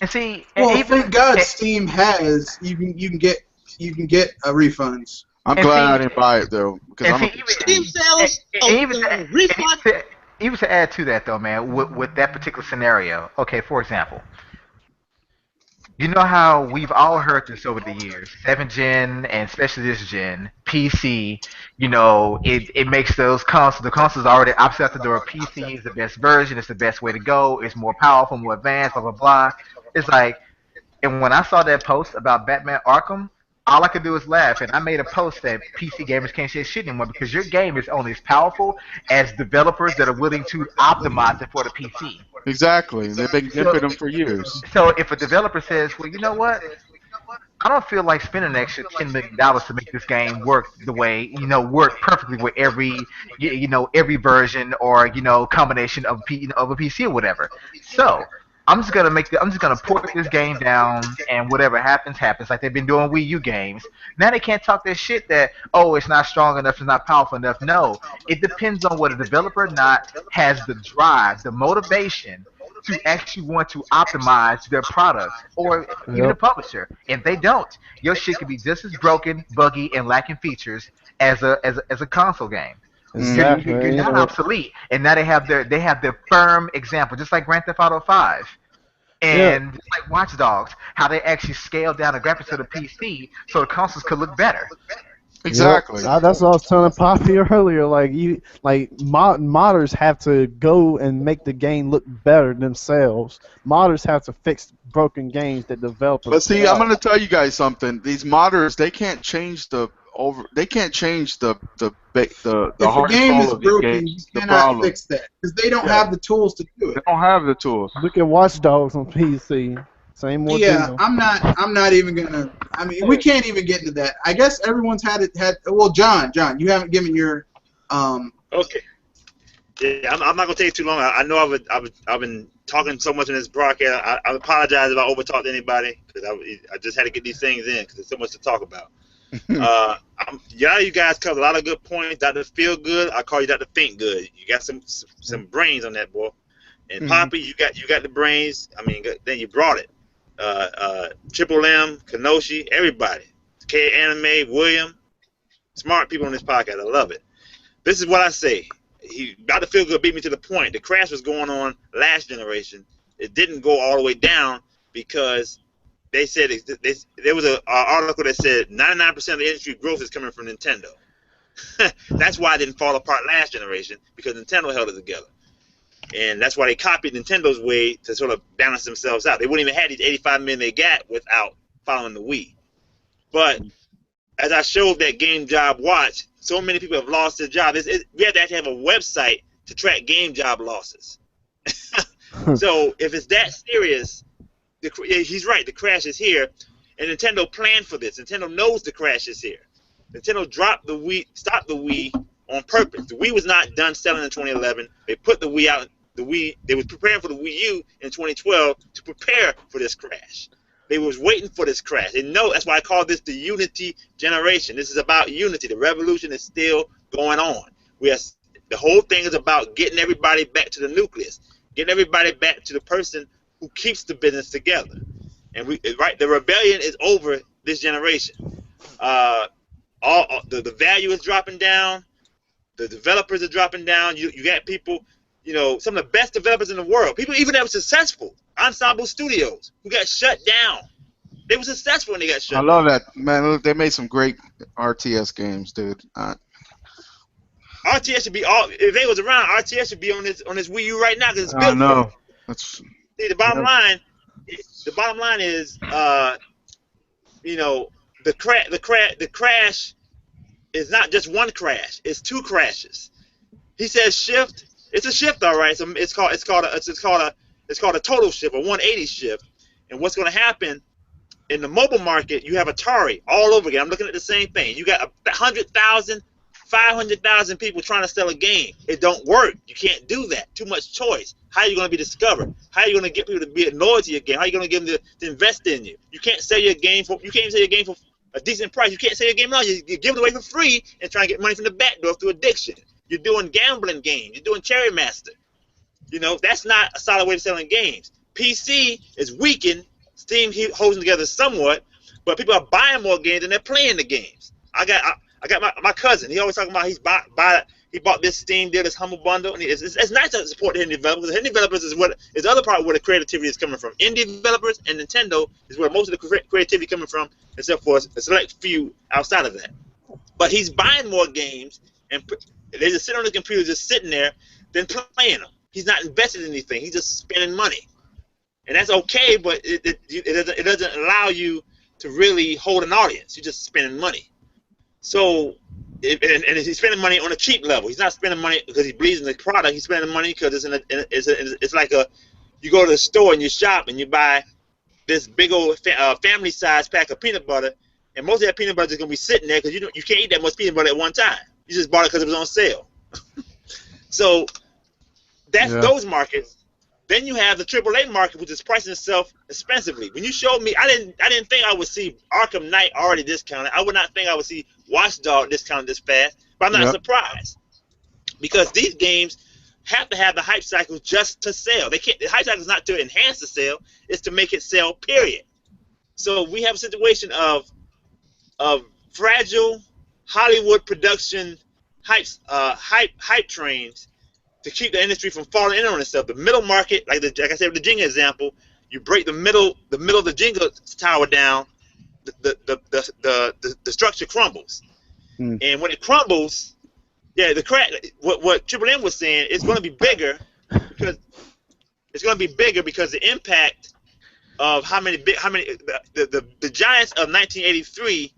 And see, Well, even, thank God Steam has you can get refunds. I'm And glad see- I didn't buy it though, because and I'm see, a Steam sales, refund. even to add to that though, man, with that particular scenario. Okay, for example, you know how we've all heard this over the years, 7th gen and especially this gen, PC, it makes the consoles already opposite out the door. PC is the best version, it's the best way to go, it's more powerful, more advanced, blah, blah, blah. It's like, and when I saw that post about Batman Arkham, all I could do is laugh, and I made a post that PC gamers can't say shit anymore because your game is only as powerful as developers that are willing to optimize it for the PC. exactly. They've been gimping them for years. So if a developer says, well, you know what? I don't feel like spending an extra $10 million to make this game work the way, work perfectly with every version or, combination of of a PC or whatever. So I'm just gonna port this game down, and whatever happens, happens. Like they've been doing Wii U games. Now they can't talk that shit that, oh, it's not strong enough, it's not powerful enough. No, it depends on whether the developer or not has the drive, the motivation to actually want to optimize their product, or even the publisher. If they don't, your shit could be just as broken, buggy, and lacking features as a console game. Exactly. You're not obsolete, and now they have their firm example, just like Grand Theft Auto 5. And just like Watch Dogs, how they actually scaled down the graphics of the PC so the consoles could look better. Exactly. Yep. That's what I was telling Poppy earlier. Modders have to go and make the game look better themselves. Modders have to fix broken games that developers. But see, I'm going to tell you guys something. These modders, they can't change the If hard the game is control of these broken, you games. The cannot problem. fix that because they don't have the tools to do They it. don't have the tools. Look at Watch Dogs on PC. Same ordeal. Yeah, I'm not even gonna. I mean, we can't even get into that. I guess everyone's had. Well, John, you haven't given your. Okay. Yeah, I'm not gonna take too long. I know I've been talking so much in this broadcast. I apologize if I overtalked anybody because I just had to get these things in because there's so much to talk about. Yeah, you guys covered a lot of good points. Dr. Feel Good, I call you Dr. Think Good. You got some brains on that, boy. And Poppy, you got the brains. I mean, then you brought it. Triple M, Kenoshi, everybody. K Anime, William, smart people on this podcast. I love it. This is what I say. Dr. Feel Good beat me to the point. The crash was going on last generation. It didn't go all the way down because they said there was an article that said 99% of the industry growth is coming from Nintendo. That's why it didn't fall apart last generation, because Nintendo held it together. And that's why they copied Nintendo's way to sort of balance themselves out. They wouldn't even have these 85 million they got without following the Wii. But as I showed that Game Job Watch, so many people have lost their job. We have to actually have a website to track game job losses. So if it's that serious, he's right, the crash is here. And Nintendo planned for this. Nintendo knows the crash is here. Nintendo stopped the Wii on purpose. The Wii was not done selling in 2011. They put the Wii out. They were preparing for the Wii U in 2012 to prepare for this crash. They was waiting for this crash. They know, that's why I call this the Unity generation. This is about unity. The revolution is still going on. The whole thing is about getting everybody back to the nucleus, getting everybody back to the person who keeps the business together. And the rebellion is over this generation. The value is dropping down. The developers are dropping down. You got people, some of the best developers in the world, people even that were successful, Ensemble Studios, who got shut down. They were successful when they got shut down. I love that, man. They made some great RTS games, dude. RTS should be if they was around, RTS should be on this Wii U right now, because it's built. I know. See, the bottom line is, the crash is not just one crash; it's two crashes. He says shift. It's a shift, all right. So it's called a total shift, a 180 shift. And what's going to happen in the mobile market? You have Atari all over again. I'm looking at the same thing. You got 100,000, 500,000 people trying to sell a game. It don't work. You can't do that. Too much choice. How are you going to be discovered? How are you going to get people to be annoyed to your game? How are you going to get them to invest in you? You can't sell your game for. You can't even sell your game for a decent price. You can't sell your game at all. You give it away for free and try to get money from the back door through addiction. You're doing gambling games. You're doing Cherry Master. That's not a solid way of selling games. PC is weakened. Steam holds them together somewhat, but people are buying more games than they're playing the games. I got my cousin. He always talking about he bought this Steam deal, this Humble Bundle, and it's nice to support the indie developers. The indie developers is the other part where the creativity is coming from. Indie developers and Nintendo is where most of the creativity is coming from, except for a select few outside of that. But he's buying more games, and they just sit on the computer, just sitting there, than playing them. He's not invested in anything. He's just spending money, and that's okay. But it doesn't allow you to really hold an audience. You're just spending money. So, and he's spending money on a cheap level. He's not spending money because he believes in the product. He's spending money because it's like you go to the store and you shop and you buy this big old family-sized pack of peanut butter, and most of that peanut butter is going to be sitting there because you can't eat that much peanut butter at one time. You just bought it because it was on sale. So that's those markets. Then you have the AAA market, which is pricing itself expensively. When you showed me, I didn't think I would see Arkham Knight already discounted. I would not think I would see Watchdog discounted this fast. But I'm not surprised, because these games have to have the hype cycle just to sell. They can't. The hype cycle is not to enhance the sale; it's to make it sell. Period. So we have a situation of fragile Hollywood production hype trains to keep the industry from falling in on itself. The middle market, like I said with the Jenga example, you break the middle of the Jenga tower down, the structure crumbles. And when it crumbles, the crack. What Triple M was saying, it's going to be bigger because the impact of how many the giants of 1983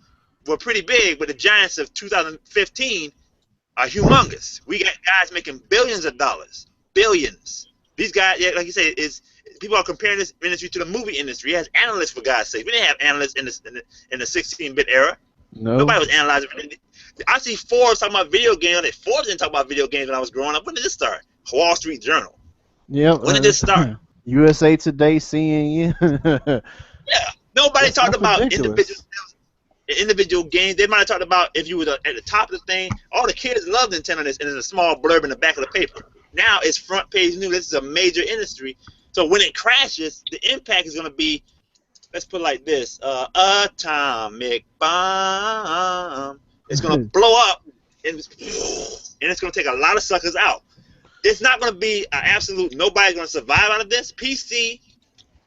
were pretty big, but the giants of 2015 are humongous. We got guys making billions of dollars, billions. These guys, like you say, people are comparing this industry to the movie industry. It has analysts, for God's sake. We didn't have analysts in the 16-bit era. No. Nobody was analyzing. I see Forbes talking about video games. Forbes didn't talk about video games when I was growing up. When did this start? Wall Street Journal. Yeah. When did this start? USA Today, CNN. Yeah. Nobody talked about individuals. individual games. They might have talked about if you were at the top of the thing. All the kids love Nintendo, and there's a small blurb in the back of the paper. Now it's front page news. This is a major industry. So when it crashes, the impact is going to be, let's put it like this: atomic bomb. It's going to blow up, and it's going to take a lot of suckers out. It's not going to be an absolute nobody's going to survive out of this. PC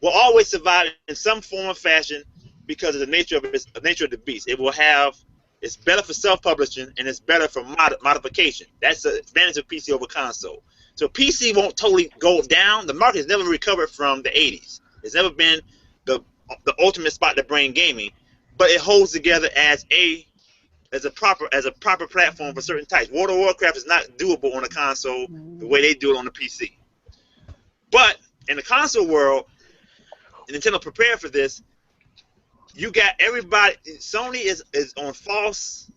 will always survive in some form or fashion because of the nature of the beast. It will have, it's better for self-publishing and it's better for modification. That's the advantage of PC over console. So PC won't totally go down. The market has never recovered from the 80s. It's never been the ultimate spot to bring gaming, but it holds together as a proper platform for certain types. World of Warcraft is not doable on a console the way they do it on the PC. But in the console world, Nintendo prepared for this. You got everybody. Sony is on false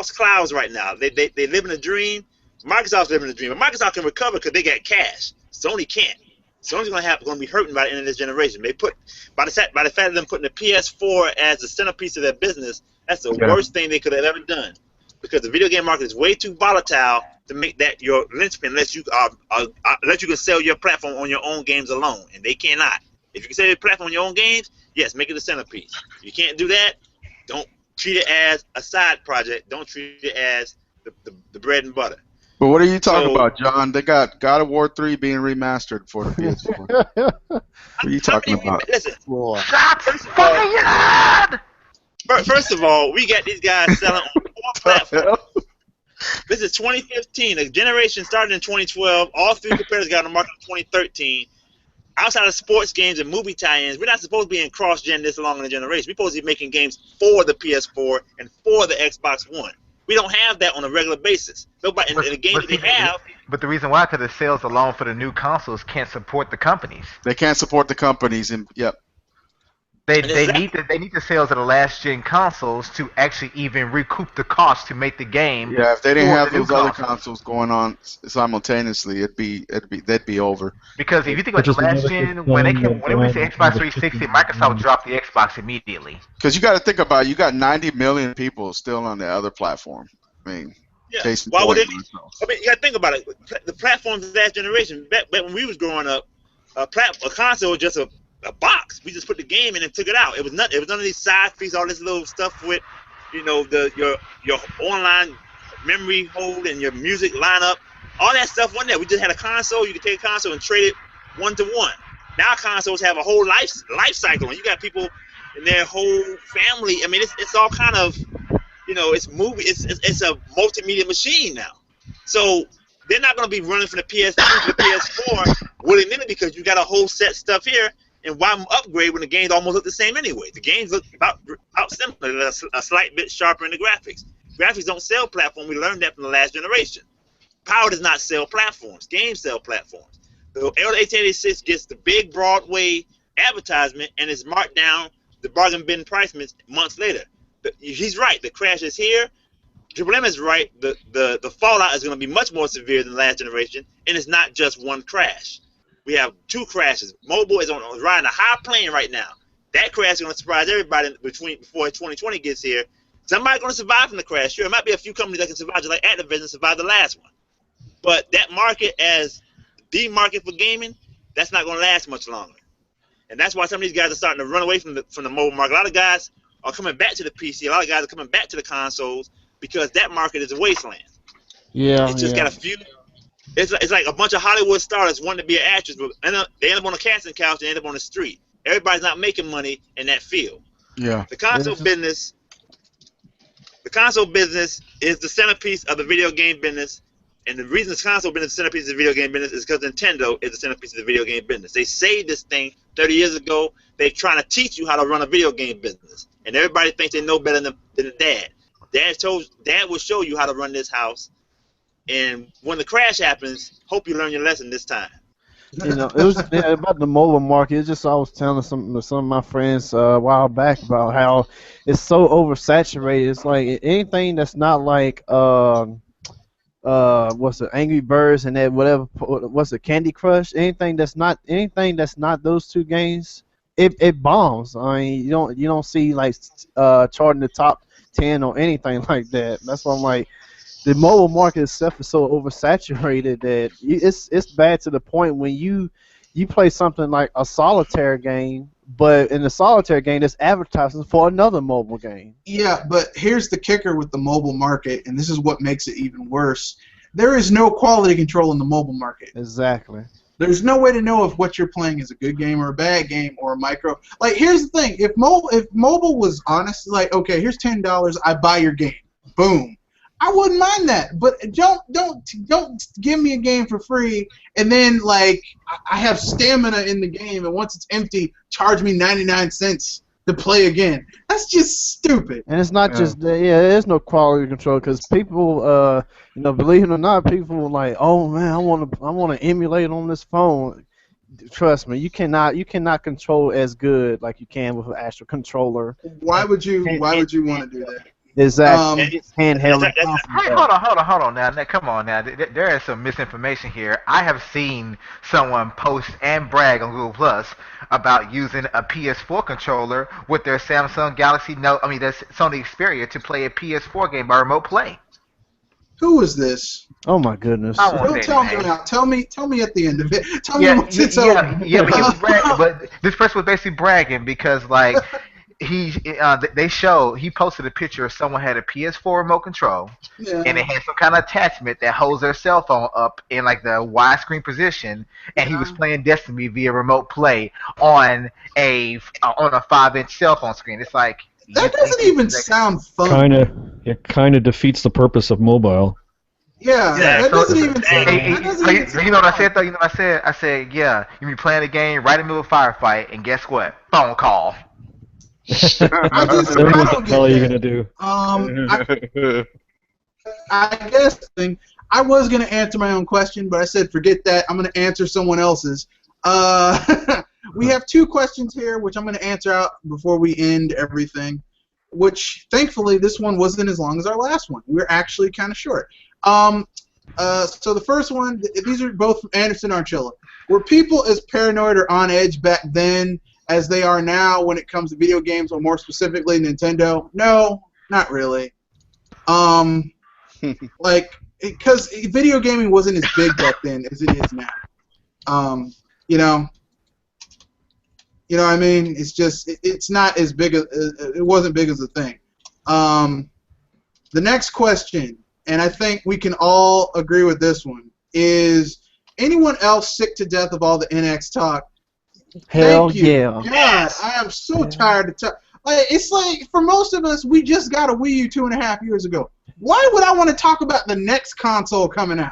clouds right now. They live in a dream. Microsoft's living in a dream, but Microsoft can recover because they got cash. Sony can't. Sony's gonna be hurting by the end of this generation. They put by the fact of them putting the PS4 as the centerpiece of their business. That's the worst thing they could have ever done, because the video game market is way too volatile to make that your linchpin unless you can sell your platform on your own games alone, and they cannot. If you can sell your platform on your own games, yes, make it a centerpiece. If you can't do that, don't treat it as a side project. Don't treat it as the bread and butter. But what are you talking about, John? They got God of War 3 being remastered for the PS4. What are you talking about? Listen, shots fired! First of all, we got these guys selling on 4 platforms. This is 2015. The generation started in 2012. All 3 competitors got on the market in 2013. Outside of sports games and movie tie-ins, we're not supposed to be in cross-gen this long in the generation. We're supposed to be making games for the PS4 and for the Xbox One. We don't have that on a regular basis. Nobody in the game that they have. But the reason why, because the sales alone for the new consoles can't support the companies. They can't support the companies, and yep. They need the sales of the last gen consoles to actually even recoup the cost to make the game. Yeah, if they didn't have those other consoles going on simultaneously, they'd be over. Because if you think about the last gen, when they went to Xbox 360, Microsoft dropped the Xbox immediately. Because you got to think about it, you got 90 million people still on the other platform. I mean, why would they? I mean, you got to think about it. The platforms of that generation, back when we was growing up, a console was just a box. We just put the game in and took it out. It was none of these side fees, all this little stuff with, your online memory hold and your music lineup. All that stuff wasn't there. We just had a console. You could take a console and trade it 1-to-1. Now consoles have a whole life cycle, and you got people in their whole family. I mean, it's all kind of, it's movie. It's a multimedia machine now. So they're not going to be running from the PS2 to the PS4 willy-nilly because you got a whole set stuff here. And why upgrade when the games almost look the same anyway? The games look about similar, a slight bit sharper in the graphics. Graphics don't sell platforms. We learned that from the last generation. Power does not sell platforms. Games sell platforms. The L1886 gets the big Broadway advertisement and is marked down the bargain bin price months later. He's right. The crash is here. Triple M is right. The fallout is going to be much more severe than the last generation, and it's not just one crash. We have 2 crashes. Mobile is riding a high plane right now. That crash is going to surprise everybody before 2020 gets here. Somebody's going to survive from the crash. Sure, there might be a few companies that can survive, just like Activision survived the last one. But that market as the market for gaming, that's not going to last much longer. And that's why some of these guys are starting to run away from the mobile market. A lot of guys are coming back to the PC. A lot of guys are coming back to the consoles because that market is a wasteland. Yeah, it's just got a few. It's like a bunch of Hollywood stars wanting to be an actress, but they end up on a casting couch and end up on the street. Everybody's not making money in that field. Yeah. The console business is the centerpiece of the video game business, and the reason the console business is the centerpiece of the video game business is because Nintendo is the centerpiece of the video game business. They saved this thing 30 years ago. They're trying to teach you how to run a video game business, and everybody thinks they know better than Dad. Dad will show you how to run this house. And when the crash happens, hope you learn your lesson this time. It was about the mobile market. It's just I was telling some of my friends a while back about how it's so oversaturated. It's like anything that's not like what's it, Angry Birds and that whatever, what's it, Candy Crush. Anything that's not those 2 games, it bombs. I mean, you don't see like charting the top 10 or anything like that. That's why I'm like, the mobile market itself is so oversaturated that it's bad to the point when you play something like a solitaire game, but in the solitaire game, there's advertising for another mobile game. Yeah, but here's the kicker with the mobile market, and this is what makes it even worse. There is no quality control in the mobile market. Exactly. There's no way to know if what you're playing is a good game or a bad game or a micro. Like, here's the thing: if mobile was honest, like, okay, here's $10, I buy your game, boom, I wouldn't mind that. But don't give me a game for free, and then like I have stamina in the game, and once it's empty, charge me 99 cents to play again. That's just stupid. And it's not just there's no quality control because people, believe it or not, people like, oh man, I want to emulate on this phone. Trust me, you cannot control as good like you can with an actual controller. Why would you want to do that? Exactly. It's handheld. Hey, hold on now. Come on now. There is some misinformation here. I have seen someone post and brag on Google Plus about using a PS4 controller with their Samsung Galaxy Note. I mean, their Sony Xperia to play a PS4 game by remote play. Who is this? Oh my goodness! Don't tell me now. Tell me at the end of it. Tell me once it's over. But he was bragging. But this person was basically bragging because like. He posted a picture of someone had a PS4 remote control, and it had some kind of attachment that holds their cell phone up in like the widescreen position, and he was playing Destiny via remote play on a 5-inch cell phone screen. It's like that doesn't even sound fun. It kind of defeats the purpose of mobile. Yeah, that doesn't even. You know what I said though? You know what I said? I said, yeah, you be playing a game right in the middle of a firefight, and guess what? Phone call. I don't get what the hell are you gonna do? I guess I was gonna answer my own question, but I said forget that. I'm gonna answer someone else's. We have 2 questions here, which I'm gonna answer out before we end everything. Which thankfully this one wasn't as long as our last one. We're actually kind of short. So the first one, these are both from Anderson Archilla. Were people as paranoid or on edge back then as they are now when it comes to video games, or more specifically Nintendo? No, not really. Because video gaming wasn't as big back then as it is now. You know what I mean? It's just it's not as big as it wasn't big as a thing. The next question, and I think we can all agree with this one, is anyone else sick to death of all the NX talk? Hell yeah. God, I am so tired of talk. It's like, for most of us, we just got a Wii U 2.5 years ago. Why would I want to talk about the next console coming out?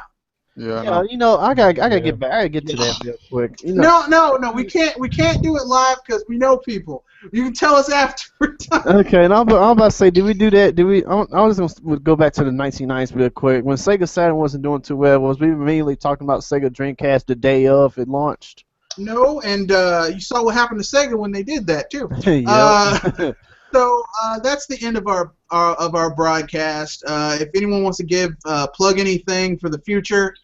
Yeah, I gotta get back. I gotta get to that real quick. No, we can't do it live because we know people. You can tell us after we're done. Okay, and I'm about to say, did we do that? I was gonna go back to the 1990s real quick. When Sega Saturn wasn't doing too well, was we immediately talking about Sega Dreamcast the day of it launched? No, and you saw what happened to Sega when they did that too. So that's the end of our broadcast. If anyone wants to plug anything for the future,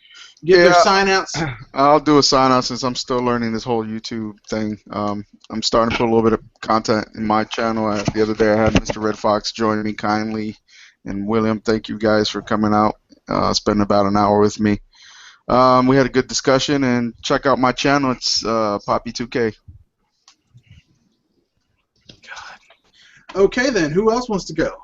give their sign-outs. I'll do a sign-out since I'm still learning this whole YouTube thing. I'm starting to put a little bit of content in my channel. The other day I had Mr. Red Fox join me kindly, and William, thank you guys for coming out, spending about an hour with me. We had a good discussion, and check out my channel. It's Poppy2K. Okay, then. Who else wants to go?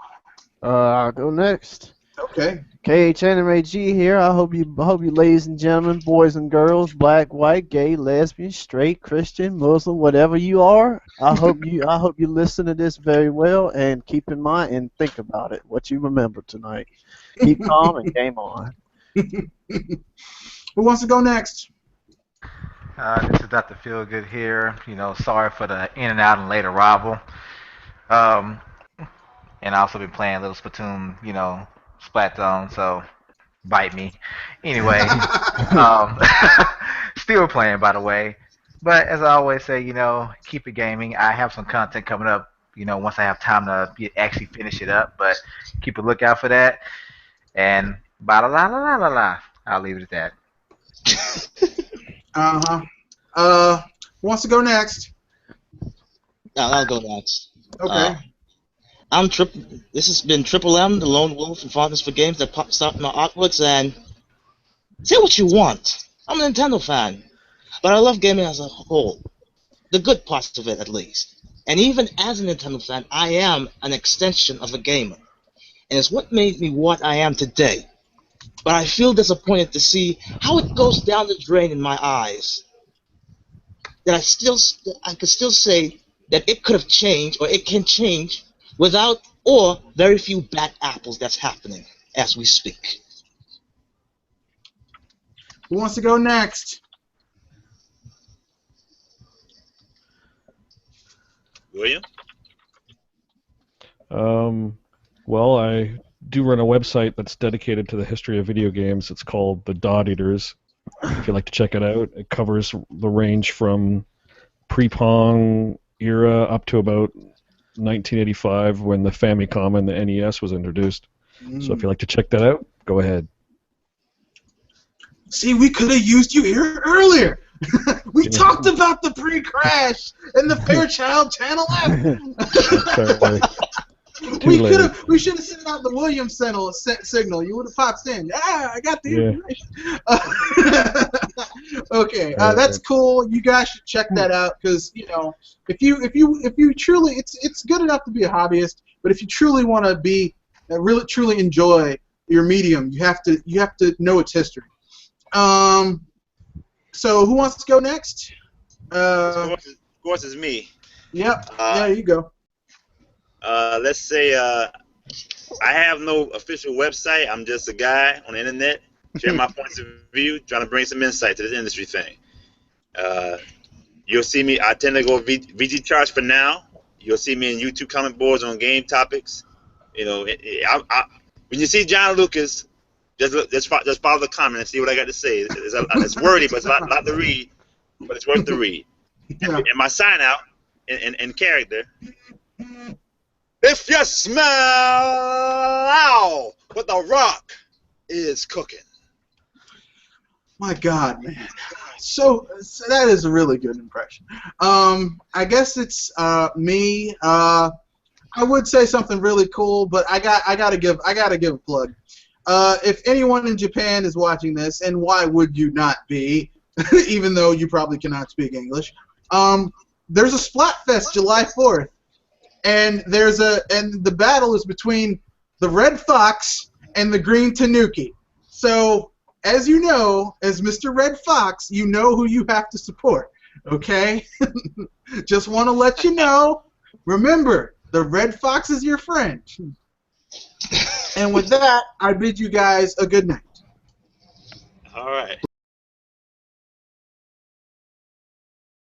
I'll go next. Okay. KH Anime G here. I hope you ladies and gentlemen, boys and girls, black, white, gay, lesbian, straight, Christian, Muslim, whatever you are, I hope you listen to this very well and keep in mind and think about it, what you remember tonight. Keep calm and game on. Who wants to go next? This is Dr. Feelgood here. Sorry for the in and out and late arrival. And I also been playing a little Splatoon, Splat Zone, so bite me. Anyway, still playing, by the way. But as I always say, keep it gaming. I have some content coming up, once I have time to actually finish it up. But keep a lookout for that. And ba la la la la la. I'll leave it at that. Who wants to go next? I'll go next. Okay. This has been Triple M, the Lone Wolf from Fondness for Games that pops out in my artworks, and say what you want. I'm a Nintendo fan, but I love gaming as a whole. The good parts of it, at least. And even as a Nintendo fan, I am an extension of a gamer. And it's what made me what I am today. But I feel disappointed to see how it goes down the drain in my eyes. That I could still say that it could have changed, or it can change, without or very few bad apples that's happening as we speak. Who wants to go next? William? Well, I do run a website that's dedicated to the history of video games. It's called The Dot Eaters. If you'd like to check it out, it covers the range from pre-Pong era up to about 1985 when the Famicom and the NES was introduced. So if you'd like to check that out, go ahead. See, we could have used you here earlier. We talked about the pre-crash and the Fairchild Channel F. We should have sent out the Williams signal. You would have popped in. Yeah, I got the information. Okay, that's cool. You guys should check that out because if you truly, it's good enough to be a hobbyist, but if you truly want to be really truly enjoy your medium, you have to know its history. So who wants to go next? Of course, it's me. Yep. Yeah, you go. Let's say I have no official website. I'm just a guy on the internet, sharing my points of view, trying to bring some insight to this industry thing. You'll see me. I tend to go VG charts for now. You'll see me in YouTube comment boards on game topics. When you see John Lucas, just follow the comment and see what I got to say. It's wordy, but it's a lot to read. But it's worth the read. Yeah. And my sign out in character. If you smell what the Rock is cooking. My God, man. So that is a really good impression. I guess it's me. I would say something really cool, but I gotta give a plug. If anyone in Japan is watching this, and why would you not be, even though you probably cannot speak English, there's a Splatfest July 4th. And the battle is between the Red Fox and the Green Tanuki. So, as you know, as Mr. Red Fox, you know who you have to support. Okay? Just want to let you know. Remember, the Red Fox is your friend. And with that, I bid you guys a good night. All right.